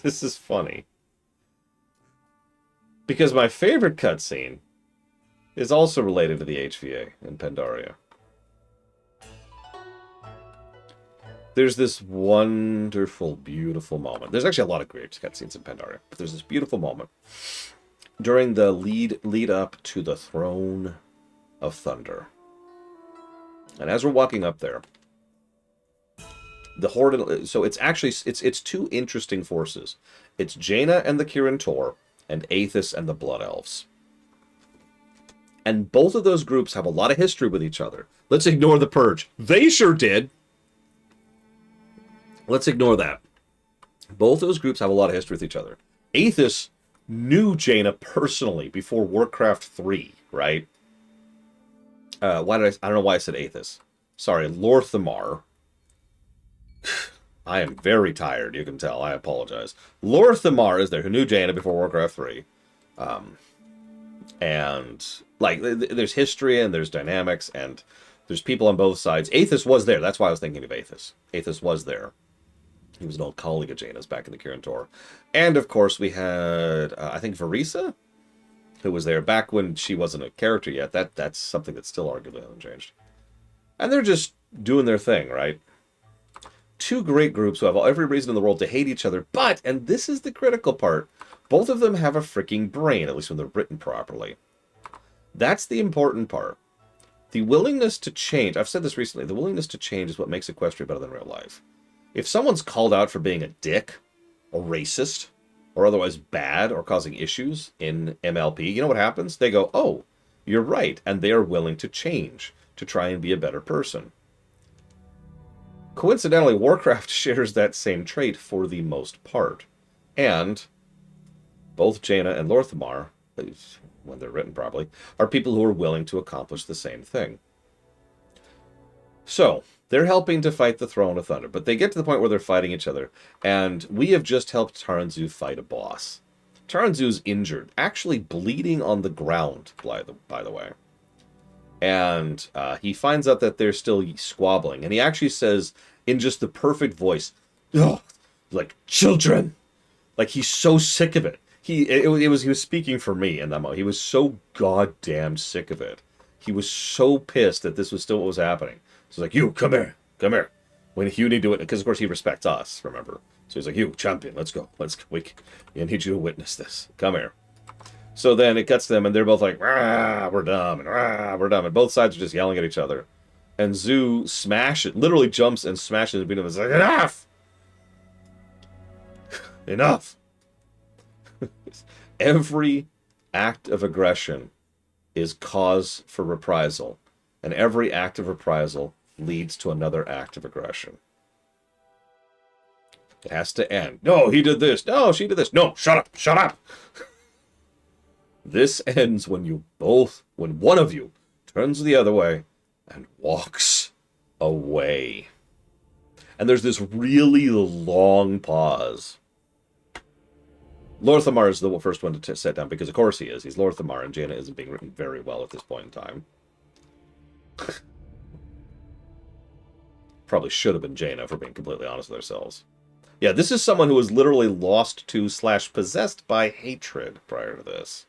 This is funny. Because my favorite cutscene is also related to the HVA in Pandaria. There's this wonderful, beautiful moment. There's actually a lot of great cutscenes in Pandaria, but there's this beautiful moment during the lead up to the Throne of Thunder. And as we're walking up there, the Horde... So it's actually... It's two interesting forces. It's Jaina and the Kirin Tor, and Aethys and the Blood Elves. And both of those groups have a lot of history with each other. Let's ignore the Purge. They sure did. Let's ignore that. Both those groups have a lot of history with each other. Aethys knew Jaina personally before Warcraft 3, right? I don't know why I said Aethys. Sorry, Lorthamar. I am very tired, you can tell. I apologize. Lorthamar is there, who knew Jaina before Warcraft 3. And, like, there's history and there's dynamics and there's people on both sides. Aethys was there. That's why I was thinking of Aethys. Aethys was there. He was an old colleague of Jaina's back in the Kirin Tor. And, of course, we had, I think, Varisa, who was there back when she wasn't a character yet. That's something that still arguably hasn't changed. And they're just doing their thing, right? Two great groups who have every reason in the world to hate each other, but, and this is the critical part, both of them have a freaking brain, at least when they're written properly. That's the important part. The willingness to change, I've said this recently, the willingness to change is what makes Equestria better than real life. If someone's called out for being a dick, or racist, or otherwise bad, or causing issues in MLP, you know what happens? They go, oh, you're right, and they are willing to change, to try and be a better person. Coincidentally, Warcraft shares that same trait for the most part. And both Jaina and Lorthamar, when they're written properly, are people who are willing to accomplish the same thing. So, they're helping to fight the Throne of Thunder, but they get to the point where they're fighting each other, and we have just helped Taranzu fight a boss. Taranzu's injured, actually bleeding on the ground, by the way. And he finds out that they're still squabbling, and he actually says, in just the perfect voice, oh, like, children! Like, he's so sick of it. He was speaking for me in that moment. He was so goddamn sick of it. He was so pissed that this was still what was happening. So he's like, you, come here. When you need to do it, because of course he respects us, remember? So he's like, you, champion, let's go. I need you to witness this. Come here. So then it cuts to them, and they're both like, rah, we're dumb, and rah, we're dumb. And both sides are just yelling at each other. And Zu literally jumps and smashes between them. It's like, enough! Enough! Every act of aggression is cause for reprisal. And every act of reprisal leads to another act of aggression. It has to end. No, he did this. No, she did this. No, shut up. Shut up. This ends when one of you turns the other way and walks away. And there's this really long pause. Lorthamar is the first one to sit down, because of course he is. He's Lorthamar, and Jaina isn't being written very well at this point in time. Probably should have been Jaina, if we're being completely honest with ourselves. Yeah, this is someone who was literally lost to / possessed by hatred prior to this.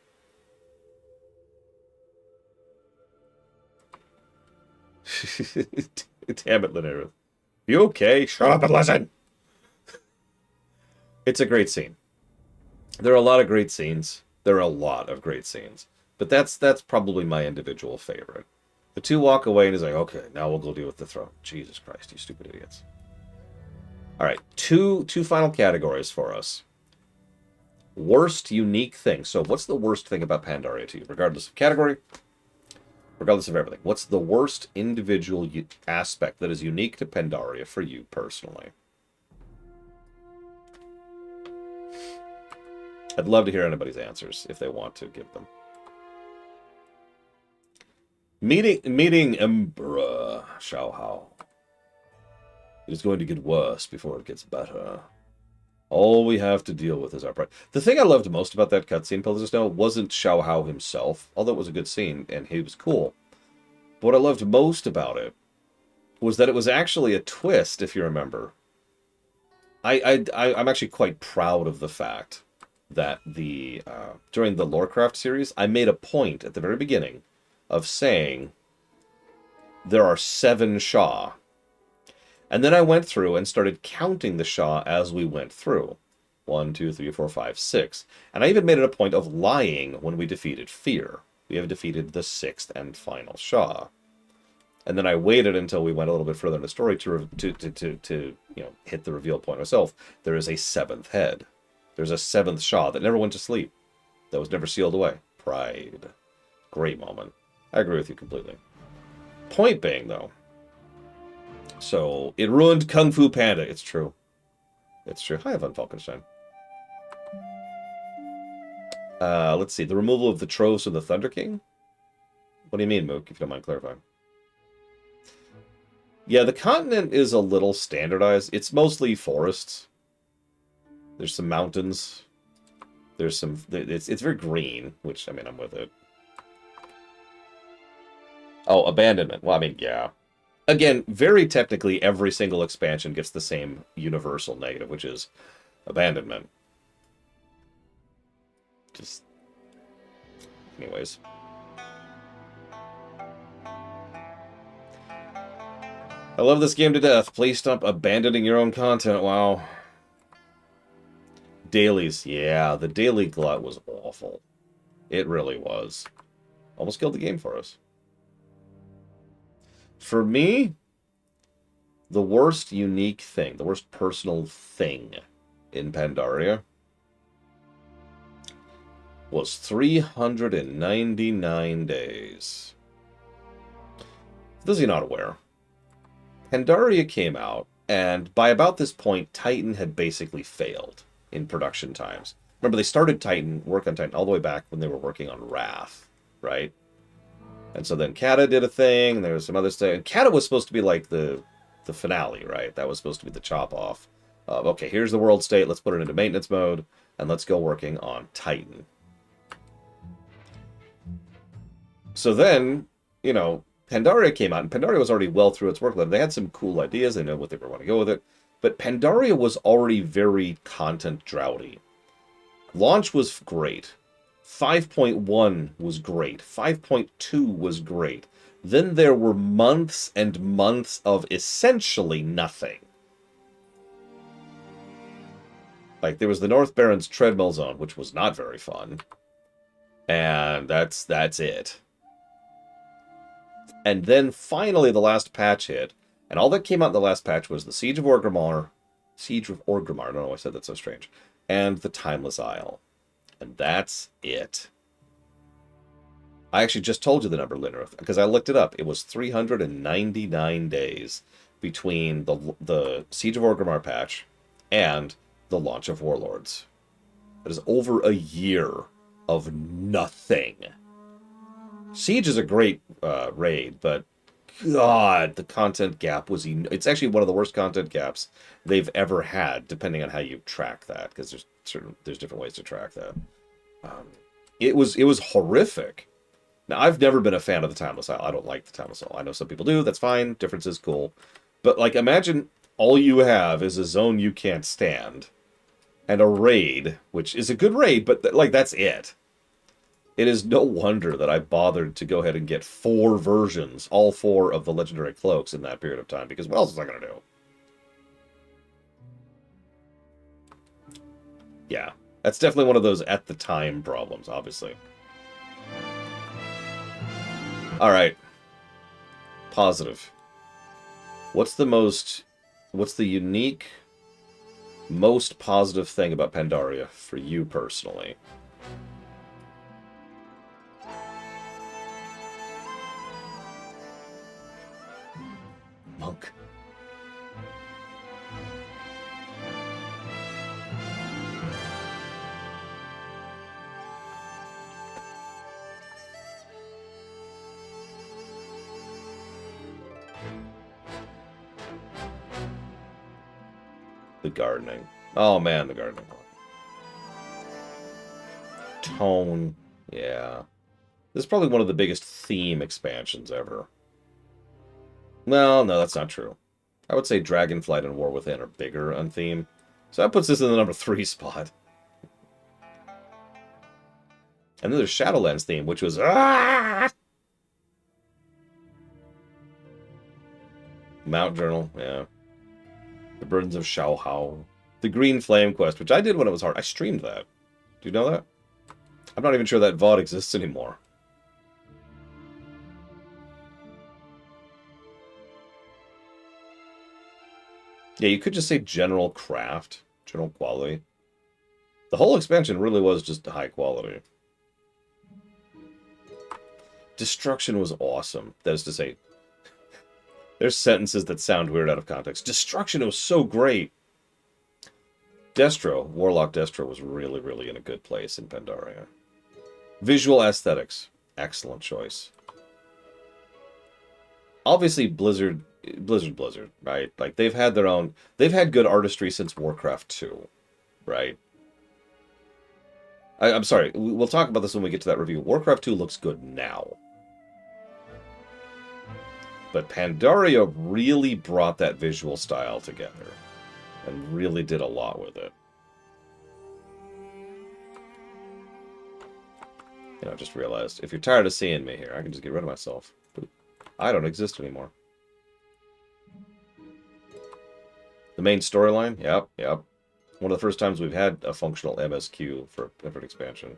Damn it, Linnea. You okay? Shut up and listen! It's a great scene. There are a lot of great scenes. But that's probably my individual favorite. The two walk away and he's like, okay, now we'll go deal with the throne. Jesus Christ, you stupid idiots. All right, two final categories for us. Worst unique thing. So what's the worst thing about Pandaria to you? Regardless of category, regardless of everything. What's the worst individual aspect that is unique to Pandaria for you personally? I'd love to hear anybody's answers if they want to give them. Meeting Emperor Xiaohao. It is going to get worse before it gets better. All we have to deal with is our pride. The thing I loved most about that cutscene, Pillars of Snow, wasn't Xiaohao himself, although it was a good scene and he was cool. But what I loved most about it was that it was actually a twist, if you remember. I'm actually quite proud of the fact that during the Warcraft series, I made a point at the very beginning of saying there are 7 Sha. And then I went through and started counting the Sha as we went through. 1, 2, 3, 4, 5, 6. And I even made it a point of lying when we defeated Fear. We have defeated the 6th and final Sha. And then I waited until we went a little bit further in the story to hit the reveal point myself. There is a 7th head. There's a 7th Sha that never went to sleep. That was never sealed away. Pride. Great moment. I agree with you completely. Point being, though. So, it ruined Kung Fu Panda. It's true. It's true. Hi, Von Falkenstein. Let's see. The removal of the Troves of the Thunder King? What do you mean, Mook, if you don't mind clarifying? Yeah, the continent is a little standardized. It's mostly forests. There's some mountains. There's some... It's very green, which, I mean, I'm with it. Oh, abandonment. Well, I mean, yeah. Again, very technically, every single expansion gets the same universal negative, which is abandonment. Just... Anyways. I love this game to death. Please stop abandoning your own content. Wow. Dailies. Yeah, the daily glut was awful. It really was. Almost killed the game for us. For me, the worst unique thing, the worst personal thing in Pandaria was 399 days. For those of you not aware, Pandaria came out, and by about this point, Titan had basically failed in production times. Remember, they started work on Titan all the way back when they were working on Wrath, right? And so then Kata did a thing, and there was some other stuff. And Kata was supposed to be like the finale, right? That was supposed to be the chop-off of, okay, here's the world state, let's put it into maintenance mode, and let's go working on Titan. So then, Pandaria came out, and Pandaria was already well through its workload. They had some cool ideas, they know what they were going to go with it, but Pandaria was already very content droughty. Launch was great. 5.1 was great. 5.2 was great. Then there were months and months of essentially nothing. Like, there was the North Barrens Treadmill Zone, which was not very fun. And that's it. And then finally the last patch hit. And all that came out in the last patch was the Siege of Orgrimmar. I don't know why I said that so strange. And the Timeless Isle. And that's it. I actually just told you the number, Linnerith, because I looked it up. It was 399 days between the Siege of Orgrimmar patch and the launch of Warlords. That is over a year of nothing. Siege is a great raid, but God, the content gap was... It's actually one of the worst content gaps they've ever had, depending on how you track that, because there's different ways to track that. It was horrific. Now, I've never been a fan of the Timeless Isle. I don't like the Timeless Isle. I know some people do. That's fine. Difference is cool. But, like, imagine all you have is a zone you can't stand, and a raid, which is a good raid, but, like, that's it. It is no wonder that I bothered to go ahead and get 4 versions, all 4 of the Legendary Cloaks in that period of time, because what else was I going to do? Yeah, that's definitely one of those at-the-time problems, obviously. Alright. Positive. What's the unique, most positive thing about Pandaria for you personally? Monk. The gardening. Oh man, the gardening. Tone. Yeah. This is probably one of the biggest theme expansions ever. Well, no, that's not true. I would say Dragonflight and War Within are bigger on theme. So that puts this in the number 3 spot. And then there's Shadowlands theme, which was... Ah! Mount Journal, yeah. The Burdens of Shaohao. The Green Flame Quest, which I did when it was hard. I streamed that. Do you know that? I'm not even sure that VOD exists anymore. Yeah, you could just say general craft, general quality. The whole expansion really was just high quality. Destruction was awesome. That is to say, there's sentences that sound weird out of context. Destruction was so great. Destro, Warlock Destro, was really, really in a good place in Pandaria. Visual aesthetics, excellent choice. Obviously, Blizzard, right? Like, they've had good artistry since Warcraft 2, right? I'm sorry, we'll talk about this when we get to that review. Warcraft 2 looks good now. But Pandaria really brought that visual style together. And really did a lot with it. You know, I just realized, if you're tired of seeing me here, I can just get rid of myself. I don't exist anymore. The main storyline? Yep. One of the first times we've had a functional MSQ for a different expansion.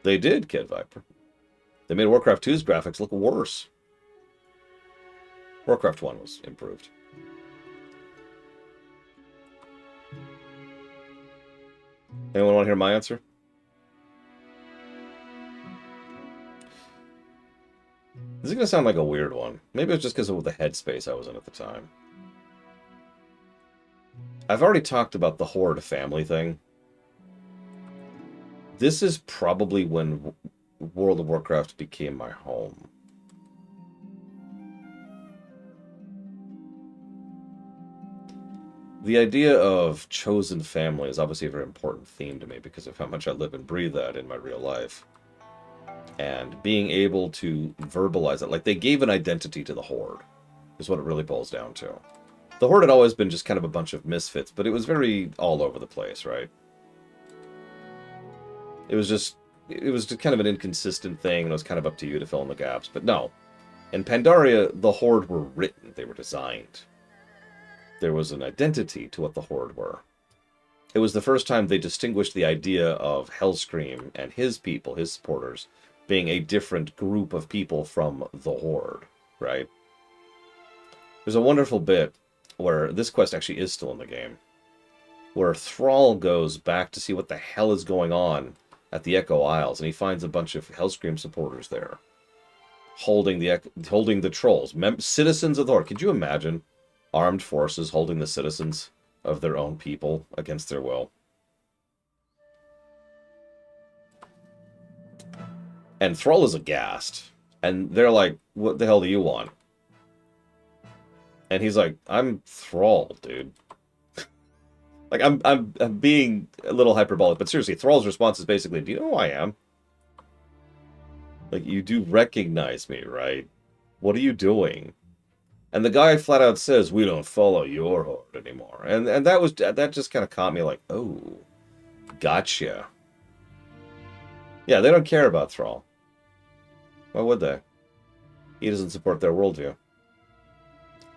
They did, Kid Viper. They made Warcraft 2's graphics look worse. Warcraft 1 was improved. Anyone want to hear my answer? This is going to sound like a weird one. Maybe it's just because of the headspace I was in at the time. I've already talked about the Horde family thing. This is probably when World of Warcraft became my home. The idea of chosen family is obviously a very important theme to me because of how much I live and breathe that in my real life. And being able to verbalize it, like they gave an identity to the Horde, is what it really boils down to. The Horde had always been just kind of a bunch of misfits, but it was very all over the place, right? It was just kind of an inconsistent thing, and it was kind of up to you to fill in the gaps. But no, in Pandaria, the Horde were written, they were designed. There was an identity to what the Horde were. It was the first time they distinguished the idea of Hellscream and his people, his supporters, being a different group of people from the Horde, right? There's a wonderful bit where this quest actually is still in the game, where Thrall goes back to see what the hell is going on at the Echo Isles, and he finds a bunch of Hellscream supporters there, holding the trolls, citizens of the Horde. Could you imagine armed forces holding the citizens of their own people against their will? And Thrall is aghast, and they're like, "What the hell do you want?" And he's like, "I'm Thrall, dude." Like, I'm being a little hyperbolic, but seriously, Thrall's response is basically, "Do you know who I am? Like, you do recognize me, right? What are you doing?" And the guy flat out says, "We don't follow your Horde anymore." And that just kind of caught me like, oh, gotcha. Yeah, they don't care about Thrall. Why would they? He doesn't support their worldview.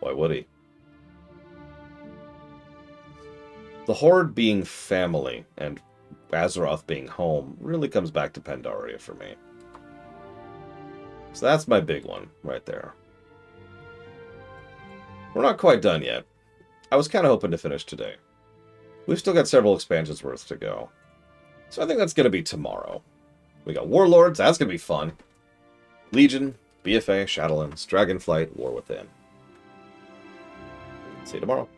Why would he? The Horde being family and Azeroth being home really comes back to Pandaria for me. So that's my big one right there. We're not quite done yet. I was kind of hoping to finish today. We've still got several expansions worth to go. So I think that's going to be tomorrow. We got Warlords, that's going to be fun. Legion, BFA, Shadowlands, Dragonflight, War Within. See you tomorrow.